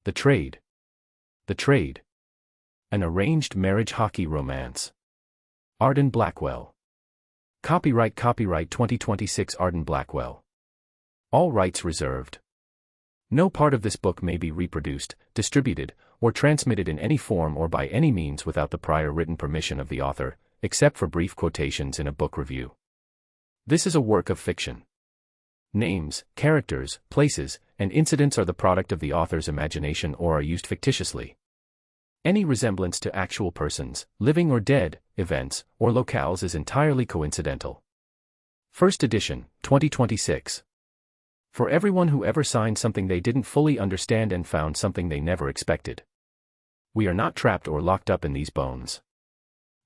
The Trade. The Trade. An arranged marriage hockey romance. Arden Blackwell. Copyright 2026 Arden Blackwell. All rights reserved. No part of this book may be reproduced, distributed, or transmitted in any form or by any means without the prior written permission of the author, except for brief quotations in a book review. This is a work of fiction. Names, characters, places, and incidents are the product of the author's imagination or are used fictitiously. Any resemblance to actual persons, living or dead, events, or locales is entirely coincidental. First edition, 2026. For everyone who ever signed something they didn't fully understand and found something they never expected. We are not trapped or locked up in these bones.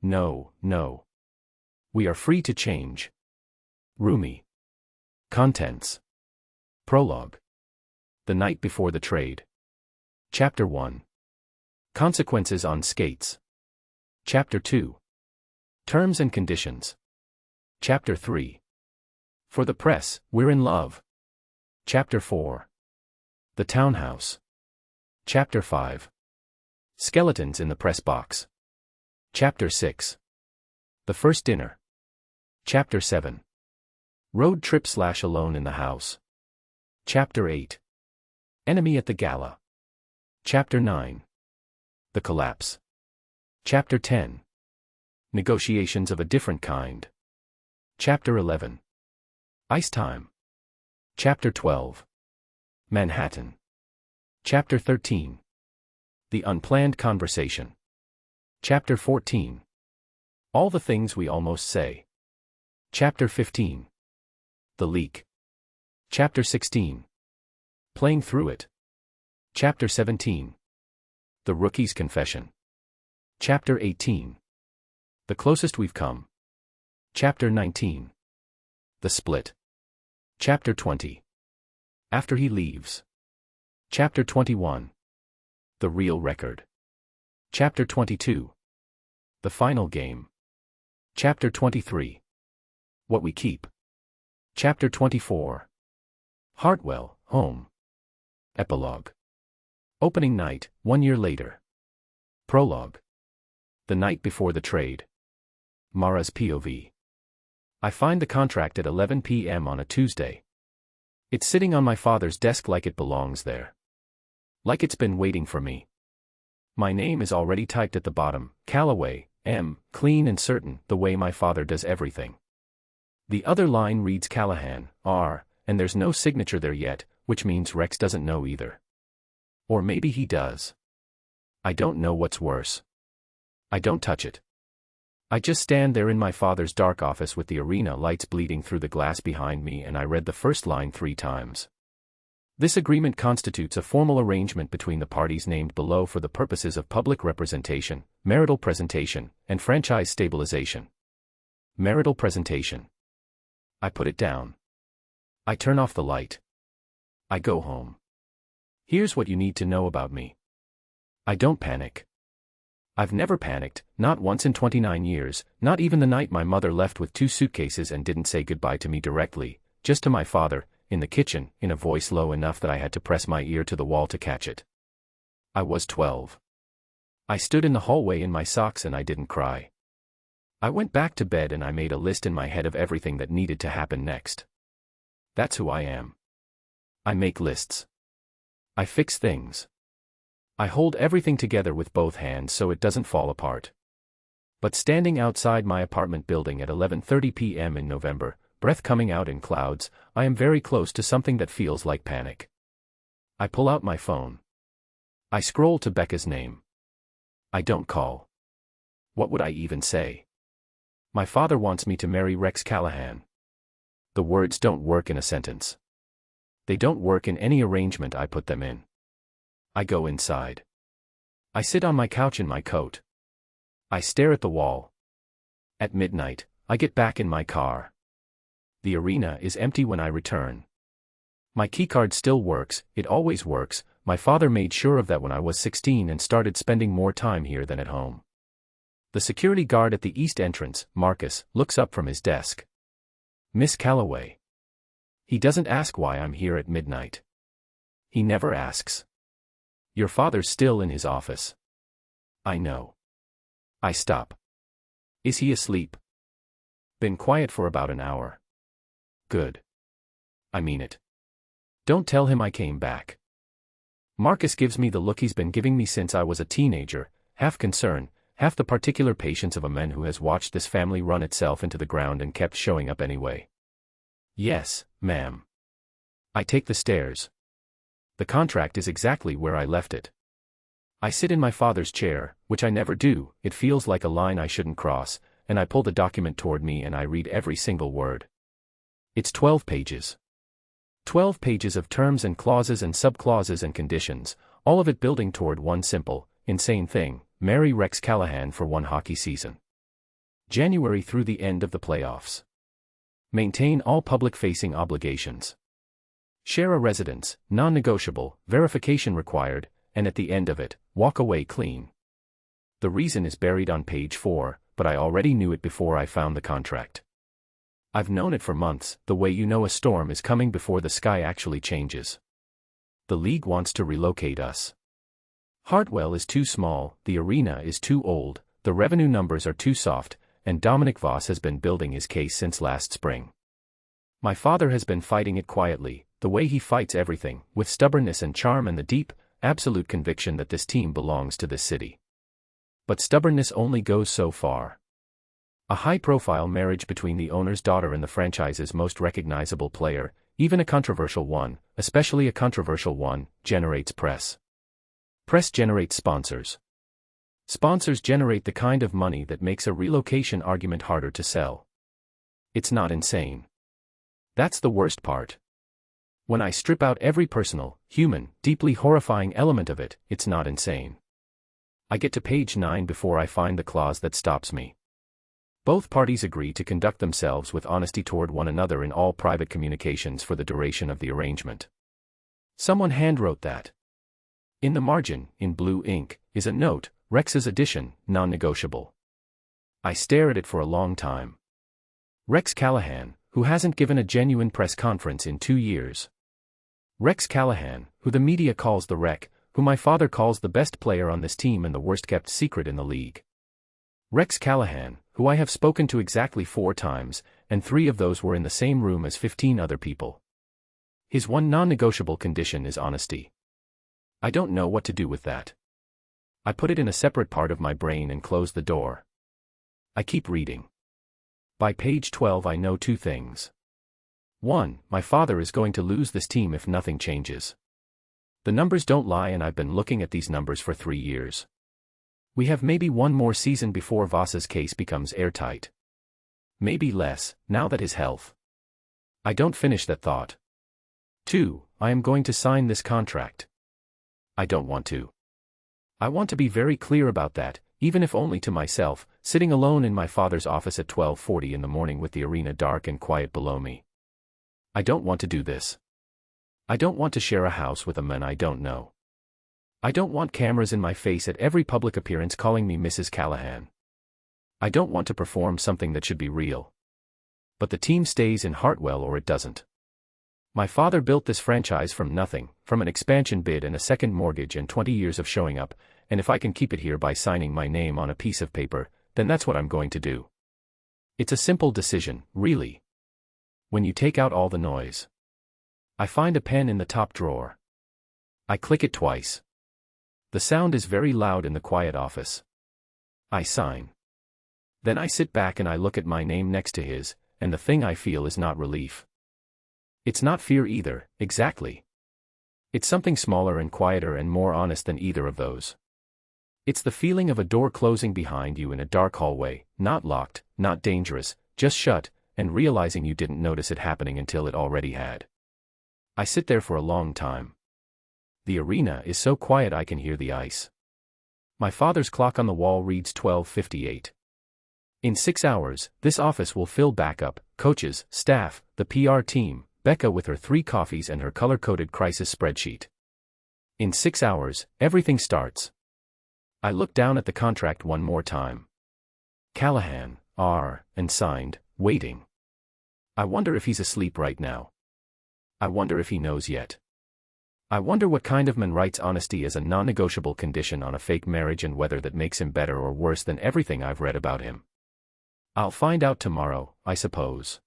No, no. We are free to change. Rumi. Contents. Prologue. The Night Before the Trade. Chapter 1. Consequences on Skates. Chapter 2. Terms and Conditions. Chapter 3. For the Press, We're in Love. Chapter 4. The Townhouse. Chapter 5. Skeletons in the Press Box. Chapter 6. The First Dinner. Chapter 7. Road Trip / Alone in the House. Chapter 8. Enemy at the Gala. Chapter 9. The Collapse. Chapter 10. Negotiations of a Different Kind. Chapter 11. Ice Time. Chapter 12. Manhattan. Chapter 13. The Unplanned Conversation. Chapter 14. All the Things We Almost Say. Chapter 15. The Leak. Chapter 16. Playing Through It. Chapter 17. The Rookie's Confession. Chapter 18. The Closest We've Come. Chapter 19. The Split. Chapter 20. After He Leaves. Chapter 21. The Real Record. Chapter 22. The Final Game. Chapter 23. What We Keep. Chapter 24. Hartwell, Home. Epilogue. Opening Night, 1 year later. Prologue. The Night Before the Trade. Mara's POV. I find the contract at 11 p.m. on a Tuesday. It's sitting on my father's desk like it belongs there. Like it's been waiting for me. My name is already typed at the bottom, Callaway, M, clean and certain, the way my father does everything. The other line reads Callahan, R, and there's no signature there yet, which means Rex doesn't know either. Or maybe he does. I don't know what's worse. I don't touch it. I just stand there in my father's dark office with the arena lights bleeding through the glass behind me, and I read the first line 3 times. This agreement constitutes a formal arrangement between the parties named below for the purposes of public representation, marital presentation, and franchise stabilization. Marital presentation. I put it down. I turn off the light. I go home. Here's what you need to know about me. I don't panic. I've never panicked, not once in 29 years, not even the night my mother left with 2 suitcases and didn't say goodbye to me directly, just to my father, in the kitchen, in a voice low enough that I had to press my ear to the wall to catch it. I was 12. I stood in the hallway in my socks and I didn't cry. I went back to bed and I made a list in my head of everything that needed to happen next. That's who I am. I make lists. I fix things. I hold everything together with both hands so it doesn't fall apart. But standing outside my apartment building at 11:30 p.m. in November, breath coming out in clouds, I am very close to something that feels like panic. I pull out my phone. I scroll to Becca's name. I don't call. What would I even say? My father wants me to marry Rex Callahan. The words don't work in a sentence. They don't work in any arrangement I put them in. I go inside. I sit on my couch in my coat. I stare at the wall. At midnight, I get back in my car. The arena is empty when I return. My keycard still works, it always works. My father made sure of that when I was 16 and started spending more time here than at home. The security guard at the east entrance, Marcus, looks up from his desk. Miss Callaway. He doesn't ask why I'm here at midnight. He never asks. Your father's still in his office. I know. I stop. Is he asleep? Been quiet for about an hour. Good. I mean it. Don't tell him I came back. Marcus gives me the look he's been giving me since I was a teenager, half concern, half the particular patience of a man who has watched this family run itself into the ground and kept showing up anyway. Yes, ma'am. I take the stairs. The contract is exactly where I left it. I sit in my father's chair, which I never do, it feels like a line I shouldn't cross, and I pull the document toward me and I read every single word. It's 12 pages. 12 pages of terms and clauses and subclauses and conditions, all of it building toward one simple, insane thing: marry Rex Callahan for one hockey season. January through the end of the playoffs. Maintain all public-facing obligations. Share a residence, non-negotiable, verification required, and at the end of it, walk away clean. The reason is buried on page 4, but I already knew it before I found the contract. I've known it for months, the way you know a storm is coming before the sky actually changes. The league wants to relocate us. Hartwell is too small, the arena is too old, the revenue numbers are too soft, and Dominic Voss has been building his case since last spring. My father has been fighting it quietly, the way he fights everything, with stubbornness and charm and the deep, absolute conviction that this team belongs to this city. But stubbornness only goes so far. A high-profile marriage between the owner's daughter and the franchise's most recognizable player, even a controversial one, especially a controversial one, generates press. Press generates sponsors. Sponsors generate the kind of money that makes a relocation argument harder to sell. It's not insane. That's the worst part. When I strip out every personal, human, deeply horrifying element of it, it's not insane. I get to page 9 before I find the clause that stops me. Both parties agree to conduct themselves with honesty toward one another in all private communications for the duration of the arrangement. Someone handwrote that. In the margin, in blue ink, is a note: Rex's addition, non-negotiable. I stare at it for a long time. Rex Callahan, who hasn't given a genuine press conference in 2 years. Rex Callahan, who the media calls the wreck, who my father calls the best player on this team and the worst-kept secret in the league. Rex Callahan, who I have spoken to exactly 4 times, and 3 of those were in the same room as 15 other people. His one non-negotiable condition is honesty. I don't know what to do with that. I put it in a separate part of my brain and close the door. I keep reading. By page 12 I know 2 things. 1. My father is going to lose this team if nothing changes. The numbers don't lie, and I've been looking at these numbers for 3 years. We have maybe one more season before Voss's case becomes airtight. Maybe less, now that his health. I don't finish that thought. 2. I am going to sign this contract. I don't want to. I want to be very clear about that, even if only to myself, sitting alone in my father's office at 12:40 in the morning with the arena dark and quiet below me. I don't want to do this. I don't want to share a house with a man I don't know. I don't want cameras in my face at every public appearance calling me Mrs. Callahan. I don't want to perform something that should be real. But the team stays in Hartwell or it doesn't. My father built this franchise from nothing, from an expansion bid and a second mortgage and 20 years of showing up, and if I can keep it here by signing my name on a piece of paper, then that's what I'm going to do. It's a simple decision, really. When you take out all the noise. I find a pen in the top drawer. I click it twice. The sound is very loud in the quiet office. I sign. Then I sit back and I look at my name next to his, and the thing I feel is not relief. It's not fear either, exactly. It's something smaller and quieter and more honest than either of those. It's the feeling of a door closing behind you in a dark hallway, not locked, not dangerous, just shut, and realizing you didn't notice it happening until it already had. I sit there for a long time. The arena is so quiet I can hear the ice. My father's clock on the wall reads 12:58. In 6 hours, this office will fill back up: coaches, staff, the PR team, Becca with her 3 coffees and her color-coded crisis spreadsheet. In 6 hours, everything starts. I look down at the contract one more time. Callahan, R., and signed, waiting. I wonder if he's asleep right now. I wonder if he knows yet. I wonder what kind of man writes honesty as a non-negotiable condition on a fake marriage and whether that makes him better or worse than everything I've read about him. I'll find out tomorrow, I suppose.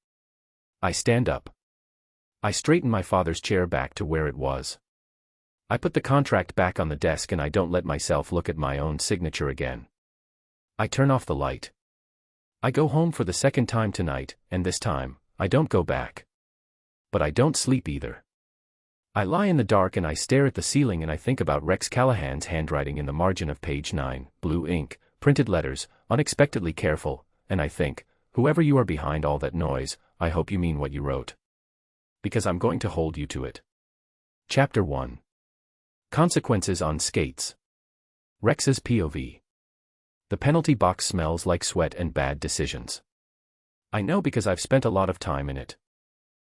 I stand up. I straighten my father's chair back to where it was. I put the contract back on the desk and I don't let myself look at my own signature again. I turn off the light. I go home for the second time tonight, and this time, I don't go back. But I don't sleep either. I lie in the dark and I stare at the ceiling and I think about Rex Callahan's handwriting in the margin of page 9, blue ink, printed letters, unexpectedly careful, and I think, whoever you are behind all that noise, I hope you mean what you wrote. Because I'm going to hold you to it. Chapter 1. Consequences on skates. Rex's POV. The penalty box smells like sweat and bad decisions. I know because I've spent a lot of time in it.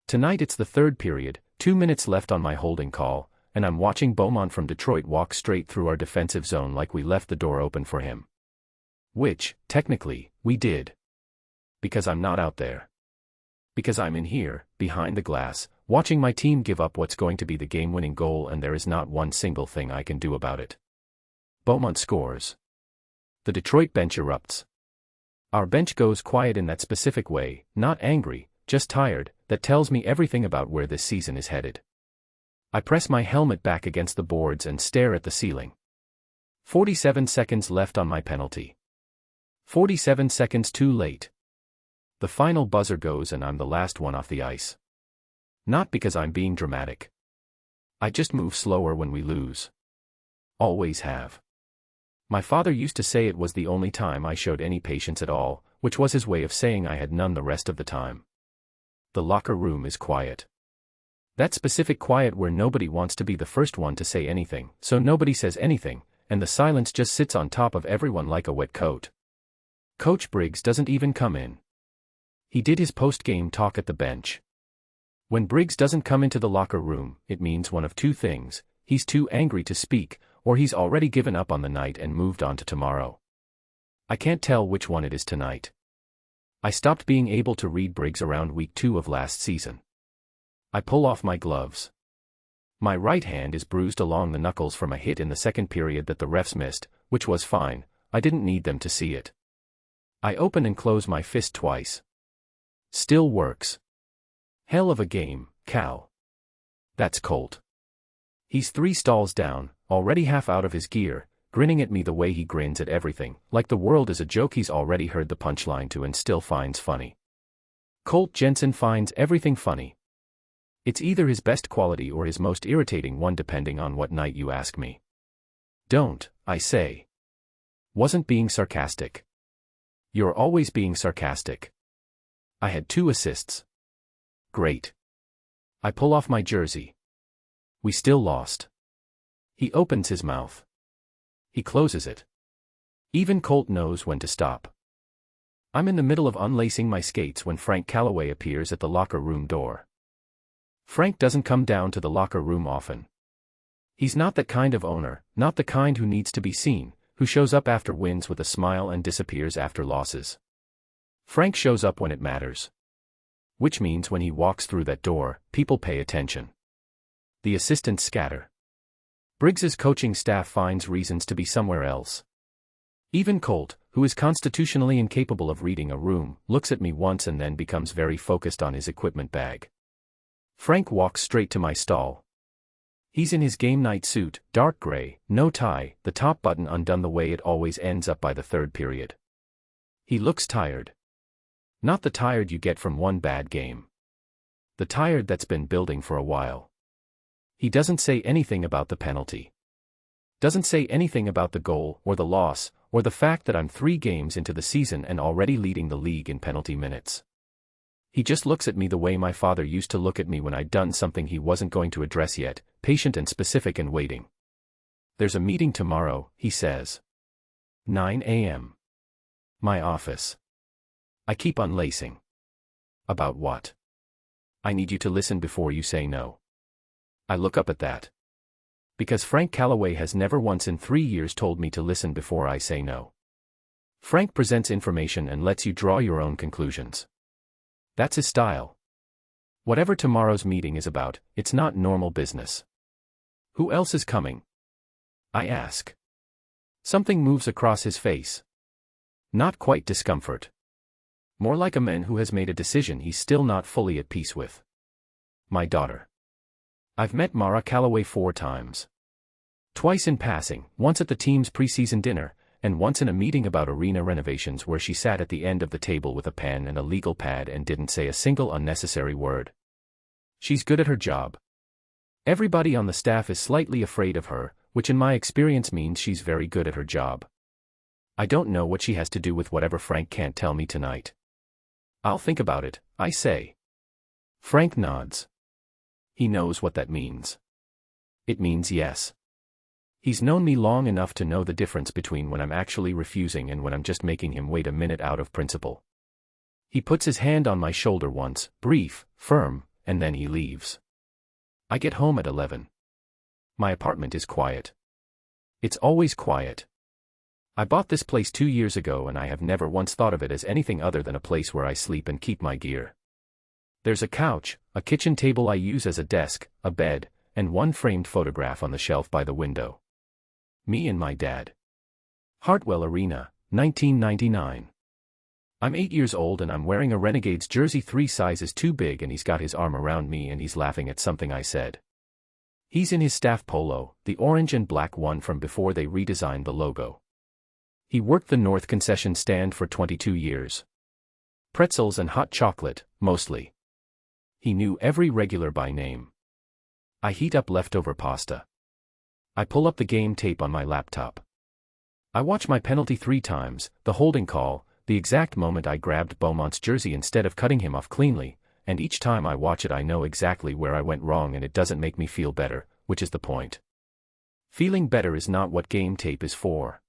Tonight it's the third period, 2 minutes left on my holding call, and I'm watching Beaumont from Detroit walk straight through our defensive zone like we left the door open for him. Which, technically, we did. Because I'm not out there. Because I'm in here, behind the glass, watching my team give up what's going to be the game-winning goal and there is not one single thing I can do about it. Beaumont scores. The Detroit bench erupts. Our bench goes quiet in that specific way, not angry, just tired, that tells me everything about where this season is headed. I press my helmet back against the boards and stare at the ceiling. 47 seconds left on my penalty. 47 seconds too late. The final buzzer goes and I'm the last one off the ice. Not because I'm being dramatic. I just move slower when we lose. Always have. My father used to say it was the only time I showed any patience at all, which was his way of saying I had none the rest of the time. The locker room is quiet. That specific quiet where nobody wants to be the first one to say anything, so nobody says anything, and the silence just sits on top of everyone like a wet coat. Coach Briggs doesn't even come in. He did his post-game talk at the bench. When Briggs doesn't come into the locker room, it means one of two things: he's too angry to speak, or he's already given up on the night and moved on to tomorrow. I can't tell which one it is tonight. I stopped being able to read Briggs around week 2 of last season. I pull off my gloves. My right hand is bruised along the knuckles from a hit in the second period that the refs missed, which was fine, I didn't need them to see it. I open and close my fist twice. Still works. Hell of a game, Cal. That's Colt. He's 3 stalls down, already half out of his gear, grinning at me the way he grins at everything, like the world is a joke he's already heard the punchline to and still finds funny. Colt Jensen finds everything funny. It's either his best quality or his most irritating one depending on what night you ask me. Don't, I say. Wasn't being sarcastic. You're always being sarcastic. I had 2 assists. Great. I pull off my jersey. We still lost. He opens his mouth. He closes it. Even Colt knows when to stop. I'm in the middle of unlacing my skates when Frank Calloway appears at the locker room door. Frank doesn't come down to the locker room often. He's not that kind of owner, not the kind who needs to be seen, who shows up after wins with a smile and disappears after losses. Frank shows up when it matters. Which means when he walks through that door, people pay attention. The assistants scatter. Briggs's coaching staff finds reasons to be somewhere else. Even Colt, who is constitutionally incapable of reading a room, looks at me once and then becomes very focused on his equipment bag. Frank walks straight to my stall. He's in his game night suit, dark gray, no tie, the top button undone the way it always ends up by the third period. He looks tired. Not the tired you get from one bad game. The tired that's been building for a while. He doesn't say anything about the penalty. Doesn't say anything about the goal, or the loss, or the fact that I'm 3 games into the season and already leading the league in penalty minutes. He just looks at me the way my father used to look at me when I'd done something he wasn't going to address yet, patient and specific and waiting. There's a meeting tomorrow, he says. 9 a.m. My office. I keep unlacing. About what? I need you to listen before you say no. I look up at that. Because Frank Calloway has never once in 3 years told me to listen before I say no. Frank presents information and lets you draw your own conclusions. That's his style. Whatever tomorrow's meeting is about, it's not normal business. Who else is coming? I ask. Something moves across his face. Not quite discomfort. More like a man who has made a decision he's still not fully at peace with. My daughter. I've met Mara Calloway 4 times. Twice in passing, once at the team's preseason dinner, and once in a meeting about arena renovations where she sat at the end of the table with a pen and a legal pad and didn't say a single unnecessary word. She's good at her job. Everybody on the staff is slightly afraid of her, which in my experience means she's very good at her job. I don't know what she has to do with whatever Frank can't tell me tonight. I'll think about it, I say. Frank nods. He knows what that means. It means yes. He's known me long enough to know the difference between when I'm actually refusing and when I'm just making him wait a minute out of principle. He puts his hand on my shoulder once, brief, firm, and then he leaves. I get home at 11. My apartment is quiet. It's always quiet. I bought this place 2 years ago and I have never once thought of it as anything other than a place where I sleep and keep my gear. There's a couch, a kitchen table I use as a desk, a bed, and one framed photograph on the shelf by the window. Me and my dad. Hartwell Arena, 1999. I'm 8 years old and I'm wearing a Renegades jersey 3 sizes too big and he's got his arm around me and he's laughing at something I said. He's in his staff polo, the orange and black one from before they redesigned the logo. He worked the North concession stand for 22 years. Pretzels and hot chocolate, mostly. He knew every regular by name. I heat up leftover pasta. I pull up the game tape on my laptop. I watch my penalty 3 times, the holding call, the exact moment I grabbed Beaumont's jersey instead of cutting him off cleanly, and each time I watch it I know exactly where I went wrong and it doesn't make me feel better, which is the point. Feeling better is not what game tape is for.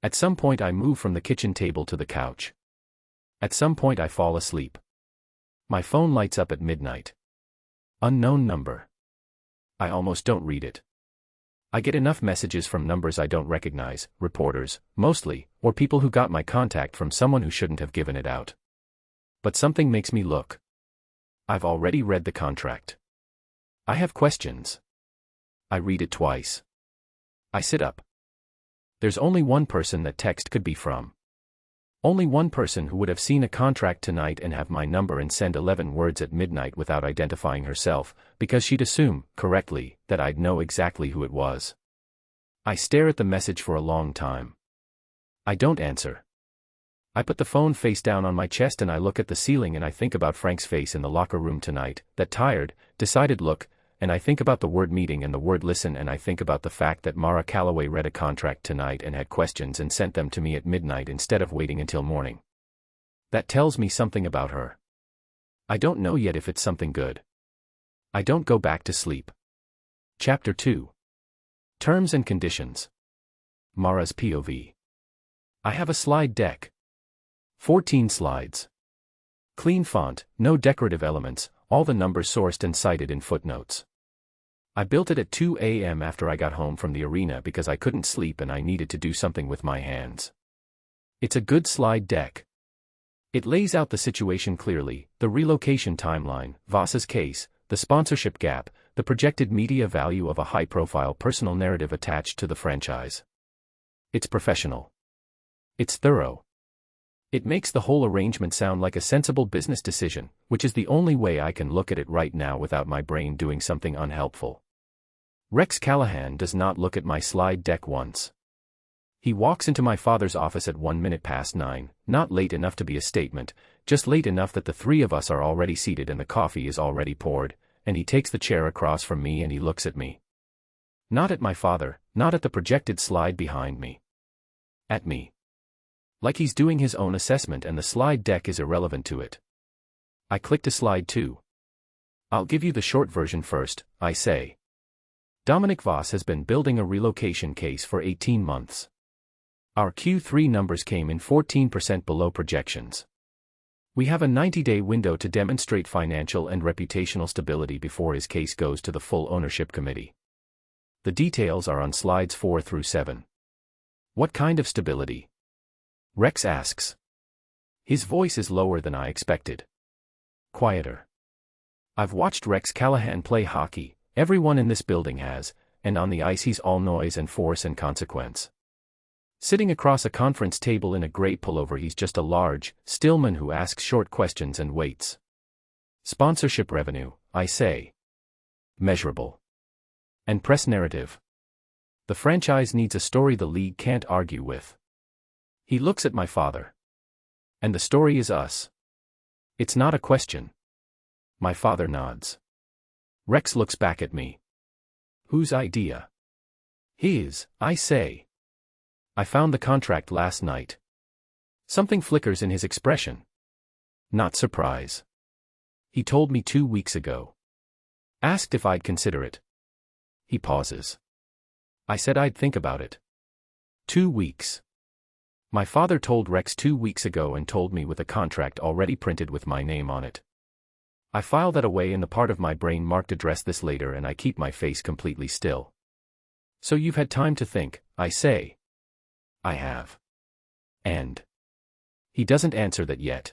At some point I move from the kitchen table to the couch. At some point I fall asleep. My phone lights up at midnight. Unknown number. I almost don't read it. I get enough messages from numbers I don't recognize, reporters, mostly, or people who got my contact from someone who shouldn't have given it out. But something makes me look. I've already read the contract. I have questions. I read it twice. I sit up. There's only one person that text could be from. Only one person who would have seen a contract tonight and have my number and send 11 words at midnight without identifying herself, because she'd assume, correctly, that I'd know exactly who it was. I stare at the message for a long time. I don't answer. I put the phone face down on my chest and I look at the ceiling and I think about Frank's face in the locker room tonight, that tired, decided look, and I think about the word meeting and the word listen and I think about the fact that Mara Calloway read a contract tonight and had questions and sent them to me at midnight instead of waiting until morning. That tells me something about her. I don't know yet if it's something good. I don't go back to sleep. Chapter 2. Terms and Conditions. Mara's POV. I have a slide deck. 14 slides. Clean font, no decorative elements, all the numbers sourced and cited in footnotes. I built it at 2 a.m. after I got home from the arena because I couldn't sleep and I needed to do something with my hands. It's a good slide deck. It lays out the situation clearly, the relocation timeline, Voss's case, the sponsorship gap, the projected media value of a high-profile personal narrative attached to the franchise. It's professional. It's thorough. It makes the whole arrangement sound like a sensible business decision, which is the only way I can look at it right now without my brain doing something unhelpful. Rex Callahan does not look at my slide deck once. He walks into my father's office at 9:01, not late enough to be a statement, just late enough that the 3 of us are already seated and the coffee is already poured, and he takes the chair across from me and he looks at me. Not at my father, not at the projected slide behind me. At me. Like he's doing his own assessment and the slide deck is irrelevant to it. I click to slide 2. I'll give you the short version first, I say. Dominic Voss has been building a relocation case for 18 months. Our Q3 numbers came in 14% below projections. We have a 90-day window to demonstrate financial and reputational stability before his case goes to the full ownership committee. The details are on slides 4 through 7. What kind of stability? Rex asks. His voice is lower than I expected. Quieter. I've watched Rex Callahan play hockey, everyone in this building has, and on the ice he's all noise and force and consequence. Sitting across a conference table in a gray pullover he's just a large, still man who asks short questions and waits. Sponsorship revenue, I say. Measurable. And press narrative. The franchise needs a story the league can't argue with. He looks at my father. And the story is us. It's not a question. My father nods. Rex looks back at me. Whose idea? His, I say. I found the contract last night. Something flickers in his expression. Not surprise. He told me 2 weeks ago. Asked if I'd consider it. He pauses. I said I'd think about it. 2 weeks. My father told Rex 2 weeks ago and told me with a contract already printed with my name on it. I file that away in the part of my brain marked address this later and I keep my face completely still. So you've had time to think, I say. I have. And. He doesn't answer that yet.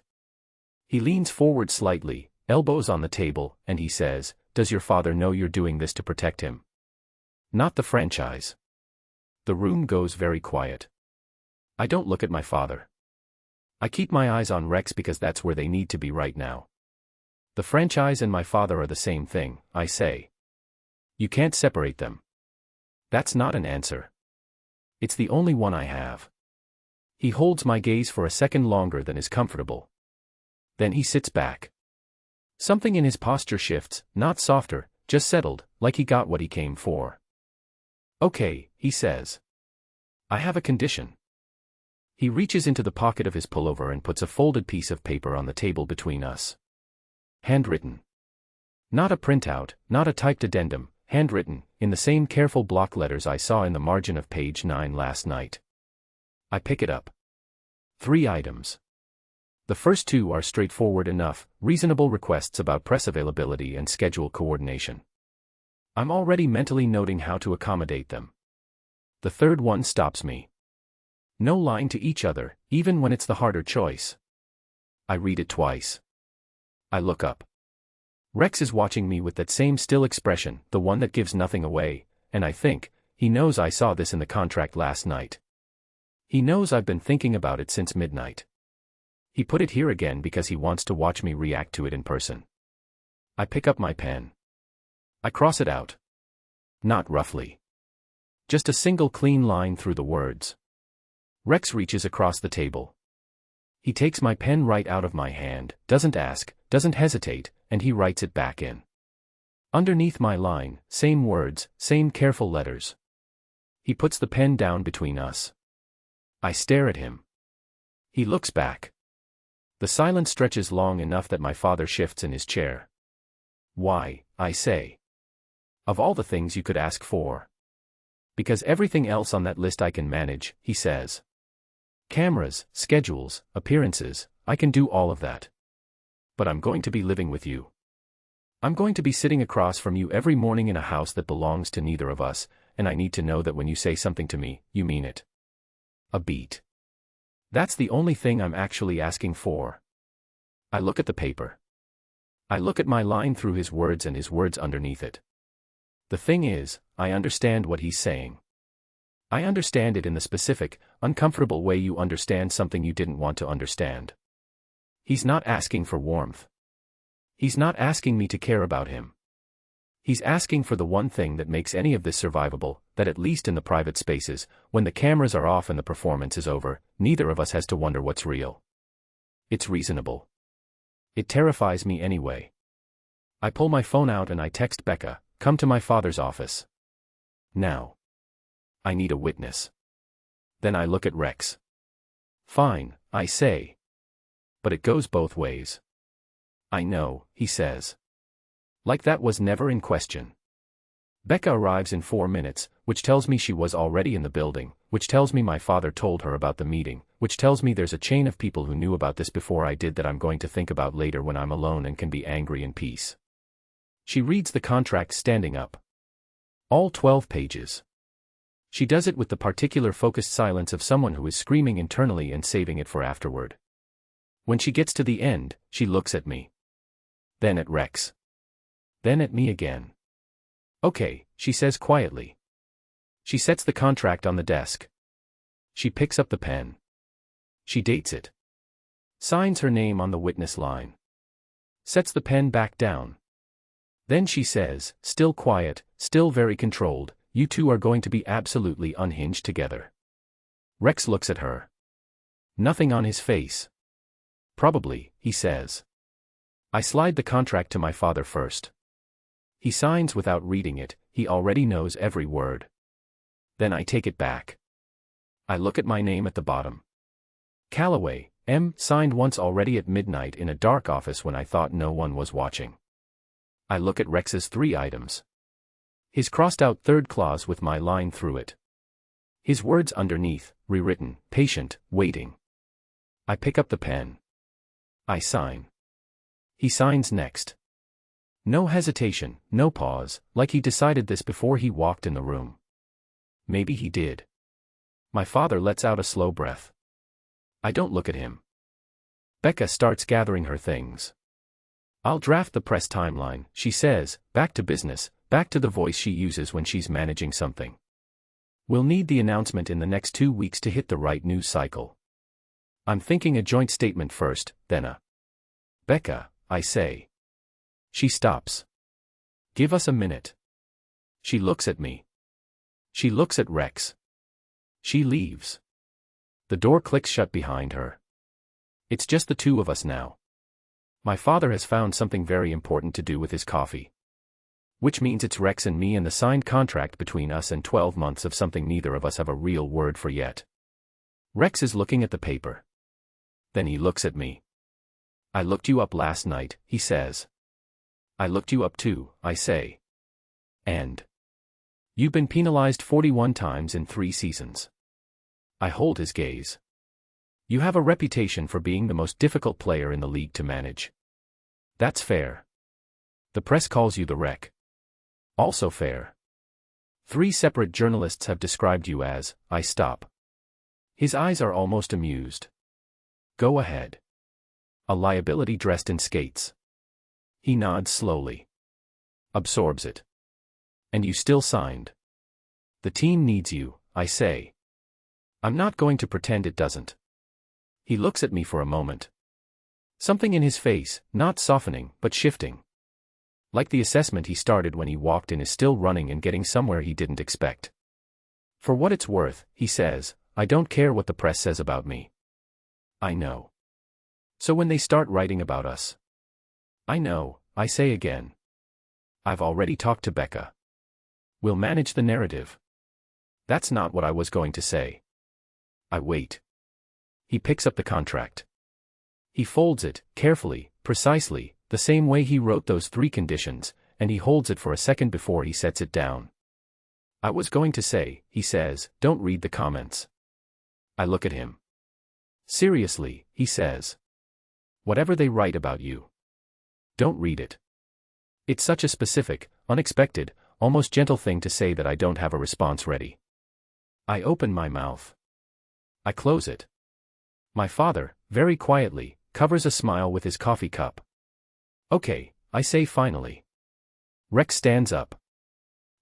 He leans forward slightly, elbows on the table, and he says, does your father know you're doing this to protect him? Not the franchise. The room goes very quiet. I don't look at my father. I keep my eyes on Rex because that's where they need to be right now. The franchise and my father are the same thing, I say. You can't separate them. That's not an answer. It's the only one I have. He holds my gaze for a second longer than is comfortable. Then he sits back. Something in his posture shifts, not softer, just settled, like he got what he came for. Okay, he says. I have a condition. He reaches into the pocket of his pullover and puts a folded piece of paper on the table between us. Handwritten. Not a printout, not a typed addendum, handwritten, in the same careful block letters I saw in the margin of page 9 last night. I pick it up. 3 items. The first 2 are straightforward enough, reasonable requests about press availability and schedule coordination. I'm already mentally noting how to accommodate them. The third one stops me. No line to each other, even when it's the harder choice. I read it twice. I look up. Rex is watching me with that same still expression, the one that gives nothing away, and I think, he knows I saw this in the contract last night. He knows I've been thinking about it since midnight. He put it here again because he wants to watch me react to it in person. I pick up my pen. I cross it out. Not roughly. Just a single clean line through the words. Rex reaches across the table. He takes my pen right out of my hand, doesn't ask, doesn't hesitate, and he writes it back in. Underneath my line, same words, same careful letters. He puts the pen down between us. I stare at him. He looks back. The silence stretches long enough that my father shifts in his chair. Why, I say. Of all the things you could ask for. Because everything else on that list I can manage, he says. Cameras, schedules, appearances, I can do all of that. But I'm going to be living with you. I'm going to be sitting across from you every morning in a house that belongs to neither of us, and I need to know that when you say something to me, you mean it. A beat. That's the only thing I'm actually asking for. I look at the paper. I look at my line through his words and his words underneath it. The thing is, I understand what he's saying. I understand it in the specific, uncomfortable way you understand something you didn't want to understand. He's not asking for warmth. He's not asking me to care about him. He's asking for the one thing that makes any of this survivable, that at least in the private spaces, when the cameras are off and the performance is over, neither of us has to wonder what's real. It's reasonable. It terrifies me anyway. I pull my phone out and I text Becca, come to my father's office. Now. I need a witness. Then I look at Rex. Fine, I say. But it goes both ways. I know, he says. Like that was never in question. Becca arrives in 4 minutes, which tells me she was already in the building, which tells me my father told her about the meeting, which tells me there's a chain of people who knew about this before I did that I'm going to think about later when I'm alone and can be angry in peace. She reads the contract standing up. All 12 pages. She does it with the particular focused silence of someone who is screaming internally and saving it for afterward. When she gets to the end, she looks at me. Then at Rex. Then at me again. Okay, she says quietly, She sets the contract on the desk. She picks up the pen. She dates it. Signs her name on the witness line. Sets the pen back down. Then she says, still quiet, still very controlled, "You two are going to be absolutely unhinged together." Rex looks at her. Nothing on his face. "Probably," he says. I slide the contract to my father first. He signs without reading it, he already knows every word. Then I take it back. I look at my name at the bottom. Calloway, M., signed once already at midnight in a dark office when I thought no one was watching. I look at Rex's 3 items. His crossed-out third clause with my line through it. His words underneath, rewritten, patient, waiting. I pick up the pen. I sign. He signs next. No hesitation, no pause, like he decided this before he walked in the room. Maybe he did. My father lets out a slow breath. I don't look at him. Becca starts gathering her things. "I'll draft the press timeline," she says, back to business, back to the voice she uses when she's managing something. "We'll need the announcement in the next 2 weeks to hit the right news cycle. I'm thinking a joint statement first, then a..." "Becca," I say. She stops. "Give us a minute." She looks at me. She looks at Rex. She leaves. The door clicks shut behind her. It's just the two of us now. My father has found something very important to do with his coffee. Which means it's Rex and me and the signed contract between us and 12 months of something neither of us have a real word for yet. Rex is looking at the paper. Then he looks at me. "I looked you up last night," he says. "I looked you up too," I say. "And you've been penalized 41 times in 3 seasons. I hold his gaze. "You have a reputation for being the most difficult player in the league to manage. That's fair. The press calls you the wreck. Also fair. 3 separate journalists have described you as..." I stop. His eyes are almost amused. "Go ahead." "A liability dressed in skates." He nods slowly. Absorbs it. "And you still signed." "The team needs you," I say. "I'm not going to pretend it doesn't." He looks at me for a moment. Something in his face, not softening, but shifting. Like the assessment he started when he walked in is still running and getting somewhere he didn't expect. "For what it's worth," he says, "I don't care what the press says about me. I know. So when they start writing about us..." "I know," I say again. "I've already talked to Becca. We'll manage the narrative." That's not what I was going to say. I wait. He picks up the contract. He folds it, carefully, precisely, the same way he wrote those 3 conditions, and he holds it for a second before he sets it down. "I was going to say," he says, "don't read the comments." I look at him. "Seriously," he says. "Whatever they write about you, don't read it." It's such a specific, unexpected, almost gentle thing to say that I don't have a response ready. I open my mouth. I close it. My father, very quietly, covers a smile with his coffee cup. "Okay," I say finally. Rex stands up.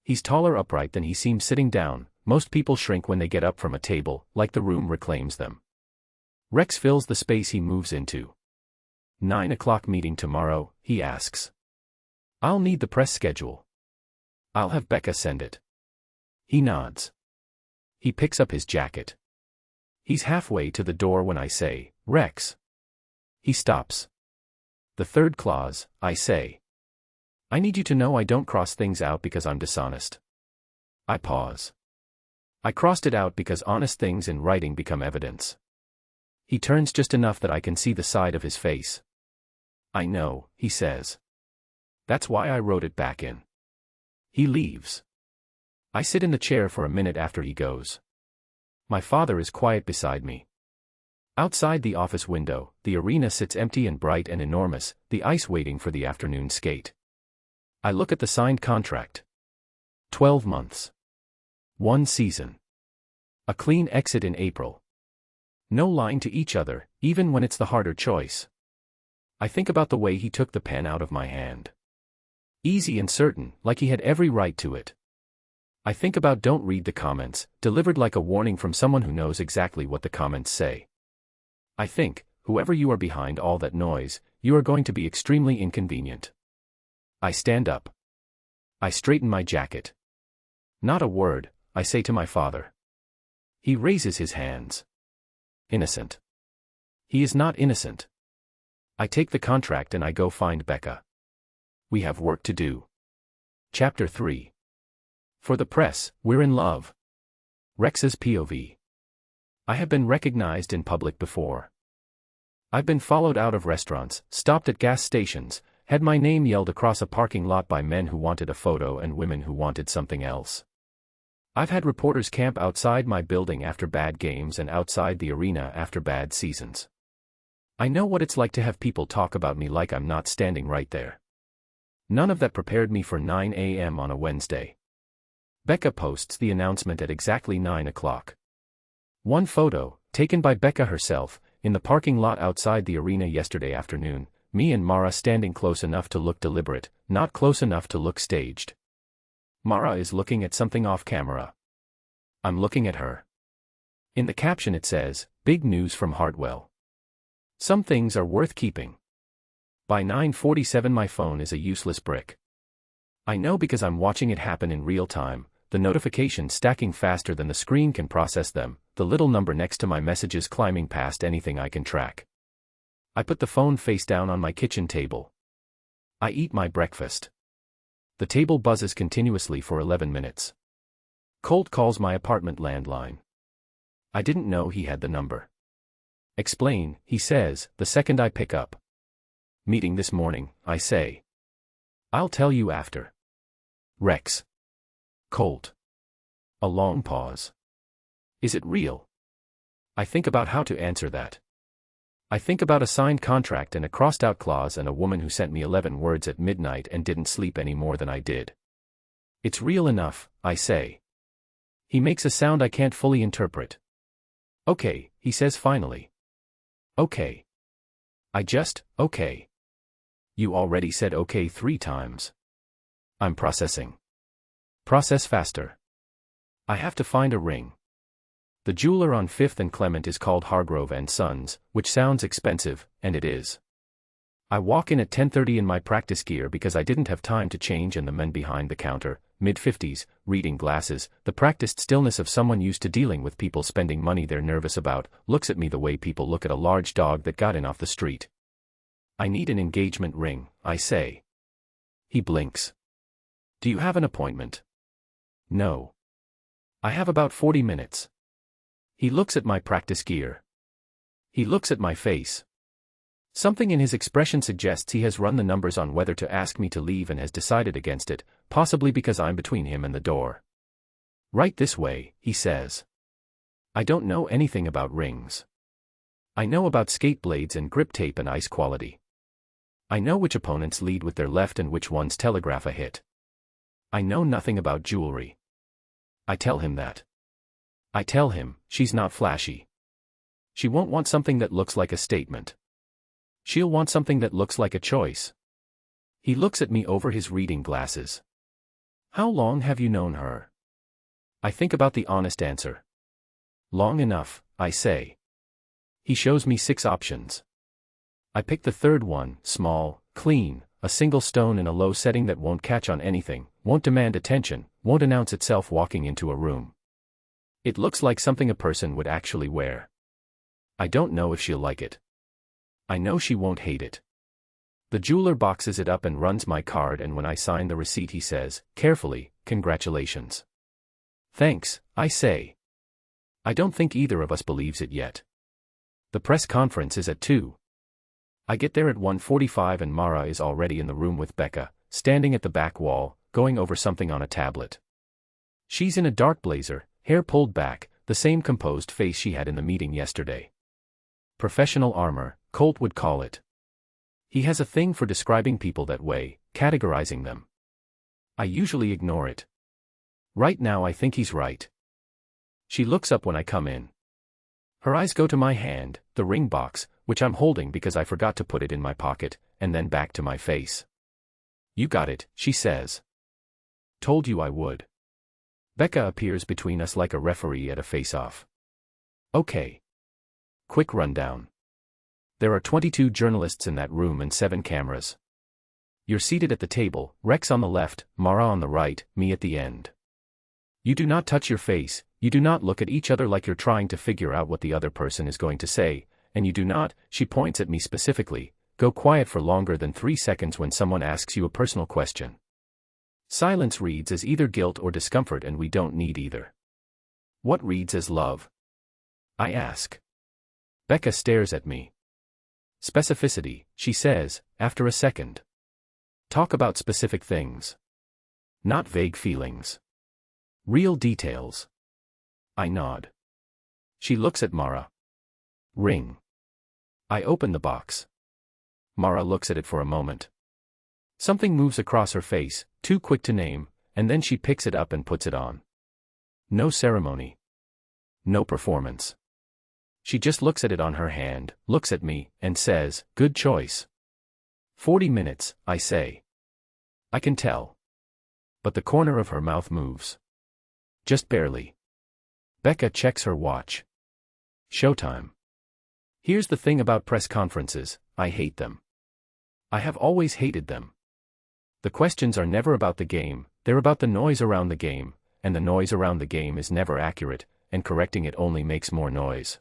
He's taller upright than he seems sitting down. Most people shrink when they get up from a table, like the room reclaims them. Rex fills the space he moves into. 9 o'clock meeting tomorrow, he asks. I'll need the press schedule. I'll have Becca send it. He nods. He picks up his jacket. He's halfway to the door when I say, "Rex." He stops. "The third clause," I say. "I need you to know I don't cross things out because I'm dishonest." I pause. I crossed it out because honest things in writing become evidence. He turns just enough that I can see the side of his face. "I know," he says. "That's why I wrote it back in." He leaves. I sit in the chair for a minute after he goes. My father is quiet beside me. Outside the office window, the arena sits empty and bright and enormous, the ice waiting for the afternoon skate. I look at the signed contract. 12 months. 1 season. A clean exit in April. No lying to each other, even when it's the harder choice. I think about the way he took the pen out of my hand. Easy and certain, like he had every right to it. I think about don't read the comments, delivered like a warning from someone who knows exactly what the comments say. I think, whoever you are behind all that noise, you are going to be extremely inconvenient. I stand up. I straighten my jacket. Not a word, I say to my father. He raises his hands. Innocent. He is not innocent. I take the contract and I go find Becca. We have work to do. Chapter 3. For the press, we're in love. Rex's POV. I have been recognized in public before. I've been followed out of restaurants, stopped at gas stations, had my name yelled across a parking lot by men who wanted a photo and women who wanted something else. I've had reporters camp outside my building after bad games and outside the arena after bad seasons. I know what it's like to have people talk about me like I'm not standing right there. None of that prepared me for 9 a.m. on a Wednesday. Becca posts the announcement at exactly 9 o'clock. One photo, taken by Becca herself, in the parking lot outside the arena yesterday afternoon, me and Mara standing close enough to look deliberate, not close enough to look staged. Mara is looking at something off camera. I'm looking at her. In the caption it says, "Big news from Hartwell. Some things are worth keeping." By 9:47 my phone is a useless brick. I know because I'm watching it happen in real time, the notifications stacking faster than the screen can process them, the little number next to my messages climbing past anything I can track. I put the phone face down on my kitchen table. I eat my breakfast. The table buzzes continuously for 11 minutes. Colt calls my apartment landline. I didn't know he had the number. Explain, he says, the second I pick up. Meeting this morning, I say. I'll tell you after. Rex. Colt. A long pause. Is it real? I think about how to answer that. I think about a signed contract and a crossed-out clause and a woman who sent me 11 words at midnight and didn't sleep any more than I did. It's real enough, I say. He makes a sound I can't fully interpret. Okay, he says finally. Okay. Okay. You already said okay 3 times. I'm processing. Process faster. I have to find a ring. The jeweler on 5th and Clement is called Hargrove & Sons, which sounds expensive, and it is. I walk in at 10:30 in my practice gear because I didn't have time to change, and the men behind the counter, mid-50s, reading glasses, the practiced stillness of someone used to dealing with people spending money they're nervous about, looks at me the way people look at a large dog that got in off the street. I need an engagement ring, I say. He blinks. Do you have an appointment? No. I have about 40 minutes. He looks at my practice gear. He looks at my face. Something in his expression suggests he has run the numbers on whether to ask me to leave and has decided against it, possibly because I'm between him and the door. Right this way, he says. I don't know anything about rings. I know about skate blades and grip tape and ice quality. I know which opponents lead with their left and which ones telegraph a hit. I know nothing about jewelry. I tell him that. I tell him, she's not flashy. She won't want something that looks like a statement. She'll want something that looks like a choice. He looks at me over his reading glasses. How long have you known her? I think about the honest answer. Long enough, I say. He shows me 6 options. I pick the third one, small, clean, a single stone in a low setting that won't catch on anything, won't demand attention, won't announce itself walking into a room. It looks like something a person would actually wear. I don't know if she'll like it. I know she won't hate it. The jeweler boxes it up and runs my card, and when I sign the receipt he says, carefully, congratulations. Thanks, I say. I don't think either of us believes it yet. The press conference is at 2. I get there at 1:45 and Mara is already in the room with Becca, standing at the back wall, going over something on a tablet. She's in a dark blazer, hair pulled back, the same composed face she had in the meeting yesterday. Professional armor, Colt would call it. He has a thing for describing people that way, categorizing them. I usually ignore it. Right now I think he's right. She looks up when I come in. Her eyes go to my hand, the ring box, which I'm holding because I forgot to put it in my pocket, and then back to my face. You got it, she says. Told you I would. Becca appears between us like a referee at a face-off. Okay. Quick rundown. There are 22 journalists in that room and 7 cameras. You're seated at the table, Rex on the left, Mara on the right, me at the end. You do not touch your face, you do not look at each other like you're trying to figure out what the other person is going to say, and you do not, she points at me specifically, go quiet for longer than 3 seconds when someone asks you a personal question. Silence reads as either guilt or discomfort, and we don't need either. What reads as love? I ask. Becca stares at me. Specificity, she says, after a second. Talk about specific things. Not vague feelings. Real details. I nod. She looks at Mara. Ring. I open the box. Mara looks at it for a moment. Something moves across her face, too quick to name, and then she picks it up and puts it on. No ceremony. No performance. She just looks at it on her hand, looks at me, and says, good choice. 40 minutes, I say. I can tell. But the corner of her mouth moves. Just barely. Becca checks her watch. Showtime. Here's the thing about press conferences, I hate them. I have always hated them. The questions are never about the game, they're about the noise around the game, and the noise around the game is never accurate, and correcting it only makes more noise.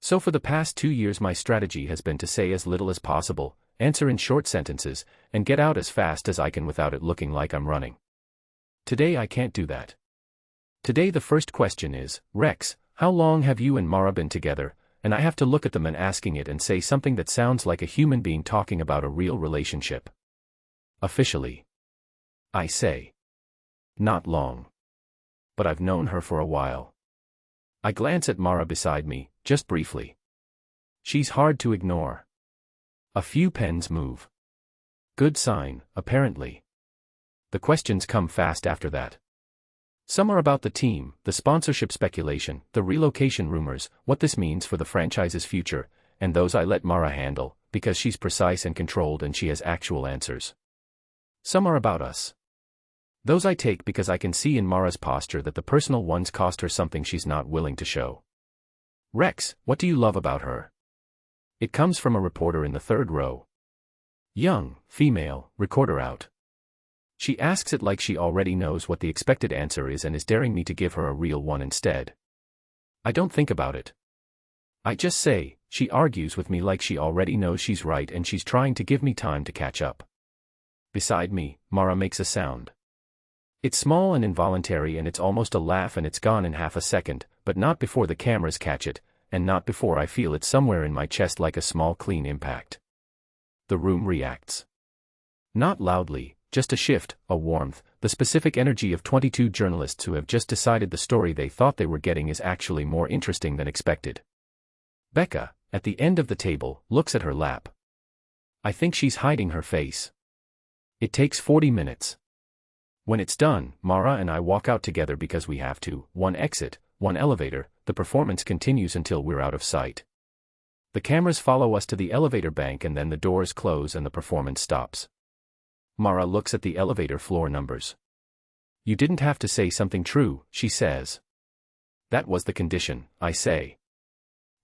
So for the past 2 years my strategy has been to say as little as possible, answer in short sentences, and get out as fast as I can without it looking like I'm running. Today I can't do that. Today the first question is, Rex, how long have you and Mara been together? And I have to look at them and asking it and say something that sounds like a human being talking about a real relationship. Officially. I say. Not long. But I've known her for a while. I glance at Mara beside me, just briefly. She's hard to ignore. A few pens move. Good sign, apparently. The questions come fast after that. Some are about the team, the sponsorship speculation, the relocation rumors, what this means for the franchise's future, and those I let Mara handle, because she's precise and controlled and she has actual answers. Some are about us. Those I take because I can see in Mara's posture that the personal ones cost her something she's not willing to show. Rex, what do you love about her? It comes from a reporter in the third row. Young, female, recorder out. She asks it like she already knows what the expected answer is and is daring me to give her a real one instead. I don't think about it. I just say, she argues with me like she already knows she's right and she's trying to give me time to catch up. Beside me, Mara makes a sound. It's small and involuntary and it's almost a laugh and it's gone in half a second, but not before the cameras catch it, and not before I feel it somewhere in my chest like a small clean impact. The room reacts. Not loudly, just a shift, a warmth, the specific energy of 22 journalists who have just decided the story they thought they were getting is actually more interesting than expected. Becca, at the end of the table, looks at her lap. I think she's hiding her face. It takes 40 minutes. When it's done, Mara and I walk out together because we have to, one exit, one elevator, the performance continues until we're out of sight. The cameras follow us to the elevator bank and then the doors close and the performance stops. Mara looks at the elevator floor numbers. You didn't have to say something true, she says. That was the condition, I say.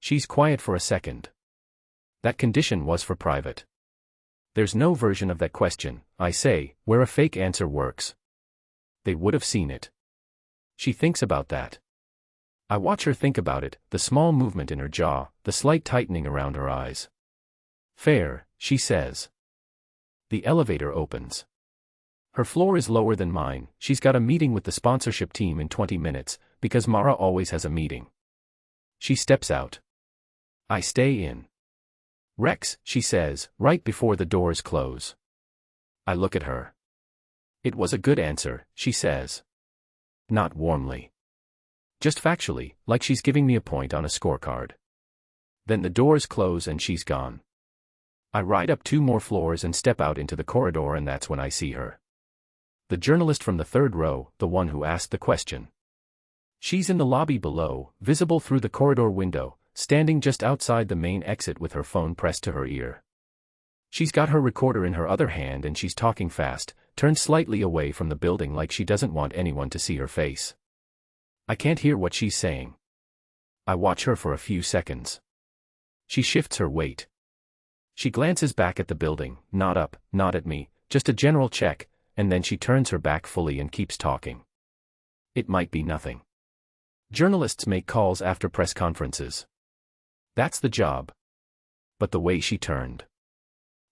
She's quiet for a second. That condition was for private. There's no version of that question, I say, where a fake answer works. They would have seen it. She thinks about that. I watch her think about it, the small movement in her jaw, the slight tightening around her eyes. Fair, she says. The elevator opens. Her floor is lower than mine, she's got a meeting with the sponsorship team in 20 minutes, because Mara always has a meeting. She steps out. I stay in. Rex, she says, right before the doors close. I look at her. It was a good answer, she says. Not warmly. Just factually, like she's giving me a point on a scorecard. Then the doors close and she's gone. I ride up 2 more floors and step out into the corridor and that's when I see her. The journalist from the third row, the one who asked the question. She's in the lobby below, visible through the corridor window, standing just outside the main exit with her phone pressed to her ear. She's got her recorder in her other hand and she's talking fast, turns slightly away from the building like she doesn't want anyone to see her face. I can't hear what she's saying. I watch her for a few seconds. She shifts her weight. She glances back at the building, not up, not at me, just a general check, and then she turns her back fully and keeps talking. It might be nothing. Journalists make calls after press conferences. That's the job. But the way she turned.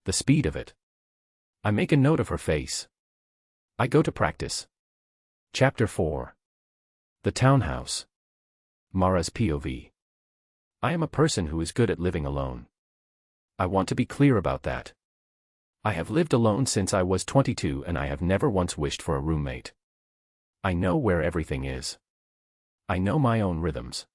The speed of it. I make a note of her face. I go to practice. Chapter 4. The Townhouse. Mara's POV. I am a person who is good at living alone. I want to be clear about that. I have lived alone since I was 22 and I have never once wished for a roommate. I know where everything is. I know my own rhythms.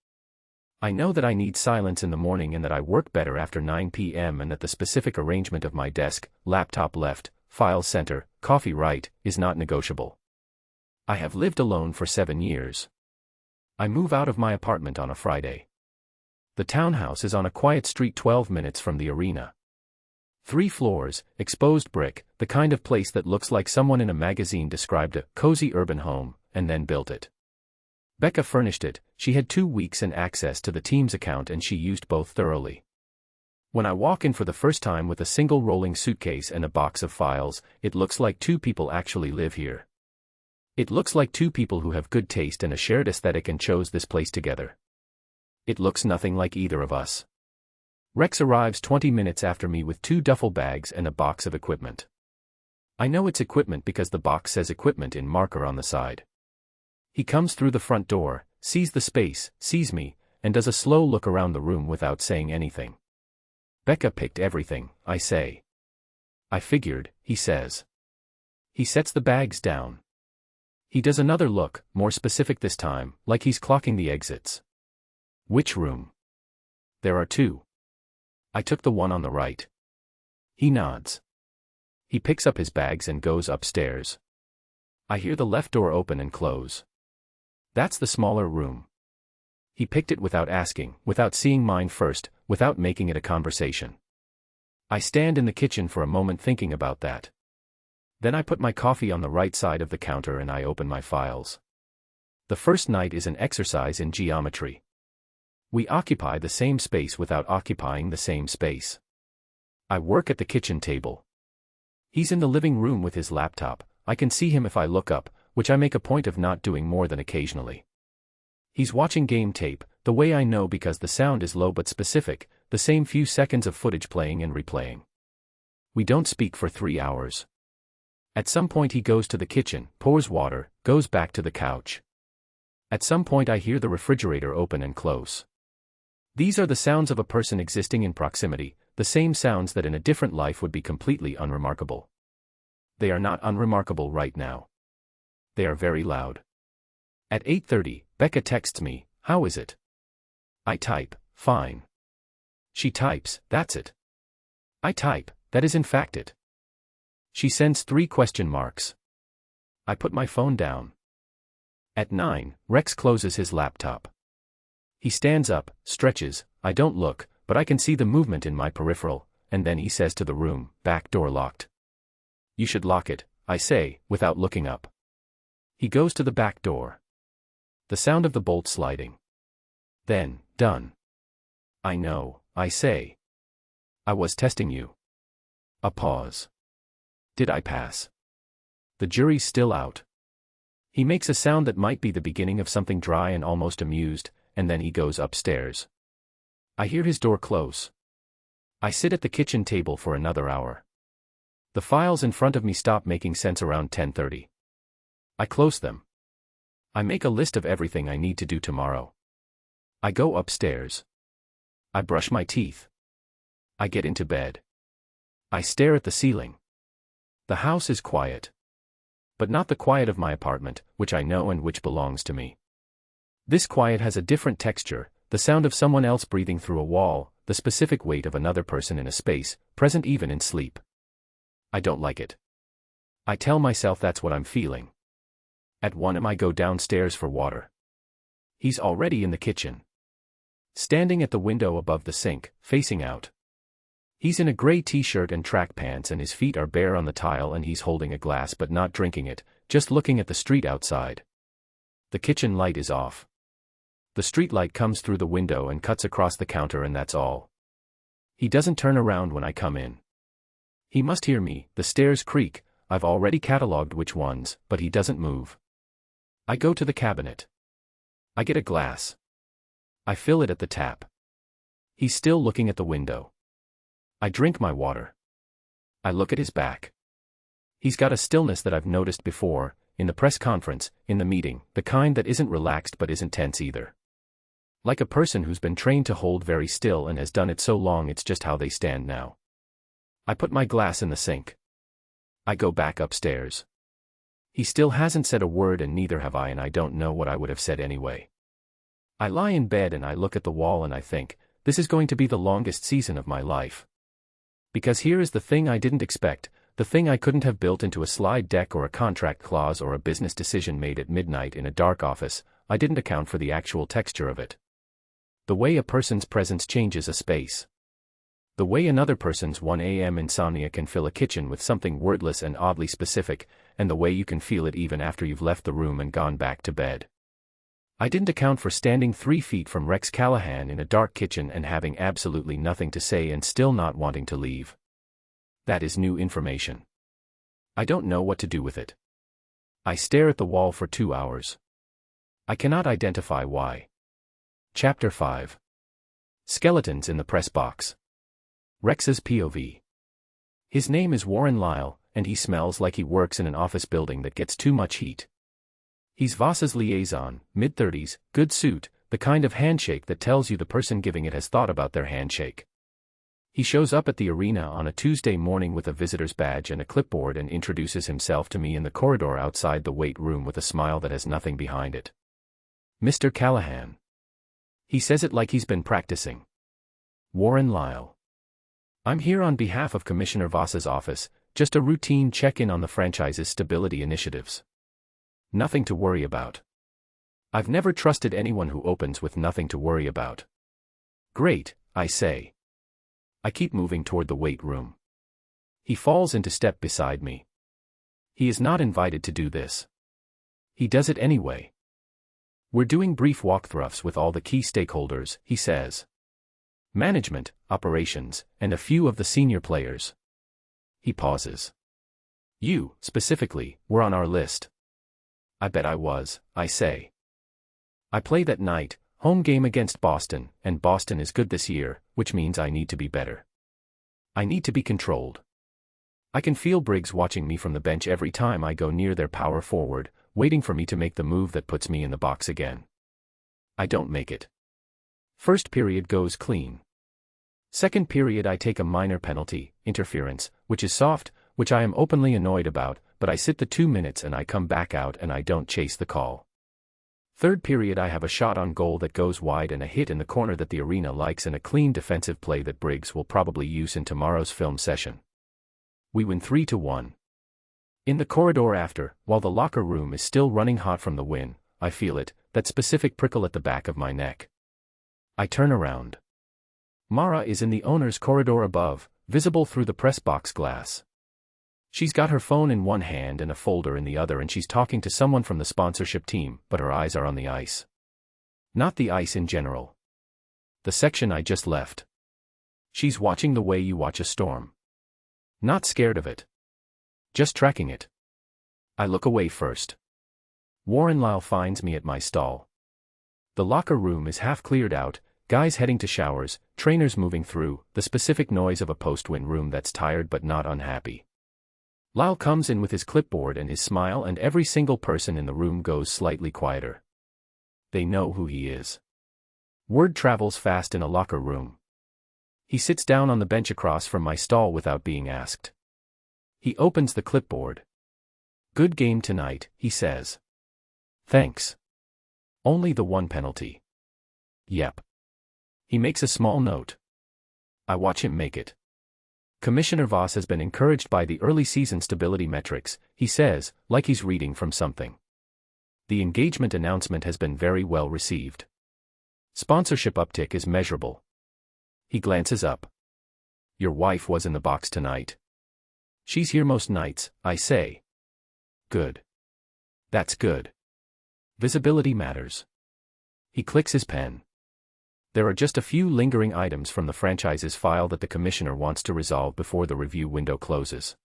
I know that I need silence in the morning and that I work better after 9 p.m. and that the specific arrangement of my desk, laptop left, file center, coffee right, is not negotiable. I have lived alone for 7 years. I move out of my apartment on a Friday. The townhouse is on a quiet street 12 minutes from the arena. 3 floors, exposed brick, the kind of place that looks like someone in a magazine described a cozy urban home, and then built it. Becca furnished it. She had 2 weeks and access to the team's account and she used both thoroughly. When I walk in for the first time with a single rolling suitcase and a box of files, it looks like 2 people actually live here. It looks like 2 people who have good taste and a shared aesthetic and chose this place together. It looks nothing like either of us. Rex arrives 20 minutes after me with 2 duffel bags and a box of equipment. I know it's equipment because the box says equipment in marker on the side. He comes through the front door, sees the space, sees me, and does a slow look around the room without saying anything. Becca picked everything, I say. I figured, he says. He sets the bags down. He does another look, more specific this time, like he's clocking the exits. Which room? There are 2. I took the one on the right. He nods. He picks up his bags and goes upstairs. I hear the left door open and close. That's the smaller room. He picked it without asking, without seeing mine first, without making it a conversation. I stand in the kitchen for a moment thinking about that. Then I put my coffee on the right side of the counter and I open my files. The first night is an exercise in geometry. We occupy the same space without occupying the same space. I work at the kitchen table. He's in the living room with his laptop. I can see him if I look up, which I make a point of not doing more than occasionally. He's watching game tape, the way I know because the sound is low but specific, the same few seconds of footage playing and replaying. We don't speak for 3 hours. At some point he goes to the kitchen, pours water, goes back to the couch. At some point I hear the refrigerator open and close. These are the sounds of a person existing in proximity, the same sounds that in a different life would be completely unremarkable. They are not unremarkable right now. They are very loud. At 8:30, Becca texts me, "How is it?" I type, "Fine." She types, "That's it." I type, "That is in fact it." She sends 3 question marks. I put my phone down. At 9, Rex closes his laptop. He stands up, stretches, I don't look, but I can see the movement in my peripheral, and then he says to the room, "Back door locked." "You should lock it," I say, without looking up. He goes to the back door. The sound of the bolt sliding. Then, done. "I know," I say. "I was testing you." A pause. Did I pass? The jury's still out. He makes a sound that might be the beginning of something dry and almost amused, and then he goes upstairs. I hear his door close. I sit at the kitchen table for another hour. The files in front of me stop making sense around 10:30. I close them. I make a list of everything I need to do tomorrow. I go upstairs. I brush my teeth. I get into bed. I stare at the ceiling. The house is quiet. But not the quiet of my apartment, which I know and which belongs to me. This quiet has a different texture, the sound of someone else breathing through a wall, the specific weight of another person in a space, present even in sleep. I don't like it. I tell myself that's what I'm feeling. At 1 I go downstairs for water. He's already in the kitchen. Standing at the window above the sink, facing out. He's in a gray t-shirt and track pants and his feet are bare on the tile and he's holding a glass but not drinking it, just looking at the street outside. The kitchen light is off. The street light comes through the window and cuts across the counter and that's all. He doesn't turn around when I come in. He must hear me, the stairs creak, I've already catalogued which ones, but he doesn't move. I go to the cabinet. I get a glass. I fill it at the tap. He's still looking at the window. I drink my water. I look at his back. He's got a stillness that I've noticed before, in the press conference, in the meeting, the kind that isn't relaxed but isn't tense either. Like a person who's been trained to hold very still and has done it so long it's just how they stand now. I put my glass in the sink. I go back upstairs. He still hasn't said a word and neither have I and I don't know what I would have said anyway. I lie in bed and I look at the wall and I think, this is going to be the longest season of my life. Because here is the thing I didn't expect, the thing I couldn't have built into a slide deck or a contract clause or a business decision made at midnight in a dark office. I didn't account for the actual texture of it. The way a person's presence changes a space. The way another person's 1 a.m. insomnia can fill a kitchen with something wordless and oddly specific, and the way you can feel it even after you've left the room and gone back to bed. I didn't account for standing 3 feet from Rex Callahan in a dark kitchen and having absolutely nothing to say and still not wanting to leave. That is new information. I don't know what to do with it. I stare at the wall for 2 hours. I cannot identify why. Chapter 5. Skeletons in the press box. Rex's POV. His name is Warren Lyle, and he smells like he works in an office building that gets too much heat. He's Voss's liaison, mid-30s, good suit, the kind of handshake that tells you the person giving it has thought about their handshake. He shows up at the arena on a Tuesday morning with a visitor's badge and a clipboard and introduces himself to me in the corridor outside the weight room with a smile that has nothing behind it. Mr. Callahan. He says it like he's been practicing. Warren Lyle. I'm here on behalf of Commissioner Voss's office, just a routine check-in on the franchise's stability initiatives. Nothing to worry about. I've never trusted anyone who opens with nothing to worry about. Great, I say. I keep moving toward the weight room. He falls into step beside me. He is not invited to do this. He does it anyway. We're doing brief walkthroughs with all the key stakeholders, he says. Management, operations, and a few of the senior players. He pauses. You, specifically, were on our list. I bet I was, I say. I play that night, home game against Boston, and Boston is good this year, which means I need to be better. I need to be controlled. I can feel Briggs watching me from the bench every time I go near their power forward, waiting for me to make the move that puts me in the box again. I don't make it. First period goes clean. Second period I take a minor penalty, interference, which is soft, which I am openly annoyed about, but I sit the 2 minutes and I come back out and I don't chase the call. Third period I have a shot on goal that goes wide and a hit in the corner that the arena likes and a clean defensive play that Briggs will probably use in tomorrow's film session. We win 3-1. In the corridor after, while the locker room is still running hot from the win, I feel it, that specific prickle at the back of my neck. I turn around. Mara is in the owner's corridor above, visible through the press box glass. She's got her phone in one hand and a folder in the other and she's talking to someone from the sponsorship team, but her eyes are on the ice. Not the ice in general. The section I just left. She's watching the way you watch a storm. Not scared of it. Just tracking it. I look away first. Warren Lyle finds me at my stall. The locker room is half cleared out, guys heading to showers, trainers moving through, the specific noise of a post-win room that's tired but not unhappy. Lyle comes in with his clipboard and his smile and every single person in the room goes slightly quieter. They know who he is. Word travels fast in a locker room. He sits down on the bench across from my stall without being asked. He opens the clipboard. Good game tonight, he says. Thanks. Only the one penalty. Yep. He makes a small note. I watch him make it. Commissioner Voss has been encouraged by the early season stability metrics, he says, like he's reading from something. The engagement announcement has been very well received. Sponsorship uptick is measurable. He glances up. Your wife was in the box tonight. She's here most nights, I say. Good. That's good. Visibility matters. He clicks his pen. There are just a few lingering items from the franchise's file that the commissioner wants to resolve before the review window closes.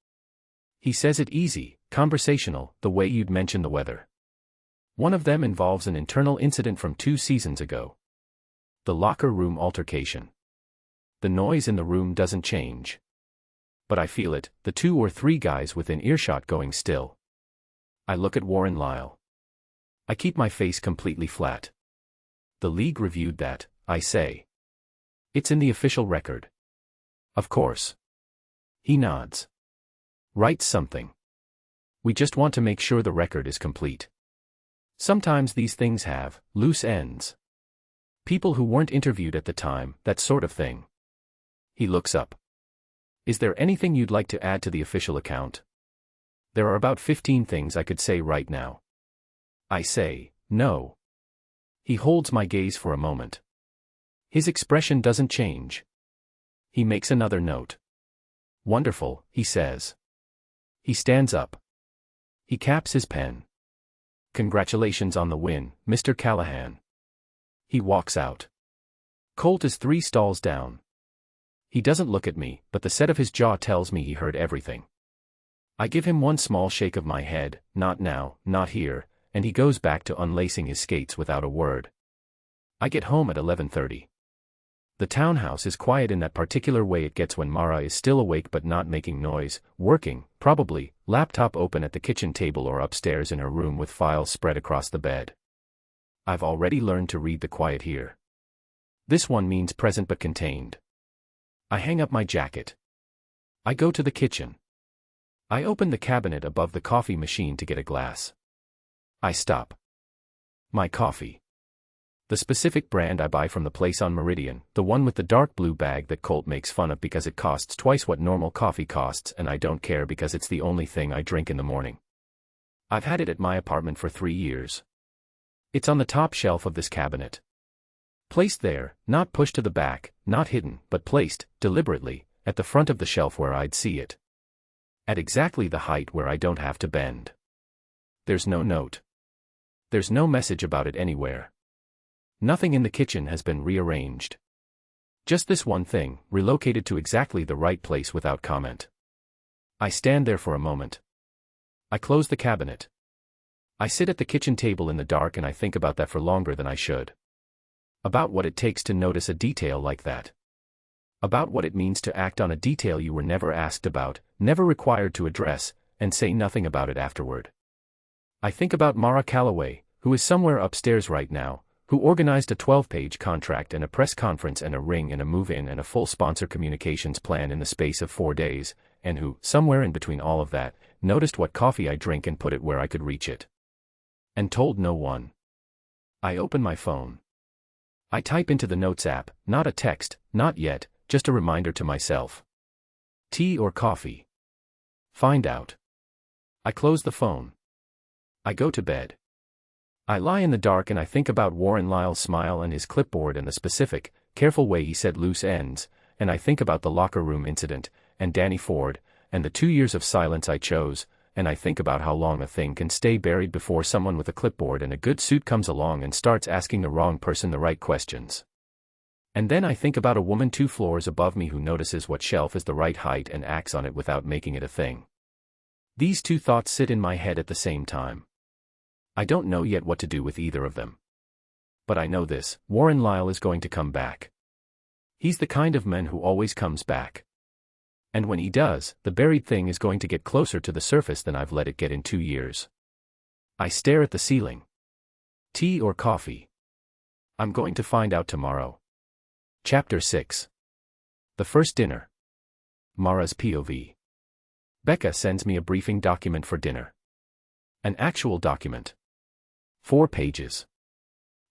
He says it easy, conversational, the way you'd mention the weather. One of them involves an internal incident from 2 seasons ago. The locker room altercation. The noise in the room doesn't change. But I feel it, the 2 or 3 guys within earshot going still. I look at Warren Lyle. I keep my face completely flat. The league reviewed that, I say. It's in the official record. Of course. He nods. Writes something. We just want to make sure the record is complete. Sometimes these things have loose ends. People who weren't interviewed at the time, that sort of thing. He looks up. Is there anything you'd like to add to the official account? There are about 15 things I could say right now. I say, no. He holds my gaze for a moment. His expression doesn't change. He makes another note. Wonderful, he says. He stands up. He caps his pen. Congratulations on the win, Mr. Callahan. He walks out. Colt is 3 stalls down. He doesn't look at me, but the set of his jaw tells me he heard everything. I give him one small shake of my head, not now, not here, and he goes back to unlacing his skates without a word. I get home at 11:30. The townhouse is quiet in that particular way it gets when Mara is still awake but not making noise, working, probably, laptop open at the kitchen table or upstairs in her room with files spread across the bed. I've already learned to read the quiet here. This one means present but contained. I hang up my jacket. I go to the kitchen. I open the cabinet above the coffee machine to get a glass. I stop. My coffee. The specific brand I buy from the place on Meridian, the one with the dark blue bag that Colt makes fun of because it costs twice what normal coffee costs, and I don't care because it's the only thing I drink in the morning. I've had it at my apartment for 3 years. It's on the top shelf of this cabinet. Placed there, not pushed to the back, not hidden, but placed, deliberately, at the front of the shelf where I'd see it. At exactly the height where I don't have to bend. There's no note. There's no message about it anywhere. Nothing in the kitchen has been rearranged. Just this one thing, relocated to exactly the right place without comment. I stand there for a moment. I close the cabinet. I sit at the kitchen table in the dark and I think about that for longer than I should. About what it takes to notice a detail like that. About what it means to act on a detail you were never asked about, never required to address, and say nothing about it afterward. I think about Mara Calloway, who is somewhere upstairs right now, who organized a 12-page contract and a press conference and a ring and a move-in and a full sponsor communications plan in the space of 4 days, and who, somewhere in between all of that, noticed what coffee I drink and put it where I could reach it. And told no one. I open my phone. I type into the Notes app, not a text, not yet, just a reminder to myself. Tea or coffee? Find out. I close the phone. I go to bed. I lie in the dark and I think about Warren Lyle's smile and his clipboard and the specific, careful way he said loose ends, and I think about the locker room incident, and Danny Ford, and the 2 years of silence I chose, and I think about how long a thing can stay buried before someone with a clipboard and a good suit comes along and starts asking the wrong person the right questions. And then I think about a woman 2 floors above me who notices what shelf is the right height and acts on it without making it a thing. These 2 thoughts sit in my head at the same time. I don't know yet what to do with either of them. But I know this, Warren Lyle is going to come back. He's the kind of man who always comes back. And when he does, the buried thing is going to get closer to the surface than I've let it get in 2 years. I stare at the ceiling. Tea or coffee? I'm going to find out tomorrow. Chapter 6. The First Dinner. Mara's POV. Becca sends me a briefing document for dinner. An actual document. 4 pages.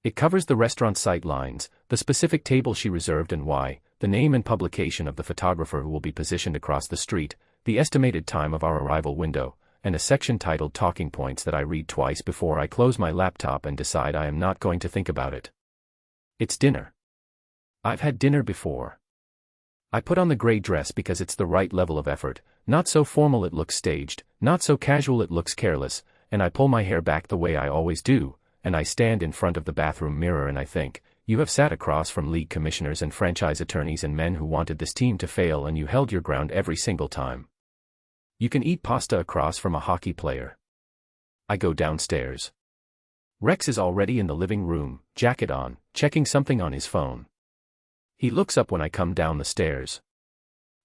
It covers the restaurant sight lines, the specific table she reserved and why, the name and publication of the photographer who will be positioned across the street, the estimated time of our arrival window, and a section titled Talking Points that I read twice before I close my laptop and decide I am not going to think about it. It's dinner. I've had dinner before. I put on the gray dress because it's the right level of effort, not so formal it looks staged, not so casual it looks careless, and I pull my hair back the way I always do, and I stand in front of the bathroom mirror and I think, you have sat across from league commissioners and franchise attorneys and men who wanted this team to fail and you held your ground every single time. You can eat pasta across from a hockey player. I go downstairs. Rex is already in the living room, jacket on, checking something on his phone. He looks up when I come down the stairs.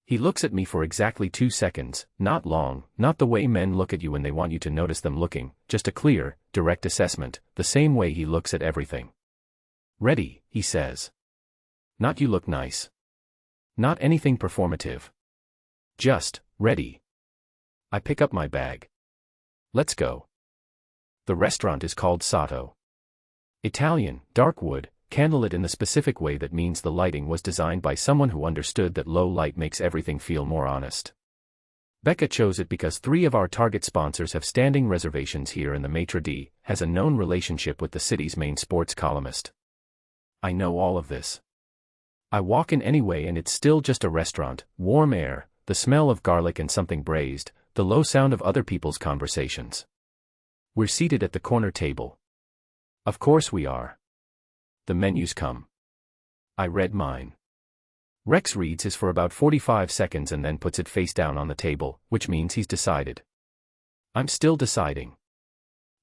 He looks at me for exactly 2 seconds, not long, not the way men look at you when they want you to notice them looking, just a clear, direct assessment, the same way he looks at everything. Ready, he says. Not you look nice. Not anything performative. Just, ready. I pick up my bag. Let's go. The restaurant is called Sato. Italian, dark wood, candlelit in the specific way that means the lighting was designed by someone who understood that low light makes everything feel more honest. Becca chose it because 3 of our target sponsors have standing reservations here and the maitre d' has a known relationship with the city's main sports columnist. I know all of this. I walk in anyway and it's still just a restaurant, warm air, the smell of garlic and something braised, the low sound of other people's conversations. We're seated at the corner table. Of course we are. The menus come. I read mine. Rex reads his for about 45 seconds and then puts it face down on the table, which means he's decided. I'm still deciding.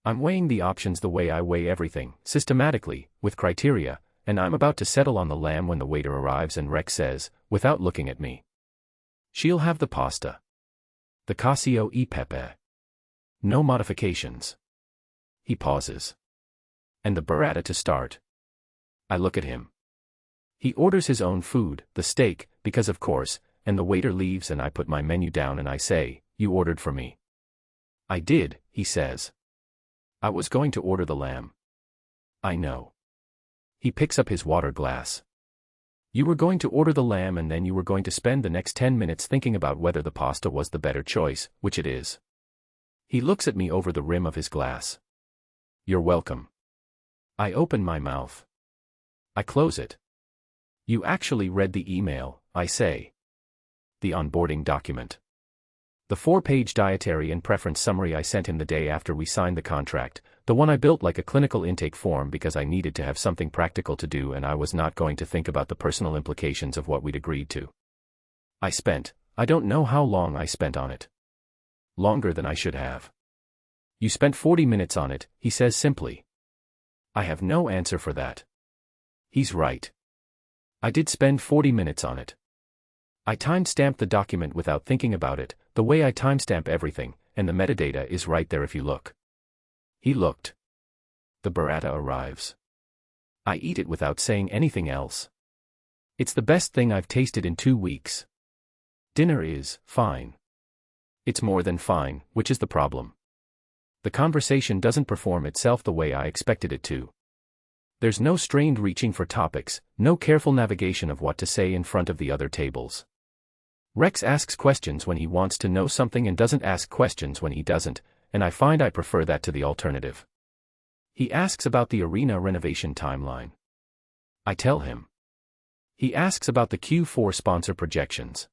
I'm weighing the options the way I weigh everything, systematically, with criteria, and I'm about to settle on the lamb when the waiter arrives and Rex says, without looking at me, "She'll have the pasta. The cacio e pepe. No modifications." He pauses. And the burrata to start. I look at him. He orders his own food, the steak, because of course, and the waiter leaves and I put my menu down and I say, "You ordered for me." "I did," he says. "I was going to order the lamb." "I know." He picks up his water glass. "You were going to order the lamb and then you were going to spend the next 10 minutes thinking about whether the pasta was the better choice, which it is." He looks at me over the rim of his glass. "You're welcome." I open my mouth. I close it. "You actually read the email," I say. The onboarding document. The 4-page dietary and preference summary I sent him the day after we signed the contract, the one I built like a clinical intake form because I needed to have something practical to do and I was not going to think about the personal implications of what we'd agreed to. I don't know how long I spent on it. Longer than I should have. "You spent 40 minutes on it," he says simply. I have no answer for that. He's right. I did spend 40 minutes on it. I timestamped the document without thinking about it, the way I timestamp everything, and the metadata is right there if you look. He looked. The burrata arrives. I eat it without saying anything else. It's the best thing I've tasted in 2 weeks. Dinner is fine. It's more than fine, which is the problem. The conversation doesn't perform itself the way I expected it to. There's no strained reaching for topics, no careful navigation of what to say in front of the other tables. Rex asks questions when he wants to know something and doesn't ask questions when he doesn't, and I find I prefer that to the alternative. He asks about the arena renovation timeline. I tell him. He asks about the Q4 sponsor projections.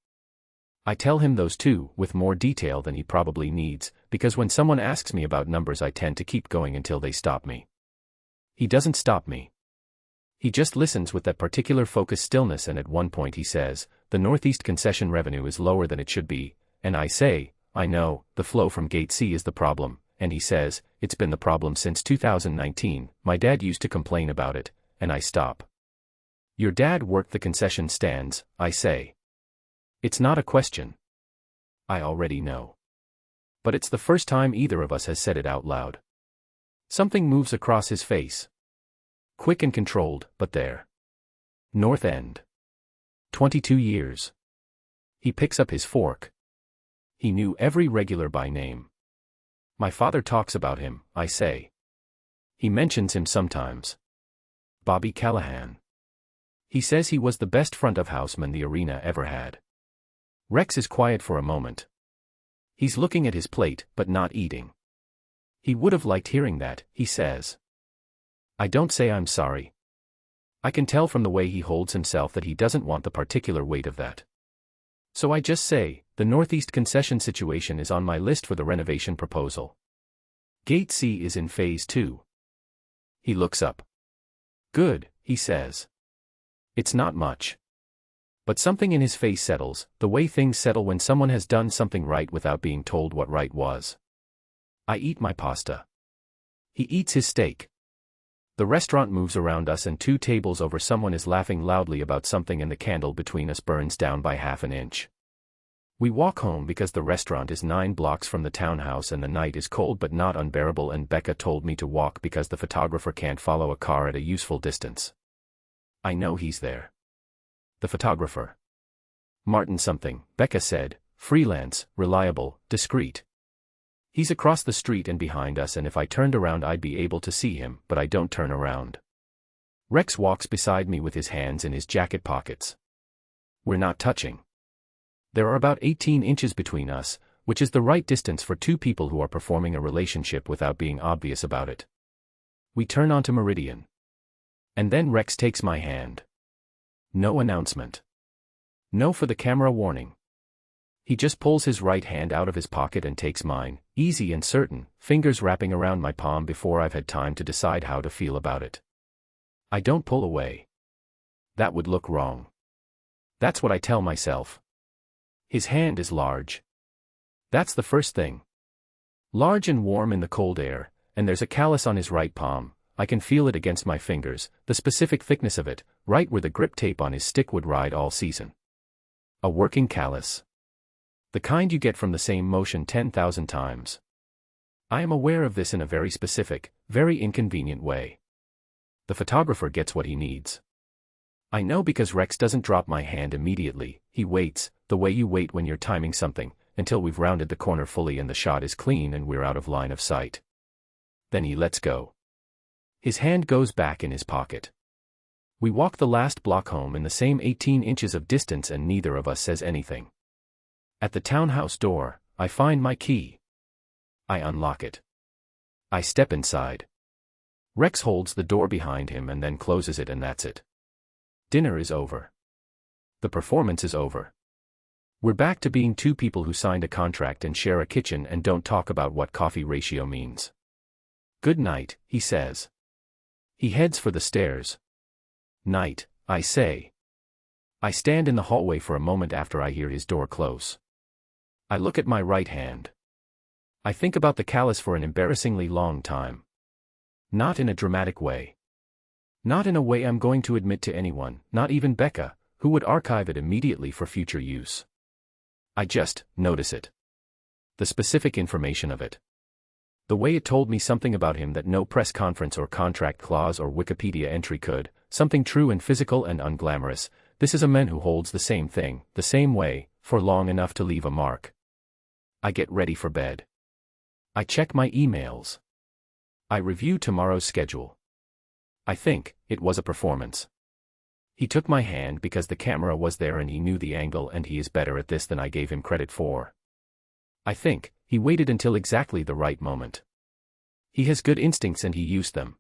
I tell him those too, with more detail than he probably needs, because when someone asks me about numbers I tend to keep going until they stop me. He doesn't stop me. He just listens with that particular focused stillness and at one point he says, "The Northeast concession revenue is lower than it should be," and I say, "I know, the flow from Gate C is the problem," and he says, "It's been the problem since 2019, my dad used to complain about it," and I stop. "Your dad worked the concession stands," I say. It's not a question. I already know. But it's the first time either of us has said it out loud. Something moves across his face. Quick and controlled, but there. North End. 22 years. He picks up his fork. He knew every regular by name. My father talks about him, I say. He mentions him sometimes. Bobby Callahan. He says he was the best front-of-houseman the arena ever had. Rex is quiet for a moment. He's looking at his plate, but not eating. He would have liked hearing that, he says. I don't say I'm sorry. I can tell from the way he holds himself that he doesn't want the particular weight of that. So I just say, the Northeast concession situation is on my list for the renovation proposal. Gate C is in phase 2. He looks up. Good, he says. It's not much. But something in his face settles, the way things settle when someone has done something right without being told what right was. I eat my pasta. He eats his steak. The restaurant moves around us and 2 tables over someone is laughing loudly about something and the candle between us burns down by half an inch. We walk home because the restaurant is 9 blocks from the townhouse and the night is cold but not unbearable, and Becca told me to walk because the photographer can't follow a car at a useful distance. I know he's there. The photographer. Martin something, Becca said, freelance, reliable, discreet. He's across the street and behind us, and if I turned around I'd be able to see him, but I don't turn around. Rex walks beside me with his hands in his jacket pockets. We're not touching. There are about 18 inches between us, which is the right distance for 2 people who are performing a relationship without being obvious about it. We turn onto Meridian. And then Rex takes my hand. No announcement. No for the camera warning. He just pulls his right hand out of his pocket and takes mine, easy and certain, fingers wrapping around my palm before I've had time to decide how to feel about it. I don't pull away. That would look wrong. That's what I tell myself. His hand is large. That's the first thing. Large and warm in the cold air, and there's a callus on his right palm. I can feel it against my fingers, the specific thickness of it, right where the grip tape on his stick would ride all season. A working callus. The kind you get from the same motion 10,000 times. I am aware of this in a very specific, very inconvenient way. The photographer gets what he needs. I know because Rex doesn't drop my hand immediately. He waits, the way you wait when you're timing something, until we've rounded the corner fully and the shot is clean and we're out of line of sight. Then he lets go. His hand goes back in his pocket. We walk the last block home in the same 18 inches of distance and neither of us says anything. At the townhouse door, I find my key. I unlock it. I step inside. Rex holds the door behind him and then closes it, and that's it. Dinner is over. The performance is over. We're back to being 2 people who signed a contract and share a kitchen and don't talk about what coffee ratio means. Good night, he says. He heads for the stairs. Night, I say. I stand in the hallway for a moment after I hear his door close. I look at my right hand. I think about the callus for an embarrassingly long time. Not in a dramatic way. Not in a way I'm going to admit to anyone, not even Becca, who would archive it immediately for future use. I just notice it. The specific information of it. The way it told me something about him that no press conference or contract clause or Wikipedia entry could, something true and physical and unglamorous. This is a man who holds the same thing, the same way, for long enough to leave a mark. I get ready for bed. I check my emails. I review tomorrow's schedule. I think it was a performance. He took my hand because the camera was there and he knew the angle, and he is better at this than I gave him credit for. I think he waited until exactly the right moment. He has good instincts and he used them.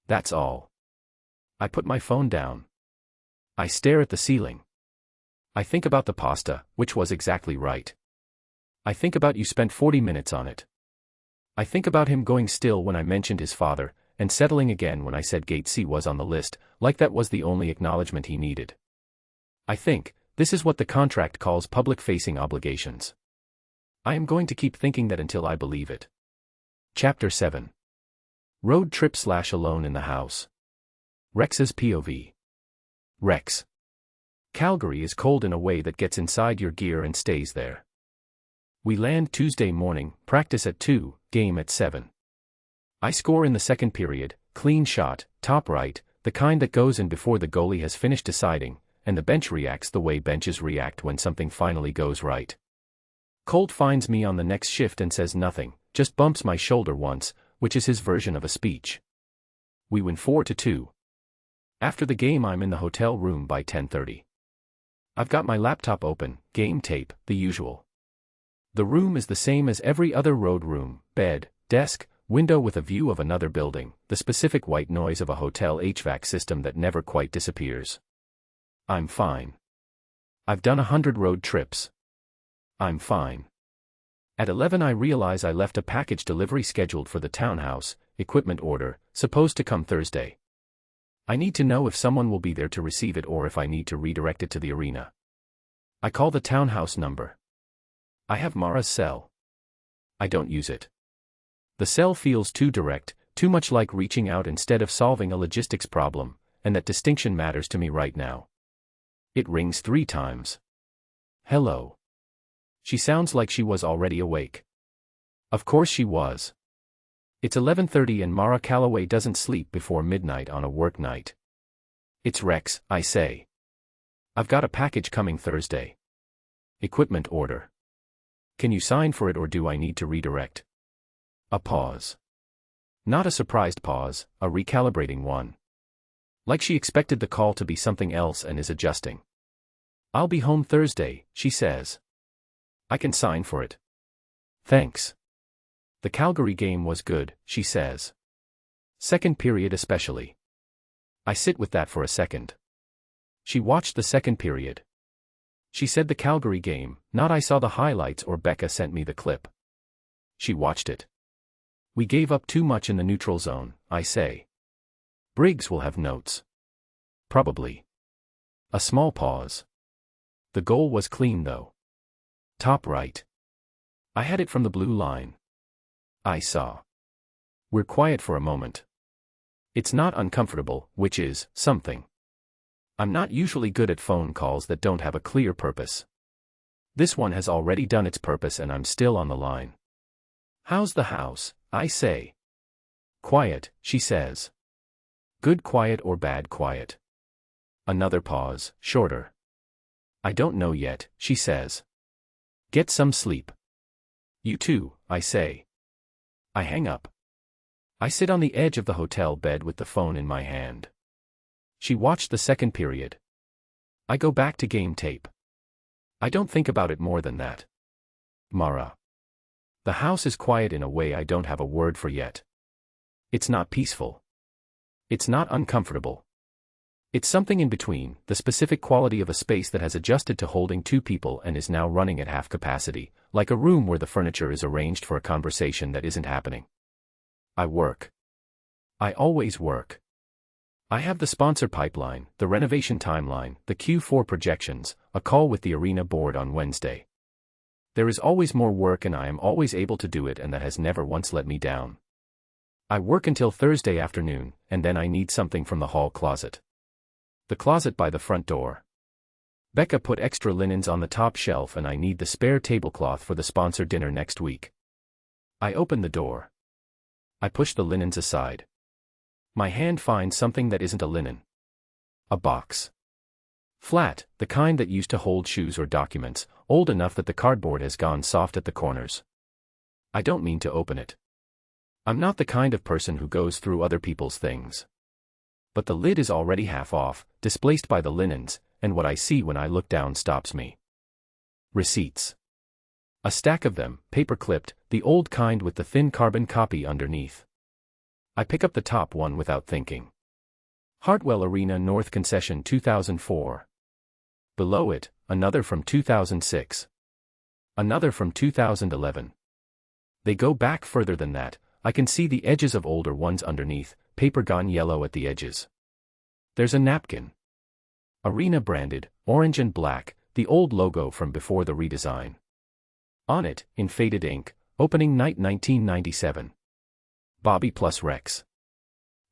That's all. I put my phone down. I stare at the ceiling. I think about the pasta, which was exactly right. I think about you spent 40 minutes on it. I think about him going still when I mentioned his father, and settling again when I said Gate C was on the list, like that was the only acknowledgement he needed. I think this is what the contract calls public-facing obligations. I am going to keep thinking that until I believe it. Chapter 7. Road trip / alone in the house. Rex's POV. Rex. Calgary is cold in a way that gets inside your gear and stays there. We land Tuesday morning, practice at 2, game at 7. I score in the second period, clean shot, top right, the kind that goes in before the goalie has finished deciding, and the bench reacts the way benches react when something finally goes right. Colt finds me on the next shift and says nothing, just bumps my shoulder once, which is his version of a speech. We win 4-2. After the game I'm in the hotel room by 10:30. I've got my laptop open, game tape, the usual. The room is the same as every other road room, bed, desk, window with a view of another building, the specific white noise of a hotel HVAC system that never quite disappears. I'm fine. I've done 100 road trips. I'm fine. At 11 I realize I left a package delivery scheduled for the townhouse, equipment order, supposed to come Thursday. I need to know if someone will be there to receive it or if I need to redirect it to the arena. I call the townhouse number. I have Mara's cell. I don't use it. The cell feels too direct, too much like reaching out instead of solving a logistics problem, and that distinction matters to me right now. It rings 3 times. Hello. She sounds like she was already awake. Of course she was. It's 11:30 and Mara Calloway doesn't sleep before midnight on a work night. It's Rex, I say. I've got a package coming Thursday. Equipment order. Can you sign for it or do I need to redirect? A pause. Not a surprised pause, a recalibrating one. Like she expected the call to be something else and is adjusting. I'll be home Thursday, she says. I can sign for it. Thanks. The Calgary game was good, she says. Second period especially. I sit with that for a second. She watched the second period. She said the Calgary game, not I saw the highlights or Becca sent me the clip. She watched it. We gave up too much in the neutral zone, I say. Briggs will have notes. Probably. A small pause. The goal was clean though. Top right. I had it from the blue line. I saw. We're quiet for a moment. It's not uncomfortable, which is something. I'm not usually good at phone calls that don't have a clear purpose. This one has already done its purpose and I'm still on the line. How's the house? I say. Quiet, she says. Good quiet or bad quiet? Another pause, shorter. I don't know yet, she says. Get some sleep. You too, I say. I hang up. I sit on the edge of the hotel bed with the phone in my hand. She watched the second period. I go back to game tape. I don't think about it more than that. Mara. The house is quiet in a way I don't have a word for yet. It's not peaceful. It's not uncomfortable. It's something in between, the specific quality of a space that has adjusted to holding 2 people and is now running at half capacity, like a room where the furniture is arranged for a conversation that isn't happening. I work. I always work. I have the sponsor pipeline, the renovation timeline, the Q4 projections, a call with the arena board on Wednesday. There is always more work and I am always able to do it, and that has never once let me down. I work until Thursday afternoon, and then I need something from the hall closet. The closet by the front door. Becca put extra linens on the top shelf and I need the spare tablecloth for the sponsor dinner next week. I open the door. I push the linens aside. My hand finds something that isn't a linen. A box. Flat, the kind that used to hold shoes or documents, old enough that the cardboard has gone soft at the corners. I don't mean to open it. I'm not the kind of person who goes through other people's things. But the lid is already half off, displaced by the linens, and what I see when I look down stops me. Receipts. A stack of them, paper-clipped, the old kind with the thin carbon copy underneath. I pick up the top one without thinking. Hartwell Arena North Concession 2004. Below it, another from 2006. Another from 2011. They go back further than that. I can see the edges of older ones underneath, paper gone yellow at the edges. There's a napkin. Arena branded, orange and black, the old logo from before the redesign. On it, in faded ink, opening night 1997. Bobby plus Rex.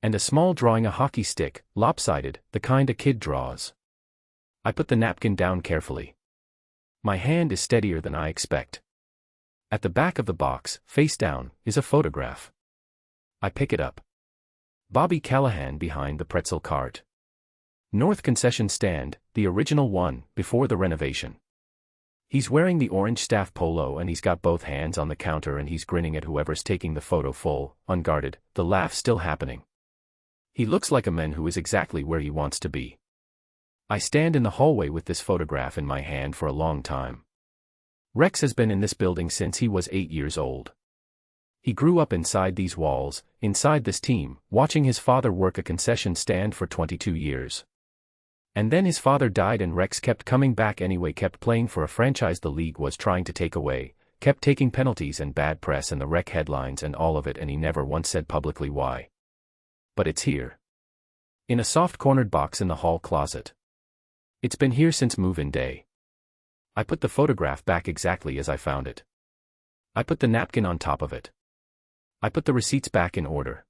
And a small drawing, a hockey stick, lopsided, the kind a kid draws. I put the napkin down carefully. My hand is steadier than I expect. At the back of the box, face down, is a photograph. I pick it up. Bobby Callahan behind the pretzel cart. North Concession stand, the original one, before the renovation. He's wearing the orange staff polo and he's got both hands on the counter and he's grinning at whoever's taking the photo, full, unguarded, the laugh still happening. He looks like a man who is exactly where he wants to be. I stand in the hallway with this photograph in my hand for a long time. Rex has been in this building since he was 8 years old. He grew up inside these walls, inside this team, watching his father work a concession stand for 22 years. And then his father died and Rex kept coming back anyway, kept playing for a franchise the league was trying to take away, kept taking penalties and bad press and the rec headlines and all of it, and he never once said publicly why. But it's here. In a soft-cornered box in the hall closet. It's been here since move-in day. I put the photograph back exactly as I found it. I put the napkin on top of it. I put the receipts back in order.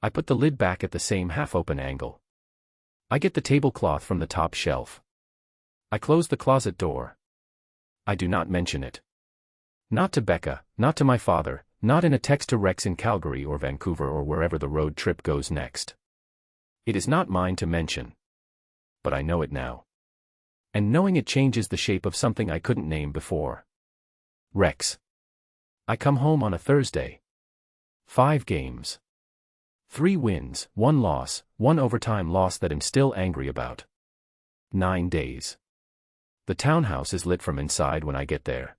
I put the lid back at the same half-open angle. I get the tablecloth from the top shelf. I close the closet door. I do not mention it. Not to Becca, not to my father, not in a text to Rex in Calgary or Vancouver or wherever the road trip goes next. It is not mine to mention. But I know it now. And knowing it changes the shape of something I couldn't name before. Rex. I come home on a Thursday. 5 games. 3 wins, 1 loss, 1 overtime loss that I'm still angry about. 9 days. The townhouse is lit from inside when I get there.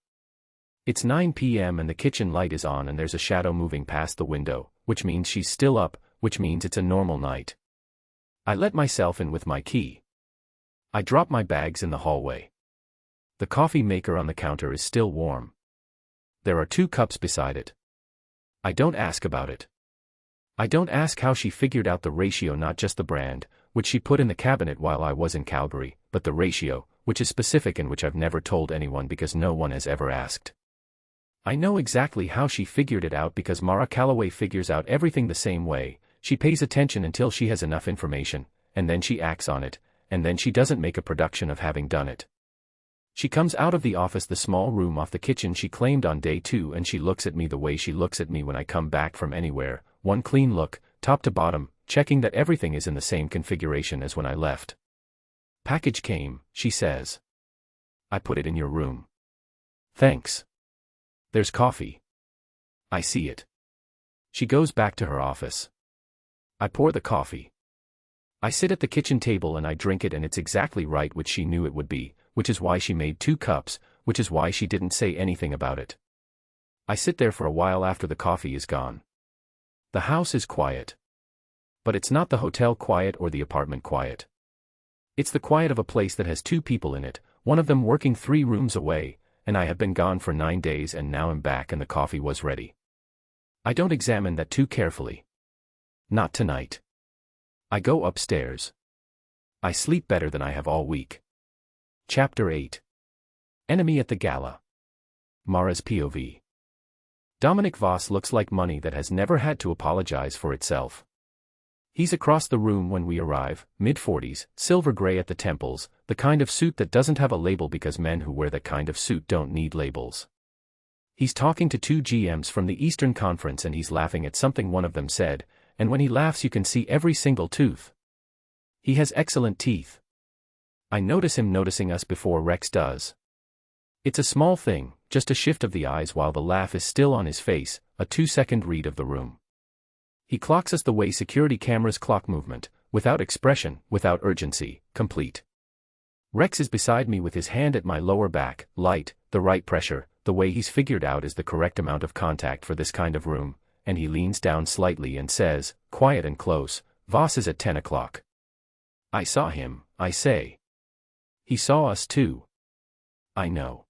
It's 9 p.m. and the kitchen light is on and there's a shadow moving past the window, which means she's still up, which means it's a normal night. I let myself in with my key. I drop my bags in the hallway. The coffee maker on the counter is still warm. There are 2 cups beside it. I don't ask about it. I don't ask how she figured out the ratio, not just the brand, which she put in the cabinet while I was in Calgary, but the ratio, which is specific and which I've never told anyone because no one has ever asked. I know exactly how she figured it out because Mara Calloway figures out everything the same way. She pays attention until she has enough information, and then she acts on it, and then she doesn't make a production of having done it. She comes out of the office, the small room off the kitchen she claimed on day 2, and she looks at me the way she looks at me when I come back from anywhere, one clean look, top to bottom, checking that everything is in the same configuration as when I left. Package came, she says. I put it in your room. Thanks. There's coffee. I see it. She goes back to her office. I pour the coffee. I sit at the kitchen table and I drink it, and it's exactly right, which she knew it would be, which is why she made 2 cups, which is why she didn't say anything about it. I sit there for a while after the coffee is gone. The house is quiet. But it's not the hotel quiet or the apartment quiet. It's the quiet of a place that has 2 people in it, one of them working 3 rooms away, and I have been gone for 9 days and now I'm back and the coffee was ready. I don't examine that too carefully. Not tonight. I go upstairs. I sleep better than I have all week. Chapter 8. Enemy at the Gala. Mara's POV. Dominic Voss looks like money that has never had to apologize for itself. He's across the room when we arrive, mid-40s, silver gray at the temples, the kind of suit that doesn't have a label because men who wear that kind of suit don't need labels. He's talking to 2 GMs from the Eastern Conference and he's laughing at something one of them said, and when he laughs you can see every single tooth. He has excellent teeth. I notice him noticing us before Rex does. It's a small thing, just a shift of the eyes while the laugh is still on his face, a 2-second read of the room. He clocks us the way security cameras clock movement, without expression, without urgency, complete. Rex is beside me with his hand at my lower back, light, the right pressure, the way he's figured out is the correct amount of contact for this kind of room, and he leans down slightly and says, quiet and close, Voss is at 10 o'clock. I saw him, I say. He saw us too. I know.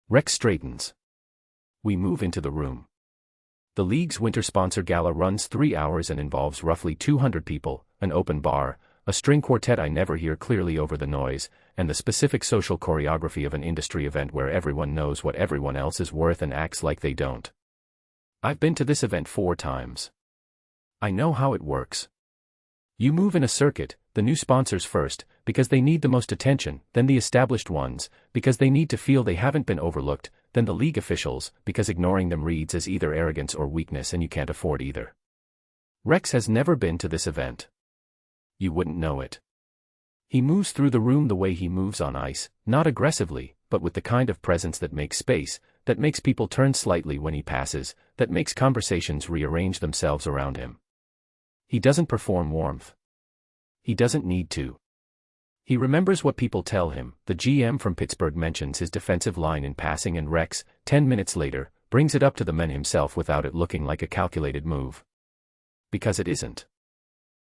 Rex straightens. We move into the room. The league's winter sponsor gala runs 3 hours and involves roughly 200 people, an open bar, a string quartet I never hear clearly over the noise, and the specific social choreography of an industry event where everyone knows what everyone else is worth and acts like they don't. I've been to this event 4 times. I know how it works. You move in a circuit, the new sponsors first, because they need the most attention, then the established ones, because they need to feel they haven't been overlooked, then the league officials, because ignoring them reads as either arrogance or weakness and you can't afford either. Rex has never been to this event. You wouldn't know it. He moves through the room the way he moves on ice, not aggressively, but with the kind of presence that makes space, that makes people turn slightly when he passes, that makes conversations rearrange themselves around him. He doesn't perform warmth. He doesn't need to. He remembers what people tell him. The GM from Pittsburgh mentions his defensive line in passing and Rex, 10 minutes later, brings it up to the men himself without it looking like a calculated move. Because it isn't.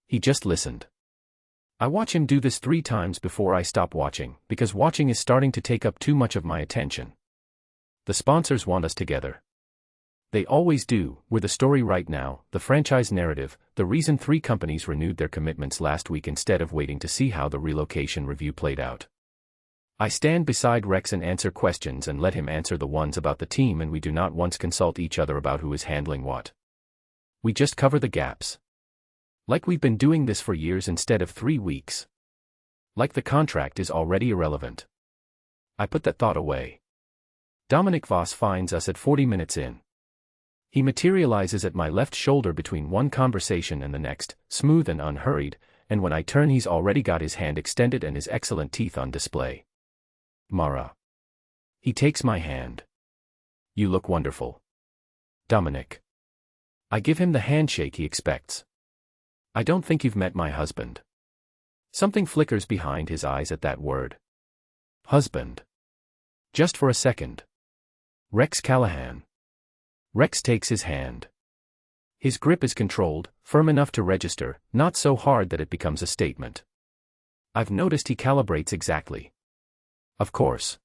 He just listened. I watch him do this 3 times before I stop watching, because watching is starting to take up too much of my attention. The sponsors want us together. They always do. We're the story right now, the franchise narrative, the reason 3 companies renewed their commitments last week instead of waiting to see how the relocation review played out. I stand beside Rex and answer questions and let him answer the ones about the team, and we do not once consult each other about who is handling what. We just cover the gaps. Like we've been doing this for years instead of 3 weeks. Like the contract is already irrelevant. I put that thought away. Dominic Voss finds us at 40 minutes in. He materializes at my left shoulder between one conversation and the next, smooth and unhurried, and when I turn he's already got his hand extended and his excellent teeth on display. Mara. He takes my hand. You look wonderful. Dominic. I give him the handshake he expects. I don't think you've met my husband. Something flickers behind his eyes at that word. Husband. Just for a second. Rex Callahan. Rex takes his hand. His grip is controlled, firm enough to register, not so hard that it becomes a statement. I've noticed he calibrates exactly. Of course.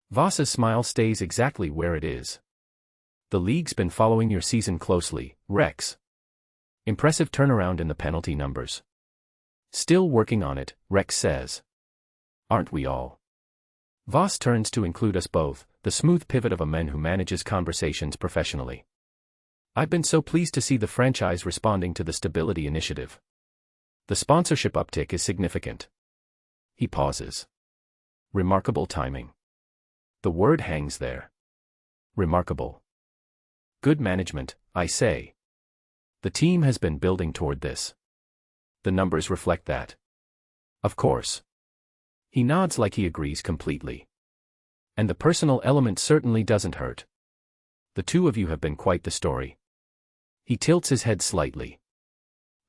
Voss's smile stays exactly where it is. The league's been following your season closely, Rex. Impressive turnaround in the penalty numbers. Still working on it, Rex says. Aren't we all? Voss turns to include us both, the smooth pivot of a man who manages conversations professionally. I've been so pleased to see the franchise responding to the stability initiative. The sponsorship uptick is significant. He pauses. Remarkable timing. The word hangs there. Remarkable. Good management, I say. The team has been building toward this. The numbers reflect that. Of course. He nods like he agrees completely. And the personal element certainly doesn't hurt. The 2 of you have been quite the story. He tilts his head slightly.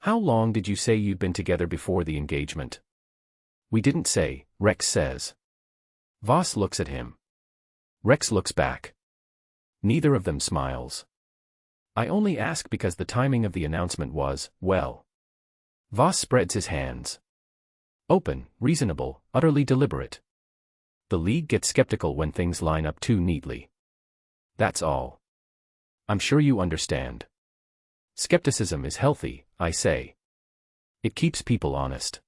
How long did you say you'd been together before the engagement? We didn't say, Rex says. Voss looks at him. Rex looks back. Neither of them smiles. I only ask because the timing of the announcement was, well. Voss spreads his hands. Open, reasonable, utterly deliberate. The league gets skeptical when things line up too neatly. That's all. I'm sure you understand. Skepticism is healthy, I say. It keeps people honest.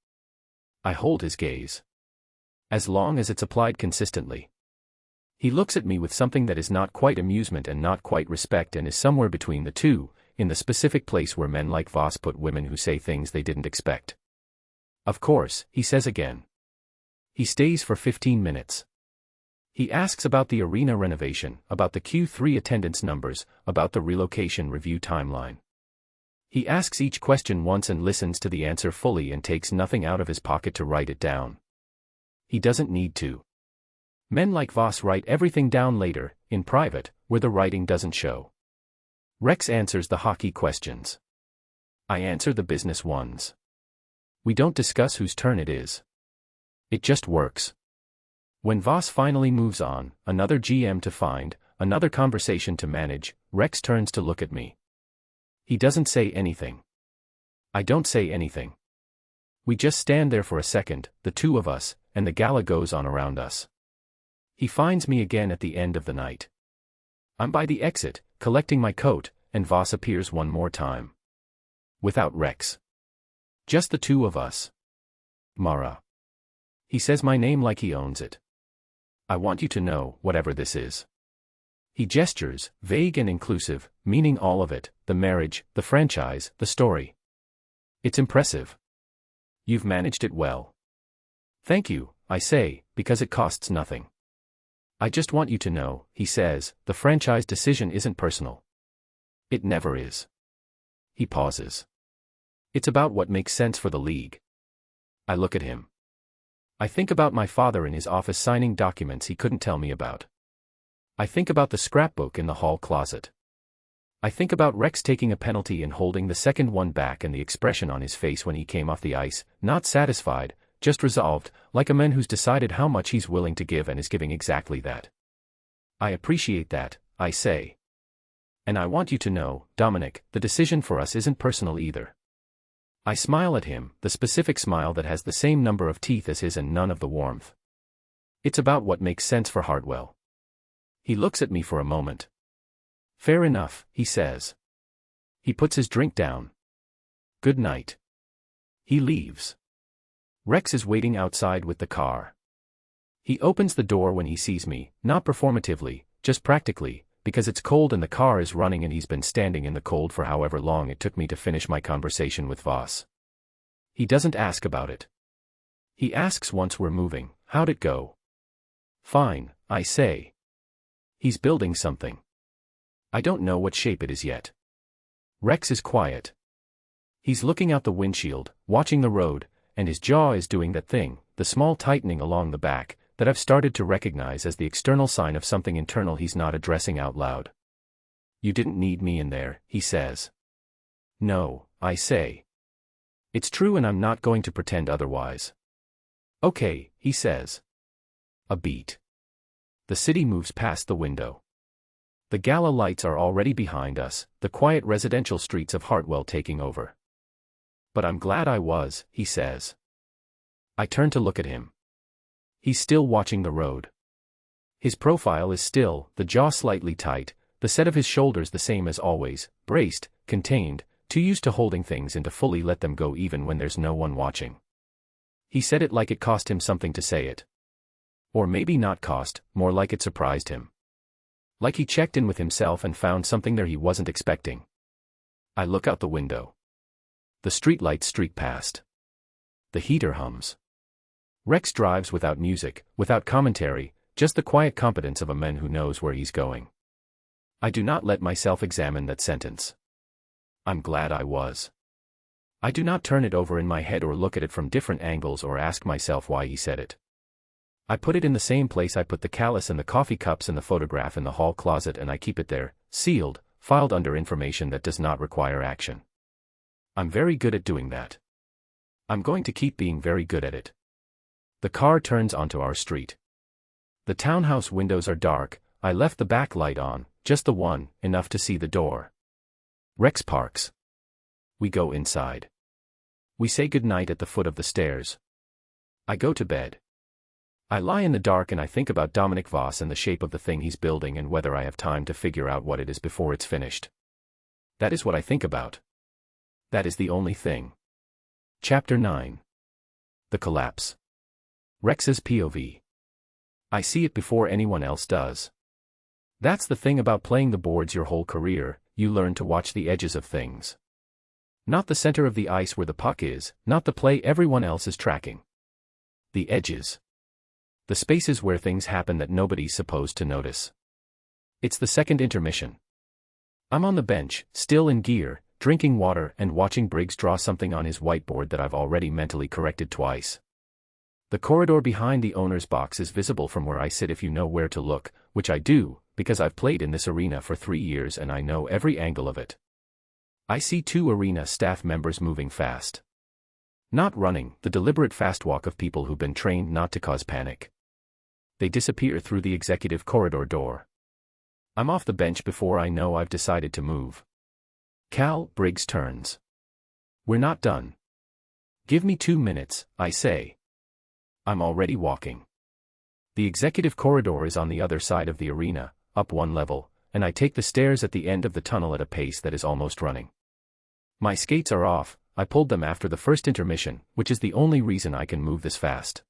I hold his gaze. As long as it's applied consistently. He looks at me with something that is not quite amusement and not quite respect and is somewhere between the two, in the specific place where men like Voss put women who say things they didn't expect. Of course, he says again. He stays for 15 minutes. He asks about the arena renovation, about the Q3 attendance numbers, about the relocation review timeline. He asks each question once and listens to the answer fully and takes nothing out of his pocket to write it down. He doesn't need to. Men like Voss write everything down later, in private, where the writing doesn't show. Rex answers the hockey questions. I answer the business ones. We don't discuss whose turn it is. It just works. When Voss finally moves on, another GM to find, another conversation to manage, Rex turns to look at me. He doesn't say anything. I don't say anything. We just stand there for a second, the 2 of us, and the gala goes on around us. He finds me again at the end of the night. I'm by the exit, collecting my coat, and Voss appears one more time. Without Rex. Just the 2 of us. Mara. He says my name like he owns it. I want you to know, whatever this is. He gestures, vague and inclusive, meaning all of it, the marriage, the franchise, the story. It's impressive. You've managed it well. Thank you, I say, because it costs nothing. I just want you to know, he says, the franchise decision isn't personal. It never is. He pauses. It's about what makes sense for the league. I look at him. I think about my father in his office signing documents he couldn't tell me about. I think about the scrapbook in the hall closet. I think about Rex taking a penalty and holding the second one back and the expression on his face when he came off the ice, not satisfied, just resolved, like a man who's decided how much he's willing to give and is giving exactly that. I appreciate that, I say. And I want you to know, Dominic, the decision for us isn't personal either. I smile at him, the specific smile that has the same number of teeth as his and none of the warmth. It's about what makes sense for Hartwell. He looks at me for a moment. Fair enough, he says. He puts his drink down. Good night. He leaves. Rex is waiting outside with the car. He opens the door when he sees me, not performatively, just practically, because it's cold and the car is running and he's been standing in the cold for however long it took me to finish my conversation with Voss. He doesn't ask about it. He asks once we're moving, how'd it go? Fine, I say. He's building something. I don't know what shape it is yet. Rex is quiet. He's looking out the windshield, watching the road, and his jaw is doing that thing, the small tightening along the back, that I've started to recognize as the external sign of something internal he's not addressing out loud. You didn't need me in there, he says. No, I say. It's true and I'm not going to pretend otherwise. Okay, he says. A beat. The city moves past the window. The gala lights are already behind us, the quiet residential streets of Hartwell taking over. But I'm glad I was, he says. I turn to look at him. He's still watching the road. His profile is still, the jaw slightly tight, the set of his shoulders the same as always, braced, contained, too used to holding things and to fully let them go even when there's no one watching. He said it like it cost him something to say it. Or maybe not cost, more like it surprised him. Like he checked in with himself and found something there he wasn't expecting. I look out the window. The streetlights streak past. The heater hums. Rex drives without music, without commentary, just the quiet competence of a man who knows where he's going. I do not let myself examine that sentence. I'm glad I was. I do not turn it over in my head or look at it from different angles or ask myself why he said it. I put it in the same place I put the callus and the coffee cups and the photograph in the hall closet and I keep it there, sealed, filed under information that does not require action. I'm very good at doing that. I'm going to keep being very good at it. The car turns onto our street. The townhouse windows are dark, I left the back light on, just the one, enough to see the door. Rex parks. We go inside. We say goodnight at the foot of the stairs. I go to bed. I lie in the dark and I think about Dominic Voss and the shape of the thing he's building and whether I have time to figure out what it is before it's finished. That is what I think about. That is the only thing. Chapter 9. The Collapse. Rex's POV. I see it before anyone else does. That's the thing about playing the boards your whole career, you learn to watch the edges of things. Not the center of the ice where the puck is, not the play everyone else is tracking. The edges. The spaces where things happen that nobody's supposed to notice. It's the second intermission. I'm on the bench, still in gear, drinking water and watching Briggs draw something on his whiteboard that I've already mentally corrected twice. The corridor behind the owner's box is visible from where I sit if you know where to look, which I do, because I've played in this arena for 3 years and I know every angle of it. I see 2 arena staff members moving fast. Not running, the deliberate fast walk of people who've been trained not to cause panic. They disappear through the executive corridor door. I'm off the bench before I know I've decided to move. Cal, Briggs turns. We're not done. Give me 2 minutes, I say. I'm already walking. The executive corridor is on the other side of the arena, up 1 level, and I take the stairs at the end of the tunnel at a pace that is almost running. My skates are off, I pulled them after the first intermission, which is the only reason I can move this fast.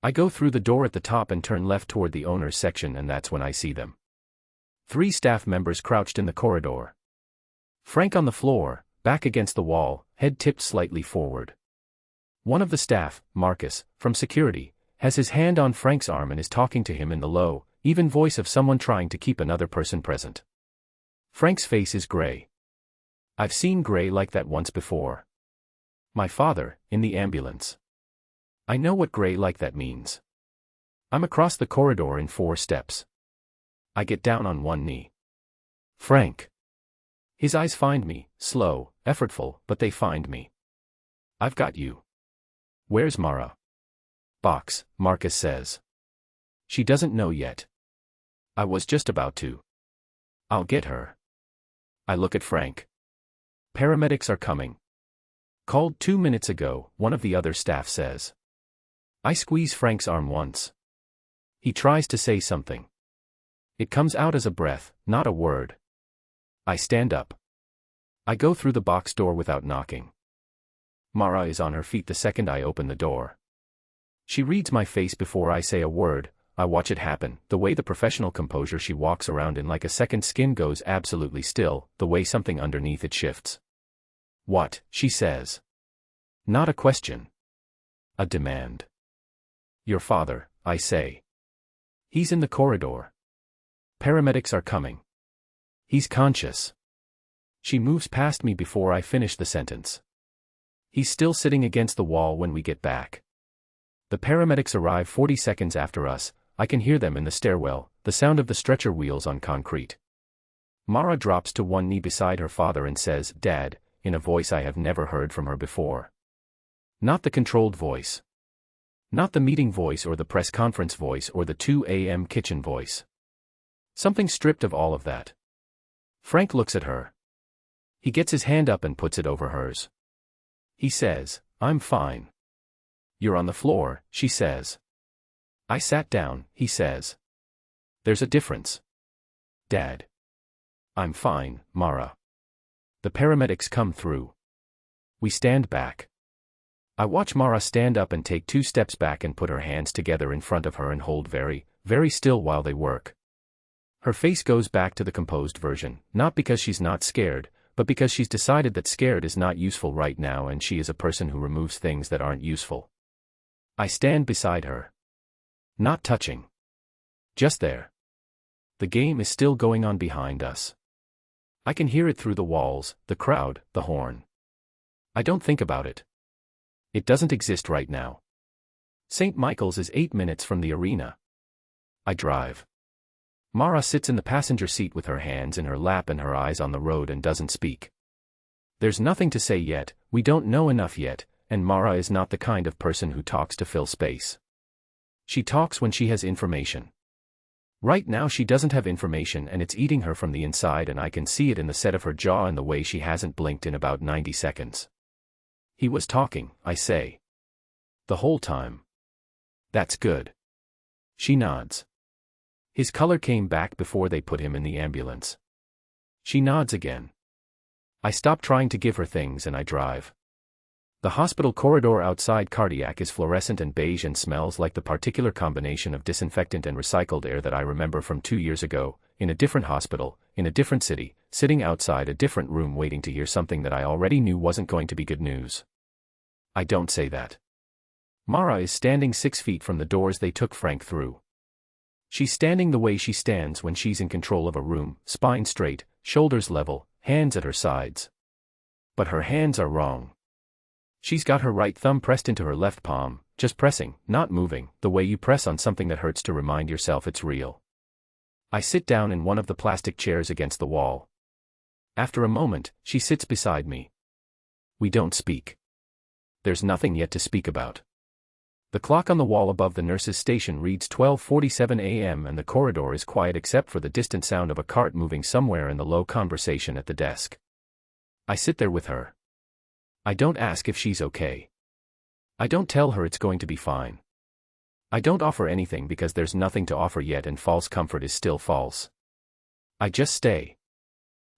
I go through the door at the top and turn left toward the owner's section and that's when I see them. 3 staff members crouched in the corridor. Frank on the floor, back against the wall, head tipped slightly forward. One of the staff, Marcus, from security, has his hand on Frank's arm and is talking to him in the low, even voice of someone trying to keep another person present. Frank's face is gray. I've seen gray like that once before. My father, in the ambulance. I know what gray like that means. I'm across the corridor in 4 steps. I get down on 1 knee. Frank. His eyes find me, slow, effortful, but they find me. I've got you. Where's Mara? Box, Marcus says. She doesn't know yet. I was just about to. I'll get her. I look at Frank. Paramedics are coming. Called 2 minutes ago, one of the other staff says. I squeeze Frank's arm once. He tries to say something. It comes out as a breath, not a word. I stand up. I go through the box door without knocking. Mara is on her feet the second I open the door. She reads my face before I say a word. I watch it happen, the way the professional composure she walks around in like a second skin goes absolutely still, the way something underneath it shifts. What, she says. Not a question. A demand. Your father, I say. He's in the corridor. Paramedics are coming. He's conscious. She moves past me before I finish the sentence. He's still sitting against the wall when we get back. The paramedics arrive 40 seconds after us. I can hear them in the stairwell, the sound of the stretcher wheels on concrete. Mara drops to one knee beside her father and says, Dad, in a voice I have never heard from her before. Not the controlled voice. Not the meeting voice or the press conference voice or the 2 a.m. kitchen voice. Something stripped of all of that. Frank looks at her. He gets his hand up and puts it over hers. He says, I'm fine. You're on the floor, she says. I sat down, he says. There's a difference. Dad. I'm fine, Mara. The paramedics come through. We stand back. I watch Mara stand up and take 2 steps back and put her hands together in front of her and hold very, very still while they work. Her face goes back to the composed version, not because she's not scared, but because she's decided that scared is not useful right now and she is a person who removes things that aren't useful. I stand beside her. Not touching. Just there. The game is still going on behind us. I can hear it through the walls, the crowd, the horn. I don't think about it. It doesn't exist right now. St. Michael's is 8 minutes from the arena. I drive. Mara sits in the passenger seat with her hands in her lap and her eyes on the road and doesn't speak. There's nothing to say yet, we don't know enough yet, and Mara is not the kind of person who talks to fill space. She talks when she has information. Right now she doesn't have information and it's eating her from the inside and I can see it in the set of her jaw and the way she hasn't blinked in about 90 seconds. He was talking, I say. The whole time. That's good. She nods. His color came back before they put him in the ambulance. She nods again. I stop trying to give her things and I drive. The hospital corridor outside cardiac is fluorescent and beige and smells like the particular combination of disinfectant and recycled air that I remember from 2 years ago, in a different hospital, in a different city, sitting outside a different room waiting to hear something that I already knew wasn't going to be good news. I don't say that. Mara is standing 6 feet from the doors they took Frank through. She's standing the way she stands when she's in control of a room, spine straight, shoulders level, hands at her sides. But her hands are wrong. She's got her right thumb pressed into her left palm, just pressing, not moving, the way you press on something that hurts to remind yourself it's real. I sit down in one of the plastic chairs against the wall. After a moment, she sits beside me. We don't speak. There's nothing yet to speak about. The clock on the wall above the nurse's station reads 12:47 a.m. and the corridor is quiet except for the distant sound of a cart moving somewhere and the low conversation at the desk. I sit there with her. I don't ask if she's okay. I don't tell her it's going to be fine. I don't offer anything because there's nothing to offer yet and false comfort is still false. I just stay.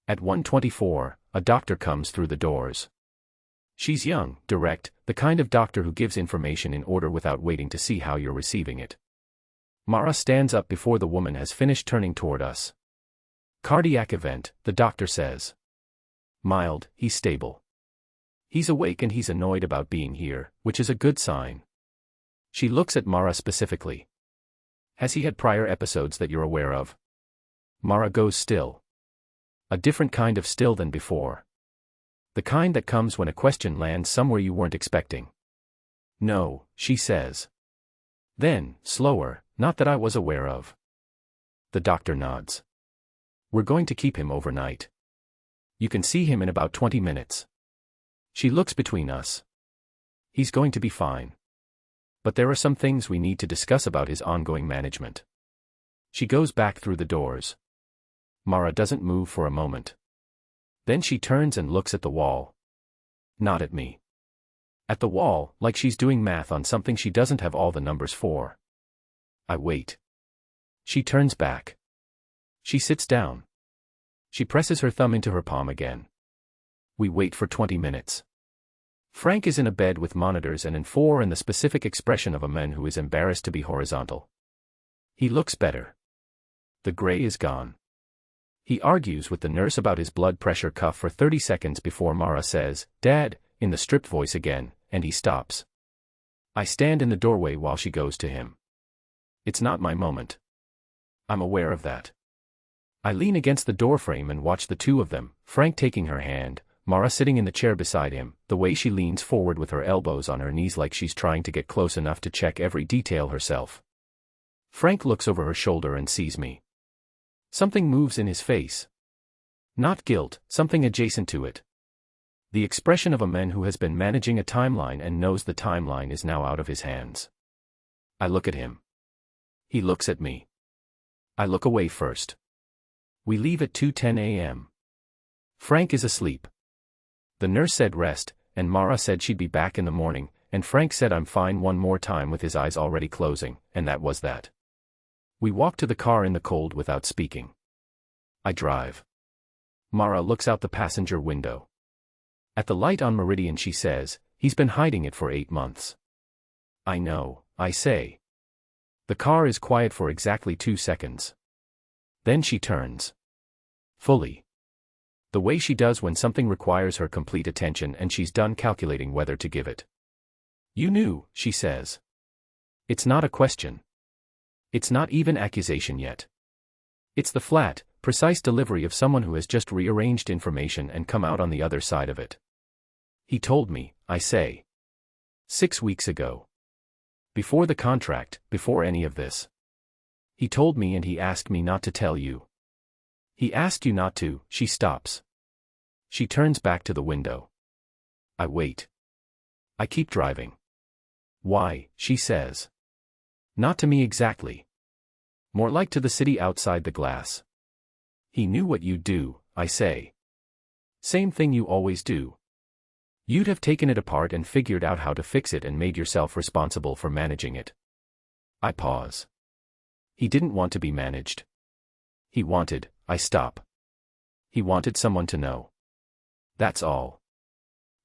At 1:24, a doctor comes through the doors. She's young, direct, the kind of doctor who gives information in order without waiting to see how you're receiving it. Mara stands up before the woman has finished turning toward us. Cardiac event, the doctor says. Mild, he's stable. He's awake and he's annoyed about being here, which is a good sign. She looks at Mara specifically. Has he had prior episodes that you're aware of? Mara goes still. A different kind of still than before. The kind that comes when a question lands somewhere you weren't expecting. No, she says. Then, slower, not that I was aware of. The doctor nods. We're going to keep him overnight. You can see him in about 20 minutes. She looks between us. He's going to be fine. But there are some things we need to discuss about his ongoing management. She goes back through the doors. Mara doesn't move for a moment. Then she turns and looks at the wall. Not at me. At the wall, like she's doing math on something she doesn't have all the numbers for. I wait. She turns back. She sits down. She presses her thumb into her palm again. We wait for 20 minutes. Frank is in a bed with monitors and in 4 and the specific expression of a man who is embarrassed to be horizontal. He looks better. The gray is gone. He argues with the nurse about his blood pressure cuff for 30 seconds before Mara says, "Dad," in the stripped voice again, and he stops. I stand in the doorway while she goes to him. It's not my moment. I'm aware of that. I lean against the doorframe and watch the two of them, Frank taking her hand, Mara sitting in the chair beside him, the way she leans forward with her elbows on her knees like she's trying to get close enough to check every detail herself. Frank looks over her shoulder and sees me. Something moves in his face. Not guilt, something adjacent to it. The expression of a man who has been managing a timeline and knows the timeline is now out of his hands. I look at him. He looks at me. I look away first. We leave at 2:10 a.m. Frank is asleep. The nurse said rest, and Mara said she'd be back in the morning, and Frank said I'm fine one more time with his eyes already closing, and that was that. We walk to the car in the cold without speaking. I drive. Mara looks out the passenger window. At the light on Meridian she says, "He's been hiding it for 8 months." I know, I say. The car is quiet for exactly 2 seconds. Then she turns. Fully. The way she does when something requires her complete attention and she's done calculating whether to give it. "You knew," she says. It's not a question. It's not even accusation yet. It's the flat, precise delivery of someone who has just rearranged information and come out on the other side of it. "He told me," I say. 6 weeks ago. Before the contract, before any of this. He told me and he asked me not to tell you. He asked you not to." She stops. She turns back to the window. I wait. I keep driving. "Why?" she says. "Not to me exactly. More like to the city outside the glass." "He knew what you'd do," I say. "Same thing you always do. You'd have taken it apart and figured out how to fix it and made yourself responsible for managing it." I pause. He didn't want to be managed. He wanted, I stop. He wanted someone to know. That's all.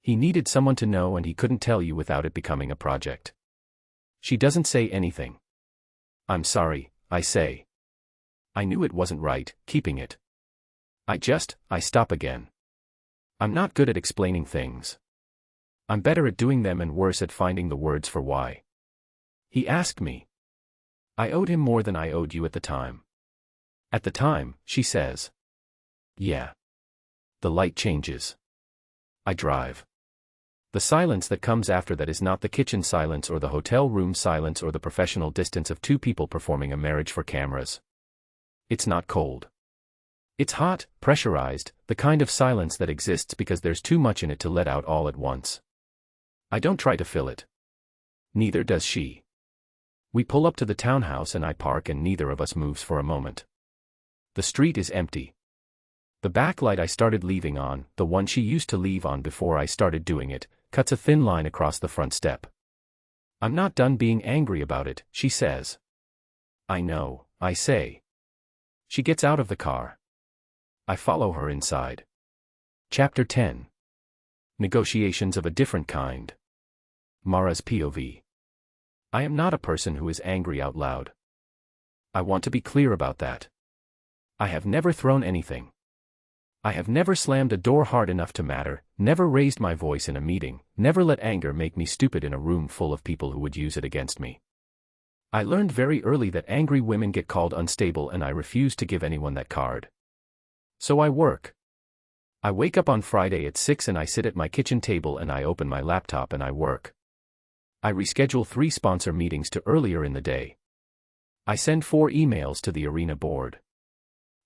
He needed someone to know and he couldn't tell you without it becoming a project. She doesn't say anything. "I'm sorry," I say. I knew it wasn't right, keeping it. I stop again. I'm not good at explaining things. I'm better at doing them and worse at finding the words for why. He asked me. I owed him more than I owed you at the time. At the time, she says. Yeah. The light changes. I drive. The silence that comes after that is not the kitchen silence or the hotel room silence or the professional distance of two people performing a marriage for cameras. It's not cold. It's hot, pressurized, the kind of silence that exists because there's too much in it to let out all at once. I don't try to fill it. Neither does she. We pull up to the townhouse and I park and neither of us moves for a moment. The street is empty. The backlight I started leaving on, the one she used to leave on before I started doing it, cuts a thin line across the front step. I'm not done being angry about it, she says. I know, I say. She gets out of the car. I follow her inside. Chapter 10. Negotiations of a different kind. Mara's POV. I am not a person who is angry out loud. I want to be clear about that. I have never thrown anything. I have never slammed a door hard enough to matter, never raised my voice in a meeting, never let anger make me stupid in a room full of people who would use it against me. I learned very early that angry women get called unstable and I refuse to give anyone that card. So I work. I wake up on Friday at 6 and I sit at my kitchen table and I open my laptop and I work. I reschedule 3 sponsor meetings to earlier in the day. I send 4 emails to the arena board.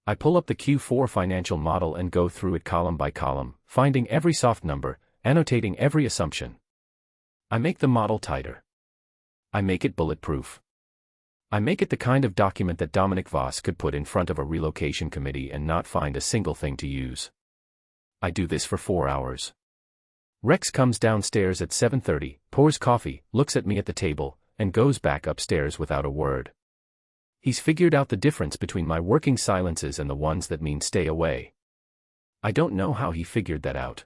I pull up the Q4 financial model and go through it column by column, finding every soft number, annotating every assumption. I make the model tighter. I make it bulletproof. I make it the kind of document that Dominic Voss could put in front of a relocation committee and not find a single thing to use. I do this for 4 hours. Rex comes downstairs at 7:30, pours coffee, looks at me at the table, and goes back upstairs without a word. He's figured out the difference between my working silences and the ones that mean stay away. I don't know how he figured that out.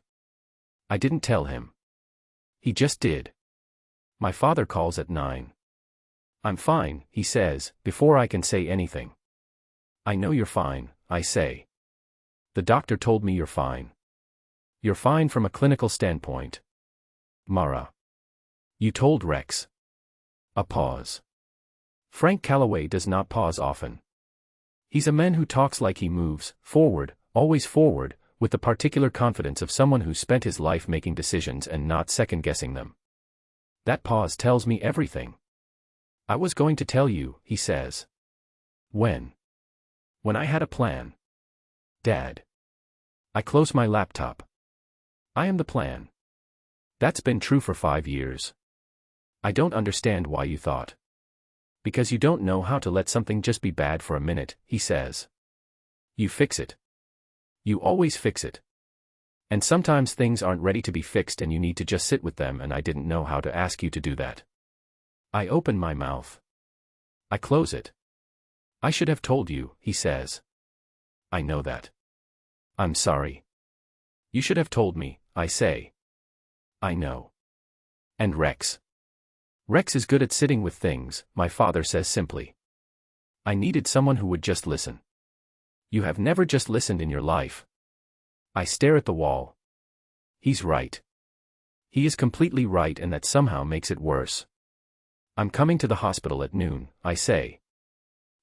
I didn't tell him. He just did. My father calls at 9. I'm fine, he says, before I can say anything. I know you're fine, I say. The doctor told me you're fine. You're fine from a clinical standpoint. Mara. You told Rex. A pause. Frank Calloway does not pause often. He's a man who talks like he moves forward, always forward, with the particular confidence of someone who's spent his life making decisions and not second-guessing them. That pause tells me everything. I was going to tell you, he says. When? When I had a plan. Dad. I close my laptop. I am the plan. That's been true for 5 years. I don't understand why you thought. Because you don't know how to let something just be bad for a minute, he says. You fix it. You always fix it. And sometimes things aren't ready to be fixed and you need to just sit with them, and I didn't know how to ask you to do that. I open my mouth. I close it. I should have told you, he says. I know that. I'm sorry. You should have told me, I say. I know. And Rex? Rex is good at sitting with things, my father says simply. I needed someone who would just listen. You have never just listened in your life. I stare at the wall. He's right. He is completely right, and that somehow makes it worse. I'm coming to the hospital at noon, I say.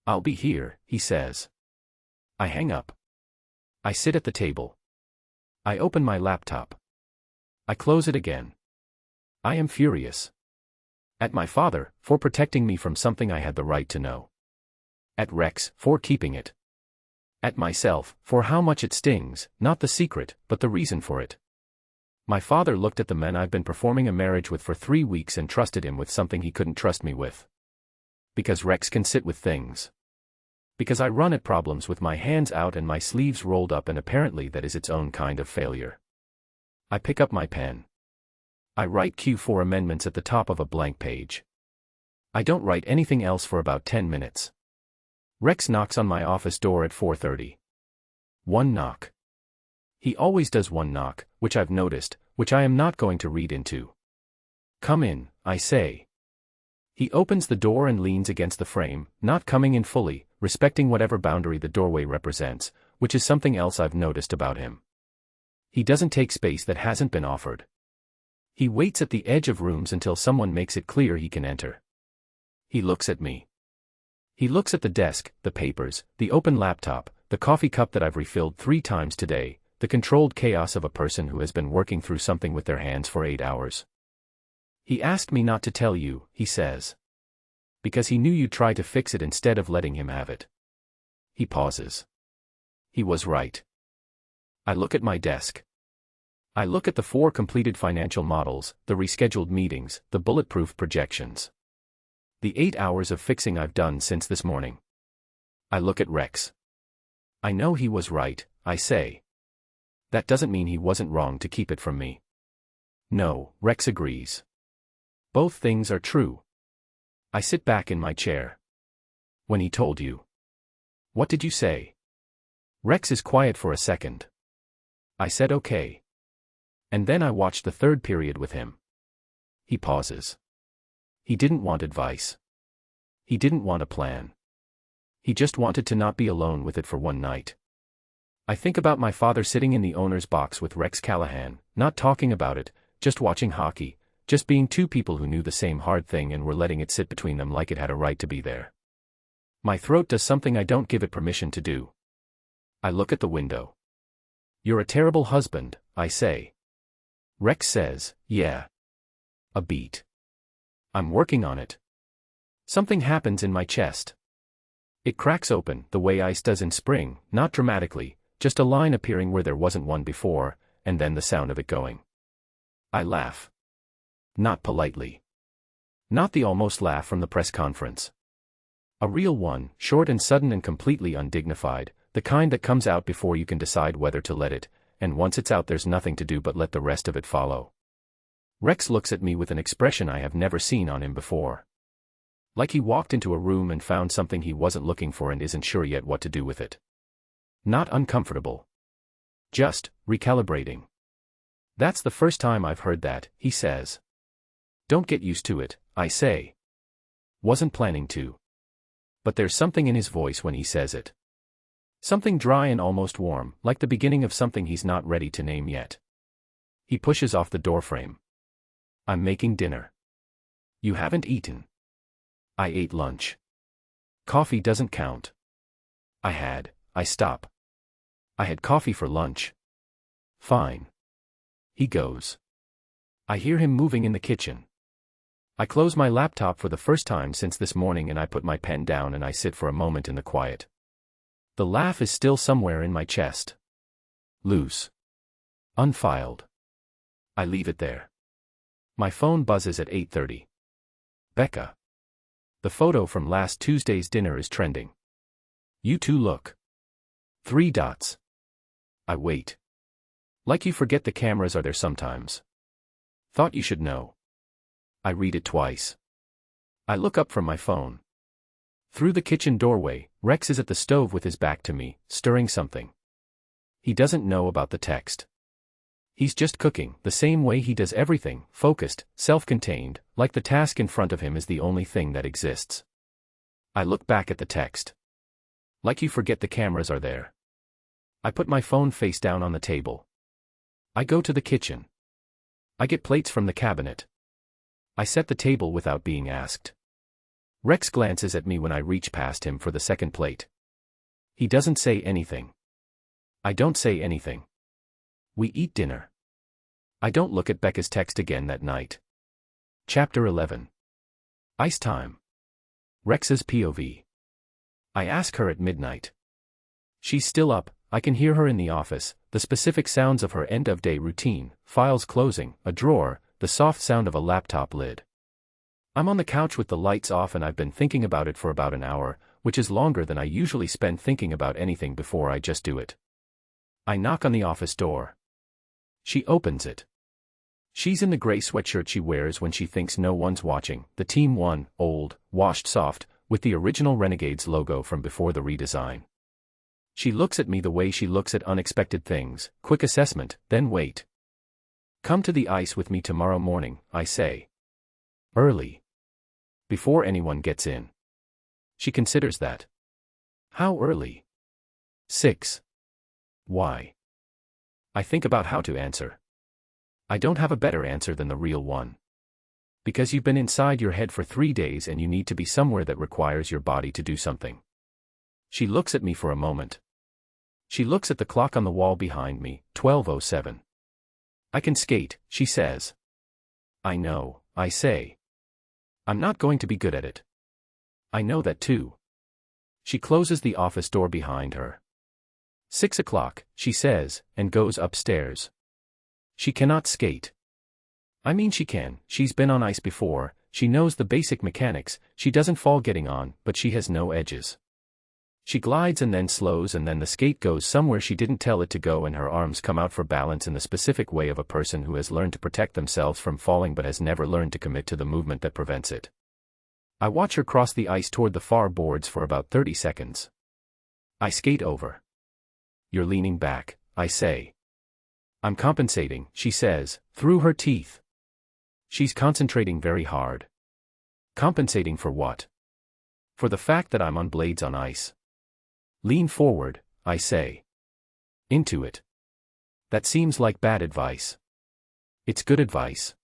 I'll be here, he says. I hang up. I sit at the table. I open my laptop. I close it again. I am furious. At my father, for protecting me from something I had the right to know. At Rex, for keeping it. At myself, for how much it stings, not the secret, but the reason for it. My father looked at the man I've been performing a marriage with for 3 weeks and trusted him with something he couldn't trust me with. Because Rex can sit with things. Because I run at problems with my hands out and my sleeves rolled up, and apparently that is its own kind of failure. I pick up my pen. I write Q4 amendments at the top of a blank page. I don't write anything else for about 10 minutes. Rex knocks on my office door at 4:30. One knock. He always does one knock, which I've noticed, which I am not going to read into. Come in, I say. He opens the door and leans against the frame, not coming in fully, respecting whatever boundary the doorway represents, which is something else I've noticed about him. He doesn't take space that hasn't been offered. He waits at the edge of rooms until someone makes it clear he can enter. He looks at me. He looks at the desk, the papers, the open laptop, the coffee cup that I've refilled 3 times today, the controlled chaos of a person who has been working through something with their hands for 8 hours. He asked me not to tell you, he says. Because he knew you'd try to fix it instead of letting him have it. He pauses. He was right. I look at my desk. I look at the 4 completed financial models, the rescheduled meetings, the bulletproof projections. The 8 hours of fixing I've done since this morning. I look at Rex. I know he was right, I say. That doesn't mean he wasn't wrong to keep it from me. No, Rex agrees. Both things are true. I sit back in my chair. When he told you. What did you say? Rex is quiet for a second. I said okay. And then I watched the 3rd period with him. He pauses. He didn't want advice. He didn't want a plan. He just wanted to not be alone with it for one night. I think about my father sitting in the owner's box with Rex Callahan, not talking about it, just watching hockey, just being 2 people who knew the same hard thing and were letting it sit between them like it had a right to be there. My throat does something I don't give it permission to do. I look at the window. You're a terrible husband, I say. Rex says, yeah. A beat. I'm working on it. Something happens in my chest. It cracks open, the way ice does in spring, not dramatically, just a line appearing where there wasn't one before, and then the sound of it going. I laugh. Not politely. Not the almost laugh from the press conference. A real one, short and sudden and completely undignified, the kind that comes out before you can decide whether to let it, and once it's out there's nothing to do but let the rest of it follow. Rex looks at me with an expression I have never seen on him before. Like he walked into a room and found something he wasn't looking for and isn't sure yet what to do with it. Not uncomfortable. Just recalibrating. That's the first time I've heard that, he says. Don't get used to it, I say. Wasn't planning to. But there's something in his voice when he says it. Something dry and almost warm, like the beginning of something he's not ready to name yet. He pushes off the doorframe. I'm making dinner. You haven't eaten. I ate lunch. Coffee doesn't count. I stop. I had coffee for lunch. Fine. He goes. I hear him moving in the kitchen. I close my laptop for the first time since this morning and I put my pen down and I sit for a moment in the quiet. The laugh is still somewhere in my chest. Loose. Unfiled. I leave it there. My phone buzzes at 8:30. Becca. The photo from last Tuesday's dinner is trending. You too look. 3 dots. I wait. Like you forget the cameras are there sometimes. Thought you should know. I read it twice. I look up from my phone. Through the kitchen doorway, Rex is at the stove with his back to me, stirring something. He doesn't know about the text. He's just cooking, the same way he does everything, focused, self-contained, like the task in front of him is the only thing that exists. I look back at the text. Like you forget the cameras are there. I put my phone face down on the table. I go to the kitchen. I get plates from the cabinet. I set the table without being asked. Rex glances at me when I reach past him for the second plate. He doesn't say anything. I don't say anything. We eat dinner. I don't look at Becca's text again that night. Chapter 11. Ice time. Rex's POV. I ask her at midnight. She's still up, I can hear her in the office, the specific sounds of her end-of-day routine, files closing, a drawer, the soft sound of a laptop lid. I'm on the couch with the lights off and I've been thinking about it for about an hour, which is longer than I usually spend thinking about anything before I just do it. I knock on the office door. She opens it. She's in the gray sweatshirt she wears when she thinks no one's watching, the Team 1, old, washed soft, with the original Renegades logo from before the redesign. She looks at me the way she looks at unexpected things, quick assessment, then wait. Come to the ice with me tomorrow morning, I say. Early. Before anyone gets in. She considers that. How early? 6. Why? I think about how to answer. I don't have a better answer than the real one. Because you've been inside your head for 3 days and you need to be somewhere that requires your body to do something. She looks at me for a moment. She looks at the clock on the wall behind me, 12:07. I can skate, she says. I know, I say. I'm not going to be good at it. I know that too. She closes the office door behind her. 6 o'clock, she says, and goes upstairs. She cannot skate. I mean she can, she's been on ice before, she knows the basic mechanics, she doesn't fall getting on, but she has no edges. She glides and then slows and then the skate goes somewhere she didn't tell it to go and her arms come out for balance in the specific way of a person who has learned to protect themselves from falling but has never learned to commit to the movement that prevents it. I watch her cross the ice toward the far boards for about 30 seconds. I skate over. You're leaning back, I say. I'm compensating, she says, through her teeth. She's concentrating very hard. Compensating for what? For the fact that I'm on blades on ice. Lean forward, I say. Into it. That seems like bad advice. It's good advice.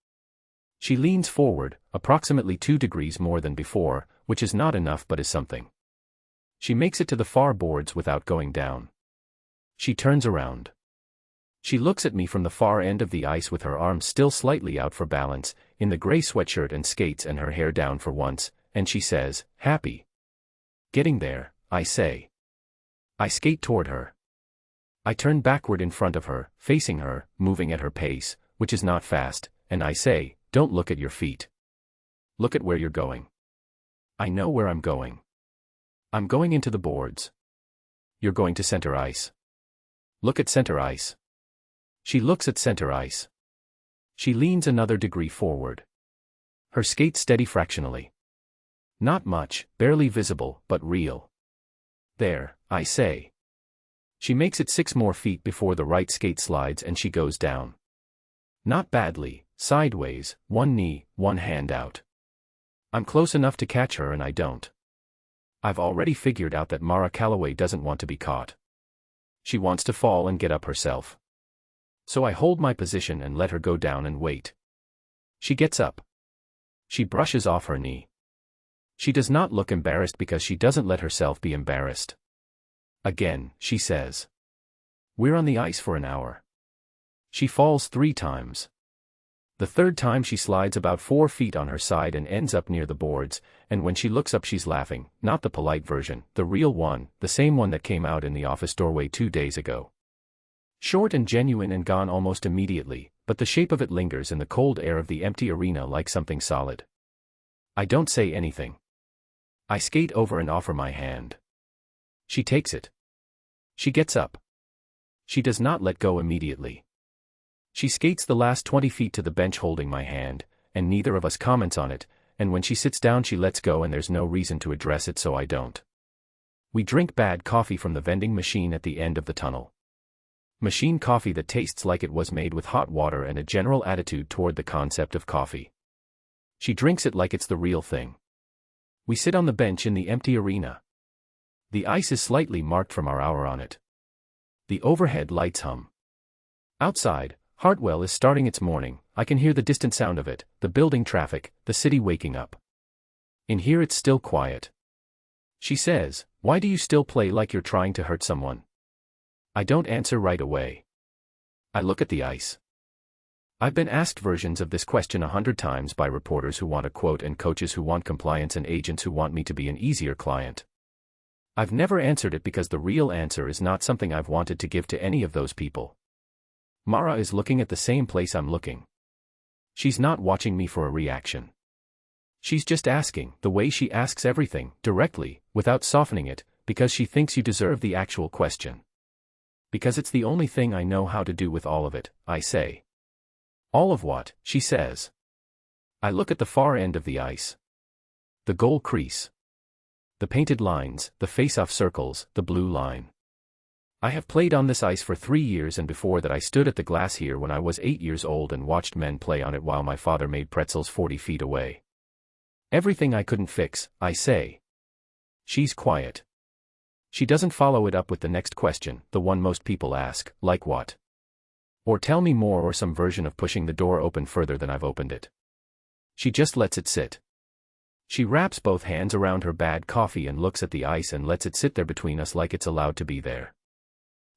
She leans forward, approximately 2 degrees more than before, which is not enough but is something. She makes it to the far boards without going down. She turns around. She looks at me from the far end of the ice with her arms still slightly out for balance, in the gray sweatshirt and skates and her hair down for once, and she says, happy. Getting there, I say. I skate toward her. I turn backward in front of her, facing her, moving at her pace, which is not fast, and I say, don't look at your feet. Look at where you're going. I know where I'm going. I'm going into the boards. You're going to center ice. Look at center ice. She looks at center ice. She leans another degree forward. Her skate steady fractionally. Not much, barely visible, but real. There, I say. She makes it 6 more feet before the right skate slides and she goes down. Not badly, sideways, one knee, one hand out. I'm close enough to catch her and I don't. I've already figured out that Mara Calloway doesn't want to be caught. She wants to fall and get up herself. So I hold my position and let her go down and wait. She gets up. She brushes off her knee. She does not look embarrassed because she doesn't let herself be embarrassed. Again, she says. We're on the ice for an hour. She falls 3 times. The 3rd time she slides about 4 feet on her side and ends up near the boards, and when she looks up she's laughing, not the polite version, the real one, the same one that came out in the office doorway 2 days ago. Short and genuine and gone almost immediately, but the shape of it lingers in the cold air of the empty arena like something solid. I don't say anything. I skate over and offer my hand. She takes it. She gets up. She does not let go immediately. She skates the last 20 feet to the bench holding my hand, and neither of us comments on it, and when she sits down she lets go and there's no reason to address it so I don't. We drink bad coffee from the vending machine at the end of the tunnel. Machine coffee that tastes like it was made with hot water and a general attitude toward the concept of coffee. She drinks it like it's the real thing. We sit on the bench in the empty arena. The ice is slightly marked from our hour on it. The overhead lights hum. Outside, Hartwell is starting its morning. I can hear the distant sound of it, the building traffic, the city waking up. In here it's still quiet. She says, "Why do you still play like you're trying to hurt someone?" I don't answer right away. I look at the ice. I've been asked versions of this question 100 times by reporters who want a quote and coaches who want compliance and agents who want me to be an easier client. I've never answered it because the real answer is not something I've wanted to give to any of those people. Mara is looking at the same place I'm looking. She's not watching me for a reaction. She's just asking, the way she asks everything, directly, without softening it, because she thinks you deserve the actual question. Because it's the only thing I know how to do with all of it, I say. All of what, she says. I look at the far end of the ice. The goal crease. The painted lines, the face-off circles, the blue line. I have played on this ice for 3 years and before that I stood at the glass here when I was 8 years old and watched men play on it while my father made pretzels 40 feet away. Everything I couldn't fix, I say. She's quiet. She doesn't follow it up with the next question, the one most people ask, like what? Or tell me more or some version of pushing the door open further than I've opened it. She just lets it sit. She wraps both hands around her bad coffee and looks at the ice and lets it sit there between us like it's allowed to be there.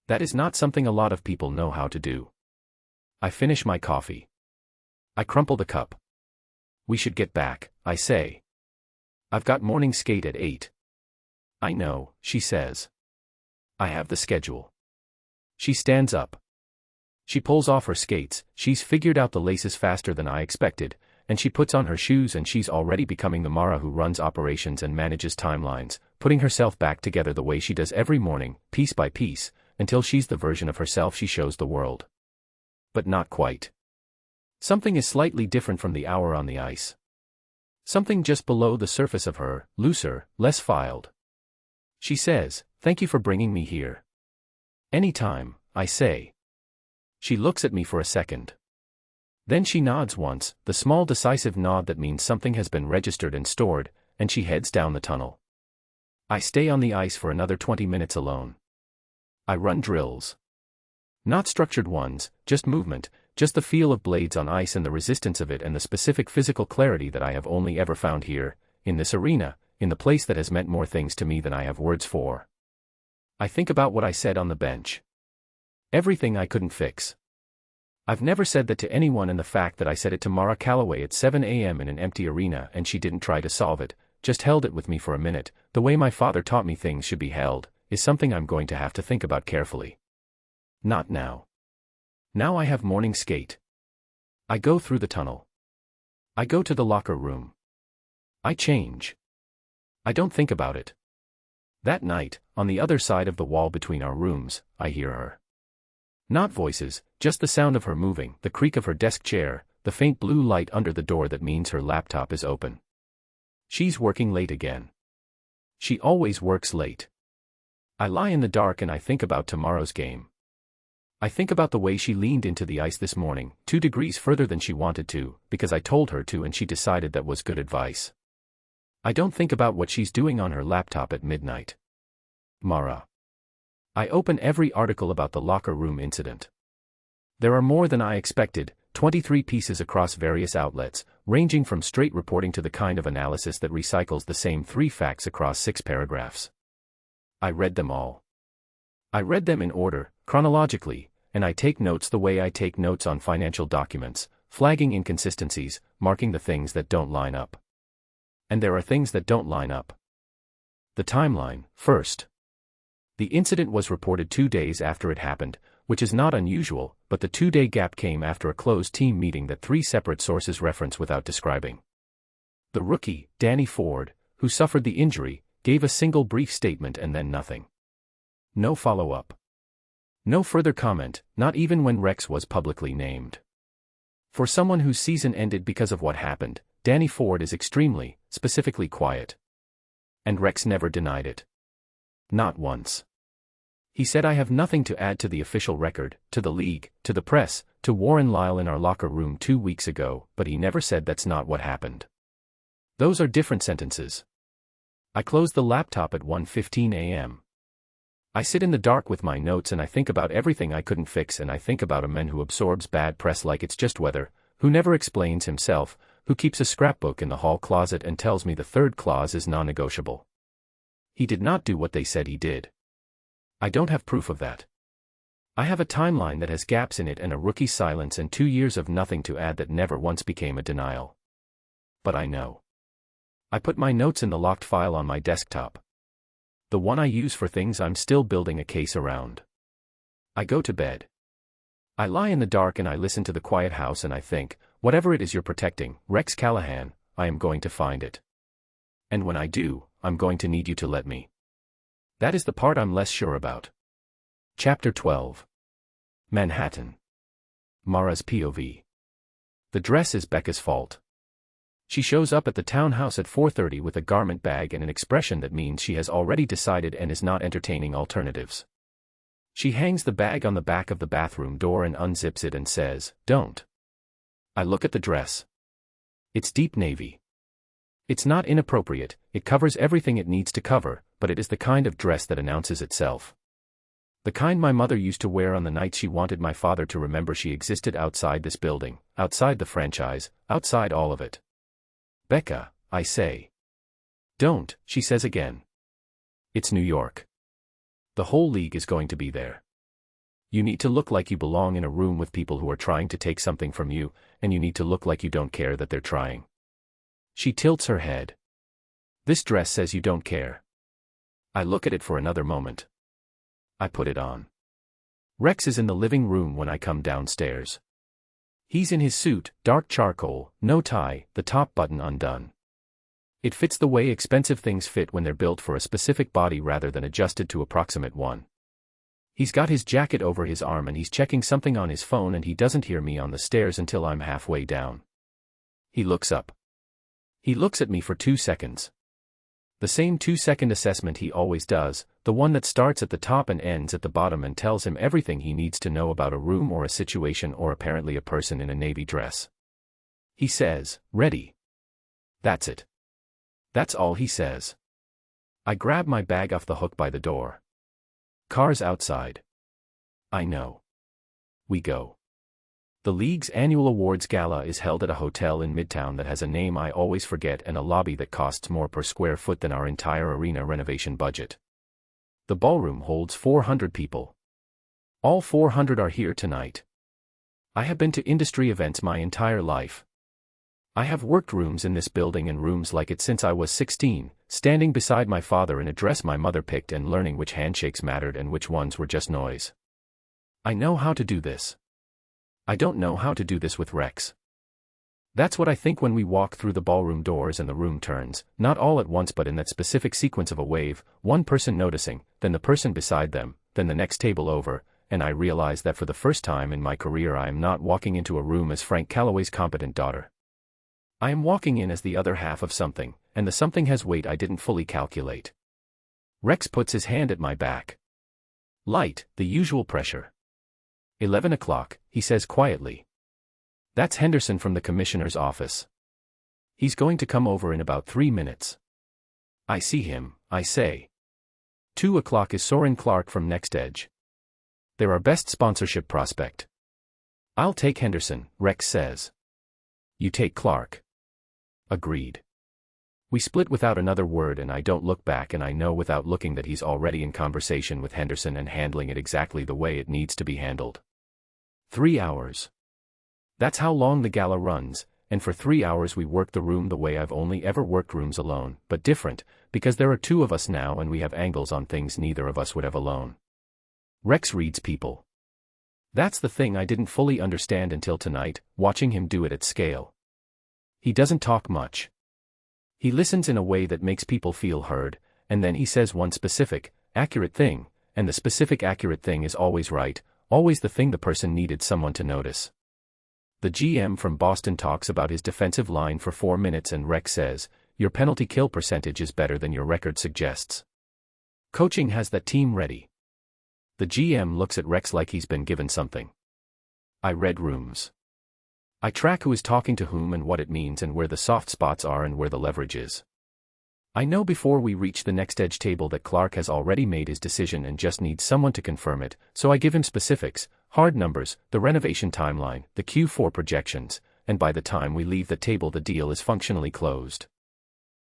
That is not something a lot of people know how to do. I finish my coffee. I crumple the cup. We should get back, I say. I've got morning skate at 8. I know, she says. I have the schedule. She stands up. She pulls off her skates, she's figured out the laces faster than I expected, and she puts on her shoes and she's already becoming the Mara who runs operations and manages timelines, putting herself back together the way she does every morning, piece by piece, until she's the version of herself she shows the world. But not quite. Something is slightly different from the hour on the ice. Something just below the surface of her, looser, less filed. She says, "Thank you for bringing me here." "Anytime," I say. She looks at me for a second. Then she nods once, the small decisive nod that means something has been registered and stored, and she heads down the tunnel. I stay on the ice for another 20 minutes alone. I run drills. Not structured ones, just movement, just the feel of blades on ice and the resistance of it and the specific physical clarity that I have only ever found here, in this arena, in the place that has meant more things to me than I have words for. I think about what I said on the bench. Everything I couldn't fix. I've never said that to anyone, and the fact that I said it to Mara Calloway at 7 a.m. in an empty arena and she didn't try to solve it, just held it with me for a minute, the way my father taught me things should be held, is something I'm going to have to think about carefully. Not now. Now I have morning skate. I go through the tunnel. I go to the locker room. I change. I don't think about it. That night, on the other side of the wall between our rooms, I hear her. Not voices, just the sound of her moving, the creak of her desk chair, the faint blue light under the door that means her laptop is open. She's working late again. She always works late. I lie in the dark and I think about tomorrow's game. I think about the way she leaned into the ice this morning, 2 degrees further than she wanted to, because I told her to and she decided that was good advice. I don't think about what she's doing on her laptop at midnight. Mara. I open every article about the locker room incident. There are more than I expected, 23 pieces across various outlets, ranging from straight reporting to the kind of analysis that recycles the same 3 facts across 6 paragraphs. I read them all. I read them in order, chronologically, and I take notes the way I take notes on financial documents, flagging inconsistencies, marking the things that don't line up. And there are things that don't line up. The timeline, first. The incident was reported 2 days after it happened, which is not unusual, but the 2-day gap came after a closed team meeting that 3 separate sources reference without describing. The rookie, Danny Ford, who suffered the injury, gave a single brief statement and then nothing. No follow-up. No further comment, not even when Rex was publicly named. For someone whose season ended because of what happened, Danny Ford is extremely, specifically quiet. And Rex never denied it. Not once. He said, "I have nothing to add to the official record, to the league, to the press, to Warren Lyle in our locker room 2 weeks ago," but he never said that's not what happened. Those are different sentences. I close the laptop at 1:15 a.m. I sit in the dark with my notes and I think about everything I couldn't fix, and I think about a man who absorbs bad press like it's just weather, who never explains himself, who keeps a scrapbook in the hall closet and tells me the 3rd clause is non-negotiable. He did not do what they said he did. I don't have proof of that. I have a timeline that has gaps in it and a rookie's silence and 2 years of nothing to add that never once became a denial. But I know. I put my notes in the locked file on my desktop. The one I use for things I'm still building a case around. I go to bed. I lie in the dark and I listen to the quiet house and I think, whatever it is you're protecting, Rex Callahan, I am going to find it. And when I do, I'm going to need you to let me. That is the part I'm less sure about. Chapter 12. Manhattan. Mara's POV. The dress is Becca's fault. She shows up at the townhouse at 4:30 with a garment bag and an expression that means she has already decided and is not entertaining alternatives. She hangs the bag on the back of the bathroom door and unzips it and says, "Don't." I look at the dress. It's deep navy. It's not inappropriate, it covers everything it needs to cover, but it is the kind of dress that announces itself. The kind my mother used to wear on the nights she wanted my father to remember she existed outside this building, outside the franchise, outside all of it. "Becca," I say. "Don't," she says again. "It's New York. The whole league is going to be there. You need to look like you belong in a room with people who are trying to take something from you, and you need to look like you don't care that they're trying." She tilts her head. "This dress says you don't care." I look at it for another moment. I put it on. Rex is in the living room when I come downstairs. He's in his suit, dark charcoal, no tie, the top button undone. It fits the way expensive things fit when they're built for a specific body rather than adjusted to approximate one. He's got his jacket over his arm and he's checking something on his phone and he doesn't hear me on the stairs until I'm halfway down. He looks up. He looks at me for 2 seconds. The same 2-second assessment he always does, the one that starts at the top and ends at the bottom and tells him everything he needs to know about a room or a situation or apparently a person in a navy dress. He says, "Ready." That's it. That's all he says. I grab my bag off the hook by the door. Cars outside. I know. We go. The league's annual awards gala is held at a hotel in Midtown that has a name I always forget and a lobby that costs more per square foot than our entire arena renovation budget. The ballroom holds 400 people. All 400 are here tonight. I have been to industry events my entire life. I have worked rooms in this building and rooms like it since I was 16, standing beside my father in a dress my mother picked and learning which handshakes mattered and which ones were just noise. I know how to do this. I don't know how to do this with Rex. That's what I think when we walk through the ballroom doors and the room turns, not all at once but in that specific sequence of a wave, one person noticing, then the person beside them, then the next table over, and I realize that for the first time in my career I am not walking into a room as Frank Calloway's competent daughter. I am walking in as the other half of something, and the something has weight I didn't fully calculate. Rex puts his hand at my back. Light, the usual pressure. 11 o'clock, he says quietly. That's Henderson from the commissioner's office. He's going to come over in about 3 minutes. I see him, I say. 2 o'clock is Soren Clark from Next Edge. They're our best sponsorship prospect. I'll take Henderson, Rex says. You take Clark. Agreed. We split without another word, and I don't look back, and I know without looking that he's already in conversation with Henderson and handling it exactly the way it needs to be handled. 3 hours. That's how long the gala runs, and for 3 hours we work the room the way I've only ever worked rooms alone, but different, because there are 2 of us now and we have angles on things neither of us would have alone. Rex reads people. That's the thing I didn't fully understand until tonight, watching him do it at scale. He doesn't talk much. He listens in a way that makes people feel heard, and then he says one specific, accurate thing, and the specific accurate thing is always right, always the thing the person needed someone to notice. The GM from Boston talks about his defensive line for 4 minutes and Rex says, your penalty kill percentage is better than your record suggests. Coaching has that team ready. The GM looks at Rex like he's been given something. I read rooms. I track who is talking to whom and what it means and where the soft spots are and where the leverage is. I know before we reach the Next Edge table that Clark has already made his decision and just needs someone to confirm it, so I give him specifics, hard numbers, the renovation timeline, the Q4 projections, and by the time we leave the table the deal is functionally closed.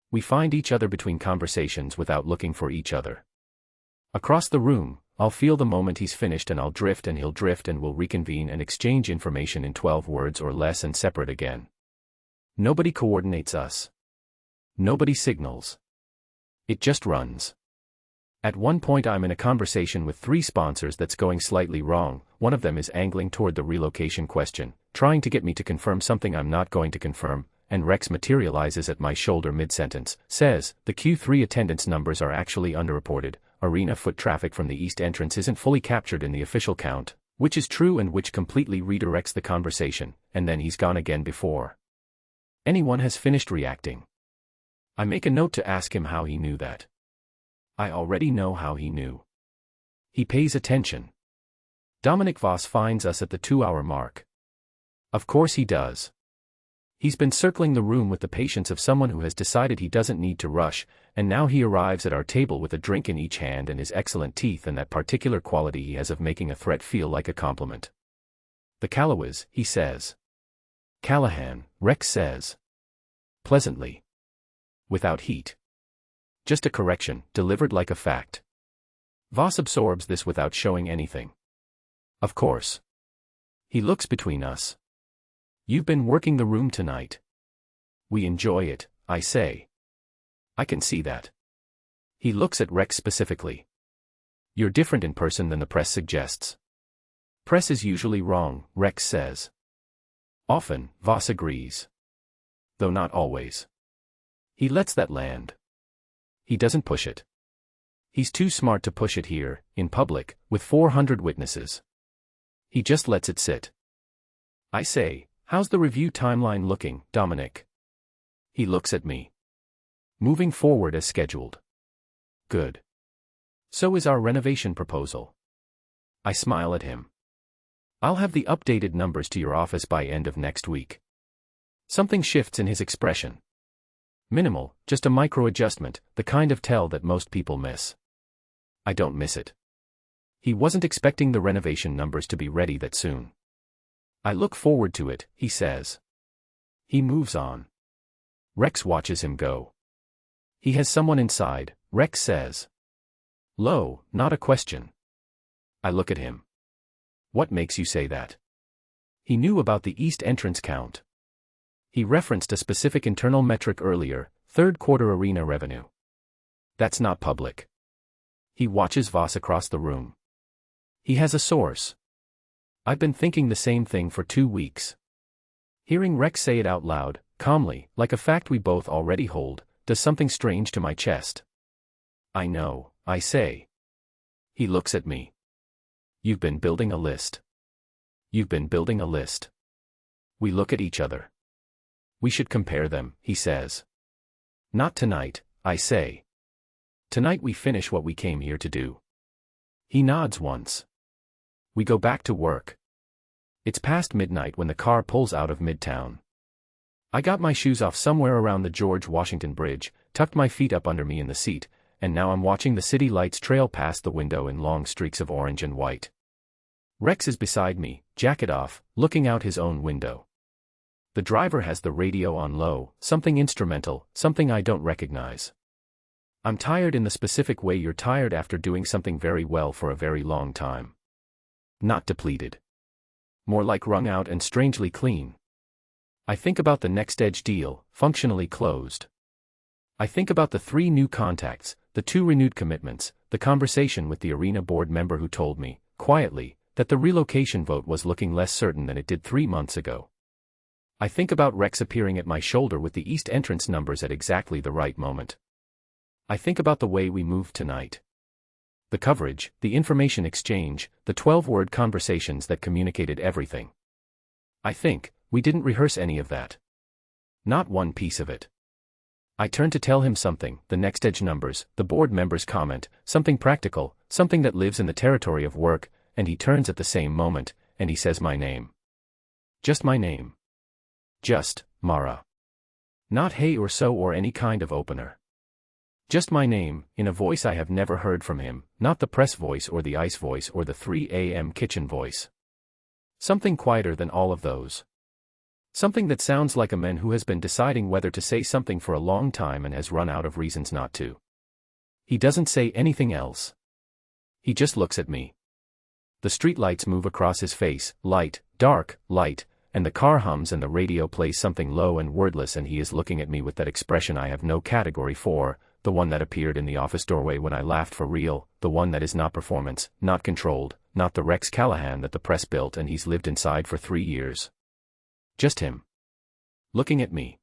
We find each other between conversations without looking for each other. Across the room, I'll feel the moment he's finished and I'll drift and he'll drift and we'll reconvene and exchange information in 12 words or less and separate again. Nobody coordinates us. Nobody signals. It just runs. At one point I'm in a conversation with 3 sponsors that's going slightly wrong. One of them is angling toward the relocation question, trying to get me to confirm something I'm not going to confirm, and Rex materializes at my shoulder mid-sentence, says, the Q3 attendance numbers are actually underreported, arena foot traffic from the east entrance isn't fully captured in the official count, which is true and which completely redirects the conversation, and then he's gone again before anyone has finished reacting. I make a note to ask him how he knew that. I already know how he knew. He pays attention. Dominic Voss finds us at the 2-hour mark. Of course he does. He's been circling the room with the patience of someone who has decided he doesn't need to rush, and now he arrives at our table with a drink in each hand and his excellent teeth and that particular quality he has of making a threat feel like a compliment. The Callaways, he says. Callahan, Rex says. Pleasantly. Without heat. Just a correction, delivered like a fact. Voss absorbs this without showing anything. Of course. He looks between us. You've been working the room tonight. We enjoy it, I say. I can see that. He looks at Rex specifically. You're different in person than the press suggests. Press is usually wrong, Rex says. Often, Voss agrees. Though not always. He lets that land. He doesn't push it. He's too smart to push it here, in public, with 400 witnesses. He just lets it sit. I say, how's the review timeline looking, Dominic? He looks at me. Moving forward as scheduled. Good. So is our renovation proposal. I smile at him. I'll have the updated numbers to your office by end of next week. Something shifts in his expression. Minimal, just a micro-adjustment, the kind of tell that most people miss. I don't miss it. He wasn't expecting the renovation numbers to be ready that soon. I look forward to it, he says. He moves on. Rex watches him go. He has someone inside, Rex says. Low, not a question. I look at him. What makes you say that? He knew about the east entrance count. He referenced a specific internal metric earlier, third quarter arena revenue. That's not public. He watches Voss across the room. He has a source. I've been thinking the same thing for 2 weeks. Hearing Rex say it out loud, calmly, like a fact we both already hold, does something strange to my chest. I know, I say. He looks at me. You've been building a list. You've been building a list. We look at each other. We should compare them, he says. Not tonight, I say. Tonight we finish what we came here to do. He nods once. We go back to work. It's past midnight when the car pulls out of Midtown. I got my shoes off somewhere around the George Washington Bridge, tucked my feet up under me in the seat, and now I'm watching the city lights trail past the window in long streaks of orange and white. Rex is beside me, jacket off, looking out his own window. The driver has the radio on low, something instrumental, something I don't recognize. I'm tired in the specific way you're tired after doing something very well for a very long time. Not depleted. More like wrung out and strangely clean. I think about the Next Edge deal, functionally closed. I think about the 3 new contacts, the 2 renewed commitments, the conversation with the arena board member who told me, quietly, that the relocation vote was looking less certain than it did 3 months ago. I think about Rex appearing at my shoulder with the east entrance numbers at exactly the right moment. I think about the way we moved tonight. The coverage, the information exchange, the 12-word conversations that communicated everything. I think, we didn't rehearse any of that. Not one piece of it. I turn to tell him something, the Next Edge numbers, the board member's comment, something practical, something that lives in the territory of work, and he turns at the same moment, and he says my name. Just my name. Just, Mara. Not hey or so or any kind of opener. Just my name, in a voice I have never heard from him, not the press voice or the ice voice or the 3 a.m. kitchen voice. Something quieter than all of those. Something that sounds like a man who has been deciding whether to say something for a long time and has run out of reasons not to. He doesn't say anything else. He just looks at me. The streetlights move across his face, light, dark, light, and the car hums and the radio plays something low and wordless and he is looking at me with that expression I have no category for, the one that appeared in the office doorway when I laughed for real, the one that is not performance, not controlled, not the Rex Callahan that the press built and he's lived inside for 3 years. Just him. Looking at me.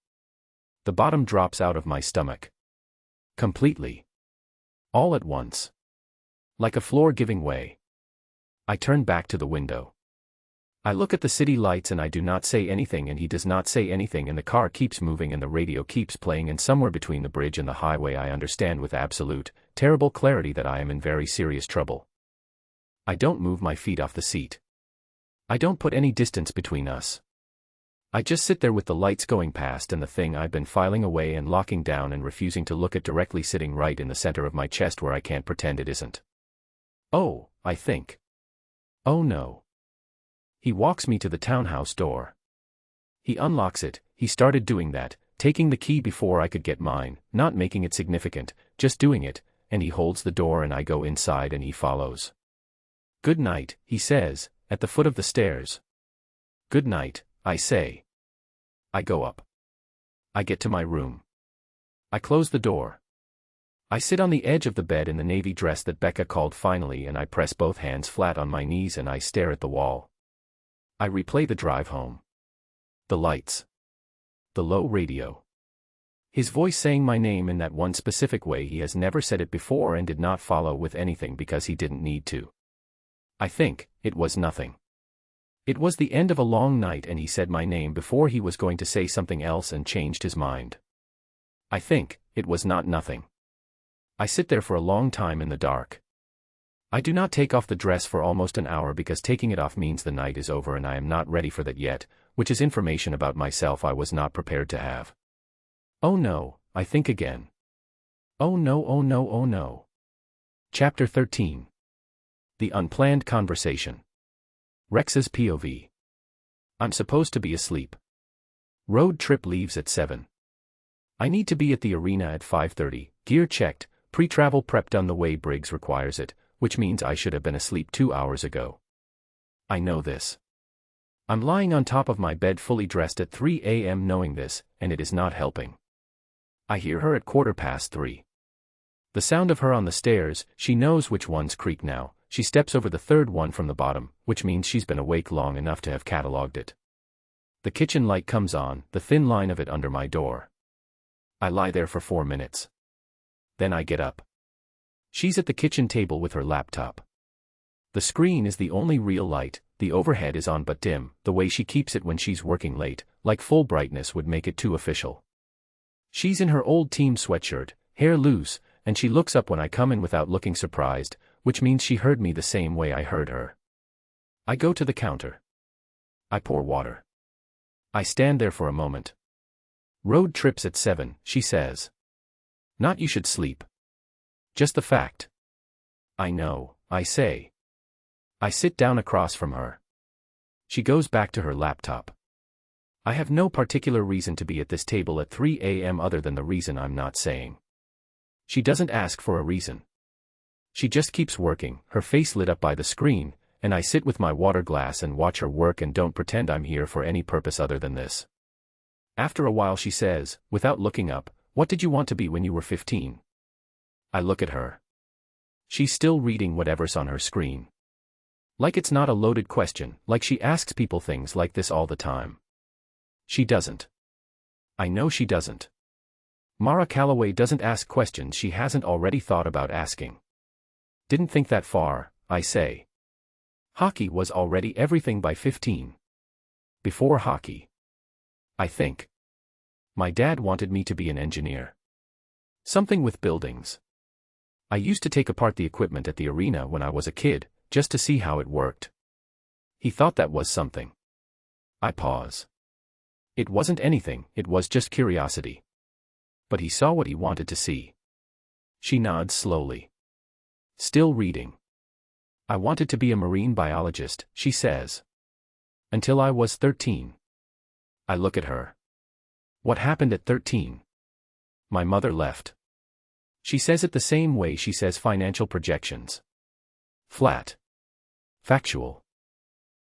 The bottom drops out of my stomach. Completely. All at once. Like a floor giving way. I turn back to the window. I look at the city lights and I do not say anything and he does not say anything and the car keeps moving and the radio keeps playing and somewhere between the bridge and the highway I understand with absolute, terrible clarity that I am in very serious trouble. I don't move my feet off the seat. I don't put any distance between us. I just sit there with the lights going past and the thing I've been filing away and locking down and refusing to look at directly sitting right in the center of my chest where I can't pretend it isn't. Oh, I think. Oh no. He walks me to the townhouse door. He unlocks it, he started doing that, taking the key before I could get mine, not making it significant, just doing it, and he holds the door and I go inside and he follows. Good night, he says, at the foot of the stairs. Good night, I say. I go up. I get to my room. I close the door. I sit on the edge of the bed in the navy dress that Becca called finally and I press both hands flat on my knees and I stare at the wall. I replay the drive home. The lights. The low radio. His voice saying my name in that one specific way he has never said it before and did not follow with anything because he didn't need to. I think, it was nothing. It was the end of a long night and he said my name before he was going to say something else and changed his mind. I think, it was not nothing. I sit there for a long time in the dark. I do not take off the dress for almost an hour because taking it off means the night is over and I am not ready for that yet, which is information about myself I was not prepared to have. Oh no, I think again. Oh no, oh no, oh no. Chapter 13. The Unplanned Conversation. Rex's POV. I'm supposed to be asleep. Road trip leaves at 7. I need to be at the arena at 5:30, gear checked, pre-travel prep done the way Briggs requires it, which means I should have been asleep 2 hours ago. I know this. I'm lying on top of my bed fully dressed at 3 a.m. knowing this, and it is not helping. I hear her at 3:15. The sound of her on the stairs, she knows which ones creak now, she steps over the third one from the bottom, which means she's been awake long enough to have catalogued it. The kitchen light comes on, the thin line of it under my door. I lie there for 4 minutes. Then I get up. She's at the kitchen table with her laptop. The screen is the only real light, the overhead is on but dim, the way she keeps it when she's working late, like full brightness would make it too official. She's in her old team sweatshirt, hair loose, and she looks up when I come in without looking surprised, which means she heard me the same way I heard her. I go to the counter. I pour water. I stand there for a moment. Road trips at 7, she says. Not you should sleep. Just the fact. I know, I say. I sit down across from her. She goes back to her laptop. I have no particular reason to be at this table at 3 a.m. other than the reason I'm not saying. She doesn't ask for a reason. She just keeps working, her face lit up by the screen, and I sit with my water glass and watch her work and don't pretend I'm here for any purpose other than this. After a while she says, without looking up, "What did you want to be when you were 15? I look at her. She's still reading whatever's on her screen. Like it's not a loaded question, like she asks people things like this all the time. She doesn't. I know she doesn't. Mara Calloway doesn't ask questions she hasn't already thought about asking. Didn't think that far, I say. Hockey was already everything by 15. Before hockey. I think. My dad wanted me to be an engineer. Something with buildings. I used to take apart the equipment at the arena when I was a kid, just to see how it worked. He thought that was something. I pause. It wasn't anything, it was just curiosity. But he saw what he wanted to see. She nods slowly. Still reading. I wanted to be a marine biologist, she says. Until I was 13. I look at her. What happened at 13? My mother left. She says it the same way she says financial projections. Flat. Factual.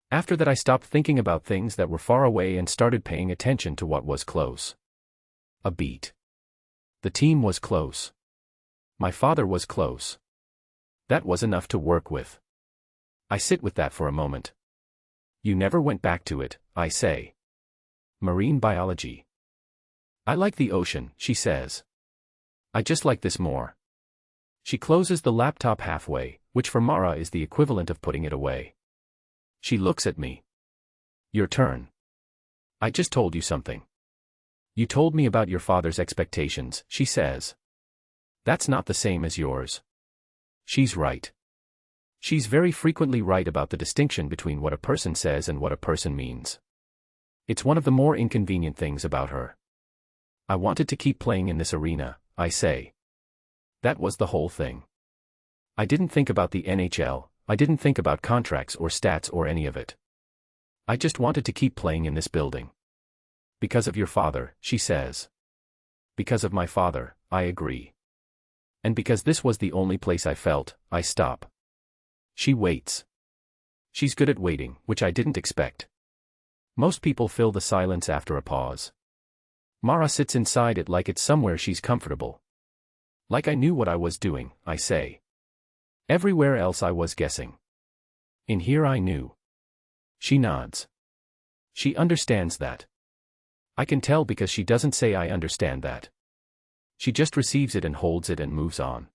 After that I stopped thinking about things that were far away and started paying attention to what was close. A beat. The team was close. My father was close. That was enough to work with. I sit with that for a moment. You never went back to it, I say. Marine biology. I like the ocean, she says. I just like this more. She closes the laptop halfway, which for Mara is the equivalent of putting it away. She looks at me. Your turn. I just told you something. You told me about your father's expectations, she says. That's not the same as yours. She's right. She's very frequently right about the distinction between what a person says and what a person means. It's one of the more inconvenient things about her. I wanted to keep playing in this arena, I say. That was the whole thing. I didn't think about the NHL, I didn't think about contracts or stats or any of it. I just wanted to keep playing in this building. Because of your father, she says. Because of my father, I agree. And because this was the only place I felt, I stop. She waits. She's good at waiting, which I didn't expect. Most people fill the silence after a pause. Mara sits inside it like it's somewhere she's comfortable. Like I knew what I was doing, I say. Everywhere else I was guessing. In here I knew. She nods. She understands that. I can tell because she doesn't say I understand that. She just receives it and holds it and moves on.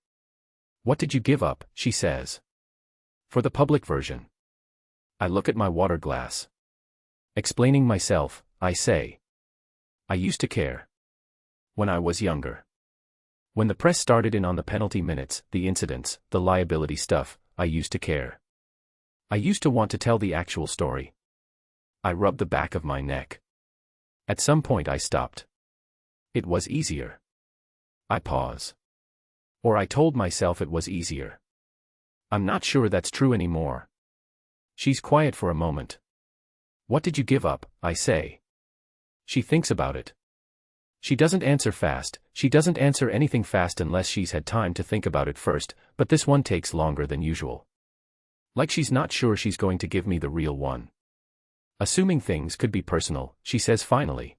What did you give up, she says. For the public version. I look at my water glass. Explaining myself, I say. I used to care. When I was younger. When the press started in on the penalty minutes, the incidents, the liability stuff, I used to care. I used to want to tell the actual story. I rubbed the back of my neck. At some point I stopped. It was easier. I pause. Or I told myself it was easier. I'm not sure that's true anymore. She's quiet for a moment. What did you give up, I say. She thinks about it. She doesn't answer fast, she doesn't answer anything fast unless she's had time to think about it first, but this one takes longer than usual. Like she's not sure she's going to give me the real one. Assuming things could be personal, she says finally.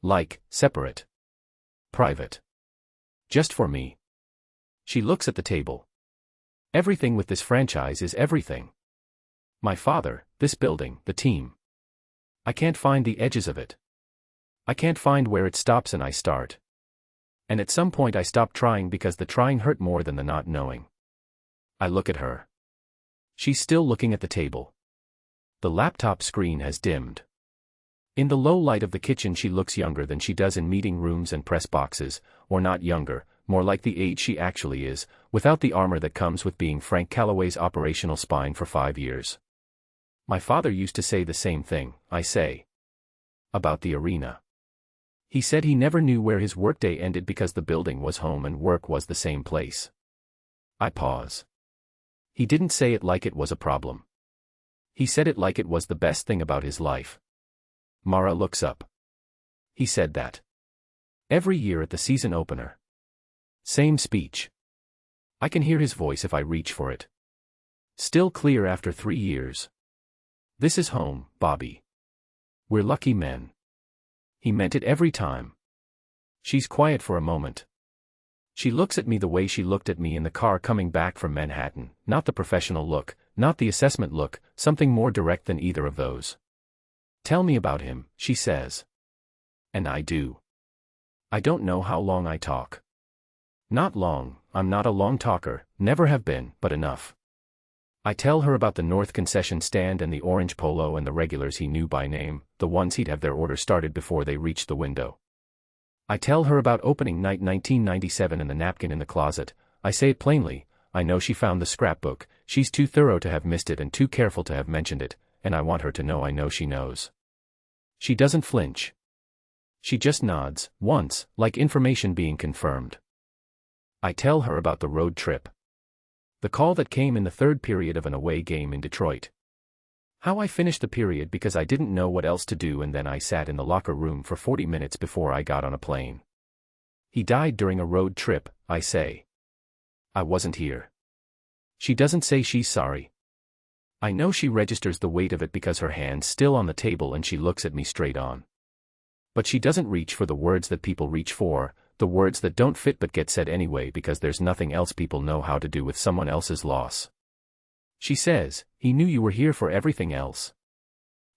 Like, separate. Private. Just for me. She looks at the table. Everything with this franchise is everything. My father, this building, the team. I can't find the edges of it. I can't find where it stops and I start. And at some point I stop trying because the trying hurt more than the not knowing. I look at her. She's still looking at the table. The laptop screen has dimmed. In the low light of the kitchen she looks younger than she does in meeting rooms and press boxes, or not younger, more like the age she actually is, without the armor that comes with being Frank Calloway's operational spine for 5 years. My father used to say the same thing, I say. About the arena. He said he never knew where his workday ended because the building was home and work was the same place. I pause. He didn't say it like it was a problem. He said it like it was the best thing about his life. Mara looks up. He said that. Every year at the season opener. Same speech. I can hear his voice if I reach for it. Still clear after 3 years. This is home, Bobby. We're lucky men. He meant it every time. She's quiet for a moment. She looks at me the way she looked at me in the car coming back from Manhattan, not the professional look, not the assessment look, something more direct than either of those. Tell me about him, she says. And I do. I don't know how long I talk. Not long, I'm not a long talker, never have been, but enough. I tell her about the North concession stand and the orange polo and the regulars he knew by name, the ones he'd have their order started before they reached the window. I tell her about opening night 1997 and the napkin in the closet. I say it plainly, I know she found the scrapbook, she's too thorough to have missed it and too careful to have mentioned it, and I want her to know I know she knows. She doesn't flinch. She just nods, once, like information being confirmed. I tell her about the road trip. The call that came in the third period of an away game in Detroit. How I finished the period because I didn't know what else to do and then I sat in the locker room for 40 minutes before I got on a plane. He died during a road trip, I say. I wasn't here. She doesn't say she's sorry. I know she registers the weight of it because her hand's still on the table and she looks at me straight on. But she doesn't reach for the words that people reach for, the words that don't fit but get said anyway because there's nothing else people know how to do with someone else's loss. She says, he knew you were here for everything else.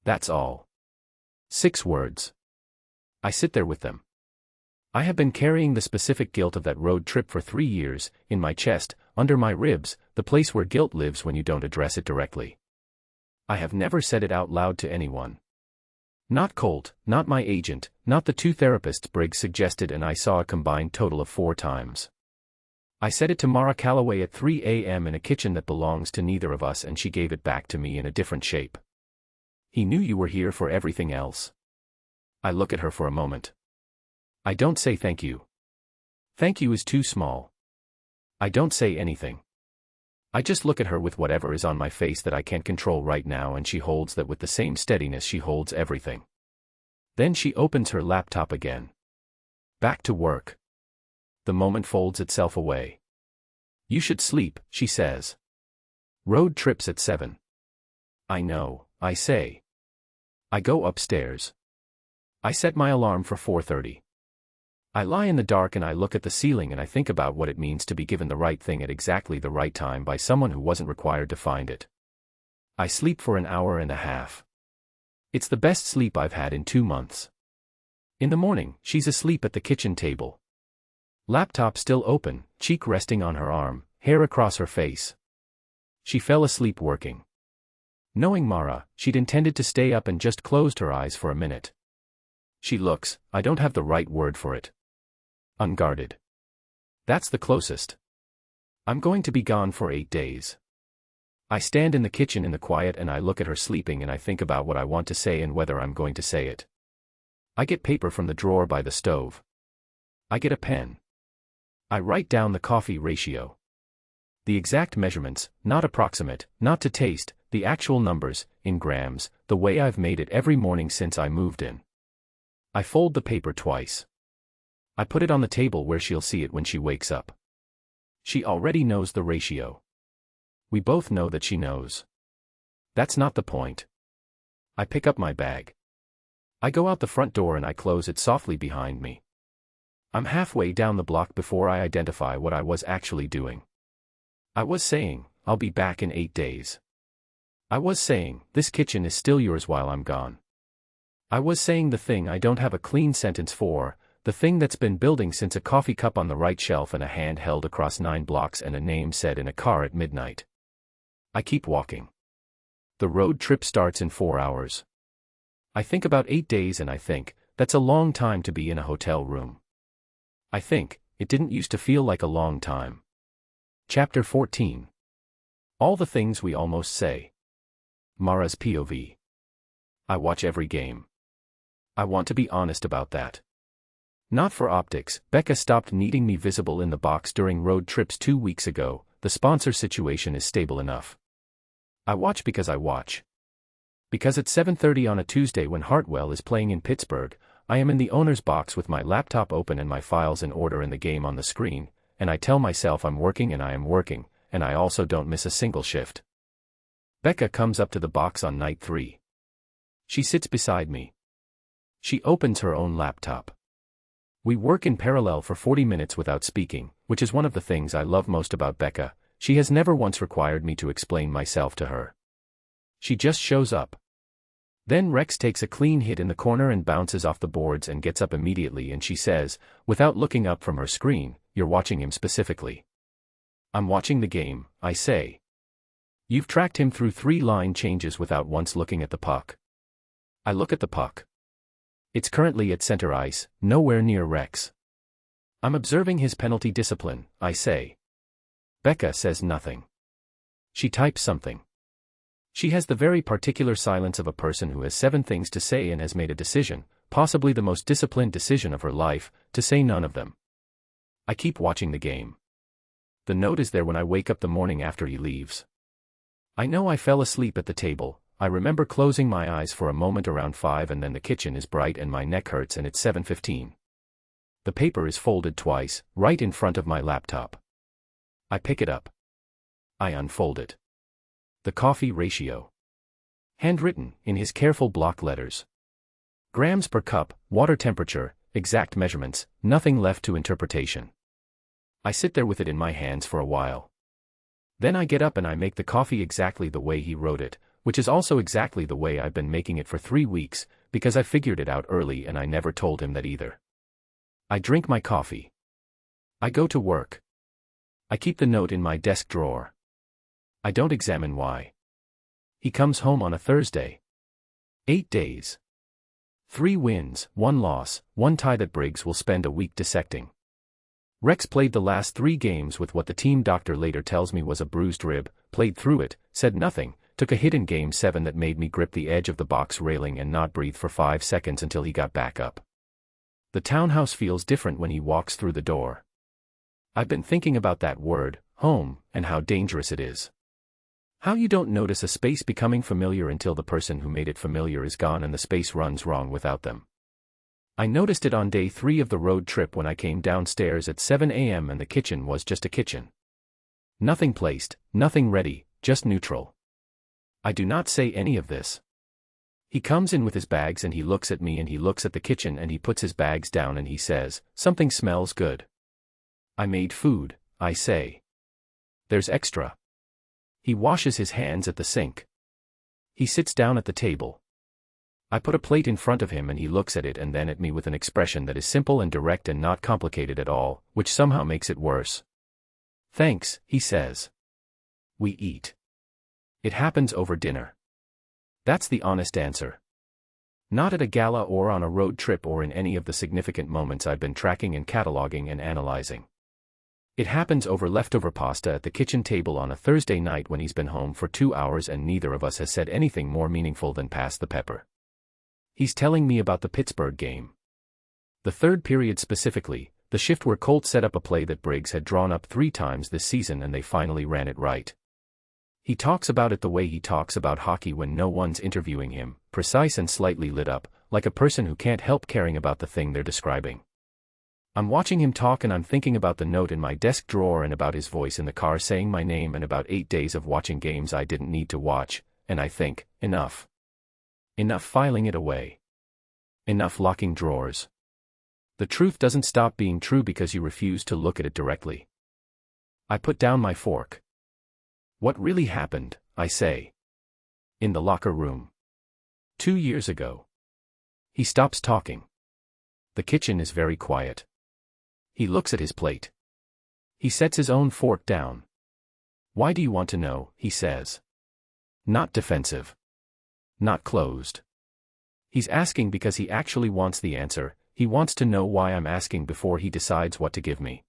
That's all. 6 words. I sit there with them. I have been carrying the specific guilt of that road trip for 3 years, in my chest, under my ribs, the place where guilt lives when you don't address it directly. I have never said it out loud to anyone. Not Colt, not my agent, not the 2 therapists Briggs suggested and I saw a combined total of 4 times. I said it to Mara Calloway at 3 a.m. in a kitchen that belongs to neither of us and she gave it back to me in a different shape. He knew you were here for everything else. I look at her for a moment. I don't say thank you. Thank you is too small. I don't say anything. I just look at her with whatever is on my face that I can't control right now and she holds that with the same steadiness she holds everything. Then she opens her laptop again. Back to work. The moment folds itself away. You should sleep, she says. Road trips at 7. I know, I say. I go upstairs. I set my alarm for 4:30. I lie in the dark and I look at the ceiling and I think about what it means to be given the right thing at exactly the right time by someone who wasn't required to find it. I sleep for an hour and a half. It's the best sleep I've had in 2 months. In the morning, she's asleep at the kitchen table. Laptop still open, cheek resting on her arm, hair across her face. She fell asleep working. Knowing Mara, she'd intended to stay up and just closed her eyes for a minute. She looks, I don't have the right word for it. Unguarded. That's the closest. I'm going to be gone for 8 days. I stand in the kitchen in the quiet and I look at her sleeping and I think about what I want to say and whether I'm going to say it. I get paper from the drawer by the stove. I get a pen. I write down the coffee ratio. The exact measurements, not approximate, not to taste, the actual numbers, in grams, the way I've made it every morning since I moved in. I fold the paper twice. I put it on the table where she'll see it when she wakes up. She already knows the ratio. We both know that she knows. That's not the point. I pick up my bag. I go out the front door and I close it softly behind me. I'm halfway down the block before I identify what I was actually doing. I was saying, I'll be back in 8 days. I was saying, this kitchen is still yours while I'm gone. I was saying the thing I don't have a clean sentence for, the thing that's been building since a coffee cup on the right shelf and a hand held across 9 blocks and a name said in a car at midnight. I keep walking. The road trip starts in 4 hours. I think about 8 days and I think, that's a long time to be in a hotel room. I think, it didn't used to feel like a long time. Chapter 14. All the things we almost say. Mara's POV. I watch every game. I want to be honest about that. Not for optics, Becca stopped needing me visible in the box during road trips 2 weeks ago, the sponsor situation is stable enough. I watch because I watch. Because at 7:30 on a Tuesday when Hartwell is playing in Pittsburgh, I am in the owner's box with my laptop open and my files in order and the game on the screen, and I tell myself I'm working and I am working, and I also don't miss a single shift. Becca comes up to the box on night 3. She sits beside me. She opens her own laptop. We work in parallel for 40 minutes without speaking, which is one of the things I love most about Becca. She has never once required me to explain myself to her. She just shows up. Then Rex takes a clean hit in the corner and bounces off the boards and gets up immediately and she says, without looking up from her screen, "You're watching him specifically." "I'm watching the game," I say. "You've tracked him through 3 line changes without once looking at the puck." I look at the puck. It's currently at center ice, nowhere near Rex. "I'm observing his penalty discipline," I say. Becca says nothing. She types something. She has the very particular silence of a person who has 7 things to say and has made a decision, possibly the most disciplined decision of her life, to say none of them. I keep watching the game. The note is there when I wake up the morning after he leaves. I know I fell asleep at the table. I remember closing my eyes for a moment around 5 and then the kitchen is bright and my neck hurts and it's 7:15. The paper is folded twice, right in front of my laptop. I pick it up. I unfold it. The coffee ratio. Handwritten, in his careful block letters. Grams per cup, water temperature, exact measurements, nothing left to interpretation. I sit there with it in my hands for a while. Then I get up and I make the coffee exactly the way he wrote it, which is also exactly the way I've been making it for 3 weeks, because I figured it out early and I never told him that either. I drink my coffee. I go to work. I keep the note in my desk drawer. I don't examine why. He comes home on a Thursday. 8 days. 3 wins, 1 loss, 1 tie that Briggs will spend a week dissecting. Rex played the last 3 games with what the team doctor later tells me was a bruised rib, played through it, said nothing, took a hit in Game 7 that made me grip the edge of the box railing and not breathe for 5 seconds until he got back up. The townhouse feels different when he walks through the door. I've been thinking about that word, home, and how dangerous it is. How you don't notice a space becoming familiar until the person who made it familiar is gone and the space runs wrong without them. I noticed it on day 3 of the road trip when I came downstairs at 7 a.m. and the kitchen was just a kitchen. Nothing placed, nothing ready, just neutral. I do not say any of this. He comes in with his bags and he looks at me and he looks at the kitchen and he puts his bags down and he says, "Something smells good." "I made food," I say. "There's extra." He washes his hands at the sink. He sits down at the table. I put a plate in front of him and he looks at it and then at me with an expression that is simple and direct and not complicated at all, which somehow makes it worse. "Thanks," he says. We eat. It happens over dinner. That's the honest answer. Not at a gala or on a road trip or in any of the significant moments I've been tracking and cataloging and analyzing. It happens over leftover pasta at the kitchen table on a Thursday night when he's been home for 2 hours and neither of us has said anything more meaningful than pass the pepper. He's telling me about the Pittsburgh game. The 3rd period specifically, the shift where Colt set up a play that Briggs had drawn up 3 times this season and they finally ran it right. He talks about it the way he talks about hockey when no one's interviewing him, precise and slightly lit up, like a person who can't help caring about the thing they're describing. I'm watching him talk and I'm thinking about the note in my desk drawer and about his voice in the car saying my name and about 8 days of watching games I didn't need to watch, and I think, enough. Enough filing it away. Enough locking drawers. The truth doesn't stop being true because you refuse to look at it directly. I put down my fork. "What really happened?" I say. "In the locker room. 2 years ago." He stops talking. The kitchen is very quiet. He looks at his plate. He sets his own fork down. "Why do you want to know?" he says. Not defensive. Not closed. He's asking because he actually wants the answer. He wants to know why I'm asking before he decides what to give me.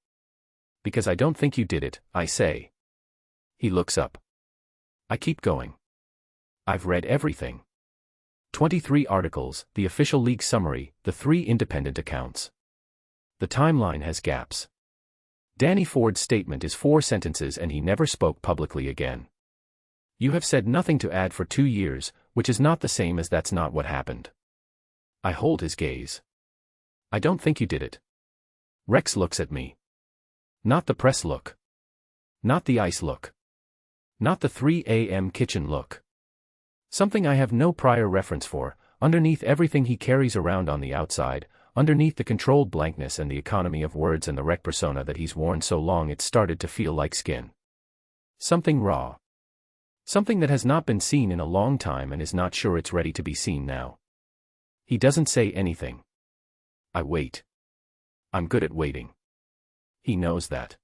Because I don't think you did it, I say. He looks up. I keep going. I've read everything. 23 articles, the official league summary, the 3 independent accounts. The timeline has gaps. Danny Ford's statement is 4 sentences and he never spoke publicly again. You have said nothing to add for 2 years, which is not the same as that's not what happened. I hold his gaze. I don't think you did it. Rex looks at me. Not the press look. Not the ice look. Not the 3 a.m. kitchen look. Something I have no prior reference for, underneath everything he carries around on the outside, underneath the controlled blankness and the economy of words and the wreck persona that he's worn so long it started to feel like skin. Something raw. Something that has not been seen in a long time and is not sure it's ready to be seen now. He doesn't say anything. I wait. I'm good at waiting. He knows that.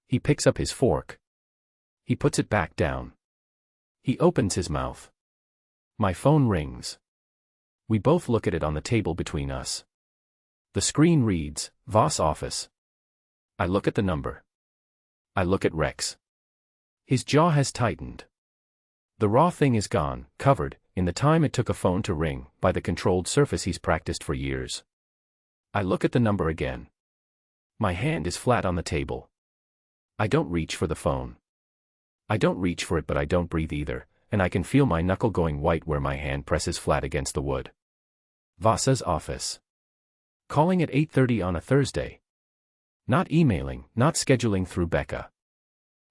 He picks up his fork. He puts it back down. He opens his mouth. My phone rings. We both look at it on the table between us. The screen reads, Voss office. I look at the number. I look at Rex. His jaw has tightened. The raw thing is gone, covered, in the time it took a phone to ring, by the controlled surface he's practiced for years. I look at the number again. My hand is flat on the table. I don't reach for the phone. I don't reach for it, but I don't breathe either, and I can feel my knuckle going white where my hand presses flat against the wood. Voss's office. Calling at 8:30 on a Thursday. Not emailing, not scheduling through Becca.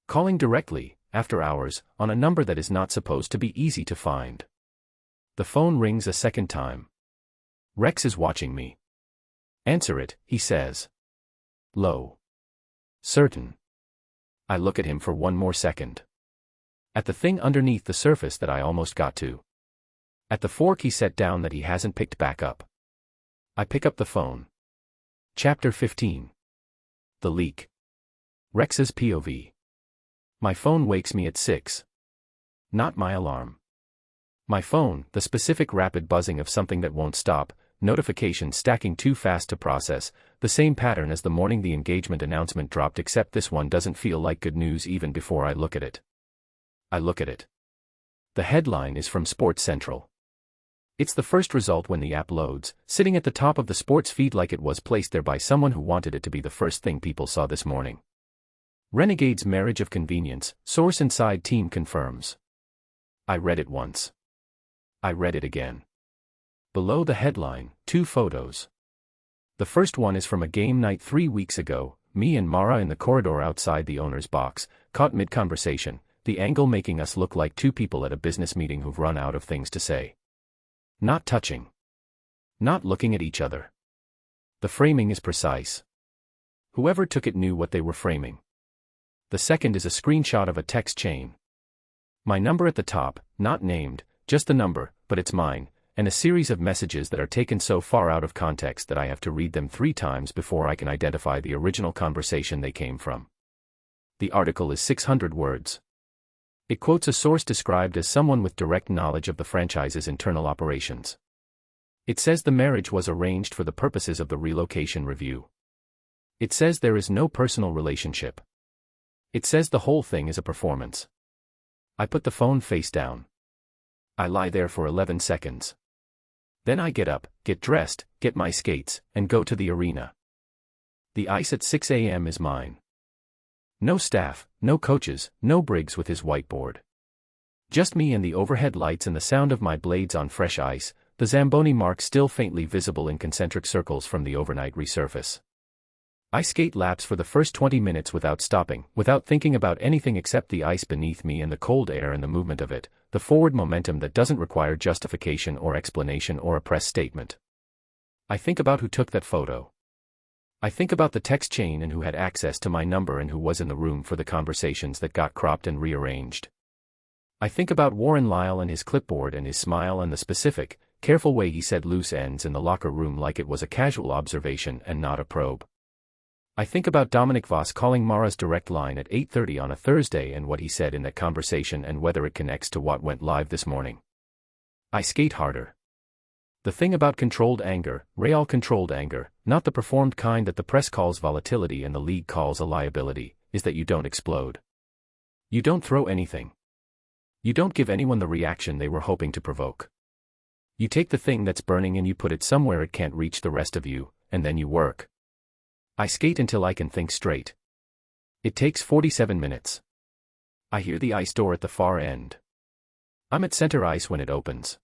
Calling directly, after hours, on a number that is not supposed to be easy to find. The phone rings a second time. Rex is watching me. Answer it, he says. Low. Certain. I look at him for one more second. At the thing underneath the surface that I almost got to. At the fork he set down that he hasn't picked back up. I pick up the phone. Chapter 15. The leak. Rex's POV. My phone wakes me at 6. Not my alarm. My phone, the specific rapid buzzing of something that won't stop, notification stacking too fast to process, the same pattern as the morning the engagement announcement dropped, except this one doesn't feel like good news even before I look at it. I look at it. The headline is from Sports Central. It's the first result when the app loads, sitting at the top of the sports feed like it was placed there by someone who wanted it to be the first thing people saw this morning. Renegade's marriage of convenience, source inside team confirms. I read it once. I read it again. Below the headline, 2 photos. The first one is from a game night 3 weeks ago, me and Mara in the corridor outside the owner's box, caught mid-conversation, the angle making us look like 2 people at a business meeting who've run out of things to say. Not touching. Not looking at each other. The framing is precise. Whoever took it knew what they were framing. The second is a screenshot of a text chain. My number at the top, not named, just the number, but it's mine, and a series of messages that are taken so far out of context that I have to read them 3 times before I can identify the original conversation they came from. The article is 600 words. It quotes a source described as someone with direct knowledge of the franchise's internal operations. It says the marriage was arranged for the purposes of the relocation review. It says there is no personal relationship. It says the whole thing is a performance. I put the phone face down. I lie there for 11 seconds. Then I get up, get dressed, get my skates, and go to the arena. The ice at 6 a.m. is mine. No staff, no coaches, no Briggs with his whiteboard. Just me and the overhead lights and the sound of my blades on fresh ice, the Zamboni mark still faintly visible in concentric circles from the overnight resurface. I skate laps for the first 20 minutes without stopping, without thinking about anything except the ice beneath me and the cold air and the movement of it, the forward momentum that doesn't require justification or explanation or a press statement. I think about who took that photo. I think about the text chain and who had access to my number and who was in the room for the conversations that got cropped and rearranged. I think about Warren Lyle and his clipboard and his smile and the specific, careful way he said loose ends in the locker room like it was a casual observation and not a probe. I think about Dominic Voss calling Mara's direct line at 8:30 on a Thursday and what he said in that conversation and whether it connects to what went live this morning. I skate harder. The thing about controlled anger, real controlled anger, not the performed kind that the press calls volatility and the league calls a liability, is that you don't explode. You don't throw anything. You don't give anyone the reaction they were hoping to provoke. You take the thing that's burning and you put it somewhere it can't reach the rest of you, and then you work. I skate until I can think straight. It takes 47 minutes. I hear the ice door at the far end. I'm at center ice when it opens.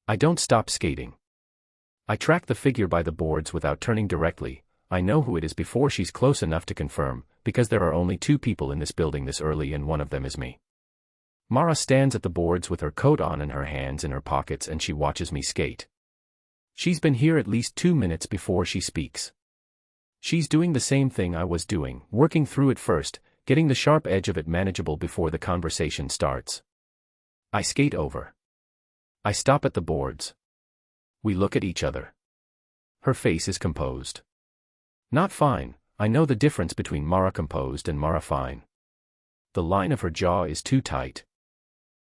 I don't stop skating. I track the figure by the boards without turning directly. I know who it is before she's close enough to confirm, because there are only 2 people in this building this early and one of them is me. Mara stands at the boards with her coat on and her hands in her pockets and she watches me skate. She's been here at least 2 minutes before she speaks. She's doing the same thing I was doing, working through it first, getting the sharp edge of it manageable before the conversation starts. I skate over. I stop at the boards. We look at each other. Her face is composed. Not fine. I know the difference between Mara composed and Mara fine. The line of her jaw is too tight.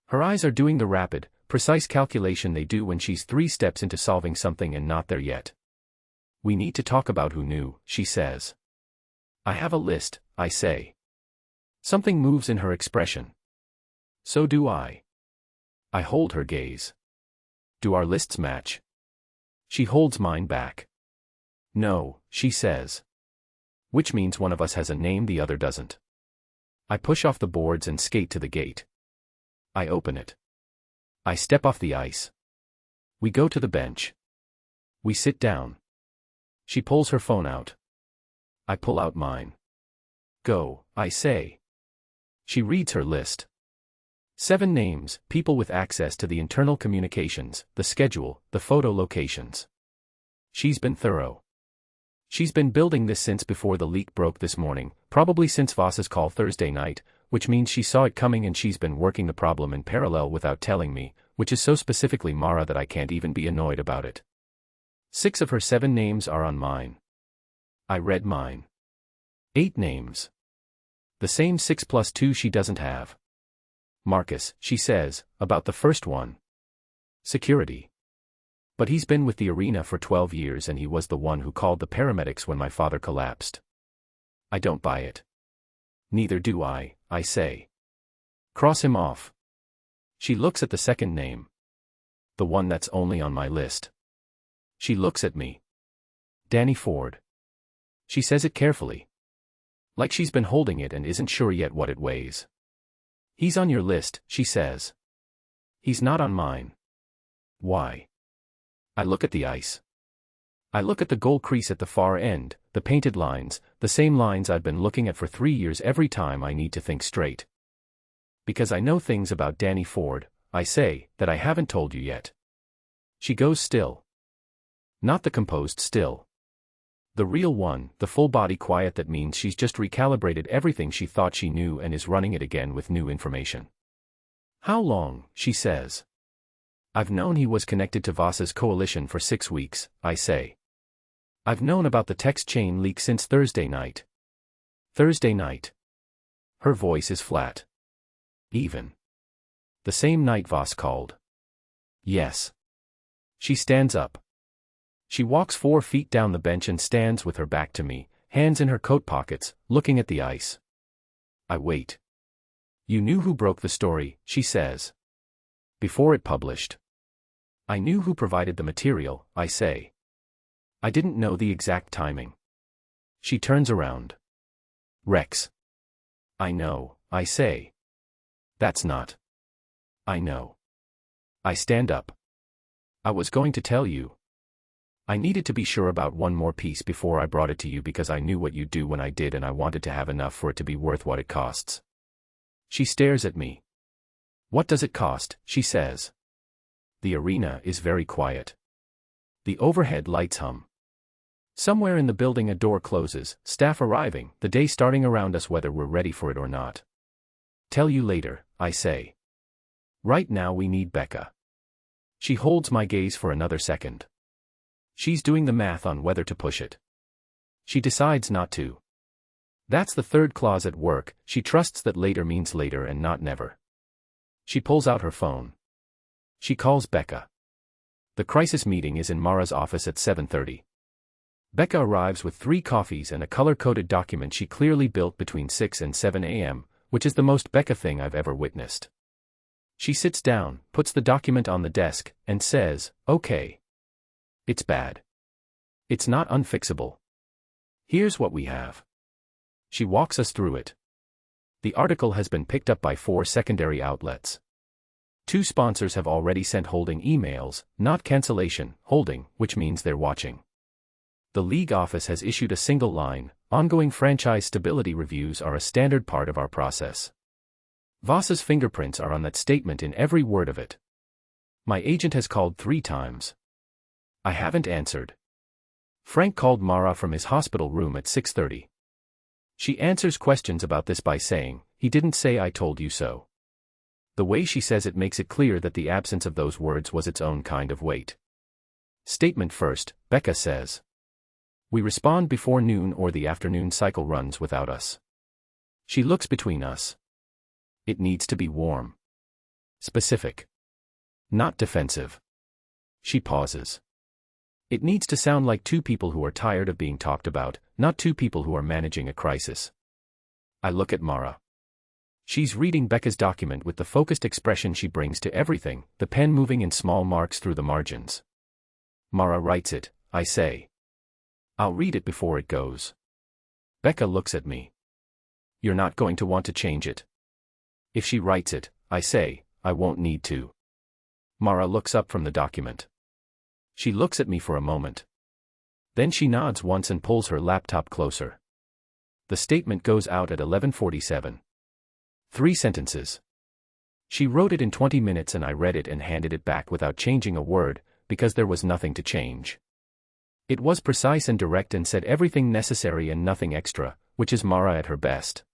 Her eyes are doing the rapid, precise calculation they do when she's 3 steps into solving something and not there yet. We need to talk about who knew, she says. I have a list, I say. Something moves in her expression. So do I. I hold her gaze. Do our lists match? She holds mine back. No, she says. Which means one of us has a name the other doesn't. I push off the boards and skate to the gate. I open it. I step off the ice. We go to the bench. We sit down. She pulls her phone out. I pull out mine. Go, I say. She reads her list. 7 names, people with access to the internal communications, the schedule, the photo locations. She's been thorough. She's been building this since before the leak broke this morning, probably since Voss's call Thursday night, which means she saw it coming and she's been working the problem in parallel without telling me, which is so specifically Mara that I can't even be annoyed about it. 6 of her 7 names are on mine. I read mine. 8 names. The same 6 plus 2 she doesn't have. Marcus, she says, about the first one. Security. But he's been with the arena for 12 years and he was the one who called the paramedics when my father collapsed. I don't buy it. Neither do I say. Cross him off. She looks at the second name. The one that's only on my list. She looks at me. Danny Ford. She says it carefully. Like she's been holding it and isn't sure yet what it weighs. He's on your list, she says. He's not on mine. Why? I look at the ice. I look at the goal crease at the far end, the painted lines, the same lines I've been looking at for 3 years every time I need to think straight. Because I know things about Danny Ford, I say, that I haven't told you yet. She goes still. Not the composed still. The real one, the full body quiet that means she's just recalibrated everything she thought she knew and is running it again with new information. How long, she says. I've known he was connected to Voss's coalition for 6 weeks, I say. I've known about the text chain leak since Thursday night. Thursday night. Her voice is flat. Even. The same night Voss called. Yes. She stands up. She walks 4 feet down the bench and stands with her back to me, hands in her coat pockets, looking at the ice. I wait. You knew who broke the story, she says. Before it published. I knew who provided the material, I say. I didn't know the exact timing. She turns around. Rex. I know, I say. That's not. I know. I stand up. I was going to tell you. I needed to be sure about one more piece before I brought it to you because I knew what you'd do when I did and I wanted to have enough for it to be worth what it costs. She stares at me. What does it cost, she says. The arena is very quiet. The overhead lights hum. Somewhere in the building a door closes, staff arriving, the day starting around us whether we're ready for it or not. Tell you later, I say. Right now we need Becca. She holds my gaze for another second. She's doing the math on whether to push it. She decides not to. That's the third clause at work. She trusts that later means later and not never. She pulls out her phone. She calls Becca. The crisis meeting is in Mara's office at 7:30. Becca arrives with 3 coffees and a color-coded document she clearly built between 6 and 7 a.m., which is the most Becca thing I've ever witnessed. She sits down, puts the document on the desk, and says, "Okay. It's bad. It's not unfixable. Here's what we have." She walks us through it. The article has been picked up by 4 secondary outlets. 2 sponsors have already sent holding emails, not cancellation, holding, which means they're watching. The league office has issued a single line: ongoing franchise stability reviews are a standard part of our process. Voss's fingerprints are on that statement in every word of it. My agent has called 3 times. I haven't answered. Frank called Mara from his hospital room at 6:30. She answers questions about this by saying, "He didn't say I told you so." The way she says it makes it clear that the absence of those words was its own kind of weight. Statement first, Becca says. We respond before noon or the afternoon cycle runs without us. She looks between us. It needs to be warm. Specific. Not defensive. She pauses. It needs to sound like 2 people who are tired of being talked about, not 2 people who are managing a crisis. I look at Mara. She's reading Becca's document with the focused expression she brings to everything, the pen moving in small marks through the margins. Mara writes it, I say. I'll read it before it goes. Becca looks at me. You're not going to want to change it. If she writes it, I say, I won't need to. Mara looks up from the document. She looks at me for a moment. Then she nods once and pulls her laptop closer. The statement goes out at 11:47. 3 sentences. She wrote it in 20 minutes and I read it and handed it back without changing a word, because there was nothing to change. It was precise and direct and said everything necessary and nothing extra, which is Mara at her best.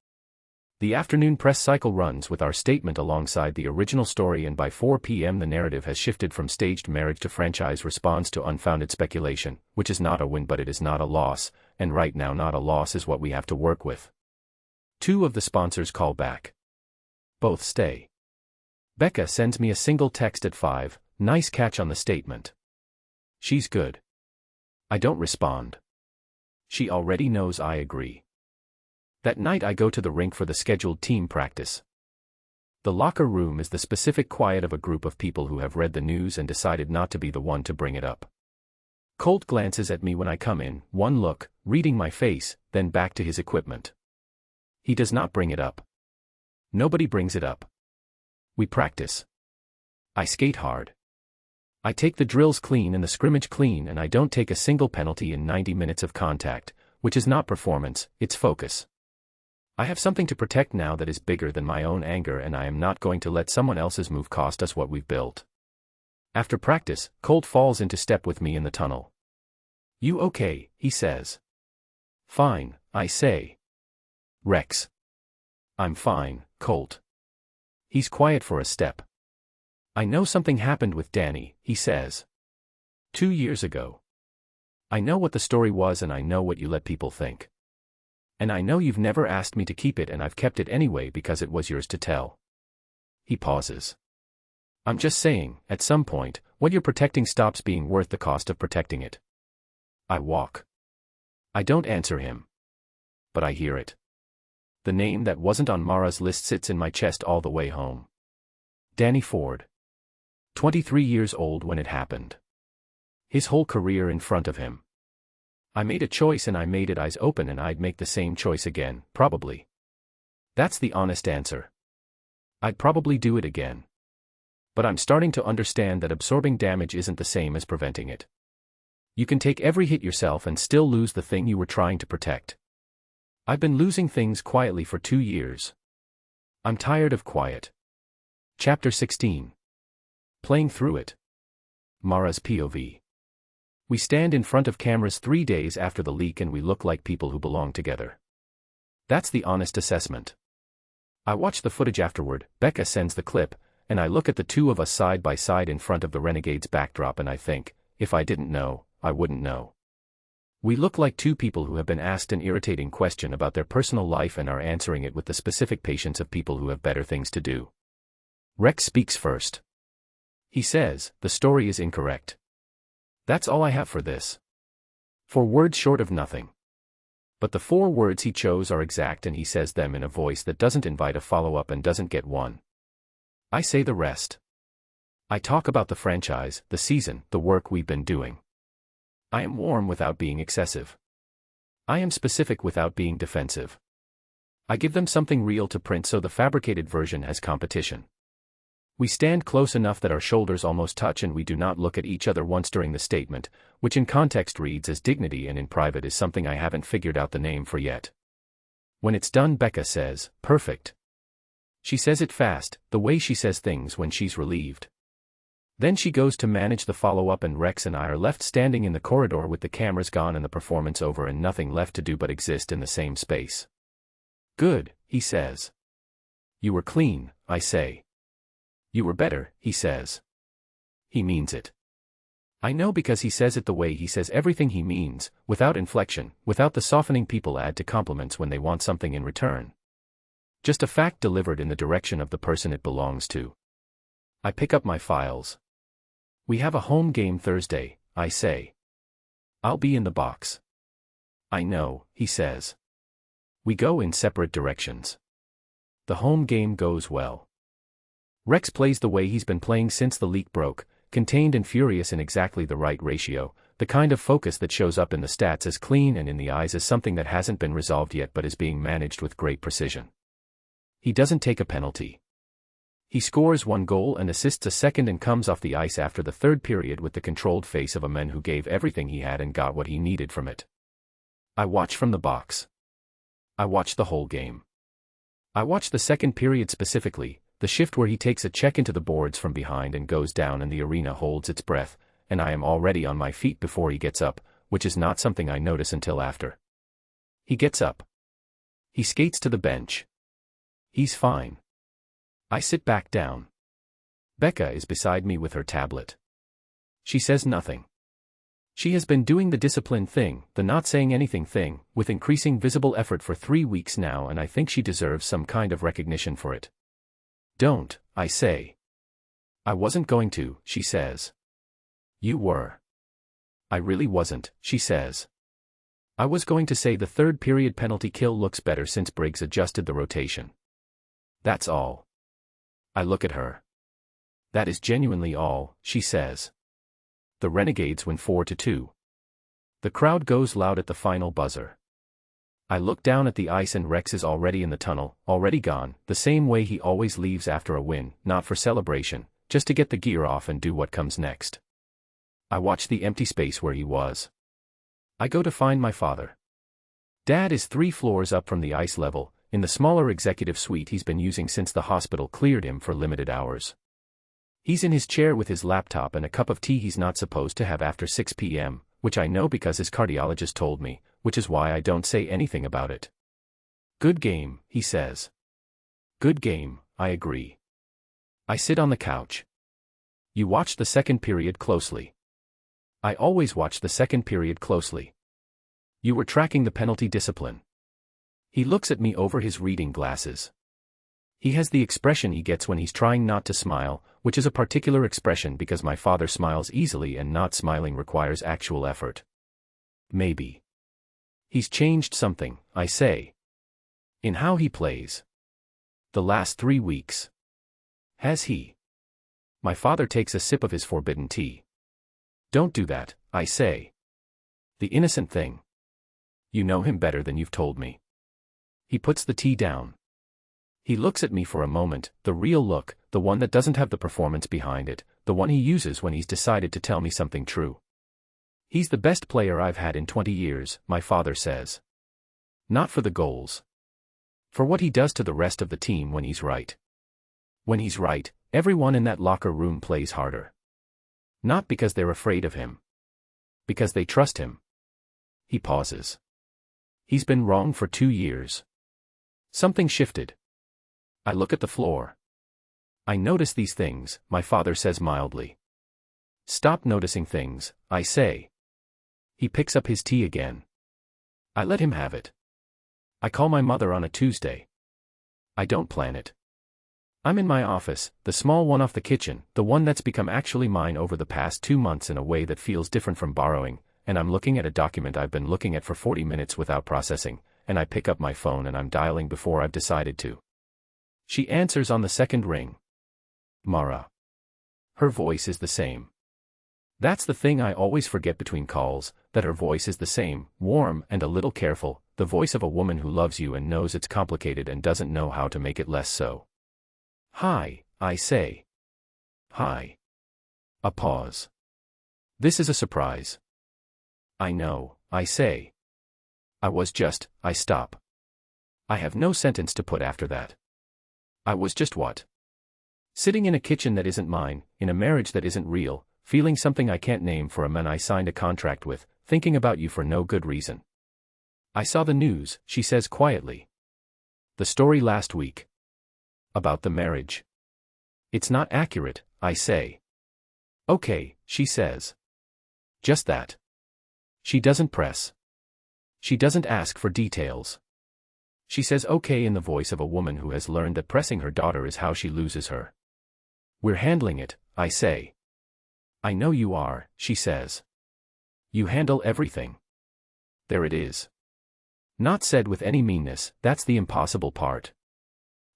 The afternoon press cycle runs with our statement alongside the original story, and by 4 p.m. the narrative has shifted from staged marriage to franchise response to unfounded speculation, which is not a win but it is not a loss, and right now not a loss is what we have to work with. 2 of the sponsors call back. Both stay. Becca sends me a single text at 5, nice catch on the statement. She's good. I don't respond. She already knows I agree. That night I go to the rink for the scheduled team practice. The locker room is the specific quiet of a group of people who have read the news and decided not to be the one to bring it up. Colt glances at me when I come in, one look, reading my face, then back to his equipment. He does not bring it up. Nobody brings it up. We practice. I skate hard. I take the drills clean and the scrimmage clean, and I don't take a single penalty in 90 minutes of contact, which is not performance, it's focus. I have something to protect now that is bigger than my own anger, and I am not going to let someone else's move cost us what we've built. After practice, Colt falls into step with me in the tunnel. You okay, he says. Fine, I say. Rex. I'm fine, Colt. He's quiet for a step. I know something happened with Danny, he says. 2 years ago. I know what the story was and I know what you let people think. And I know you've never asked me to keep it and I've kept it anyway because it was yours to tell. He pauses. I'm just saying, at some point, what you're protecting stops being worth the cost of protecting it. I walk. I don't answer him. But I hear it. The name that wasn't on Mara's list sits in my chest all the way home. Danny Ford. 23 years old when it happened. His whole career in front of him. I made a choice and I made it eyes open, and I'd make the same choice again, probably. That's the honest answer. I'd probably do it again. But I'm starting to understand that absorbing damage isn't the same as preventing it. You can take every hit yourself and still lose the thing you were trying to protect. I've been losing things quietly for 2 years. I'm tired of quiet. Chapter 16. Playing through it. Mara's POV. We stand in front of cameras 3 days after the leak and we look like people who belong together. That's the honest assessment. I watch the footage afterward, Becca sends the clip, and I look at the 2 of us side by side in front of the Renegades backdrop and I think, if I didn't know, I wouldn't know. We look like two people who have been asked an irritating question about their personal life and are answering it with the specific patience of people who have better things to do. Rex speaks first. He says, "The story is incorrect. That's all I have for this. 4 words short of nothing. But the 4 words he chose are exact and he says them in a voice that doesn't invite a follow-up and doesn't get one. I say the rest. I talk about the franchise, the season, the work we've been doing. I am warm without being excessive. I am specific without being defensive. I give them something real to print so the fabricated version has competition. We stand close enough that our shoulders almost touch and we do not look at each other once during the statement, which in context reads as dignity and in private is something I haven't figured out the name for yet. When it's done, Becca says, "Perfect." She says it fast, the way she says things when she's relieved. Then she goes to manage the follow-up and Rex and I are left standing in the corridor with the cameras gone and the performance over and nothing left to do but exist in the same space. "Good," he says. "You were clean," I say. "You were better," he says. He means it. I know because he says it the way he says everything he means, without inflection, without the softening people add to compliments when they want something in return. Just a fact delivered in the direction of the person it belongs to. I pick up my files. "We have a home game Thursday," I say. "I'll be in the box." "I know," he says. We go in separate directions. The home game goes well. Rex plays the way he's been playing since the leak broke, contained and furious in exactly the right ratio, the kind of focus that shows up in the stats as clean and in the eyes as something that hasn't been resolved yet but is being managed with great precision. He doesn't take a penalty. He scores 1 goal and assists a second and comes off the ice after the 3rd period with the controlled face of a man who gave everything he had and got what he needed from it. I watch from the box. I watch the whole game. I watch the 2nd period specifically, the shift where he takes a check into the boards from behind and goes down and the arena holds its breath, and I am already on my feet before he gets up, which is not something I notice until after. He gets up. He skates to the bench. He's fine. I sit back down. Becca is beside me with her tablet. She says nothing. She has been doing the discipline thing, the not saying anything thing, with increasing visible effort for 3 weeks now, and I think she deserves some kind of recognition for it. "Don't," I say. "I wasn't going to," she says. "You were." "I really wasn't," she says. "I was going to say the 3rd period penalty kill looks better since Briggs adjusted the rotation. That's all." I look at her. "That is genuinely all," she says. The Renegades win 4-2. The crowd goes loud at the final buzzer. I look down at the ice and Rex is already in the tunnel, already gone, the same way he always leaves after a win, not for celebration, just to get the gear off and do what comes next. I watch the empty space where he was. I go to find my father. Dad is 3 floors up from the ice level, in the smaller executive suite he's been using since the hospital cleared him for limited hours. He's in his chair with his laptop and a cup of tea he's not supposed to have after 6 p.m., which I know because his cardiologist told me, which is why I don't say anything about it. "Good game," he says. "Good game," I agree. I sit on the couch. "You watched the 2nd period closely." "I always watch the 2nd period closely." "You were tracking the penalty discipline." He looks at me over his reading glasses. He has the expression he gets when he's trying not to smile, which is a particular expression because my father smiles easily and not smiling requires actual effort. Maybe. He's changed something, I say. In how he plays. The last 3 weeks. Has he? My father takes a sip of his forbidden tea. "Don't do that," I say. "The innocent thing. You know him better than you've told me." He puts the tea down. He looks at me for a moment, the real look, the one that doesn't have the performance behind it, the one he uses when he's decided to tell me something true. "He's the best player I've had in 20 years, my father says. Not for the goals. For what he does to the rest of the team when he's right. When he's right, everyone in that locker room plays harder. Not because they're afraid of him. Because they trust him." He pauses. "He's been wrong for 2 years. Something shifted." I look at the floor. "I notice these things," my father says mildly. "Stop noticing things," I say. He picks up his tea again. I let him have it. I call my mother on a Tuesday. I don't plan it. I'm in my office, the small one off the kitchen, the one that's become actually mine over the past 2 months in a way that feels different from borrowing, and I'm looking at a document I've been looking at for 40 minutes without processing, and I pick up my phone and I'm dialing before I've decided to. She answers on the second ring. Mara. Her voice is the same. That's the thing I always forget between calls, that her voice is the same, warm and a little careful, the voice of a woman who loves you and knows it's complicated and doesn't know how to make it less so. Hi, I say. Hi. A pause. This is a surprise. I know, I say. I stop. I have no sentence to put after that. I was just what? Sitting in a kitchen that isn't mine, in a marriage that isn't real, feeling something I can't name for a man I signed a contract with, thinking about you for no good reason. I saw the news, she says quietly. The story last week. About the marriage. It's not accurate, I say. Okay, she says. Just that. She doesn't press. She doesn't ask for details. She says okay in the voice of a woman who has learned that pressing her daughter is how she loses her. We're handling it, I say. I know you are, she says. You handle everything. There it is. Not said with any meanness, that's the impossible part.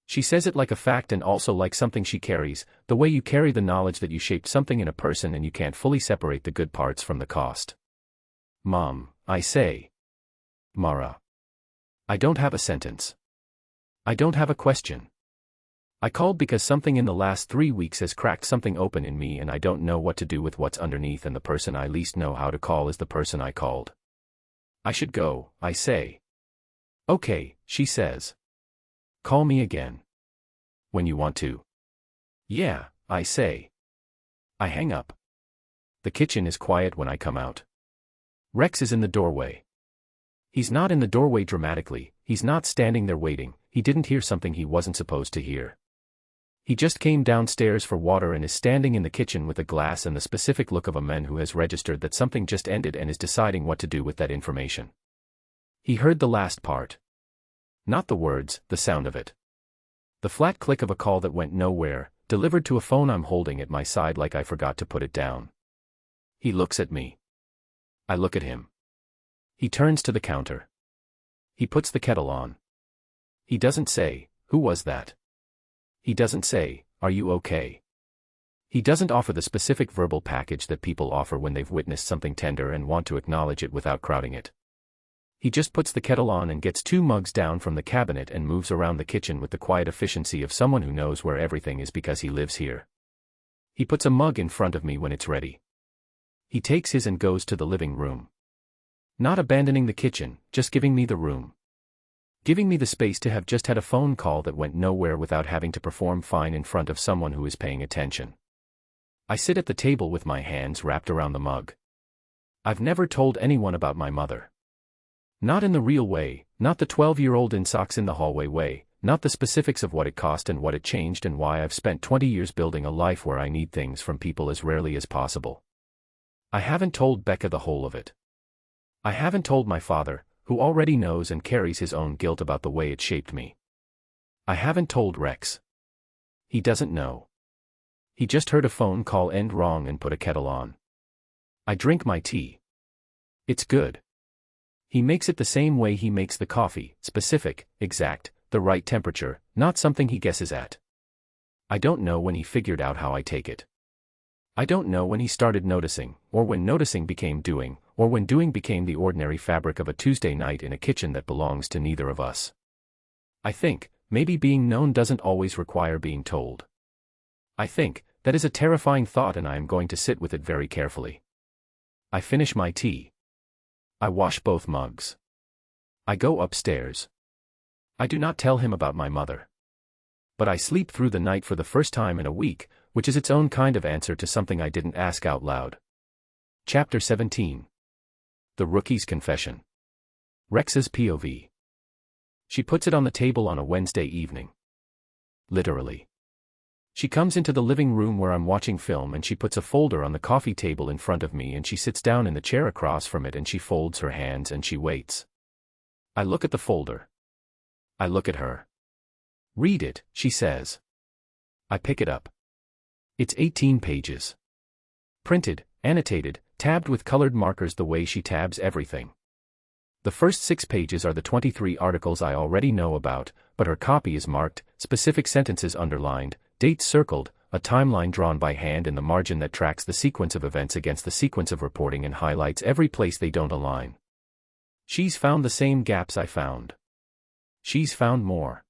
She says it like a fact and also like something she carries, the way you carry the knowledge that you shaped something in a person and you can't fully separate the good parts from the cost. Mom, I say. Mara. I don't have a sentence. I don't have a question. I called because something in the last 3 weeks has cracked something open in me and I don't know what to do with what's underneath, and the person I least know how to call is the person I called. I should go, I say. Okay, she says. Call me again. When you want to. Yeah, I say. I hang up. The kitchen is quiet when I come out. Rex is in the doorway. He's not in the doorway dramatically, he's not standing there waiting, he didn't hear something he wasn't supposed to hear. He just came downstairs for water and is standing in the kitchen with a glass and the specific look of a man who has registered that something just ended and is deciding what to do with that information. He heard the last part. Not the words, the sound of it. The flat click of a call that went nowhere, delivered to a phone I'm holding at my side like I forgot to put it down. He looks at me. I look at him. He turns to the counter. He puts the kettle on. He doesn't say, "Who was that?" He doesn't say, "Are you okay?" He doesn't offer the specific verbal package that people offer when they've witnessed something tender and want to acknowledge it without crowding it. He just puts the kettle on and gets 2 mugs down from the cabinet and moves around the kitchen with the quiet efficiency of someone who knows where everything is because he lives here. He puts a mug in front of me when it's ready. He takes his and goes to the living room. Not abandoning the kitchen, just giving me the room. Giving me the space to have just had a phone call that went nowhere without having to perform fine in front of someone who is paying attention. I sit at the table with my hands wrapped around the mug. I've never told anyone about my mother. Not in the real way, not the 12-year-old in socks in the hallway way, not the specifics of what it cost and what it changed and why I've spent 20 years building a life where I need things from people as rarely as possible. I haven't told Becca the whole of it. I haven't told my father, who already knows and carries his own guilt about the way it shaped me. I haven't told Rex. He doesn't know. He just heard a phone call end wrong and put a kettle on. I drink my tea. It's good. He makes it the same way he makes the coffee, specific, exact, the right temperature, not something he guesses at. I don't know when he figured out how I take it. I don't know when he started noticing, or when noticing became doing, or when doing became the ordinary fabric of a Tuesday night in a kitchen that belongs to neither of us. I think, maybe being known doesn't always require being told. I think, that is a terrifying thought and I am going to sit with it very carefully. I finish my tea. I wash both mugs. I go upstairs. I do not tell him about my mother. But I sleep through the night for the first time in a week, which is its own kind of answer to something I didn't ask out loud. Chapter 17. The Rookie's Confession. Rex's POV. She puts it on the table on a Wednesday evening. Literally. She comes into the living room where I'm watching film and she puts a folder on the coffee table in front of me and she sits down in the chair across from it and she folds her hands and she waits. I look at the folder. I look at her. "Read it," she says. I pick it up. It's 18 pages. Printed, annotated, tabbed with colored markers the way she tabs everything. The first 6 pages are the 23 articles I already know about, but her copy is marked, specific sentences underlined, dates circled, a timeline drawn by hand in the margin that tracks the sequence of events against the sequence of reporting and highlights every place they don't align. She's found the same gaps I found. She's found more.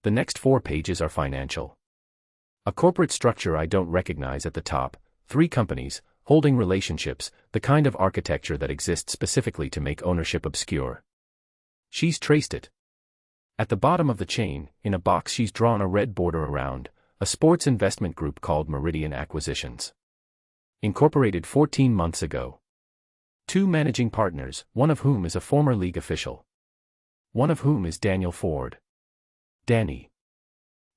The next 4 pages are financial. A corporate structure I don't recognize at the top, 3 companies, holding relationships, the kind of architecture that exists specifically to make ownership obscure. She's traced it. At the bottom of the chain, in a box she's drawn a red border around, a sports investment group called Meridian Acquisitions. Incorporated 14 months ago. 2 managing partners, one of whom is a former league official. One of whom is Daniel Ford. Danny.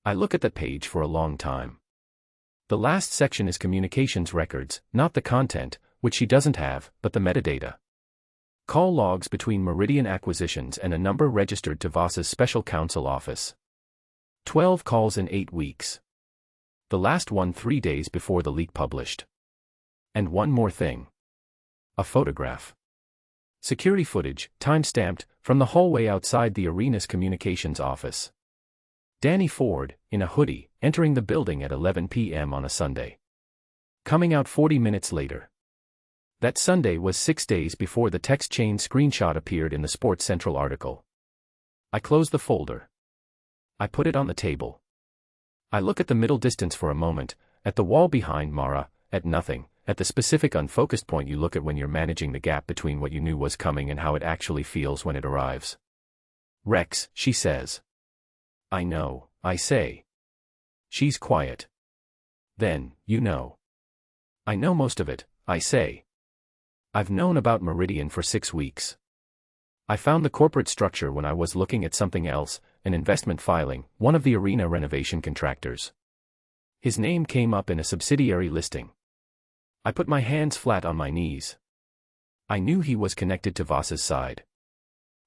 I look at that page for a long time. The last section is communications records, not the content, which she doesn't have, but the metadata. Call logs between Meridian Acquisitions and a number registered to Voss's special counsel office. 12 calls in 8 weeks. The last one 3 days before the leak published. And one more thing. A photograph. Security footage, time-stamped, from the hallway outside the arena's communications office. Danny Ford, in a hoodie, entering the building at 11 p.m. on a Sunday. Coming out 40 minutes later. That Sunday was 6 days before the text chain screenshot appeared in the Sports Central article. I close the folder. I put it on the table. I look at the middle distance for a moment, at the wall behind Mara, at nothing, at the specific unfocused point you look at when you're managing the gap between what you knew was coming and how it actually feels when it arrives. "Rex," she says. "I know," I say. She's quiet. "Then, you know." "I know most of it," I say. I've known about Meridian for 6 weeks. I found the corporate structure when I was looking at something else, an investment filing, one of the arena renovation contractors. His name came up in a subsidiary listing. I put my hands flat on my knees. I knew he was connected to Voss's side.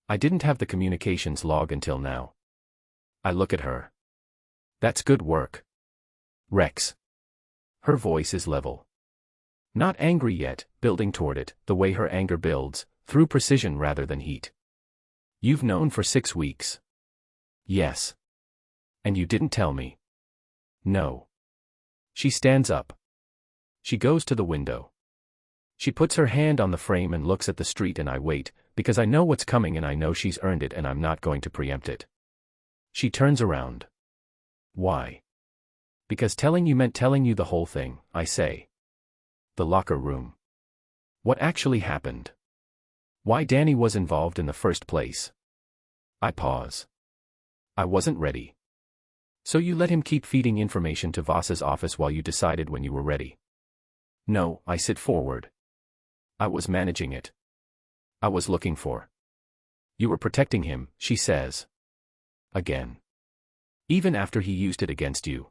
I didn't have the communications log until now. I look at her. "That's good work, Rex." Her voice is level. Not angry yet, building toward it, the way her anger builds, through precision rather than heat. "You've known for 6 weeks." "Yes." "And you didn't tell me." "No." She stands up. She goes to the window. She puts her hand on the frame and looks at the street and I wait, because I know what's coming and I know she's earned it and I'm not going to preempt it. She turns around. "Why?" "Because telling you meant telling you the whole thing," I say. The locker room. What actually happened? Why Danny was involved in the first place? I pause. I wasn't ready. "So you let him keep feeding information to Voss's office while you decided when you were ready?" "No," I sit forward. "I was managing it. I was looking for." "You were protecting him," she says. Again. "Even after he used it against you?"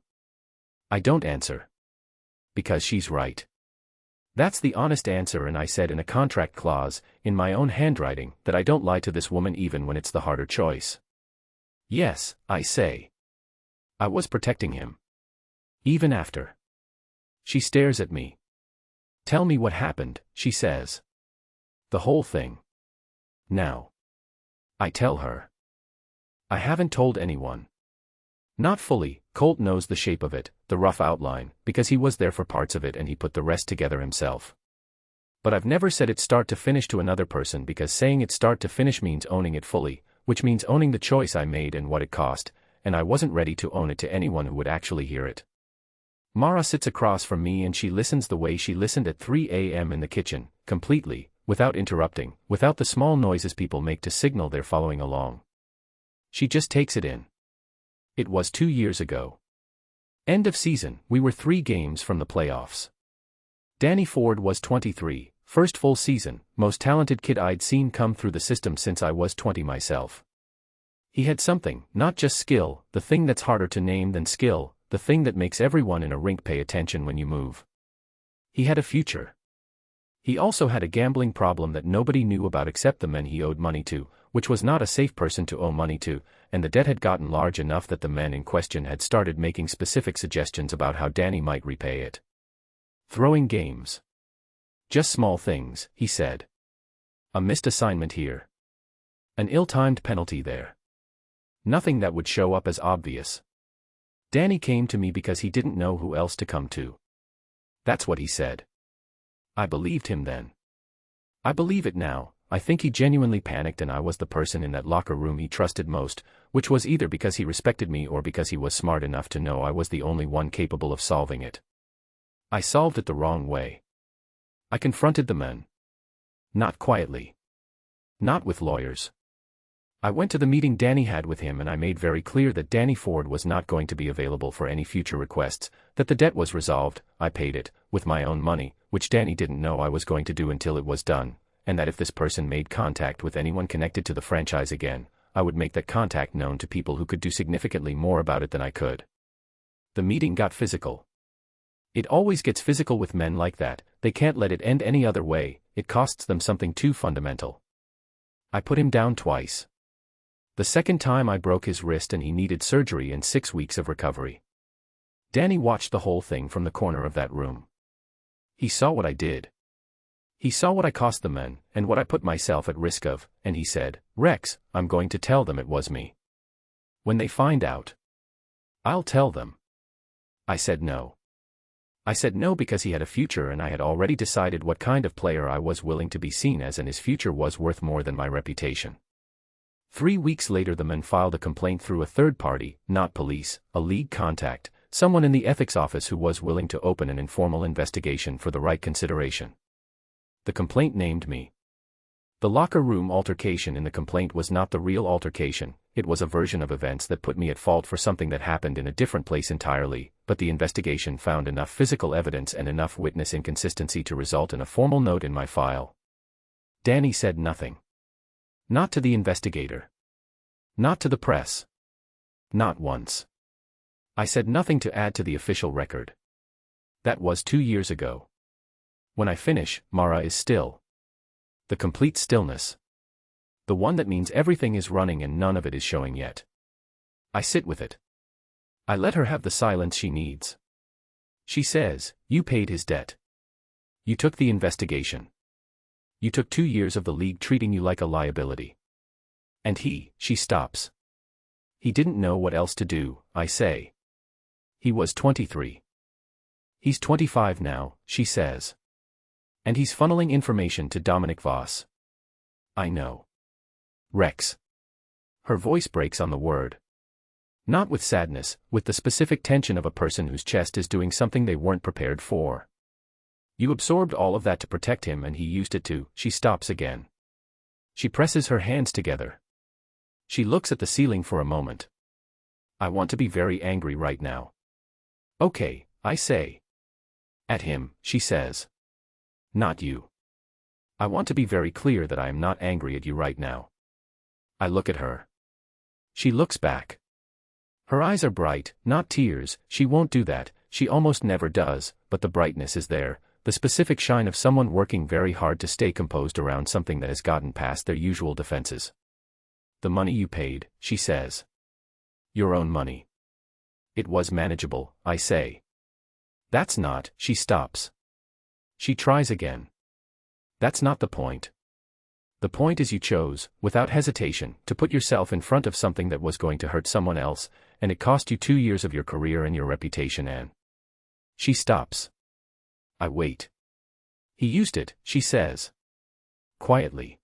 I don't answer. Because she's right. That's the honest answer, and I said in a contract clause, in my own handwriting, that I don't lie to this woman even when it's the harder choice. "Yes," I say. "I was protecting him. Even after." She stares at me. "Tell me what happened," she says. "The whole thing." Now. I tell her. I haven't told anyone. Not fully. Colt knows the shape of it, the rough outline, because he was there for parts of it and he put the rest together himself. But I've never said it start to finish to another person, because saying it start to finish means owning it fully, which means owning the choice I made and what it cost, and I wasn't ready to own it to anyone who would actually hear it. Mara sits across from me and she listens the way she listened at 3 a.m. in the kitchen, completely, without interrupting, without the small noises people make to signal they're following along. She just takes it in. It was 2 years ago. End of season, we were 3 games from the playoffs. Danny Ford was 23, first full season, most talented kid I'd seen come through the system since I was 20 myself. He had something, not just skill, the thing that's harder to name than skill, the thing that makes everyone in a rink pay attention when you move. He had a future. He also had a gambling problem that nobody knew about except the men he owed money to, which was not a safe person to owe money to, and the debt had gotten large enough that the men in question had started making specific suggestions about how Danny might repay it. Throwing games. Just small things, he said. A missed assignment here. An ill-timed penalty there. Nothing that would show up as obvious. Danny came to me because he didn't know who else to come to. That's what he said. I believed him then. I believe it now. I think he genuinely panicked and I was the person in that locker room he trusted most, which was either because he respected me or because he was smart enough to know I was the only one capable of solving it. I solved it the wrong way. I confronted the men. Not quietly. Not with lawyers. I went to the meeting Danny had with him and I made very clear that Danny Ford was not going to be available for any future requests, that the debt was resolved, I paid it, with my own money, which Danny didn't know I was going to do until it was done, and that if this person made contact with anyone connected to the franchise again, I would make that contact known to people who could do significantly more about it than I could. The meeting got physical. It always gets physical with men like that, they can't let it end any other way, it costs them something too fundamental. I put him down twice. The second time I broke his wrist and he needed surgery and 6 weeks of recovery. Danny watched the whole thing from the corner of that room. He saw what I did. He saw what I cost the men, and what I put myself at risk of, and he said, "Rex, I'm going to tell them it was me. When they find out, I'll tell them." I said no. I said no because he had a future and I had already decided what kind of player I was willing to be seen as and his future was worth more than my reputation. 3 weeks later the men filed a complaint through a third party, not police, a league contact, someone in the ethics office who was willing to open an informal investigation for the right consideration. The complaint named me. The locker room altercation in the complaint was not the real altercation, it was a version of events that put me at fault for something that happened in a different place entirely, but the investigation found enough physical evidence and enough witness inconsistency to result in a formal note in my file. Danny said nothing. Not to the investigator. Not to the press. Not once. I said nothing to add to the official record. That was 2 years ago. When I finish, Mara is still. The complete stillness. The one that means everything is running and none of it is showing yet. I sit with it. I let her have the silence she needs. She says, "You paid his debt. You took the investigation. You took 2 years of the league treating you like a liability. And she stops. He didn't know what else to do, I say. He was 23. He's 25 now, she says. And he's funneling information to Dominic Voss. I know. Rex." Her voice breaks on the word. Not with sadness, with the specific tension of a person whose chest is doing something they weren't prepared for. "You absorbed all of that to protect him and he used it to." She stops again. She presses her hands together. She looks at the ceiling for a moment. "I want to be very angry right now." "Okay," I say. "At him," she says. "Not you. I want to be very clear that I am not angry at you right now." I look at her. She looks back. Her eyes are bright, not tears, she won't do that, she almost never does, but the brightness is there, the specific shine of someone working very hard to stay composed around something that has gotten past their usual defenses. "The money you paid," she says. "Your own money." "It was manageable," I say. "That's not," she stops. She tries again. "That's not the point. The point is you chose, without hesitation, to put yourself in front of something that was going to hurt someone else, and it cost you 2 years of your career and your reputation and..." She stops. I wait. "He used it," she says. Quietly.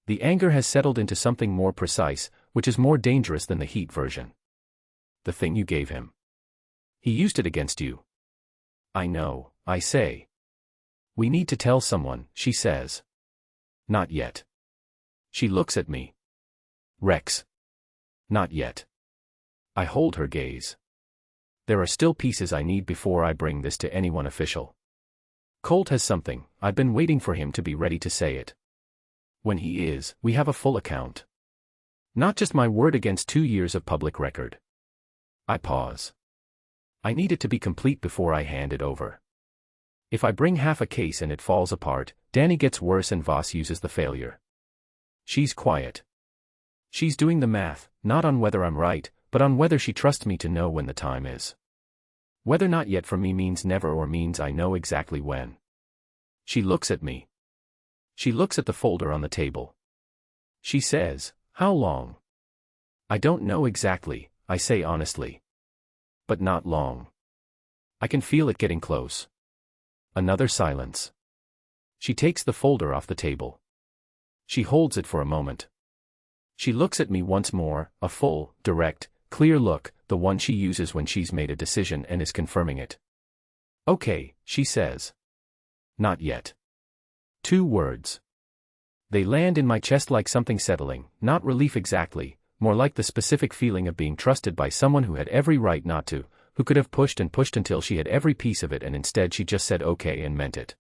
The anger has settled into something more precise, which is more dangerous than the heat version. "The thing you gave him. He used it against you." "I know," I say. "We need to tell someone," she says. "Not yet." She looks at me. "Rex." "Not yet." I hold her gaze. There are still pieces I need before I bring this to anyone official. Colt has something, I've been waiting for him to be ready to say it. When he is, we have a full account. Not just my word against 2 years of public record. I pause. I need it to be complete before I hand it over. If I bring half a case and it falls apart, Danny gets worse and Voss uses the failure. She's quiet. She's doing the math, not on whether I'm right, but on whether she trusts me to know when the time is. Whether not yet for me means never or means I know exactly when. She looks at me. She looks at the folder on the table. She says, "How long?" I don't know exactly, I say honestly. But not long. I can feel it getting close. Another silence. She takes the folder off the table. She holds it for a moment. She looks at me once more, a full, direct, clear look, the one she uses when she's made a decision and is confirming it. "Okay," she says. "Not yet." 2 words. They land in my chest like something settling, not relief exactly, more like the specific feeling of being trusted by someone who had every right not to, who could have pushed and pushed until she had every piece of it and instead she just said okay and meant it.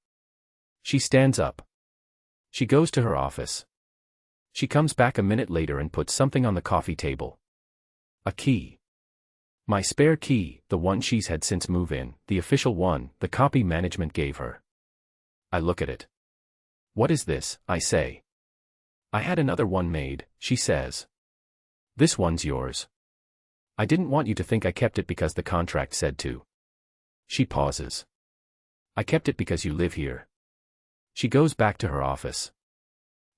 She stands up. She goes to her office. She comes back a minute later and puts something on the coffee table. A key. My spare key, the one she's had since move-in, the official one, the copy management gave her. I look at it. "What is this?" I say. "I had another one made," she says. "This one's yours. I didn't want you to think I kept it because the contract said to." She pauses. "I kept it because you live here." She goes back to her office.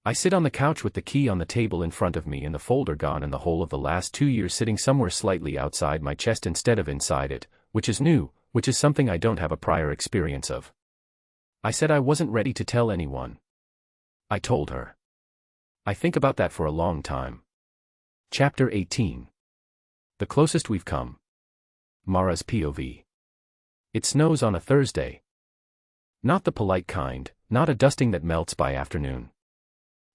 I sit on the couch with the key on the table in front of me and the folder gone and the whole of the last 2 years sitting somewhere slightly outside my chest instead of inside it, which is new, which is something I don't have a prior experience of. I said I wasn't ready to tell anyone. I told her. I think about that for a long time. Chapter 18. The closest we've come. Mara's POV. It snows on a Thursday. Not the polite kind, not a dusting that melts by afternoon.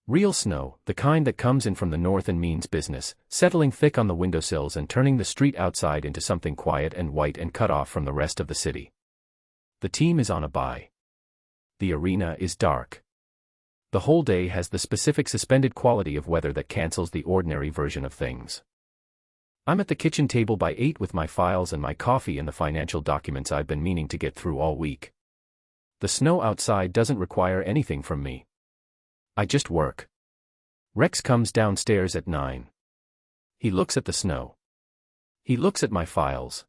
Real snow, the kind that comes in from the north and means business, settling thick on the windowsills and turning the street outside into something quiet and white and cut off from the rest of the city. The team is on a bye. The arena is dark. The whole day has the specific suspended quality of weather that cancels the ordinary version of things. I'm at the kitchen table by 8 with my files and my coffee and the financial documents I've been meaning to get through all week. The snow outside doesn't require anything from me. I just work. Rex comes downstairs at 9. He looks at the snow. He looks at my files.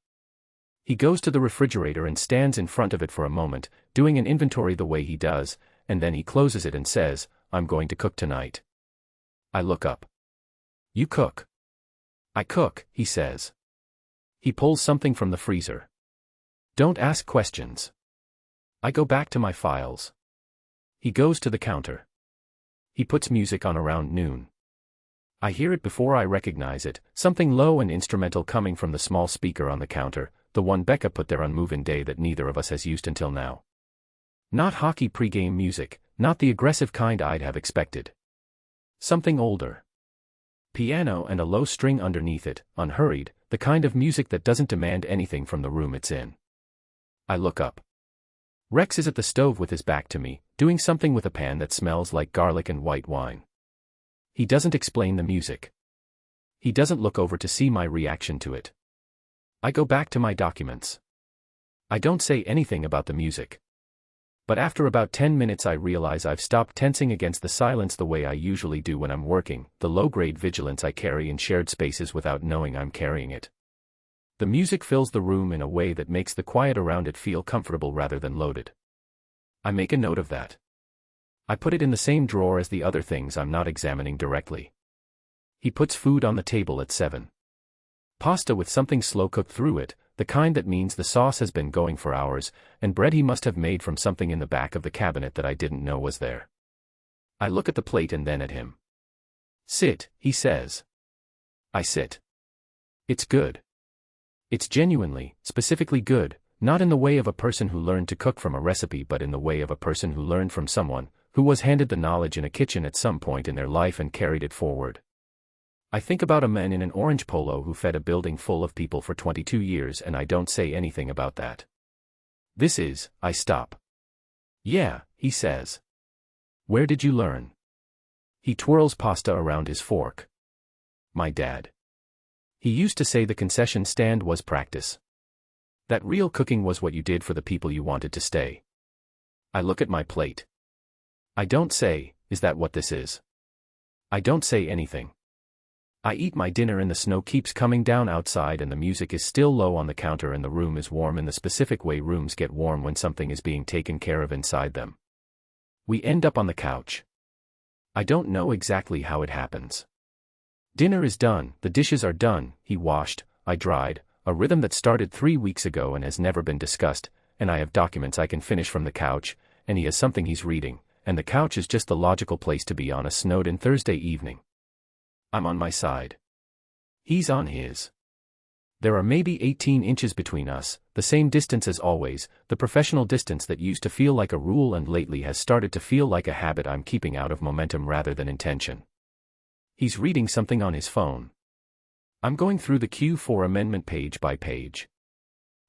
He goes to the refrigerator and stands in front of it for a moment, doing an inventory the way he does, and then he closes it and says, "I'm going to cook tonight." I look up. "You cook?" "I cook," he says. He pulls something from the freezer. "Don't ask questions." I go back to my files. He goes to the counter. He puts music on around noon. I hear it before I recognize it, something low and instrumental coming from the small speaker on the counter, the one Becca put there on move-in day that neither of us has used until now. Not hockey pre-game music, not the aggressive kind I'd have expected. Something older. Piano and a low string underneath it, unhurried, the kind of music that doesn't demand anything from the room it's in. I look up. Rex is at the stove with his back to me, doing something with a pan that smells like garlic and white wine. He doesn't explain the music. He doesn't look over to see my reaction to it. I go back to my documents. I don't say anything about the music. But after about 10 minutes I realize I've stopped tensing against the silence the way I usually do when I'm working, the low-grade vigilance I carry in shared spaces without knowing I'm carrying it. The music fills the room in a way that makes the quiet around it feel comfortable rather than loaded. I make a note of that. I put it in the same drawer as the other things I'm not examining directly. He puts food on the table at 7. Pasta with something slow cooked through it, the kind that means the sauce has been going for hours, and bread he must have made from something in the back of the cabinet that I didn't know was there. I look at the plate and then at him. "Sit," he says. I sit. It's good. It's genuinely, specifically good, not in the way of a person who learned to cook from a recipe but in the way of a person who learned from someone, who was handed the knowledge in a kitchen at some point in their life and carried it forward. I think about a man in an orange polo who fed a building full of people for 22 years and I don't say anything about that. I stop. "Yeah," he says. "Where did you learn?" He twirls pasta around his fork. "My dad. He used to say the concession stand was practice." That real cooking was what you did for the people you wanted to stay. I look at my plate. I don't say, is that what this is? I don't say anything. I eat my dinner and the snow keeps coming down outside and the music is still low on the counter and the room is warm in the specific way rooms get warm when something is being taken care of inside them. We end up on the couch. I don't know exactly how it happens. Dinner is done, the dishes are done, he washed, I dried, a rhythm that started 3 weeks ago and has never been discussed, and I have documents I can finish from the couch, and he has something he's reading, and the couch is just the logical place to be on a snowed-in Thursday evening. I'm on my side. He's on his. There are maybe 18 inches between us, the same distance as always, the professional distance that used to feel like a rule and lately has started to feel like a habit I'm keeping out of momentum rather than intention. He's reading something on his phone. I'm going through the Q4 amendment page by page.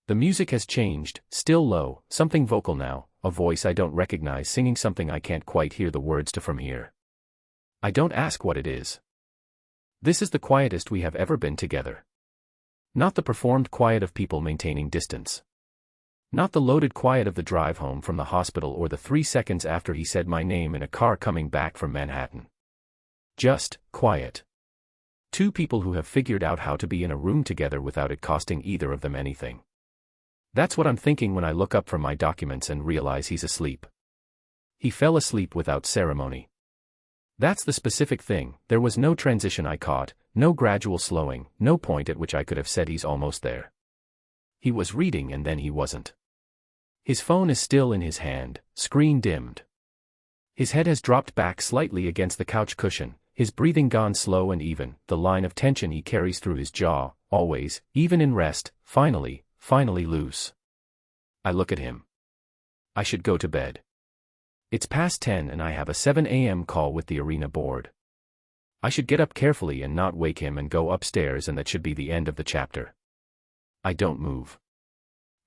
The music has changed, still low, something vocal now, a voice I don't recognize singing something I can't quite hear the words to from here. I don't ask what it is. This is the quietest we have ever been together. Not the performed quiet of people maintaining distance. Not the loaded quiet of the drive home from the hospital or the 3 seconds after he said my name in a car coming back from Manhattan. Just quiet. Two people who have figured out how to be in a room together without it costing either of them anything. That's what I'm thinking when I look up from my documents and realize he's asleep. He fell asleep without ceremony. That's the specific thing, there was no transition I caught, no gradual slowing, no point at which I could have said he's almost there. He was reading and then he wasn't. His phone is still in his hand, screen dimmed. His head has dropped back slightly against the couch cushion, his breathing gone slow and even, the line of tension he carries through his jaw, always, even in rest, finally loose. I look at him. I should go to bed. It's past 10 and I have a 7 a.m. call with the arena board. I should get up carefully and not wake him and go upstairs and that should be the end of the chapter. I don't move.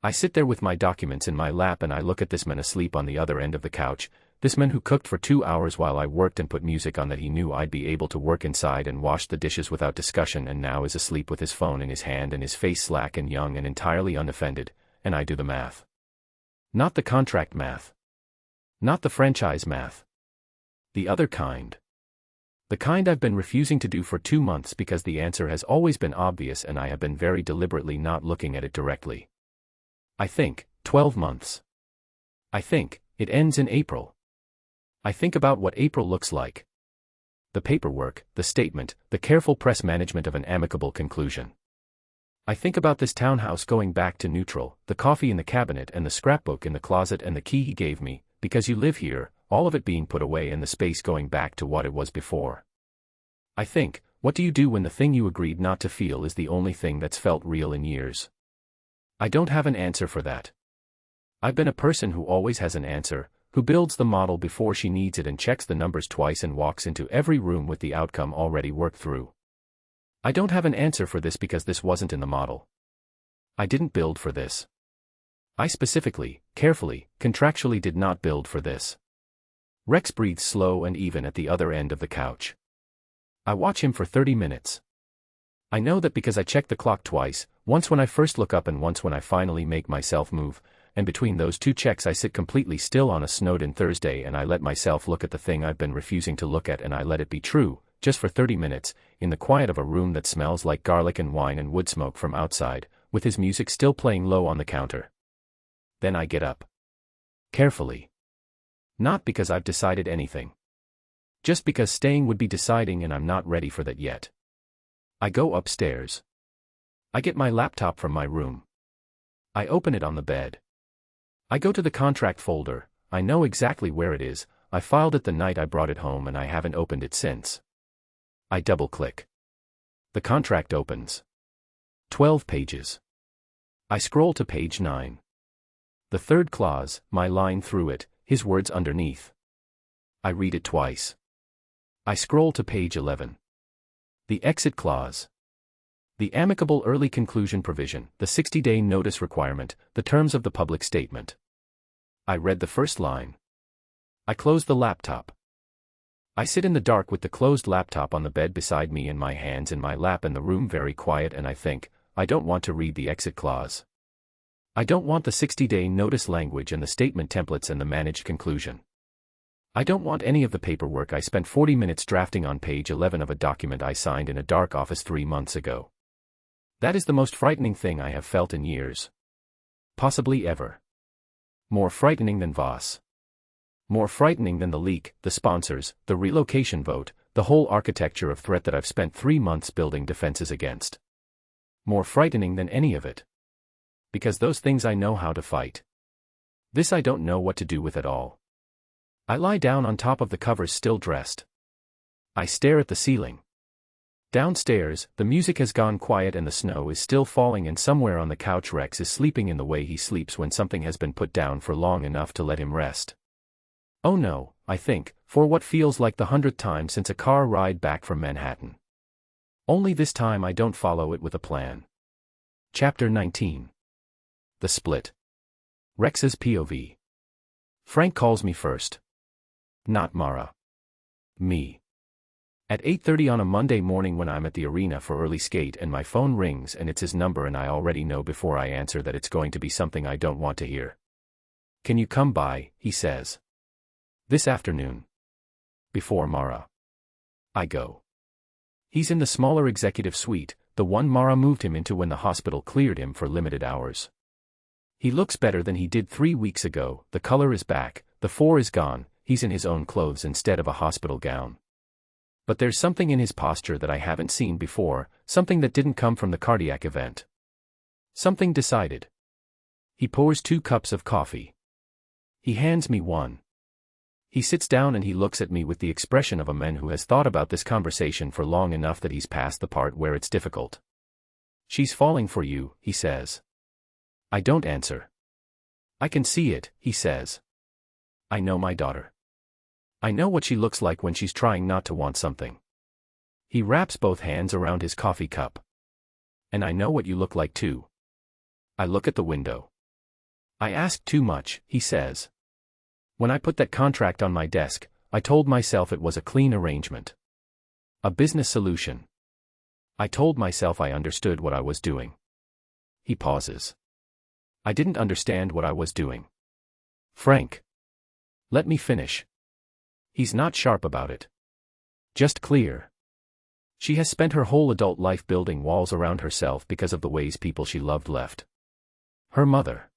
I sit there with my documents in my lap and I look at this man asleep on the other end of the couch, this man who cooked for 2 hours while I worked and put music on that he knew I'd be able to work inside and wash the dishes without discussion and now is asleep with his phone in his hand and his face slack and young and entirely unoffended, and I do the math. Not the contract math. Not the franchise math. The other kind. The kind I've been refusing to do for 2 months because the answer has always been obvious and I have been very deliberately not looking at it directly. I think, 12 months. I think, it ends in April. I think about what April looks like. The paperwork, the statement, the careful press management of an amicable conclusion. I think about this townhouse going back to neutral, the coffee in the cabinet and the scrapbook in the closet and the key he gave me, because you live here, all of it being put away and the space going back to what it was before. I think, what do you do when the thing you agreed not to feel is the only thing that's felt real in years? I don't have an answer for that. I've been a person who always has an answer, who builds the model before she needs it and checks the numbers twice and walks into every room with the outcome already worked through. I don't have an answer for this because this wasn't in the model. I didn't build for this. I specifically, carefully, contractually did not build for this. Rex breathes slow and even at the other end of the couch. I watch him for 30 minutes. I know that because I check the clock twice, once when I first look up and once when I finally make myself move, and between those 2 checks I sit completely still on a snowed-in Thursday and I let myself look at the thing I've been refusing to look at and I let it be true, just for 30 minutes, in the quiet of a room that smells like garlic and wine and wood smoke from outside, with his music still playing low on the counter. Then I get up. Carefully. Not because I've decided anything. Just because staying would be deciding and I'm not ready for that yet. I go upstairs. I get my laptop from my room. I open it on the bed. I go to the contract folder, I know exactly where it is, I filed it the night I brought it home and I haven't opened it since. I double-click. The contract opens. 12 pages. I scroll to page 9. The third clause, my line through it, his words underneath. I read it twice. I scroll to page 11. The exit clause. The amicable early conclusion provision, the 60-day notice requirement, the terms of the public statement. I read the first line. I close the laptop. I sit in the dark with the closed laptop on the bed beside me and my hands in my lap and the room very quiet and I think, I don't want to read the exit clause. I don't want the 60-day notice language and the statement templates and the managed conclusion. I don't want any of the paperwork I spent 40 minutes drafting on page 11 of a document I signed in a dark office 3 months ago. That is the most frightening thing I have felt in years. Possibly ever. More frightening than Voss. More frightening than the leak, the sponsors, the relocation vote, the whole architecture of threat that I've spent 3 months building defenses against. More frightening than any of it. Because those things I know how to fight. This I don't know what to do with at all. I lie down on top of the covers still dressed. I stare at the ceiling. Downstairs, the music has gone quiet and the snow is still falling, and somewhere on the couch Rex is sleeping in the way he sleeps when something has been put down for long enough to let him rest. Oh no, I think, for what feels like the 100th time since a car ride back from Manhattan. Only this time I don't follow it with a plan. Chapter 19. The Split. Rex's POV. Frank calls me first. Not Mara. Me. At 8:30 on a Monday morning when I'm at the arena for early skate and my phone rings and it's his number and I already know before I answer that it's going to be something I don't want to hear. Can you come by, he says. This afternoon. Before Mara. I go. He's in the smaller executive suite, the one Mara moved him into when the hospital cleared him for limited hours. He looks better than he did 3 weeks ago, the color is back, the 4 is gone, he's in his own clothes instead of a hospital gown. But there's something in his posture that I haven't seen before, something that didn't come from the cardiac event. Something decided. He pours 2 cups of coffee. He hands me one. He sits down and he looks at me with the expression of a man who has thought about this conversation for long enough that he's past the part where it's difficult. She's falling for you, he says. I don't answer. I can see it, he says. I know my daughter. I know what she looks like when she's trying not to want something. He wraps both hands around his coffee cup. And I know what you look like too. I look at the window. I asked too much, he says. When I put that contract on my desk, I told myself it was a clean arrangement. A business solution. I told myself I understood what I was doing. He pauses. I didn't understand what I was doing. Frank. Let me finish. He's not sharp about it. Just clear. She has spent her whole adult life building walls around herself because of the ways people she loved left. Her mother.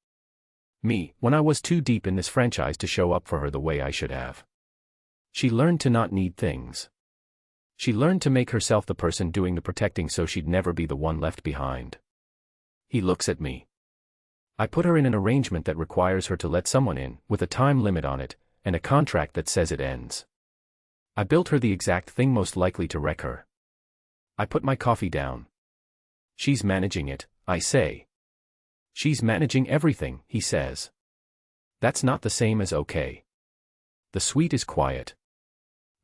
Me, when I was too deep in this franchise to show up for her the way I should have. She learned to not need things. She learned to make herself the person doing the protecting so she'd never be the one left behind. He looks at me. I put her in an arrangement that requires her to let someone in, with a time limit on it, and a contract that says it ends. I built her the exact thing most likely to wreck her. I put my coffee down. She's managing it, I say. She's managing everything, he says. That's not the same as okay. The suite is quiet.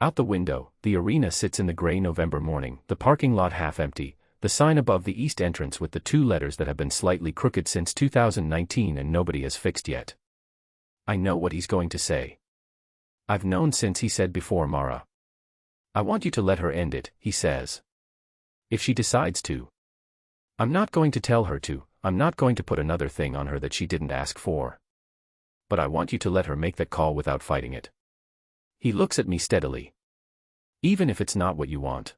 Out the window, the arena sits in the gray November morning, the parking lot half empty, the sign above the east entrance with the 2 letters that have been slightly crooked since 2019 and nobody has fixed yet. I know what he's going to say. I've known since he said before Mara. I want you to let her end it, he says. If she decides to. I'm not going to tell her to, I'm not going to put another thing on her that she didn't ask for. But I want you to let her make that call without fighting it. He looks at me steadily. Even if it's not what you want.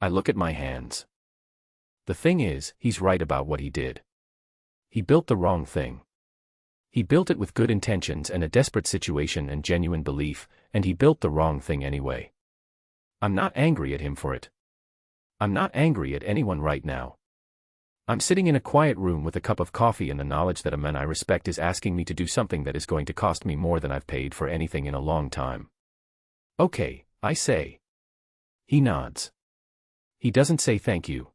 I look at my hands. The thing is, he's right about what he did. He built the wrong thing. He built it with good intentions and a desperate situation and genuine belief, and he built the wrong thing anyway. I'm not angry at him for it. I'm not angry at anyone right now. I'm sitting in a quiet room with a cup of coffee and the knowledge that a man I respect is asking me to do something that is going to cost me more than I've paid for anything in a long time. Okay, I say. He nods. He doesn't say thank you.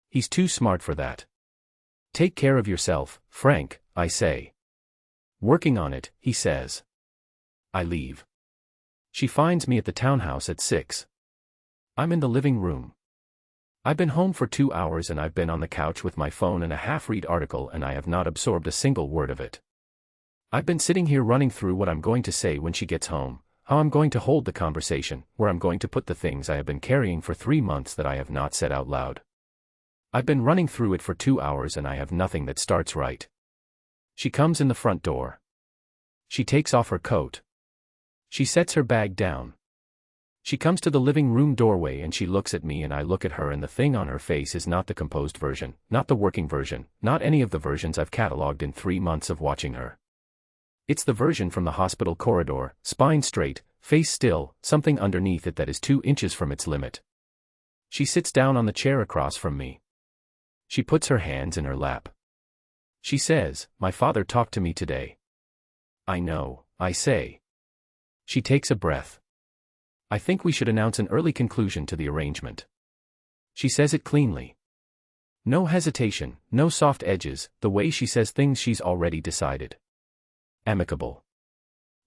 He's too smart for that. Take care of yourself, Frank, I say. Working on it, he says. I leave. She finds me at the townhouse at 6. I'm in the living room. I've been home for 2 hours and I've been on the couch with my phone and a half-read article and I have not absorbed a single word of it. I've been sitting here running through what I'm going to say when she gets home, how I'm going to hold the conversation, where I'm going to put the things I have been carrying for 3 months that I have not said out loud. I've been running through it for 2 hours and I have nothing that starts right. She comes in the front door. She takes off her coat. She sets her bag down. She comes to the living room doorway and she looks at me and I look at her, and the thing on her face is not the composed version, not the working version, not any of the versions I've catalogued in 3 months of watching her. It's the version from the hospital corridor, spine straight, face still, something underneath it that is 2 inches from its limit. She sits down on the chair across from me. She puts her hands in her lap. She says, "My father talked to me today." "I know," I say. She takes a breath. "I think we should announce an early conclusion to the arrangement." She says it cleanly. No hesitation, no soft edges, the way she says things she's already decided. Amicable.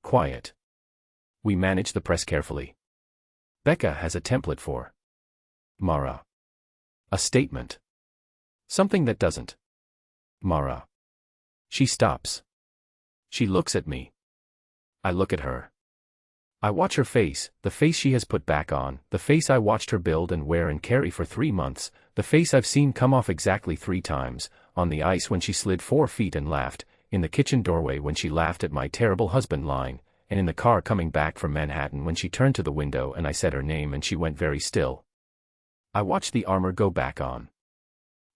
Quiet. We manage the press carefully. Becca has a template for Mara. A statement. Something that doesn't. Mara. She stops. She looks at me. I look at her. I watch her face, the face she has put back on, the face I watched her build and wear and carry for 3 months, the face I've seen come off exactly 3 times, on the ice when she slid 4 feet and laughed, in the kitchen doorway when she laughed at my terrible husband line, and in the car coming back from Manhattan when she turned to the window and I said her name and she went very still. I watch the armor go back on.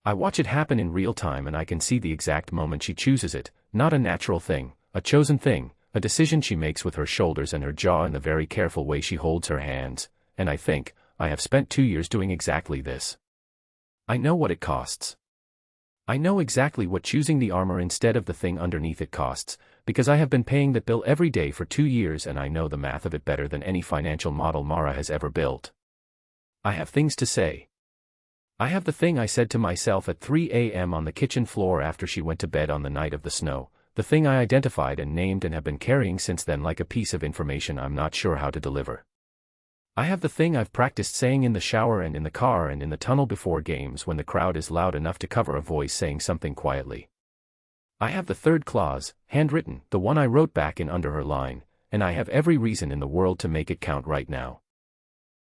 I watch it happen in real time and I can see the exact moment she chooses it, not a natural thing, a chosen thing, a decision she makes with her shoulders and her jaw in the very careful way she holds her hands, and I think, I have spent 2 years doing exactly this. I know what it costs. I know exactly what choosing the armor instead of the thing underneath it costs, because I have been paying that bill every day for 2 years and I know the math of it better than any financial model Mara has ever built. I have things to say. I have the thing I said to myself at 3 a.m. on the kitchen floor after she went to bed on the night of the snow, the thing I identified and named and have been carrying since then like a piece of information I'm not sure how to deliver. I have the thing I've practiced saying in the shower and in the car and in the tunnel before games when the crowd is loud enough to cover a voice saying something quietly. I have the 3rd clause, handwritten, the one I wrote back in under her line, and I have every reason in the world to make it count right now.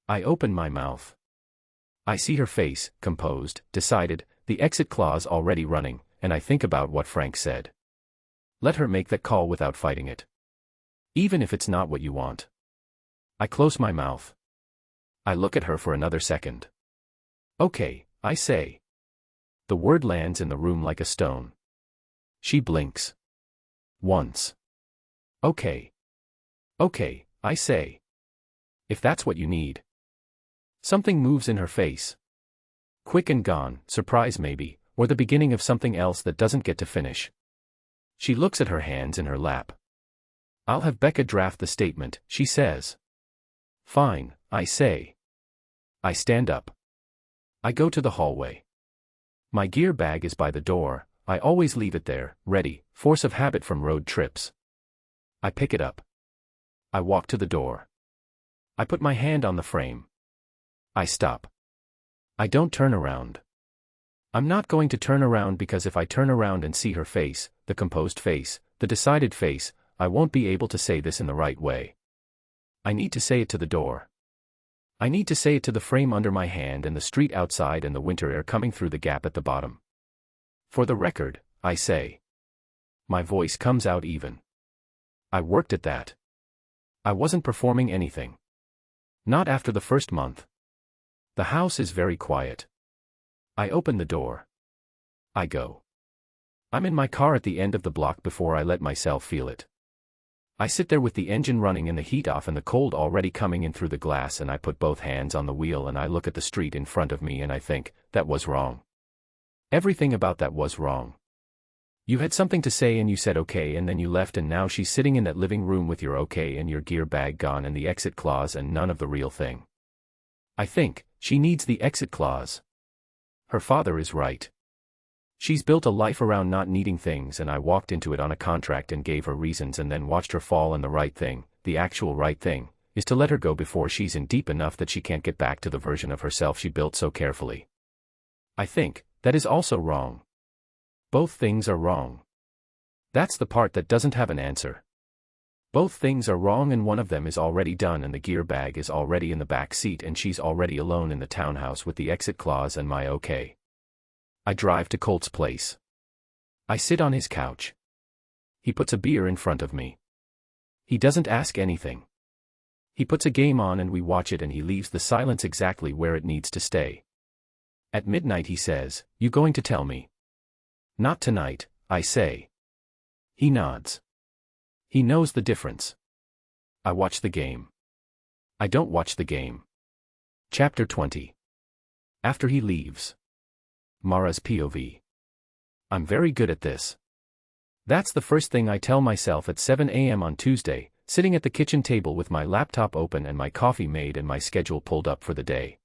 I open my mouth. I see her face, composed, decided, the exit clause already running, and I think about what Frank said. Let her make that call without fighting it. Even if it's not what you want. I close my mouth. I look at her for another second. Okay, I say. The word lands in the room like a stone. She blinks. Once. Okay. Okay, I say. If that's what you need. Something moves in her face. Quick and gone, surprise maybe, or the beginning of something else that doesn't get to finish. She looks at her hands in her lap. I'll have Becca draft the statement, she says. Fine, I say. I stand up. I go to the hallway. My gear bag is by the door, I always leave it there, ready, force of habit from road trips. I pick it up. I walk to the door. I put my hand on the frame. I stop. I don't turn around. I'm not going to turn around because if I turn around and see her face, the composed face, the decided face, I won't be able to say this in the right way. I need to say it to the door. I need to say it to the frame under my hand and the street outside and the winter air coming through the gap at the bottom. For the record, I say. My voice comes out even. I worked at that. I wasn't performing anything. Not after the first month. The house is very quiet. I open the door. I go. I'm in my car at the end of the block before I let myself feel it. I sit there with the engine running and the heat off and the cold already coming in through the glass, and I put both hands on the wheel and I look at the street in front of me and I think, that was wrong. Everything about that was wrong. You had something to say and you said okay and then you left, and now she's sitting in that living room with your okay and your gear bag gone and the exit clause and none of the real thing. I think, she needs the exit clause. Her father is right. She's built a life around not needing things, and I walked into it on a contract and gave her reasons and then watched her fall, and the right thing, the actual right thing, is to let her go before she's in deep enough that she can't get back to the version of herself she built so carefully. I think, that is also wrong. Both things are wrong. That's the part that doesn't have an answer. Both things are wrong and one of them is already done and the gear bag is already in the back seat and she's already alone in the townhouse with the exit clause and my okay. I drive to Colt's place. I sit on his couch. He puts a beer in front of me. He doesn't ask anything. He puts a game on and we watch it and he leaves the silence exactly where it needs to stay. At midnight he says, "You going to tell me?" "Not tonight," I say. He nods. He knows the difference. I watch the game. I don't watch the game. Chapter 20. After he leaves. Mara's POV. I'm very good at this. That's the first thing I tell myself at 7 a.m. on Tuesday, sitting at the kitchen table with my laptop open and my coffee made and my schedule pulled up for the day.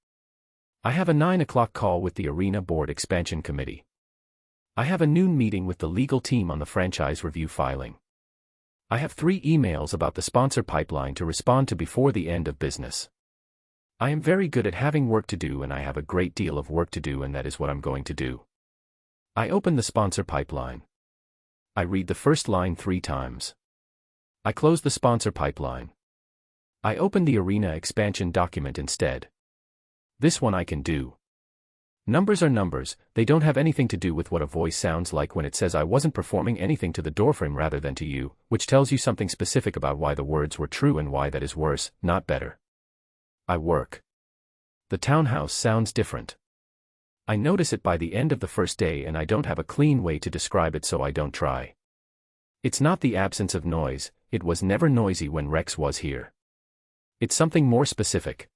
I have a 9 o'clock call with the Arena Board Expansion Committee. I have a noon meeting with the legal team on the franchise review filing. I have 3 emails about the sponsor pipeline to respond to before the end of business. I am very good at having work to do and I have a great deal of work to do and that is what I'm going to do. I open the sponsor pipeline. I read the first line 3 times. I close the sponsor pipeline. I open the Arena expansion document instead. This one I can do. Numbers are numbers, they don't have anything to do with what a voice sounds like when it says I wasn't performing anything to the doorframe rather than to you, which tells you something specific about why the words were true and why that is worse, not better. I work. The townhouse sounds different. I notice it by the end of the first day and I don't have a clean way to describe it so I don't try. It's not the absence of noise, it was never noisy when Rex was here. It's something more specific.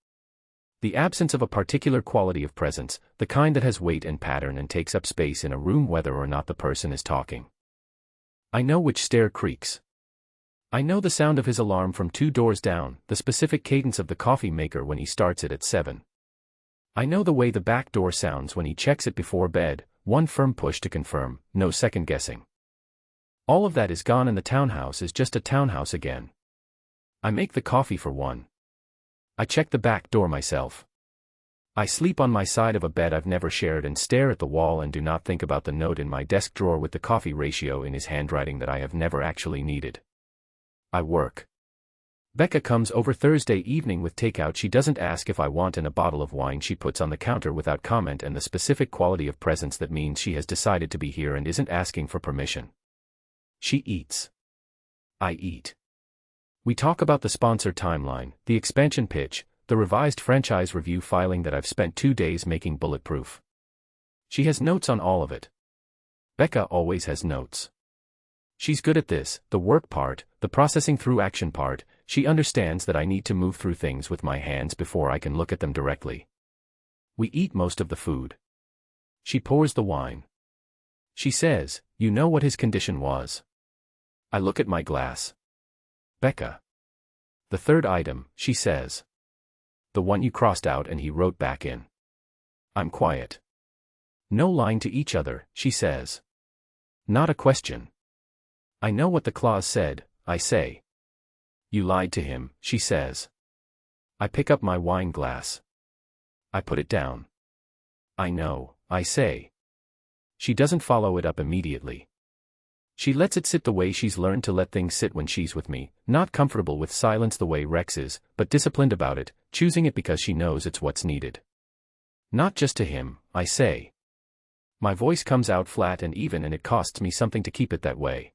The absence of a particular quality of presence, the kind that has weight and pattern and takes up space in a room whether or not the person is talking. I know which stair creaks. I know the sound of his alarm from 2 doors down, the specific cadence of the coffee maker when he starts it at 7. I know the way the back door sounds when he checks it before bed, one firm push to confirm, no second guessing. All of that is gone and the townhouse is just a townhouse again. I make the coffee for one. I check the back door myself. I sleep on my side of a bed I've never shared and stare at the wall and do not think about the note in my desk drawer with the coffee ratio in his handwriting that I have never actually needed. I work. Becca comes over Thursday evening with takeout. She doesn't ask if I want and a bottle of wine she puts on the counter without comment and the specific quality of presence that means she has decided to be here and isn't asking for permission. She eats. I eat. We talk about the sponsor timeline, the expansion pitch, the revised franchise review filing that I've spent 2 days making bulletproof. She has notes on all of it. Becca always has notes. She's good at this, the work part, the processing through action part. She understands that I need to move through things with my hands before I can look at them directly. We eat most of the food. She pours the wine. She says, "You know what his condition was." I look at my glass. Becca. "The third item," she says. "The one you crossed out and he wrote back in." I'm quiet. "No lying to each other," she says. "Not a question." "I know what the clause said," I say. "You lied to him," she says. I pick up my wine glass. I put it down. "I know," I say. She doesn't follow it up immediately. She lets it sit the way she's learned to let things sit when she's with me, not comfortable with silence the way Rex is, but disciplined about it, choosing it because she knows it's what's needed. "Not just to him," I say. My voice comes out flat and even and it costs me something to keep it that way.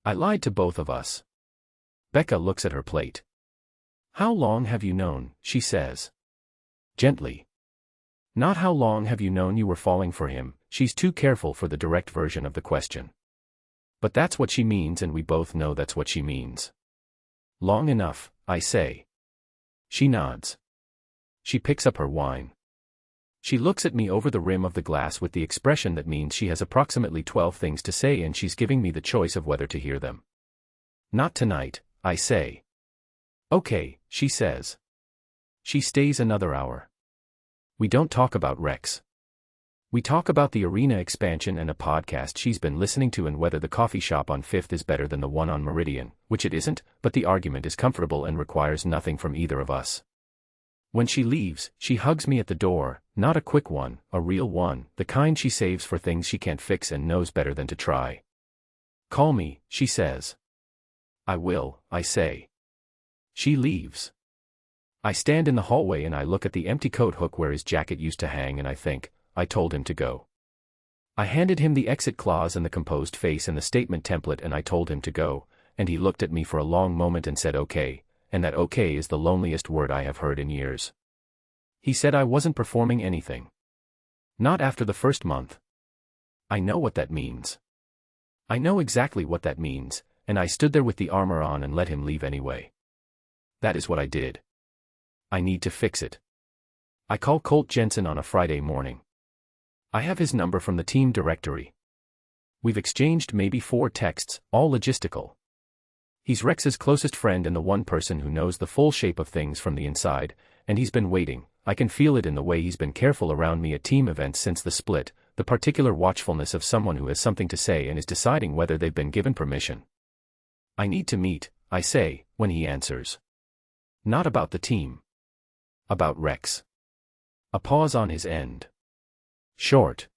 "I lied to both of us." Becca looks at her plate. "How long have you known?" she says. Gently. Not how long have you known you were falling for him, she's too careful for the direct version of the question. But that's what she means and we both know that's what she means. "Long enough," I say. She nods. She picks up her wine. She looks at me over the rim of the glass with the expression that means she has approximately 12 things to say and she's giving me the choice of whether to hear them. "Not tonight," I say. "Okay," she says. She stays another hour. We don't talk about Rex. We talk about the Arena expansion and a podcast she's been listening to and whether the coffee shop on 5th is better than the one on Meridian, which it isn't, but the argument is comfortable and requires nothing from either of us. When she leaves, she hugs me at the door, not a quick one, a real one, the kind she saves for things she can't fix and knows better than to try. "Call me," she says. "I will," I say. She leaves. I stand in the hallway and I look at the empty coat hook where his jacket used to hang and I think, I told him to go. I handed him the exit clause and the composed face and the statement template, and I told him to go, and he looked at me for a long moment and said okay, and that okay is the loneliest word I have heard in years. He said I wasn't performing anything. Not after the first month. I know what that means. I know exactly what that means, and I stood there with the armor on and let him leave anyway. That is what I did. I need to fix it. I call Colt Jensen on a Friday morning. I have his number from the team directory. We've exchanged maybe 4 texts, all logistical. He's Rex's closest friend and the one person who knows the full shape of things from the inside, and he's been waiting. I can feel it in the way he's been careful around me at team events since the split, the particular watchfulness of someone who has something to say and is deciding whether they've been given permission. I need to meet, I say, when he answers. Not about the team. About Rex. A pause on his end. Short.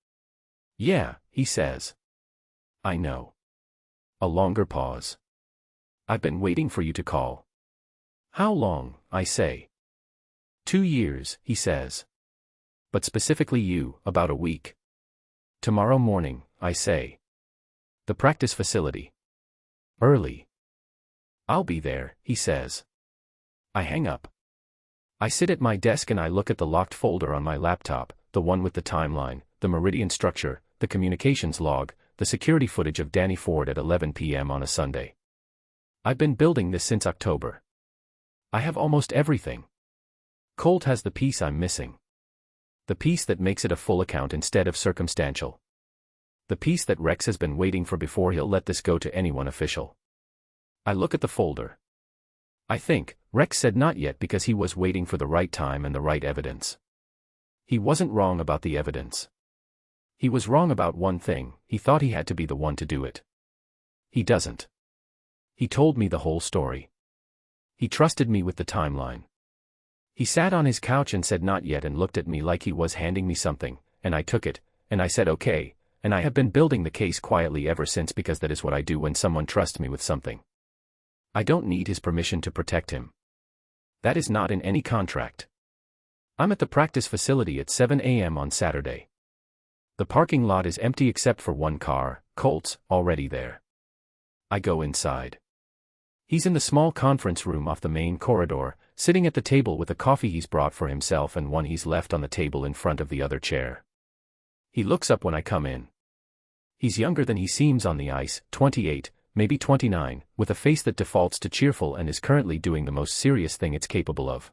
Yeah, he says. I know. A longer pause. I've been waiting for you to call. How long, I say. 2 years, he says. But specifically you, about a week. Tomorrow morning, I say. The practice facility. Early. I'll be there, he says. I hang up. I sit at my desk and I look at the locked folder on my laptop, the one with the timeline, the meridian structure, the communications log, the security footage of Danny Ford at 11 p.m. on a Sunday. I've been building this since October. I have almost everything. Colt has the piece I'm missing. The piece that makes it a full account instead of circumstantial. The piece that Rex has been waiting for before he'll let this go to anyone official. I look at the folder. I think, Rex said not yet because he was waiting for the right time and the right evidence. He wasn't wrong about the evidence. He was wrong about one thing, he thought he had to be the one to do it. He doesn't. He told me the whole story. He trusted me with the timeline. He sat on his couch and said not yet and looked at me like he was handing me something, and I took it, and I said okay, and I have been building the case quietly ever since because that is what I do when someone trusts me with something. I don't need his permission to protect him. That is not in any contract. I'm at the practice facility at 7 a.m. on Saturday. The parking lot is empty except for one car, Colt's, already there. I go inside. He's in the small conference room off the main corridor, sitting at the table with a coffee he's brought for himself and one he's left on the table in front of the other chair. He looks up when I come in. He's younger than he seems on the ice, 28, maybe 29, with a face that defaults to cheerful and is currently doing the most serious thing it's capable of.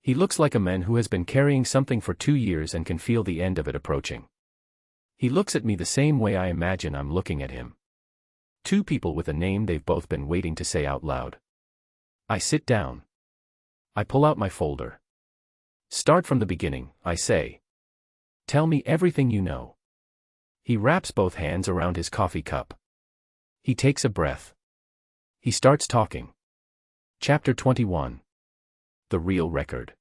He looks like a man who has been carrying something for 2 years and can feel the end of it approaching. He looks at me the same way I imagine I'm looking at him. 2 people with a name they've both been waiting to say out loud. I sit down. I pull out my folder. Start from the beginning, I say. Tell me everything you know. He wraps both hands around his coffee cup. He takes a breath. He starts talking. Chapter 21. The Real Record.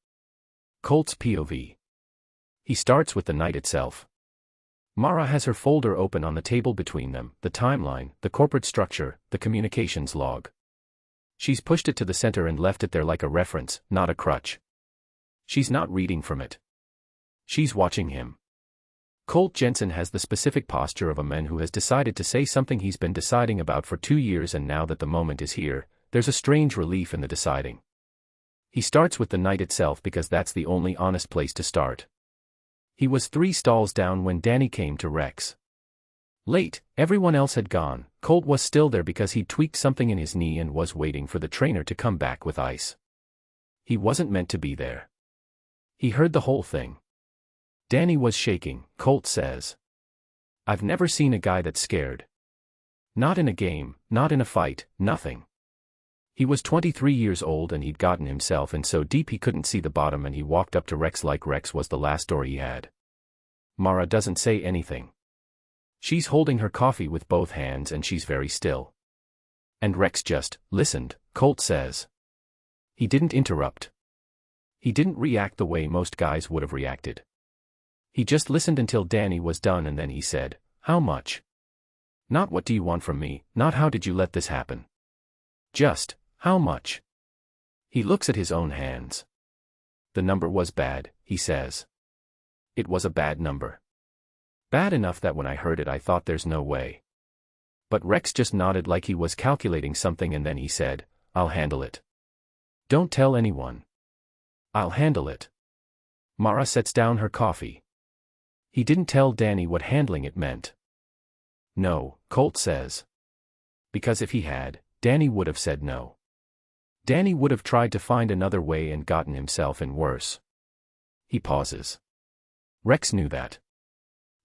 Colt's POV. He starts with the night itself. Mara has her folder open on the table between them, the timeline, the corporate structure, the communications log. She's pushed it to the center and left it there like a reference, not a crutch. She's not reading from it. She's watching him. Colt Jensen has the specific posture of a man who has decided to say something he's been deciding about for 2 years, and now that the moment is here, there's a strange relief in the deciding. He starts with the night itself because that's the only honest place to start. He was 3 stalls down when Danny came to Rex. Late, everyone else had gone. Colt was still there because he'd tweaked something in his knee and was waiting for the trainer to come back with ice. He wasn't meant to be there. He heard the whole thing. Danny was shaking, Colt says. I've never seen a guy that's scared. Not in a game, not in a fight, nothing. He was 23 years old and he'd gotten himself in so deep he couldn't see the bottom, and he walked up to Rex like Rex was the last door he had. Mara doesn't say anything. She's holding her coffee with both hands and she's very still. And Rex just listened, Colt says. He didn't interrupt. He didn't react the way most guys would have reacted. He just listened until Danny was done, and then he said, "How much?" Not what do you want from me, not how did you let this happen. Just, how much? He looks at his own hands. The number was bad, he says. It was a bad number. Bad enough that when I heard it I thought there's no way. But Rex just nodded like he was calculating something and then he said, I'll handle it. Don't tell anyone. I'll handle it. Mara sets down her coffee. He didn't tell Danny what handling it meant. No, Colt says. Because if he had, Danny would have said no. Danny would have tried to find another way and gotten himself in worse. He pauses. Rex knew that.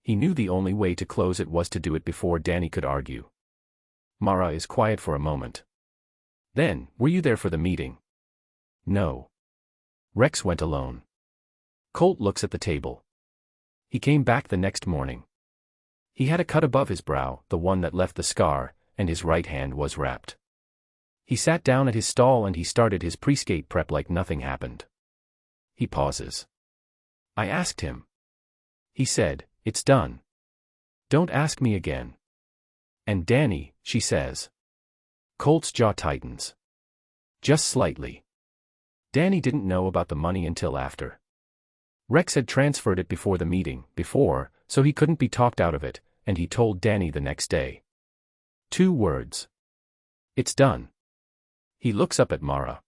He knew the only way to close it was to do it before Danny could argue. Mara is quiet for a moment. Then, were you there for the meeting? No. Rex went alone. Colt looks at the table. He came back the next morning. He had a cut above his brow, the one that left the scar, and his right hand was wrapped. He sat down at his stall and he started his pre-skate prep like nothing happened. He pauses. I asked him. He said, it's done. Don't ask me again. And Danny, she says. Colt's jaw tightens. Just slightly. Danny didn't know about the money until after. Rex had transferred it before the meeting, so he couldn't be talked out of it, and he told Danny the next day. 2 words. It's done. He looks up at Mara.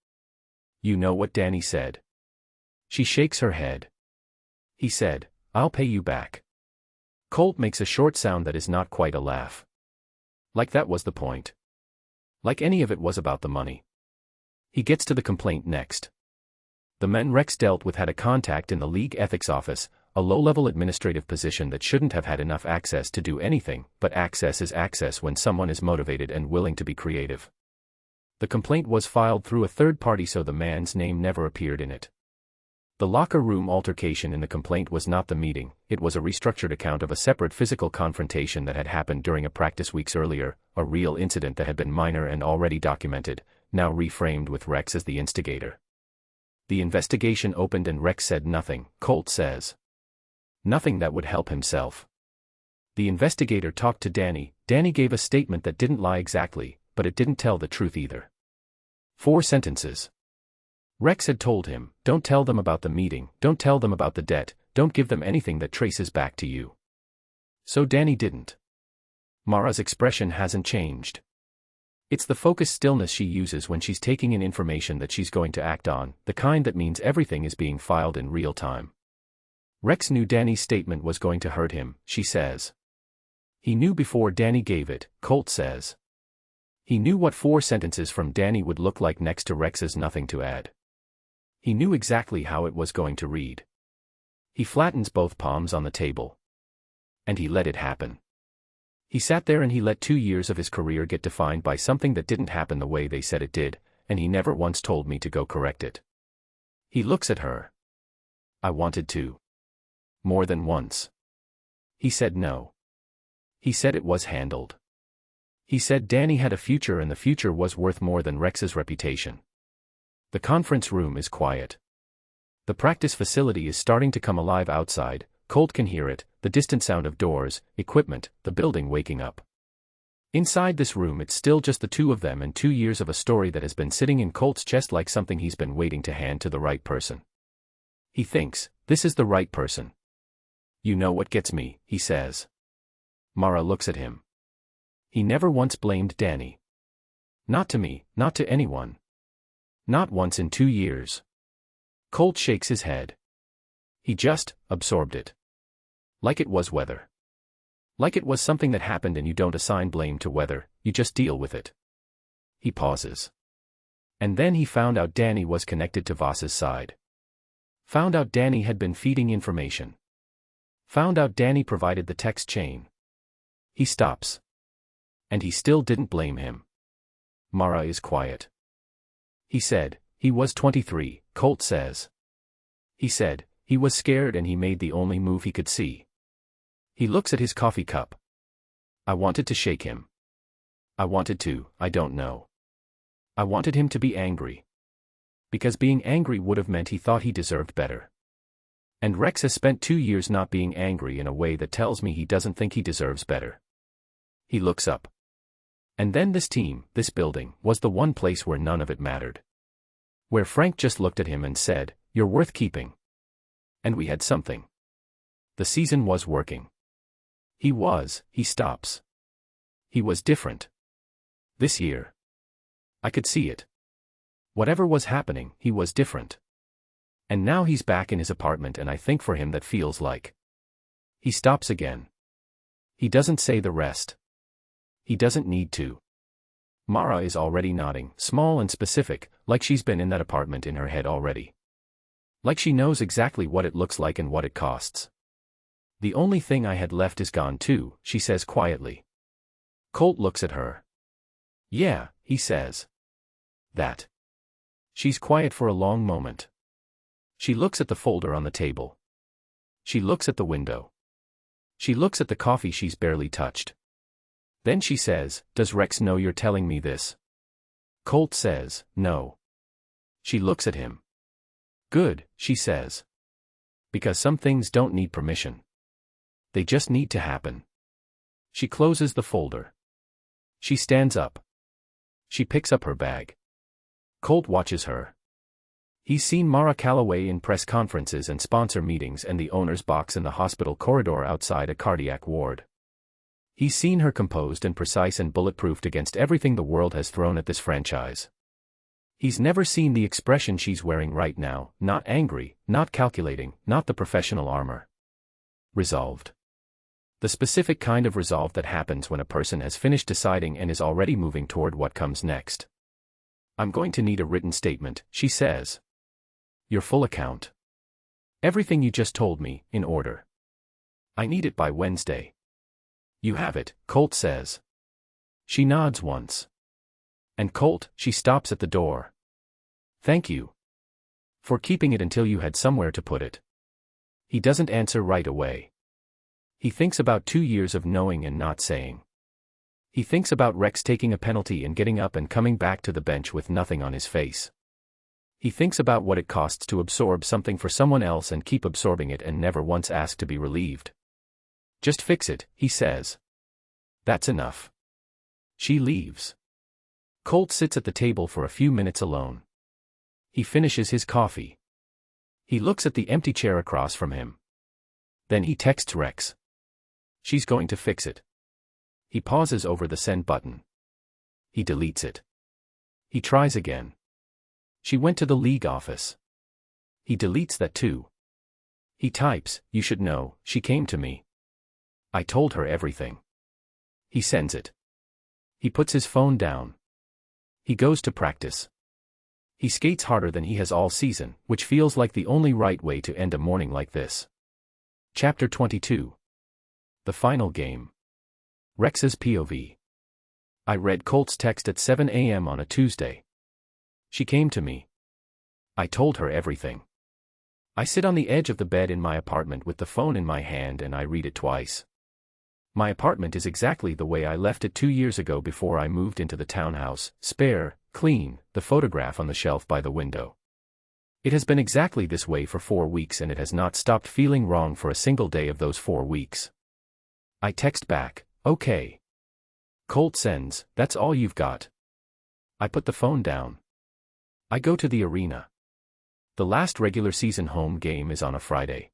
You know what Danny said? She shakes her head. He said, I'll pay you back. Colt makes a short sound that is not quite a laugh. Like that was the point. Like any of it was about the money. He gets to the complaint next. The men Rex dealt with had a contact in the league ethics office, a low-level administrative position that shouldn't have had enough access to do anything, but access is access when someone is motivated and willing to be creative. The complaint was filed through a third party so the man's name never appeared in it. The locker room altercation in the complaint was not the meeting, it was a restructured account of a separate physical confrontation that had happened during a practice weeks earlier, a real incident that had been minor and already documented, now reframed with Rex as the instigator. The investigation opened and Rex said nothing, Colt says. Nothing that would help himself. The investigator talked to Danny. Danny gave a statement that didn't lie exactly, but it didn't tell the truth either. 4 sentences. Rex had told him, don't tell them about the meeting, don't tell them about the debt, don't give them anything that traces back to you. So Danny didn't. Mara's expression hasn't changed. It's the focused stillness she uses when she's taking in information that she's going to act on, the kind that means everything is being filed in real time. Rex knew Danny's statement was going to hurt him, she says. He knew before Danny gave it, Colt says. He knew what 4 sentences from Danny would look like next to Rex's nothing to add. He knew exactly how it was going to read. He flattens both palms on the table. And he let it happen. He sat there and he let 2 years of his career get defined by something that didn't happen the way they said it did, and he never once told me to go correct it. He looks at her. I wanted to. More than once. He said no. He said it was handled. He said Danny had a future and the future was worth more than Rex's reputation. The conference room is quiet. The practice facility is starting to come alive outside. Colt can hear it, the distant sound of doors, equipment, the building waking up. Inside this room it's still just the 2 of them and 2 years of a story that has been sitting in Colt's chest like something he's been waiting to hand to the right person. He thinks, this is the right person. You know what gets me, he says. Mara looks at him. He never once blamed Danny. Not to me, not to anyone. Not once in 2 years. Colt shakes his head. He just absorbed it. Like it was weather. Like it was something that happened and you don't assign blame to weather, you just deal with it. He pauses. And then he found out Danny was connected to Voss's side. Found out Danny had been feeding information. Found out Danny provided the text chain. He stops. And he still didn't blame him. Mara is quiet. He said, he was 23, Colt says. He said, he was scared and he made the only move he could see. He looks at his coffee cup. I wanted to shake him. I wanted to, I don't know. I wanted him to be angry. Because being angry would have meant he thought he deserved better. And Rex has spent 2 years not being angry in a way that tells me he doesn't think he deserves better. He looks up. And then this team, this building, was the one place where none of it mattered. Where Frank just looked at him and said, you're worth keeping. And we had something. The season was working. He stops. He was different. This year. I could see it. Whatever was happening, he was different. And now he's back in his apartment and I think for him that feels like. He stops again. He doesn't say the rest. He doesn't need to. Mara is already nodding, small and specific, like she's been in that apartment in her head already. Like she knows exactly what it looks like and what it costs. The only thing I had left is gone too, she says quietly. Colt looks at her. Yeah, he says. That. She's quiet for a long moment. She looks at the folder on the table. She looks at the window. She looks at the coffee she's barely touched. Then she says, "Does Rex know you're telling me this?" Colt says, "No." She looks at him. "Good," she says. "Because some things don't need permission. They just need to happen." She closes the folder. She stands up. She picks up her bag. Colt watches her. He's seen Mara Calloway in press conferences and sponsor meetings and the owner's box in the hospital corridor outside a cardiac ward. He's seen her composed and precise and bulletproofed against everything the world has thrown at this franchise. He's never seen the expression she's wearing right now, not angry, not calculating, not the professional armor. Resolved. The specific kind of resolve that happens when a person has finished deciding and is already moving toward what comes next. "I'm going to need a written statement," she says. "Your full account. Everything you just told me, in order. I need it by Wednesday." "You have it," Colt says. She nods once. "And Colt," she stops at the door. "Thank you. For keeping it until you had somewhere to put it." He doesn't answer right away. He thinks about 2 years of knowing and not saying. He thinks about Rex taking a penalty and getting up and coming back to the bench with nothing on his face. He thinks about what it costs to absorb something for someone else and keep absorbing it and never once ask to be relieved. "Just fix it," he says. "That's enough." She leaves. Colt sits at the table for a few minutes alone. He finishes his coffee. He looks at the empty chair across from him. Then he texts Rex. "She's going to fix it." He pauses over the send button. He deletes it. He tries again. "She went to the league office." He deletes that too. He types, "You should know, she came to me. I told her everything." He sends it. He puts his phone down. He goes to practice. He skates harder than he has all season, which feels like the only right way to end a morning like this. Chapter 22. The final game. Rex's POV. I read Colt's text at 7 a.m. on a Tuesday. "She came to me. I told her everything." I sit on the edge of the bed in my apartment with the phone in my hand and I read it twice. My apartment is exactly the way I left it 2 years ago before I moved into the townhouse, spare, clean, the photograph on the shelf by the window. It has been exactly this way for 4 weeks and it has not stopped feeling wrong for a single day of those 4 weeks. I text back, "Okay." Colt sends, "That's all you've got." I put the phone down. I go to the arena. The last regular season home game is on a Friday.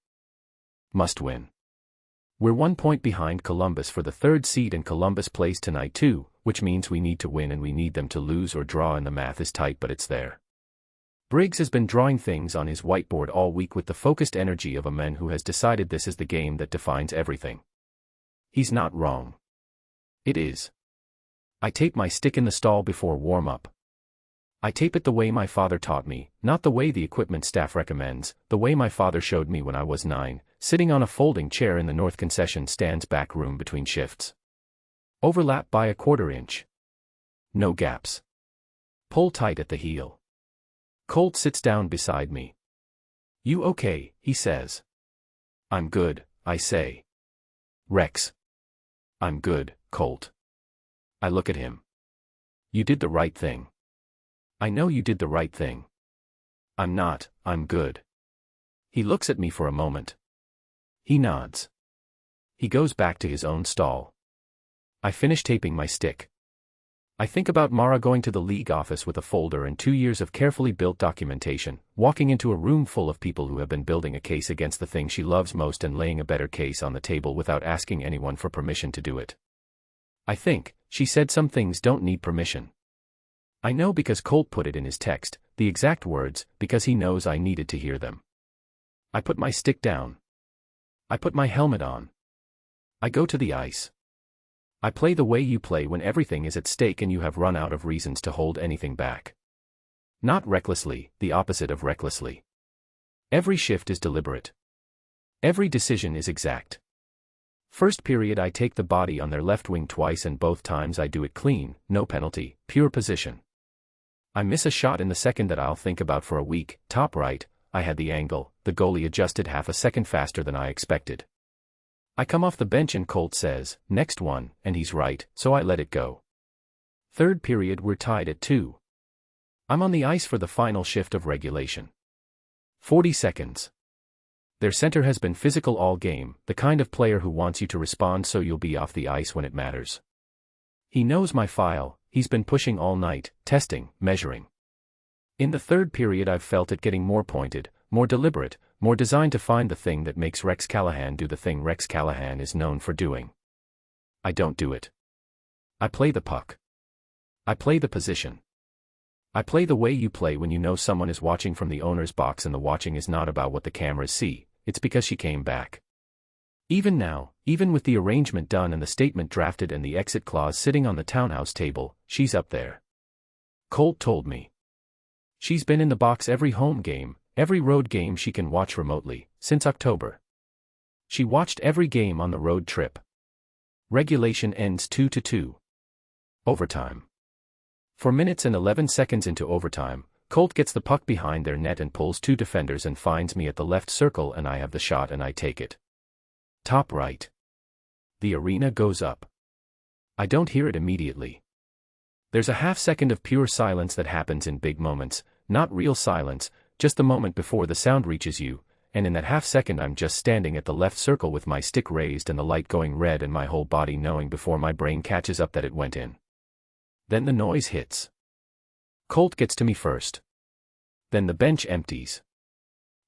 Must win. We're 1 point behind Columbus for the 3rd seed and Columbus plays tonight too, which means we need to win and we need them to lose or draw and the math is tight but it's there. Briggs has been drawing things on his whiteboard all week with the focused energy of a man who has decided this is the game that defines everything. He's not wrong. It is. I tape my stick in the stall before warm-up. I tape it the way my father taught me, not the way the equipment staff recommends, the way my father showed me when I was 9, sitting on a folding chair in the North Concession Stand's back room between shifts. Overlap by a 1/4 inch. No gaps. Pull tight at the heel. Colt sits down beside me. "You okay?" he says. "I'm good," I say. "Rex." "I'm good, Colt." I look at him. "You did the right thing." "I know you did the right thing." "I'm not, I'm good." He looks at me for a moment. He nods. He goes back to his own stall. I finish taping my stick. I think about Mara going to the league office with a folder and 2 years of carefully built documentation, walking into a room full of people who have been building a case against the thing she loves most and laying a better case on the table without asking anyone for permission to do it. I think, she said some things don't need permission. I know because Colt put it in his text, the exact words, because he knows I needed to hear them. I put my stick down. I put my helmet on. I go to the ice. I play the way you play when everything is at stake and you have run out of reasons to hold anything back. Not recklessly, the opposite of recklessly. Every shift is deliberate. Every decision is exact. First period I take the body on their left wing twice and both times I do it clean, no penalty, pure position. I miss a shot in the second that I'll think about for a week, top right, I had the angle, the goalie adjusted half a second faster than I expected. I come off the bench and Colt says, next one, and he's right, so I let it go. Third period we're tied at 2. I'm on the ice for the final shift of regulation. 40 seconds. Their center has been physical all game, the kind of player who wants you to respond so you'll be off the ice when it matters. He knows my file, he's been pushing all night, testing, measuring. In the third period I've felt it getting more pointed, more deliberate, more designed to find the thing that makes Rex Callahan do the thing Rex Callahan is known for doing. I don't do it. I play the puck. I play the position. I play the way you play when you know someone is watching from the owner's box and the watching is not about what the cameras see, it's because she came back. Even now, even with the arrangement done and the statement drafted and the exit clause sitting on the townhouse table, she's up there. Colt told me. She's been in the box every home game, every road game she can watch remotely, since October. She watched every game on the road trip. Regulation ends 2-2. Overtime. 4 minutes and 11 seconds into overtime, Colt gets the puck behind their net and pulls 2 defenders and finds me at the left circle and I have the shot and I take it. Top right. The arena goes up. I don't hear it immediately. There's a half second of pure silence that happens in big moments, not real silence, just the moment before the sound reaches you, and in that half second I'm just standing at the left circle with my stick raised and the light going red and my whole body knowing before my brain catches up that it went in. Then the noise hits. Colt gets to me first. Then the bench empties.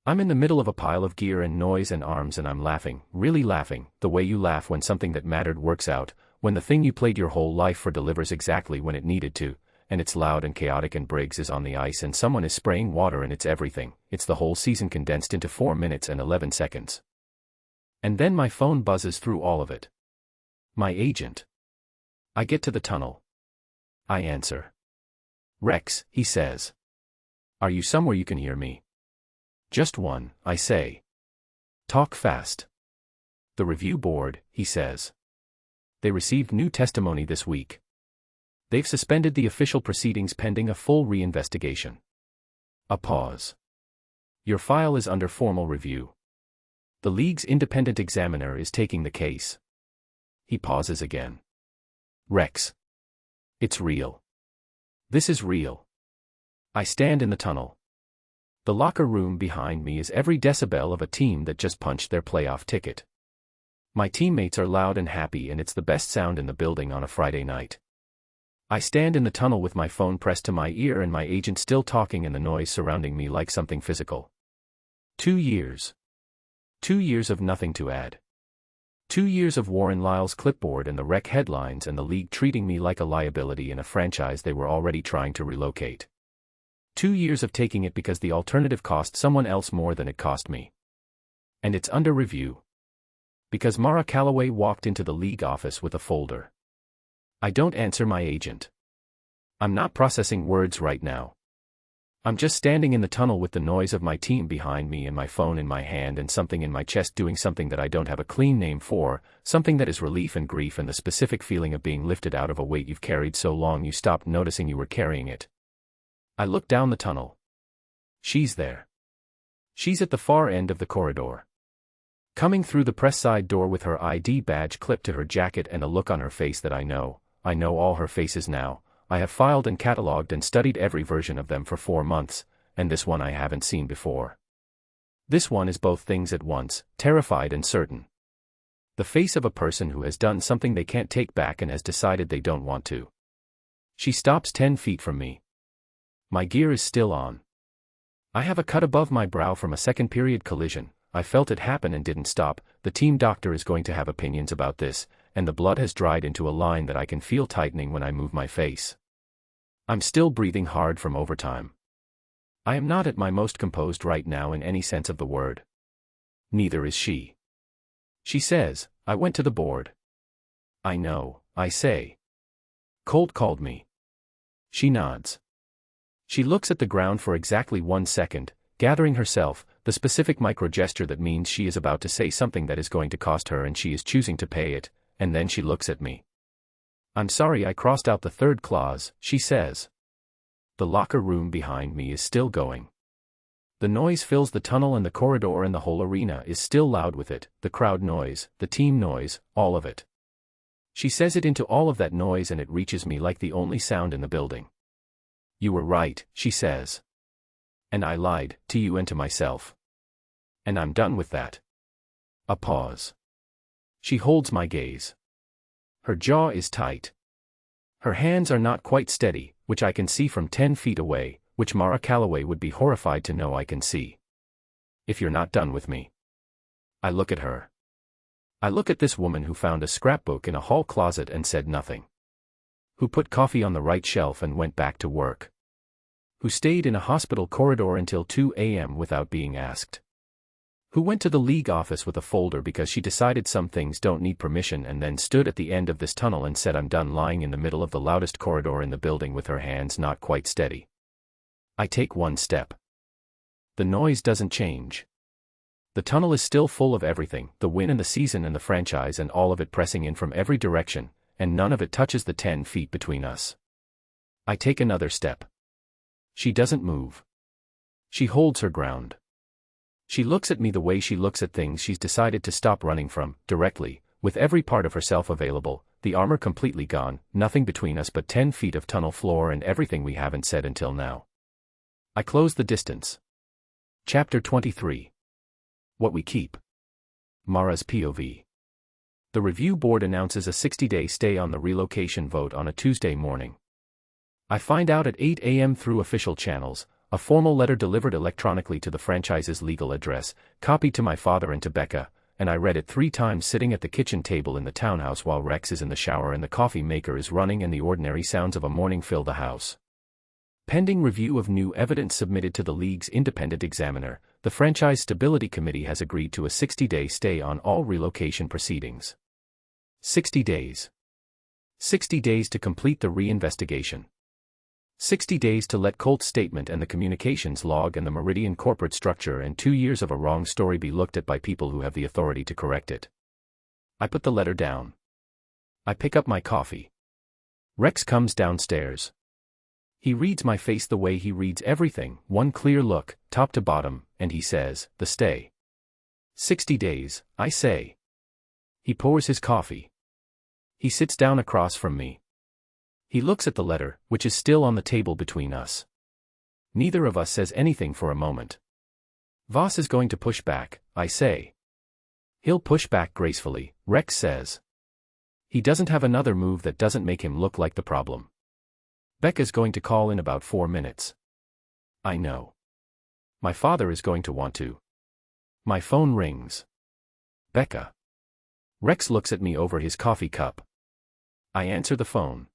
I'm in the middle of a pile of gear and noise and arms and I'm laughing, really laughing, the way you laugh when something that mattered works out, when the thing you played your whole life for delivers exactly when it needed to, and it's loud and chaotic and Briggs is on the ice and someone is spraying water and it's everything, it's the whole season condensed into 4 minutes and 11 seconds. And then my phone buzzes through all of it. My agent. I get to the tunnel. I answer. Rex, he says. Are you somewhere you can hear me? Just one, I say. Talk fast. The review board, he says. They received new testimony this week. They've suspended the official proceedings pending a full reinvestigation. A pause. Your file is under formal review. The league's independent examiner is taking the case. He pauses again. Rex. It's real. This is real. I stand in the tunnel. The locker room behind me is every decibel of a team that just punched their playoff ticket. My teammates are loud and happy and it's the best sound in the building on a Friday night. I stand in the tunnel with my phone pressed to my ear and my agent still talking and the noise surrounding me like something physical. 2 years. 2 years of nothing to add. 2 years of Warren Lyle's clipboard and the rec headlines and the league treating me like a liability in a franchise they were already trying to relocate. 2 years of taking it because the alternative cost someone else more than it cost me. And it's under review. Because Mara Calloway walked into the league office with a folder. I don't answer my agent. I'm not processing words right now. I'm just standing in the tunnel with the noise of my team behind me and my phone in my hand and something in my chest doing something that I don't have a clean name for, something that is relief and grief and the specific feeling of being lifted out of a weight you've carried so long you stopped noticing you were carrying it. I look down the tunnel. She's there. She's at the far end of the corridor. Coming through the press side door with her ID badge clipped to her jacket and a look on her face that I know all her faces now. I have filed and catalogued and studied every version of them for 4 months, and this one I haven't seen before. This one is both things at once, terrified and certain. The face of a person who has done something they can't take back and has decided they don't want to. She stops 10 feet from me. My gear is still on. I have a cut above my brow from a second-period collision. I felt it happen and didn't stop. The team doctor is going to have opinions about this, and the blood has dried into a line that I can feel tightening when I move my face. I'm still breathing hard from overtime. I am not at my most composed right now in any sense of the word. Neither is she. She says, I went to the board. I know, I say. Colt called me. She nods. She looks at the ground for exactly 1 second, gathering herself, the specific micro-gesture that means she is about to say something that is going to cost her and she is choosing to pay it, and then she looks at me. I'm sorry I crossed out the third clause, she says. The locker room behind me is still going. The noise fills the tunnel and the corridor and the whole arena is still loud with it, the crowd noise, the team noise, all of it. She says it into all of that noise and it reaches me like the only sound in the building. You were right, she says. And I lied, to you and to myself. And I'm done with that. A pause. She holds my gaze. Her jaw is tight. Her hands are not quite steady, which I can see from 10 feet away, which Mara Calloway would be horrified to know I can see. If you're not done with me. I look at her. I look at this woman who found a scrapbook in a hall closet and said nothing. Who put coffee on the right shelf and went back to work. Who stayed in a hospital corridor until 2 a.m. without being asked. Who went to the league office with a folder because she decided some things don't need permission and then stood at the end of this tunnel and said I'm done lying in the middle of the loudest corridor in the building with her hands not quite steady. I take 1 step. The noise doesn't change. The tunnel is still full of everything, the win and the season and the franchise and all of it pressing in from every direction, and none of it touches the 10 feet between us. I take another step. She doesn't move. She holds her ground. She looks at me the way she looks at things she's decided to stop running from, directly, with every part of herself available, the armor completely gone, nothing between us but 10 feet of tunnel floor and everything we haven't said until now. I close the distance. Chapter 23. What we keep. Mara's POV. The review board announces a 60-day stay on the relocation vote on a Tuesday morning. I find out at 8 a.m. through official channels, a formal letter delivered electronically to the franchise's legal address, copied to my father and to Becca, and I read it 3 times sitting at the kitchen table in the townhouse while Rex is in the shower and the coffee maker is running and the ordinary sounds of a morning fill the house. Pending review of new evidence submitted to the league's independent examiner, the Franchise Stability Committee has agreed to a 60-day stay on all relocation proceedings. 60 days. 60 days to complete the reinvestigation. 60 days to let Colt's statement and the communications log and the Meridian corporate structure and 2 years of a wrong story be looked at by people who have the authority to correct it. I put the letter down. I pick up my coffee. Rex comes downstairs. He reads my face the way he reads everything, one clear look, top to bottom, and he says, the stay. 60 days, I say. He pours his coffee. He sits down across from me. He looks at the letter, which is still on the table between us. Neither of us says anything for a moment. Voss is going to push back, I say. He'll push back gracefully, Rex says. He doesn't have another move that doesn't make him look like the problem. Becca's going to call in about 4 minutes. I know. My father is going to want to. My phone rings. Becca. Rex looks at me over his coffee cup. I answer the phone.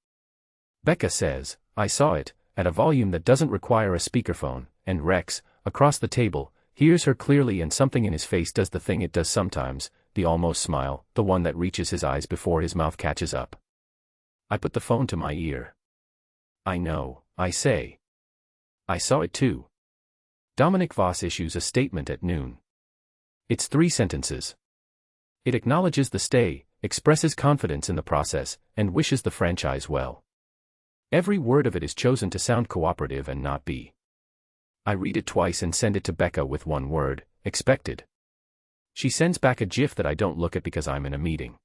Becca says, I saw it, at a volume that doesn't require a speakerphone, and Rex, across the table, hears her clearly and something in his face does the thing it does sometimes, the almost smile, the one that reaches his eyes before his mouth catches up. I put the phone to my ear. I know, I say. I saw it too. Dominic Voss issues a statement at noon. It's 3 sentences. It acknowledges the stay, expresses confidence in the process, and wishes the franchise well. Every word of it is chosen to sound cooperative and not be. I read it twice and send it to Becca with 1 word, expected. She sends back a GIF that I don't look at because I'm in a meeting.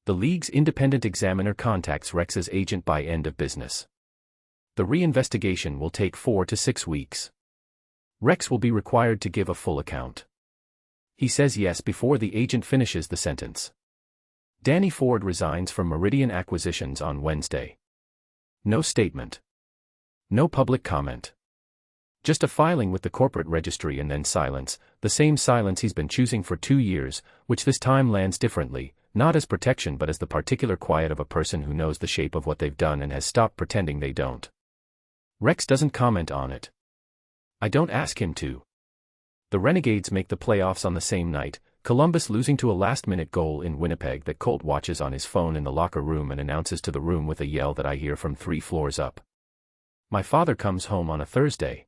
The league's independent examiner contacts Rex's agent by end of business. The reinvestigation will take 4 to 6 weeks. Rex will be required to give a full account. He says yes before the agent finishes the sentence. Danny Ford resigns from Meridian Acquisitions on Wednesday. No statement. No public comment. Just a filing with the corporate registry and then silence, the same silence he's been choosing for 2 years, which this time lands differently, not as protection but as the particular quiet of a person who knows the shape of what they've done and has stopped pretending they don't. Rex doesn't comment on it. I don't ask him to. The Renegades make the playoffs on the same night, Columbus losing to a last-minute goal in Winnipeg that Colt watches on his phone in the locker room and announces to the room with a yell that I hear from 3 floors up. My father comes home on a Thursday.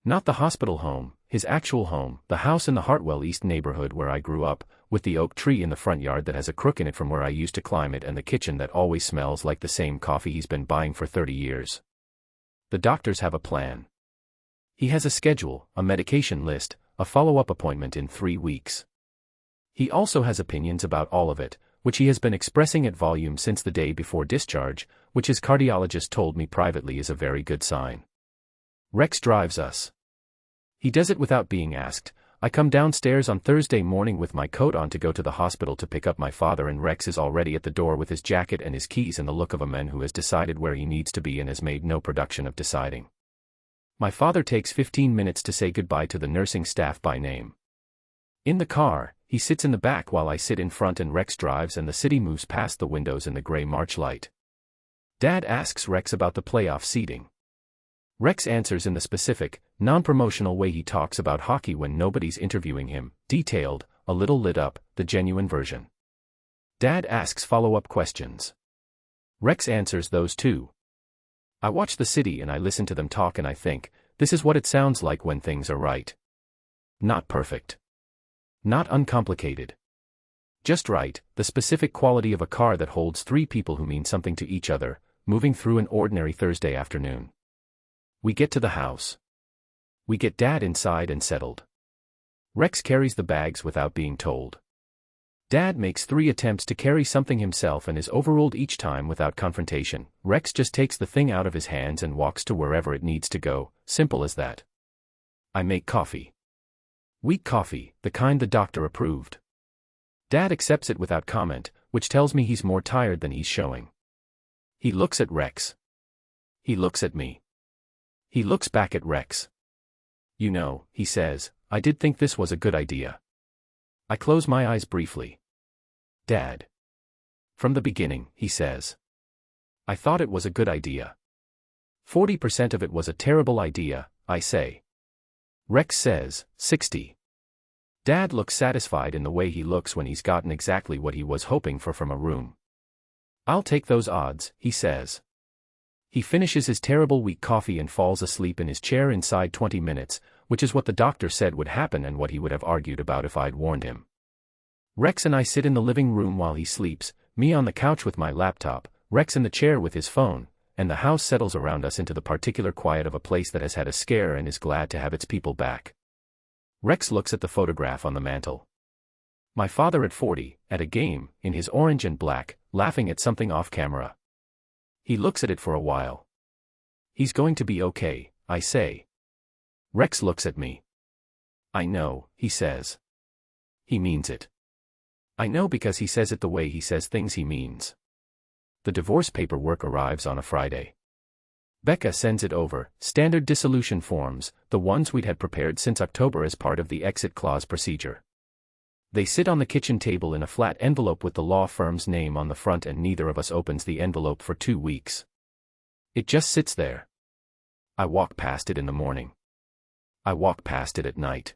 Not the hospital home, his actual home, the house in the Hartwell East neighborhood where I grew up, with the oak tree in the front yard that has a crook in it from where I used to climb it and the kitchen that always smells like the same coffee he's been buying for 30 years. The doctors have a plan. He has a schedule, a medication list, a follow-up appointment in 3 weeks. He also has opinions about all of it, which he has been expressing at volume since the day before discharge, which his cardiologist told me privately is a very good sign. Rex drives us. He does it without being asked. I come downstairs on Thursday morning with my coat on to go to the hospital to pick up my father, and Rex is already at the door with his jacket and his keys and the look of a man who has decided where he needs to be and has made no production of deciding. My father takes 15 minutes to say goodbye to the nursing staff by name. In the car, he sits in the back while I sit in front and Rex drives and the city moves past the windows in the gray March light. Dad asks Rex about the playoff seeding. Rex answers in the specific, non-promotional way he talks about hockey when nobody's interviewing him, detailed, a little lit up, the genuine version. Dad asks follow-up questions. Rex answers those too. I watch the city and I listen to them talk and I think, this is what it sounds like when things are right. Not perfect. Not uncomplicated. Just right, the specific quality of a car that holds 3 people who mean something to each other, moving through an ordinary Thursday afternoon. We get to the house. We get Dad inside and settled. Rex carries the bags without being told. Dad makes 3 attempts to carry something himself and is overruled each time without confrontation. Rex just takes the thing out of his hands and walks to wherever it needs to go, simple as that. I make coffee. Weak coffee, the kind the doctor approved. Dad accepts it without comment, which tells me he's more tired than he's showing. He looks at Rex. He looks at me. He looks back at Rex. You know, he says, I did think this was a good idea. I close my eyes briefly. Dad. From the beginning, he says. I thought it was a good idea. 40% of it was a terrible idea, I say. Rex says, 60. Dad looks satisfied in the way he looks when he's gotten exactly what he was hoping for from a room. I'll take those odds, he says. He finishes his terrible weak coffee and falls asleep in his chair inside 20 minutes, which is what the doctor said would happen and what he would have argued about if I'd warned him. Rex and I sit in the living room while he sleeps, me on the couch with my laptop, Rex in the chair with his phone, and the house settles around us into the particular quiet of a place that has had a scare and is glad to have its people back. Rex looks at the photograph on the mantel. My father at 40, at a game, in his orange and black, laughing at something off camera. He looks at it for a while. He's going to be okay, I say. Rex looks at me. I know, he says. He means it. I know because he says it the way he says things he means. The divorce paperwork arrives on a Friday. Becca sends it over, standard dissolution forms, the ones we'd had prepared since October as part of the exit clause procedure. They sit on the kitchen table in a flat envelope with the law firm's name on the front and neither of us opens the envelope for 2 weeks. It just sits there. I walk past it in the morning. I walk past it at night.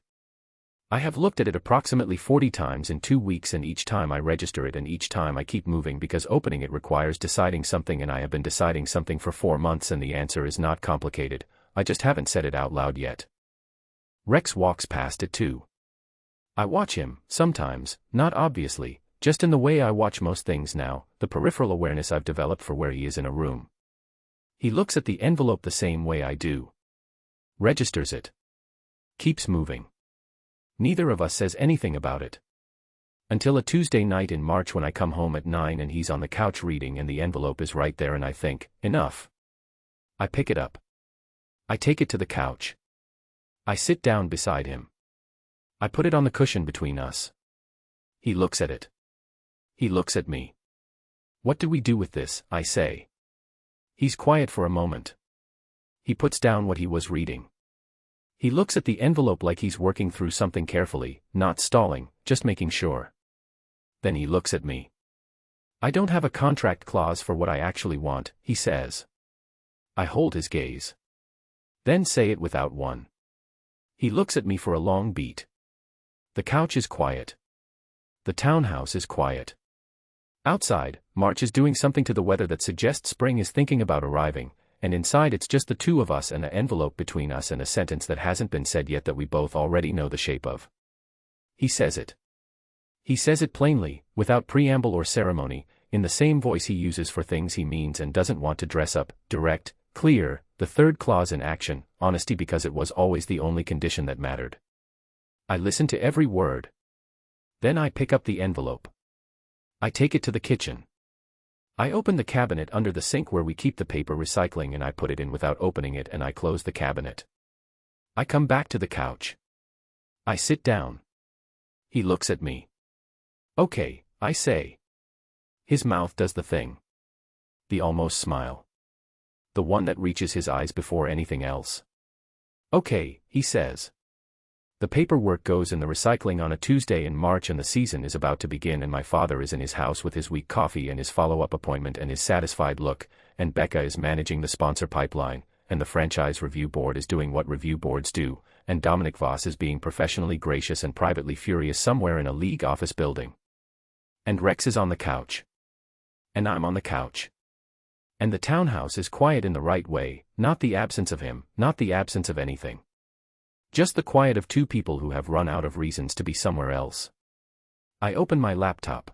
I have looked at it approximately 40 times in 2 weeks and each time I register it and each time I keep moving because opening it requires deciding something and I have been deciding something for 4 months and the answer is not complicated, I just haven't said it out loud yet. Rex walks past it too. I watch him, sometimes, not obviously, just in the way I watch most things now, the peripheral awareness I've developed for where he is in a room. He looks at the envelope the same way I do. Registers it. Keeps moving. Neither of us says anything about it. Until a Tuesday night in March when I come home at 9 and he's on the couch reading and the envelope is right there and I think, enough. I pick it up. I take it to the couch. I sit down beside him. I put it on the cushion between us. He looks at it. He looks at me. What do we do with this, I say. He's quiet for a moment. He puts down what he was reading. He looks at the envelope like he's working through something carefully, not stalling, just making sure. Then he looks at me. I don't have a contract clause for what I actually want, he says. I hold his gaze. Then say it without one. He looks at me for a long beat. The couch is quiet. The townhouse is quiet. Outside, March is doing something to the weather that suggests spring is thinking about arriving, and inside it's just the two of us and an envelope between us and a sentence that hasn't been said yet that we both already know the shape of. He says it. He says it plainly, without preamble or ceremony, in the same voice he uses for things he means and doesn't want to dress up, direct, clear, the third clause in action, honesty, because it was always the only condition that mattered. I listen to every word. Then I pick up the envelope. I take it to the kitchen. I open the cabinet under the sink where we keep the paper recycling and I put it in without opening it and I close the cabinet. I come back to the couch. I sit down. He looks at me. Okay, I say. His mouth does the thing. The almost smile. The one that reaches his eyes before anything else. Okay, he says. The paperwork goes in the recycling on a Tuesday in March and the season is about to begin and my father is in his house with his weak coffee and his follow-up appointment and his satisfied look, and Becca is managing the sponsor pipeline, and the franchise review board is doing what review boards do, and Dominic Voss is being professionally gracious and privately furious somewhere in a league office building. And Rex is on the couch. And I'm on the couch. And the townhouse is quiet in the right way, not the absence of him, not the absence of anything. Just the quiet of two people who have run out of reasons to be somewhere else. I open my laptop.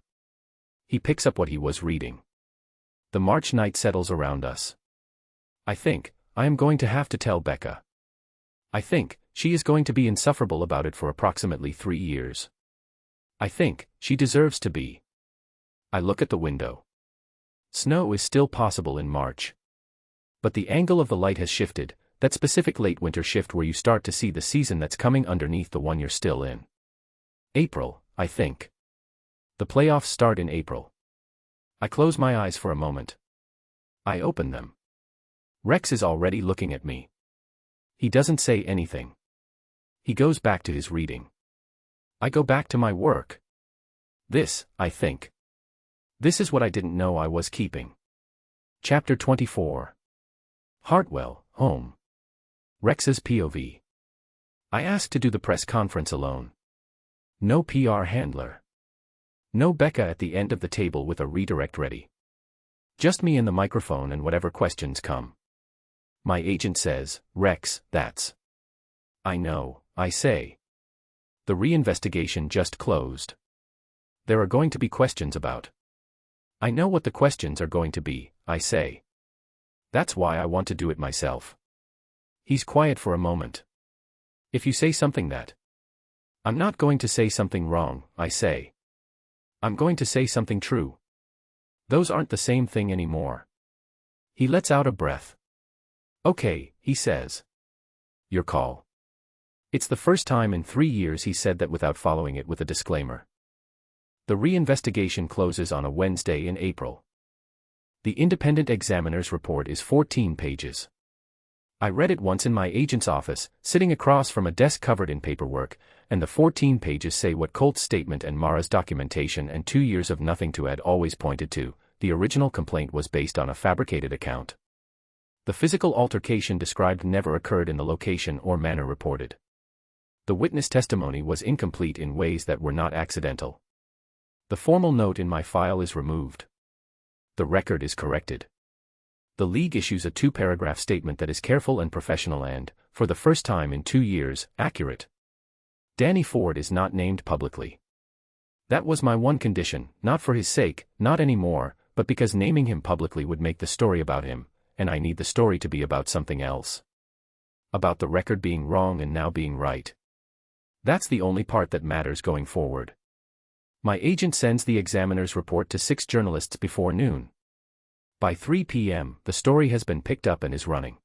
He picks up what he was reading. The March night settles around us. I think, I am going to have to tell Becca. I think, she is going to be insufferable about it for approximately 3 years. I think, she deserves to be. I look at the window. Snow is still possible in March. But the angle of the light has shifted, that specific late winter shift where you start to see the season that's coming underneath the one you're still in. April, I think. The playoffs start in April. I close my eyes for a moment. I open them. Rex is already looking at me. He doesn't say anything. He goes back to his reading. I go back to my work. This, I think. This is what I didn't know I was keeping. Chapter 24. Hartwell, home. Rex's POV. I asked to do the press conference alone. No PR handler. No Becca at the end of the table with a redirect ready. Just me and the microphone and whatever questions come. My agent says, Rex, that's. I know, I say. The reinvestigation just closed. There are going to be questions about. I know what the questions are going to be, I say. That's why I want to do it myself. He's quiet for a moment. If you say something that. I'm not going to say something wrong, I say. I'm going to say something true. Those aren't the same thing anymore. He lets out a breath. Okay, he says. Your call. It's the first time in 3 years he said that without following it with a disclaimer. The reinvestigation closes on a Wednesday in April. The independent examiner's report is 14 pages. I read it once in my agent's office, sitting across from a desk covered in paperwork, and the 14 pages say what Colt's statement and Mara's documentation and 2 years of nothing to add always pointed to. The original complaint was based on a fabricated account. The physical altercation described never occurred in the location or manner reported. The witness testimony was incomplete in ways that were not accidental. The formal note in my file is removed. The record is corrected. The league issues a 2-paragraph statement that is careful and professional and, for the first time in 2 years, accurate. Danny Ford is not named publicly. That was my one condition, not for his sake, not anymore, but because naming him publicly would make the story about him, and I need the story to be about something else. About the record being wrong and now being right. That's the only part that matters going forward. My agent sends the examiner's report to 6 journalists before noon. By 3 p.m., the story has been picked up and is running.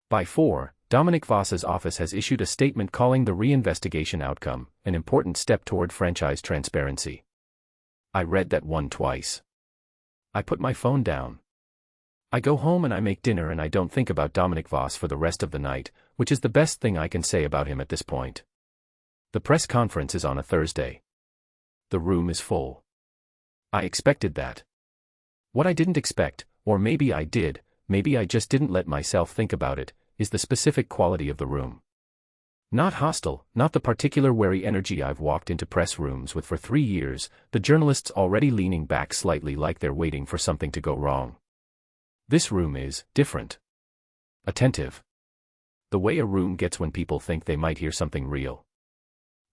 By 4, Dominic Voss's office has issued a statement calling the reinvestigation outcome an important step toward franchise transparency. I read that one twice. I put my phone down. I go home and I make dinner and I don't think about Dominic Voss for the rest of the night, which is the best thing I can say about him at this point. The press conference is on a Thursday. The room is full. I expected that. What I didn't expect, or maybe I did, maybe I just didn't let myself think about it, is the specific quality of the room. Not hostile, not the particular wary energy I've walked into press rooms with for 3 years, the journalists already leaning back slightly like they're waiting for something to go wrong. This room is different. Attentive. The way a room gets when people think they might hear something real.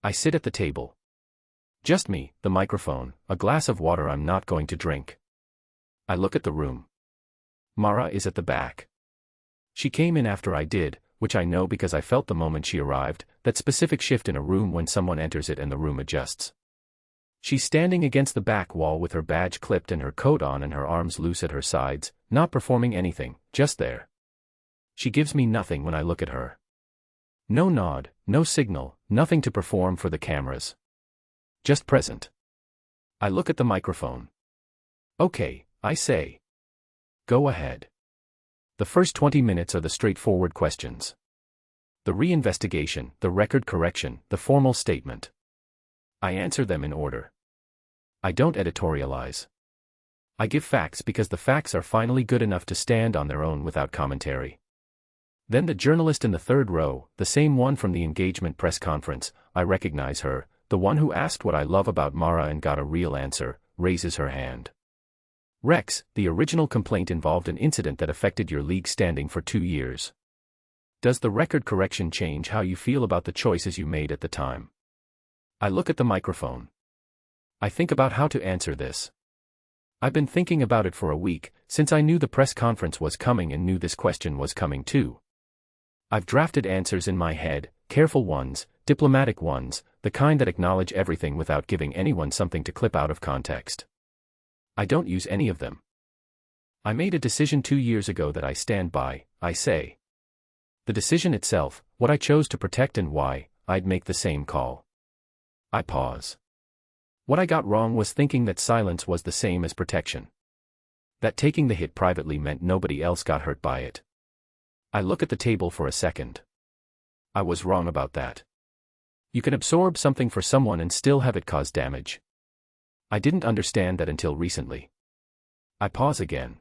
I sit at the table. Just me, the microphone, a glass of water I'm not going to drink. I look at the room. Mara is at the back. She came in after I did, which I know because I felt the moment she arrived, that specific shift in a room when someone enters it and the room adjusts. She's standing against the back wall with her badge clipped and her coat on and her arms loose at her sides, not performing anything, just there. She gives me nothing when I look at her. No nod, no signal, nothing to perform for the cameras. Just present. I look at the microphone. Okay, I say. Go ahead. The first 20 minutes are the straightforward questions. The reinvestigation, the record correction, the formal statement. I answer them in order. I don't editorialize. I give facts because the facts are finally good enough to stand on their own without commentary. Then the journalist in the third row, the same one from the engagement press conference, I recognize her, the one who asked what I love about Mara and got a real answer, raises her hand. Rex, the original complaint involved an incident that affected your league standing for 2 years. Does the record correction change how you feel about the choices you made at the time? I look at the microphone. I think about how to answer this. I've been thinking about it for a week, since I knew the press conference was coming and knew this question was coming too. I've drafted answers in my head, careful ones, diplomatic ones, the kind that acknowledge everything without giving anyone something to clip out of context. I don't use any of them. I made a decision 2 years ago that I stand by, I say. The decision itself, what I chose to protect and why, I'd make the same call. I pause. What I got wrong was thinking that silence was the same as protection. That taking the hit privately meant nobody else got hurt by it. I look at the table for a second. I was wrong about that. You can absorb something for someone and still have it cause damage. I didn't understand that until recently. I pause again.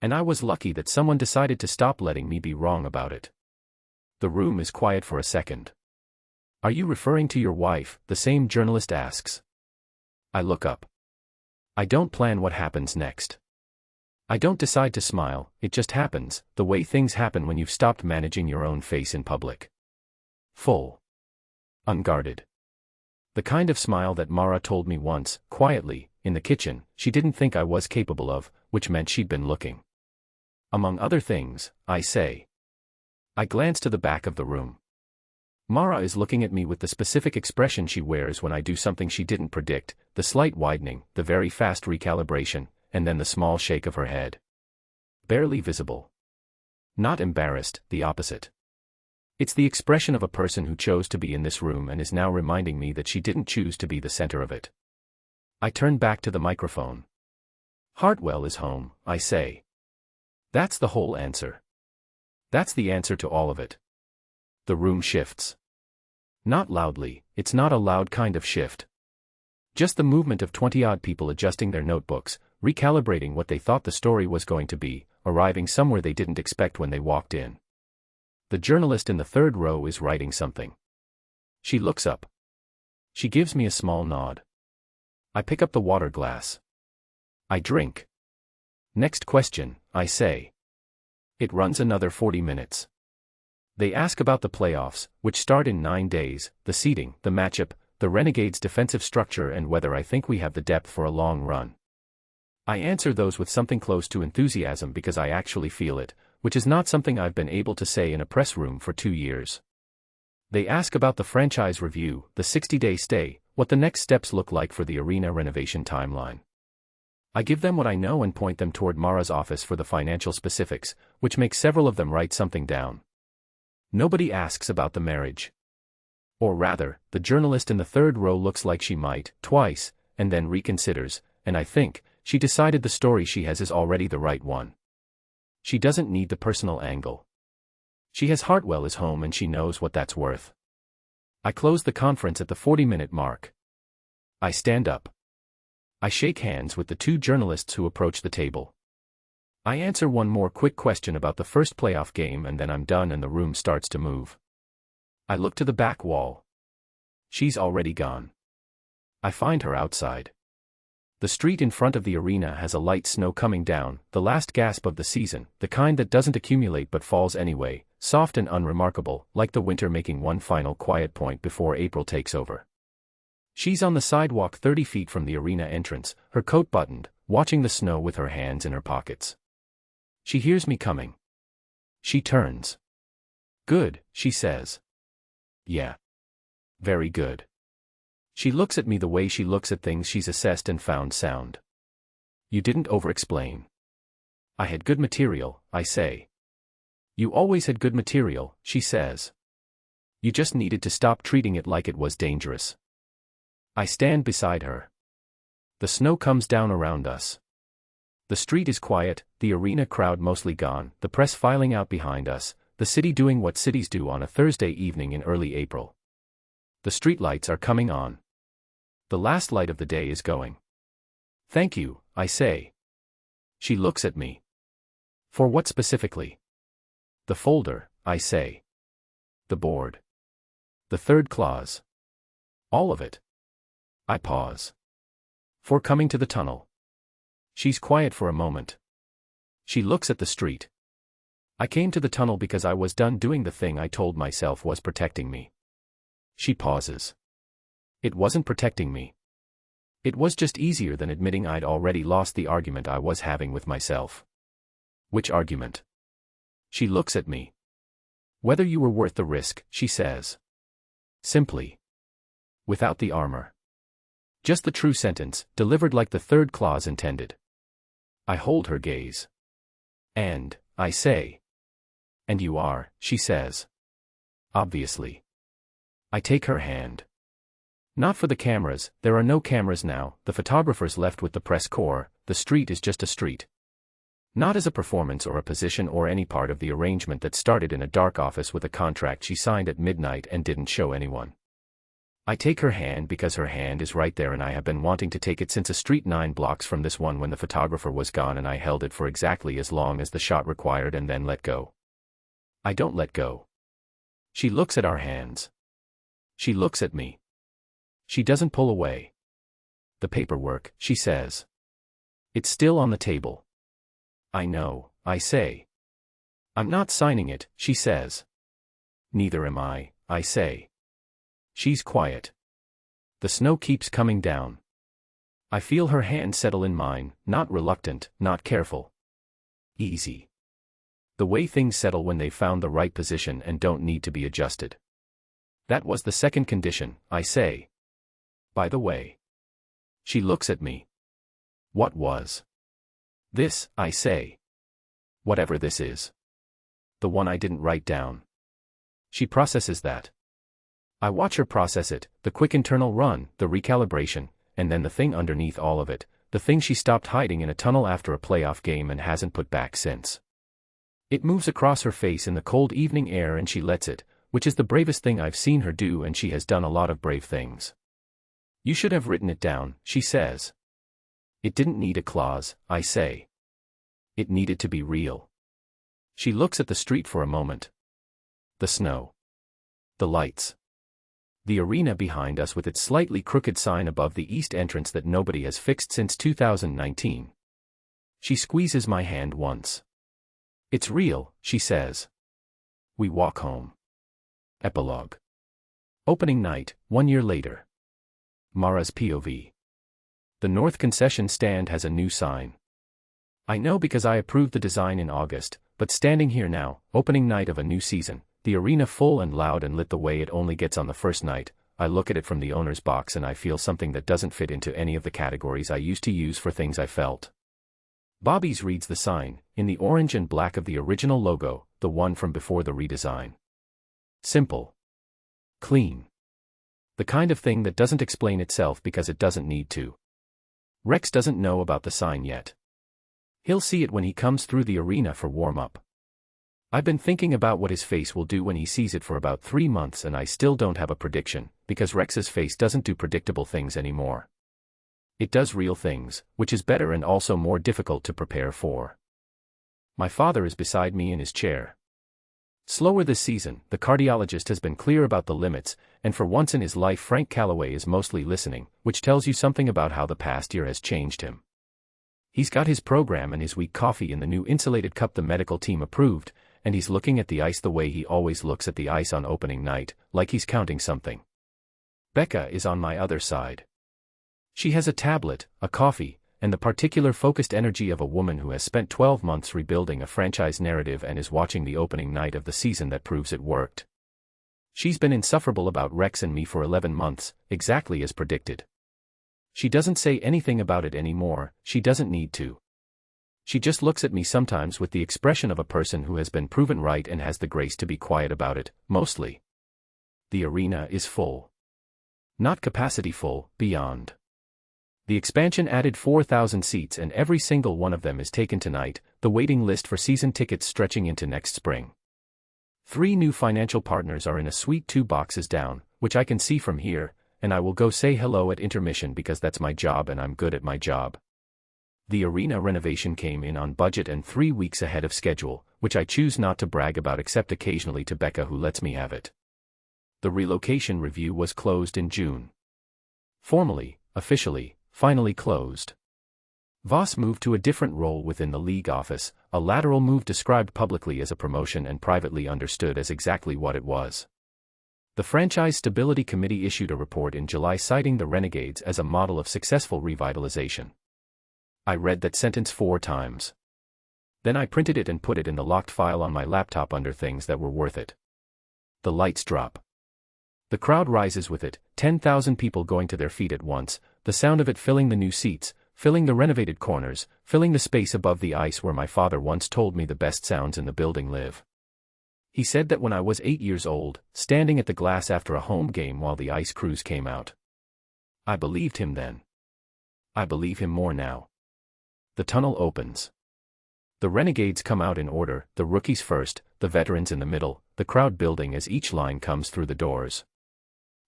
And I was lucky that someone decided to stop letting me be wrong about it. The room is quiet for a second. Are you referring to your wife? The same journalist asks. I look up. I don't plan what happens next. I don't decide to smile, it just happens, the way things happen when you've stopped managing your own face in public. Full. Unguarded. The kind of smile that Mara told me once, quietly, in the kitchen, she didn't think I was capable of, which meant she'd been looking. Among other things, I say. I glance to the back of the room. Mara is looking at me with the specific expression she wears when I do something she didn't predict, the slight widening, the very fast recalibration, and then the small shake of her head. Barely visible. Not embarrassed, the opposite. It's the expression of a person who chose to be in this room and is now reminding me that she didn't choose to be the center of it. I turn back to the microphone. Hartwell is home, I say. That's the whole answer. That's the answer to all of it. The room shifts. Not loudly, it's not a loud kind of shift. Just the movement of 20-odd people adjusting their notebooks, recalibrating what they thought the story was going to be, arriving somewhere they didn't expect when they walked in. The journalist in the third row is writing something. She looks up. She gives me a small nod. I pick up the water glass. I drink. Next question, I say. It runs another 40 minutes. They ask about the playoffs, which start in 9 days, the seeding, the matchup, the Renegades' defensive structure and whether I think we have the depth for a long run. I answer those with something close to enthusiasm because I actually feel it, which is not something I've been able to say in a press room for 2 years. They ask about the franchise review, the 60-day stay, what the next steps look like for the arena renovation timeline. I give them what I know and point them toward Mara's office for the financial specifics, which makes several of them write something down. Nobody asks about the marriage. Or rather, the journalist in the third row looks like she might, twice, and then reconsiders, and I think, she decided the story she has is already the right one. She doesn't need the personal angle. She has Hartwell as home and she knows what that's worth. I close the conference at the 40-minute mark. I stand up. I shake hands with the two journalists who approach the table. I answer one more quick question about the first playoff game and then I'm done and the room starts to move. I look to the back wall. She's already gone. I find her outside. The street in front of the arena has a light snow coming down, the last gasp of the season, the kind that doesn't accumulate but falls anyway, soft and unremarkable, like the winter making one final quiet point before April takes over. She's on the sidewalk 30 feet from the arena entrance, her coat buttoned, watching the snow with her hands in her pockets. She hears me coming. She turns. "Good," she says. "Yeah. Very good." She looks at me the way she looks at things she's assessed and found sound. "You didn't over-explain." "I had good material," I say. "You always had good material," she says. "You just needed to stop treating it like it was dangerous." I stand beside her. The snow comes down around us. The street is quiet, the arena crowd mostly gone, the press filing out behind us, the city doing what cities do on a Thursday evening in early April. The streetlights are coming on. The last light of the day is going. "Thank you," I say. She looks at me. "For what specifically?" "The folder," I say. "The board." "The third clause." "All of it." I pause. "For coming to the tunnel." She's quiet for a moment. She looks at the street. "I came to the tunnel because I was done doing the thing I told myself was protecting me." She pauses. "It wasn't protecting me. It was just easier than admitting I'd already lost the argument I was having with myself." "Which argument?" She looks at me. "Whether you were worth the risk," she says. Simply. Without the armor. Just the true sentence, delivered like the third clause intended. I hold her gaze. "And," I say. "And you are," she says. "Obviously." I take her hand. "Not for the cameras, there are no cameras now, the photographers left with the press corps, the street is just a street. Not as a performance or a position or any part of the arrangement that started in a dark office with a contract she signed at midnight and didn't show anyone." I take her hand because her hand is right there and I have been wanting to take it since a street 9 blocks from this one when the photographer was gone and I held it for exactly as long as the shot required and then let go. I don't let go. She looks at our hands. She looks at me. She doesn't pull away. "The paperwork," she says. "It's still on the table." "I know," I say. "I'm not signing it," she says. "Neither am I say. She's quiet. The snow keeps coming down. I feel her hand settle in mine, not reluctant, not careful. Easy. The way things settle when they've found the right position and don't need to be adjusted. "That was the second condition," I say. "By the way." She looks at me. "What was?" "This," I say. "Whatever this is. The one I didn't write down." She processes that. I watch her process it, the quick internal run, the recalibration, and then the thing underneath all of it, the thing she stopped hiding in a tunnel after a playoff game and hasn't put back since. It moves across her face in the cold evening air and she lets it, which is the bravest thing I've seen her do, and she has done a lot of brave things. "You should have written it down," she says. "It didn't need a clause," I say. "It needed to be real." She looks at the street for a moment. The snow. The lights. The arena behind us with its slightly crooked sign above the east entrance that nobody has fixed since 2019. She squeezes my hand once. "It's real," she says. We walk home. Epilogue. Opening night, 1 year later. Mara's POV. The North concession stand has a new sign. I know because I approved the design in August, but standing here now, opening night of a new season, the arena full and loud and lit the way it only gets on the first night, I look at it from the owner's box and I feel something that doesn't fit into any of the categories I used to use for things I felt. Bobby's reads the sign, in the orange and black of the original logo, the one from before the redesign. Simple. Clean. The kind of thing that doesn't explain itself because it doesn't need to. Rex doesn't know about the sign yet. He'll see it when he comes through the arena for warm-up. I've been thinking about what his face will do when he sees it for about 3 months, and I still don't have a prediction, because Rex's face doesn't do predictable things anymore. It does real things, which is better and also more difficult to prepare for. My father is beside me in his chair. Slower this season, the cardiologist has been clear about the limits, and for once in his life Frank Calloway is mostly listening, which tells you something about how the past year has changed him. He's got his program and his weak coffee in the new insulated cup the medical team approved, and he's looking at the ice the way he always looks at the ice on opening night, like he's counting something. Becca is on my other side. She has a tablet, a coffee, and the particular focused energy of a woman who has spent 12 months rebuilding a franchise narrative and is watching the opening night of the season that proves it worked. She's been insufferable about Rex and me for 11 months, exactly as predicted. She doesn't say anything about it anymore, she doesn't need to. She just looks at me sometimes with the expression of a person who has been proven right and has the grace to be quiet about it, mostly. The arena is full. Not capacity full, beyond. The expansion added 4,000 seats and every single one of them is taken tonight, the waiting list for season tickets stretching into next spring. 3 new financial partners are in a suite 2 boxes down, which I can see from here, and I will go say hello at intermission because that's my job and I'm good at my job. The arena renovation came in on budget and 3 weeks ahead of schedule, which I choose not to brag about except occasionally to Becca, who lets me have it. The relocation review was closed in June. Formally, officially, finally closed. Voss moved to a different role within the league office, a lateral move described publicly as a promotion and privately understood as exactly what it was. The Franchise Stability Committee issued a report in July citing the Renegades as a model of successful revitalization. I read that sentence 4 times. Then I printed it and put it in the locked file on my laptop under things that were worth it. The lights drop. The crowd rises with it, 10,000 people going to their feet at once, the sound of it filling the new seats, filling the renovated corners, filling the space above the ice where my father once told me the best sounds in the building live. He said that when I was 8 years old, standing at the glass after a home game while the ice crews came out. I believed him then. I believe him more now. The tunnel opens. The Renegades come out in order, the rookies first, the veterans in the middle, the crowd building as each line comes through the doors.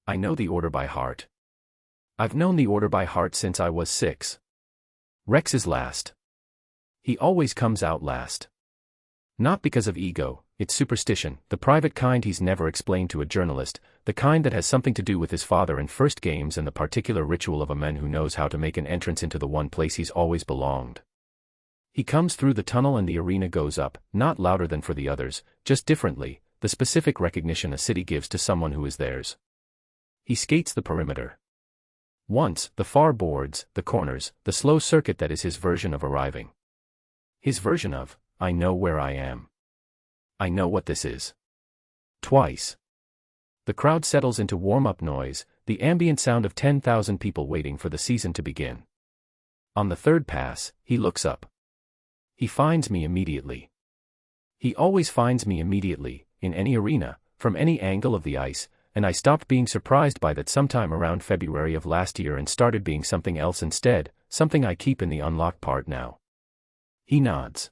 I know the order by heart. I've known the order by heart since I was 6. Rex is last. He always comes out last. Not because of ego, it's superstition, the private kind he's never explained to a journalist, the kind that has something to do with his father and first games and the particular ritual of a man who knows how to make an entrance into the one place he's always belonged. He comes through the tunnel and the arena goes up, not louder than for the others, just differently, the specific recognition a city gives to someone who is theirs. He skates the perimeter. Once, the far boards, the corners, the slow circuit that is his version of arriving. His version of, I know where I am. I know what this is. Twice. The crowd settles into warm-up noise, the ambient sound of 10,000 people waiting for the season to begin. On the third pass, he looks up. He finds me immediately. He always finds me immediately, in any arena, from any angle of the ice, and I stopped being surprised by that sometime around February of last year and started being something else instead, something I keep in the unlocked part now. He nods.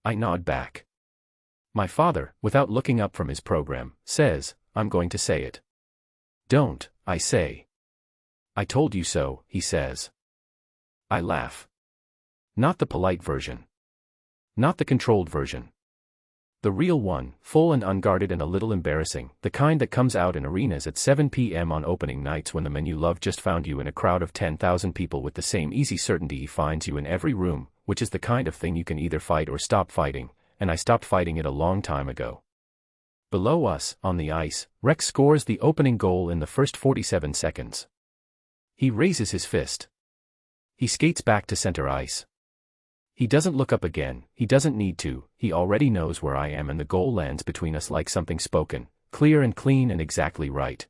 I nod back. My father, without looking up from his program, says, I'm going to say it. Don't, I say. I told you so, he says. I laugh. Not the polite version. Not the controlled version. The real one, full and unguarded and a little embarrassing, the kind that comes out in arenas at 7 p.m. on opening nights when the man you love just found you in a crowd of 10,000 people with the same easy certainty he finds you in every room, which is the kind of thing you can either fight or stop fighting, and I stopped fighting it a long time ago. Below us, on the ice, Rex scores the opening goal in the first 47 seconds. He raises his fist. He skates back to center ice. He doesn't look up again, he doesn't need to, he already knows where I am and the goal lands between us like something spoken, clear and clean and exactly right.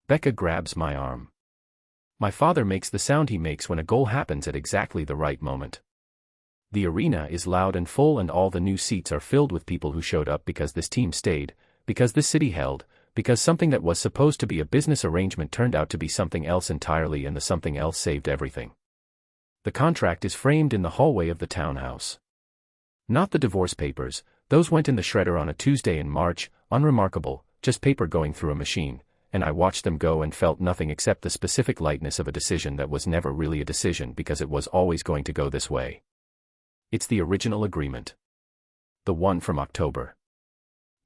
Becca grabs my arm. My father makes the sound he makes when a goal happens at exactly the right moment. The arena is loud and full and all the new seats are filled with people who showed up because this team stayed, because this city held, because something that was supposed to be a business arrangement turned out to be something else entirely and the something else saved everything. The contract is framed in the hallway of the townhouse. Not the divorce papers, those went in the shredder on a Tuesday in March, unremarkable, just paper going through a machine, and I watched them go and felt nothing except the specific lightness of a decision that was never really a decision because it was always going to go this way. It's the original agreement. The one from October.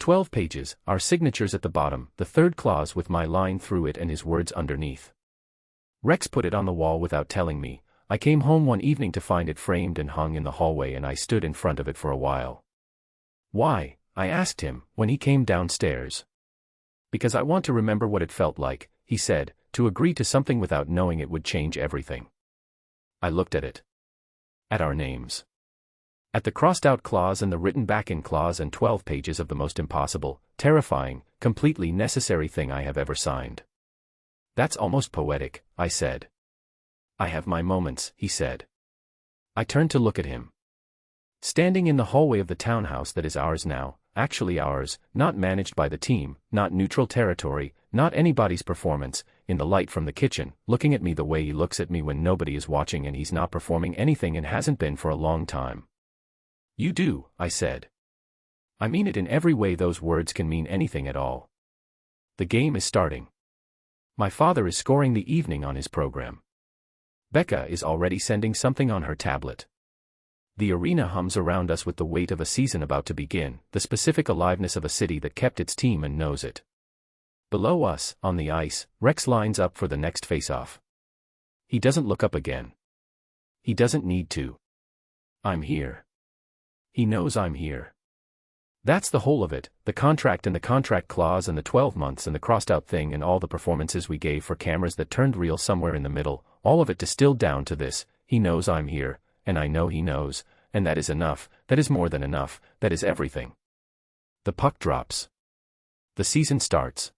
12 pages, our signatures at the bottom, the third clause with my line through it and his words underneath. Rex put it on the wall without telling me. I came home one evening to find it framed and hung in the hallway, and I stood in front of it for a while. Why? I asked him, when he came downstairs. Because I want to remember what it felt like, he said, to agree to something without knowing it would change everything. I looked at it. At our names. At the crossed-out clause and the written back-in clause and 12 pages of the most impossible, terrifying, completely necessary thing I have ever signed. That's almost poetic, I said. I have my moments, he said. I turned to look at him. Standing in the hallway of the townhouse that is ours now, actually ours, not managed by the team, not neutral territory, not anybody's performance, in the light from the kitchen, looking at me the way he looks at me when nobody is watching and he's not performing anything and hasn't been for a long time. You do, I said. I mean it in every way those words can mean anything at all. The game is starting. My father is scoring the evening on his program. Becca is already sending something on her tablet. The arena hums around us with the weight of a season about to begin, the specific aliveness of a city that kept its team and knows it. Below us, on the ice, Rex lines up for the next face-off. He doesn't look up again. He doesn't need to. I'm here. He knows I'm here. That's the whole of it, the contract and the contract clause and the 12 months and the crossed-out thing and all the performances we gave for cameras that turned real somewhere in the middle, all of it distilled down to this: he knows I'm here, and I know he knows, and that is enough, that is more than enough, that is everything. The puck drops. The season starts.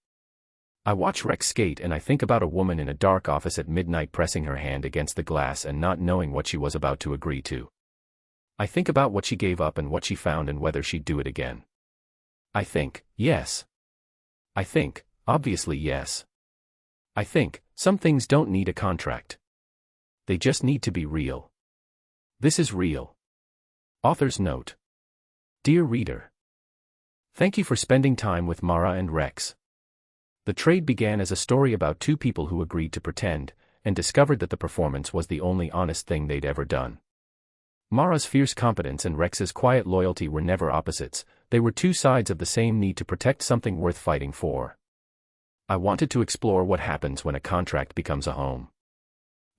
I watch Rex skate and I think about a woman in a dark office at midnight pressing her hand against the glass and not knowing what she was about to agree to. I think about what she gave up and what she found and whether she'd do it again. I think, yes. I think, obviously yes. I think, some things don't need a contract. They just need to be real. This is real. Author's note. Dear reader. Thank you for spending time with Mara and Rex. The trade began as a story about two people who agreed to pretend, and discovered that the performance was the only honest thing they'd ever done. Mara's fierce competence and Rex's quiet loyalty were never opposites, they were two sides of the same need to protect something worth fighting for. I wanted to explore what happens when a contract becomes a home.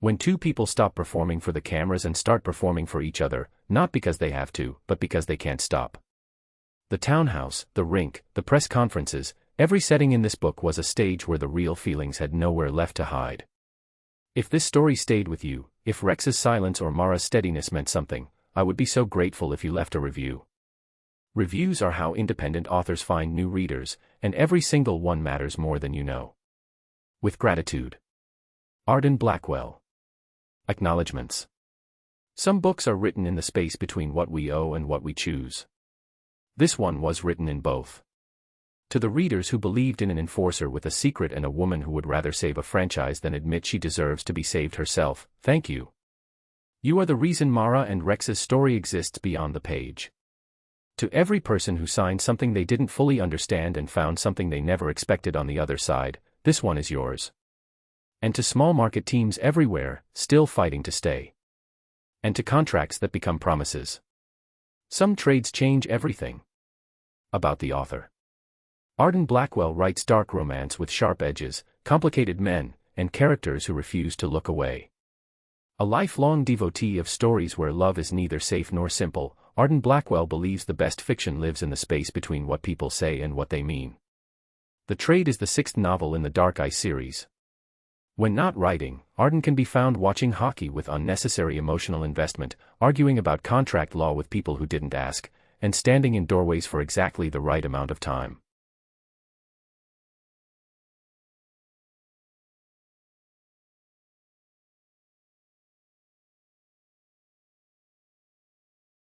When two people stop performing for the cameras and start performing for each other, not because they have to, but because they can't stop. The townhouse, the rink, the press conferences, every setting in this book was a stage where the real feelings had nowhere left to hide. If this story stayed with you, if Rex's silence or Mara's steadiness meant something, I would be so grateful if you left a review. Reviews are how independent authors find new readers, and every single one matters more than you know. With gratitude. Arden Blackwell. Acknowledgements. Some books are written in the space between what we owe and what we choose. This one was written in both. To the readers who believed in an enforcer with a secret and a woman who would rather save a franchise than admit she deserves to be saved herself, thank you. You are the reason Mara and Rex's story exists beyond the page. To every person who signed something they didn't fully understand and found something they never expected on the other side, this one is yours. And to small market teams everywhere, still fighting to stay. And to contracts that become promises. Some trades change everything. About the author. Arden Blackwell writes dark romance with sharp edges, complicated men, and characters who refuse to look away. A lifelong devotee of stories where love is neither safe nor simple, Arden Blackwell believes the best fiction lives in the space between what people say and what they mean. The Trade is the 6th novel in the Dark Eye series. When not writing, Arden can be found watching hockey with unnecessary emotional investment, arguing about contract law with people who didn't ask, and standing in doorways for exactly the right amount of time.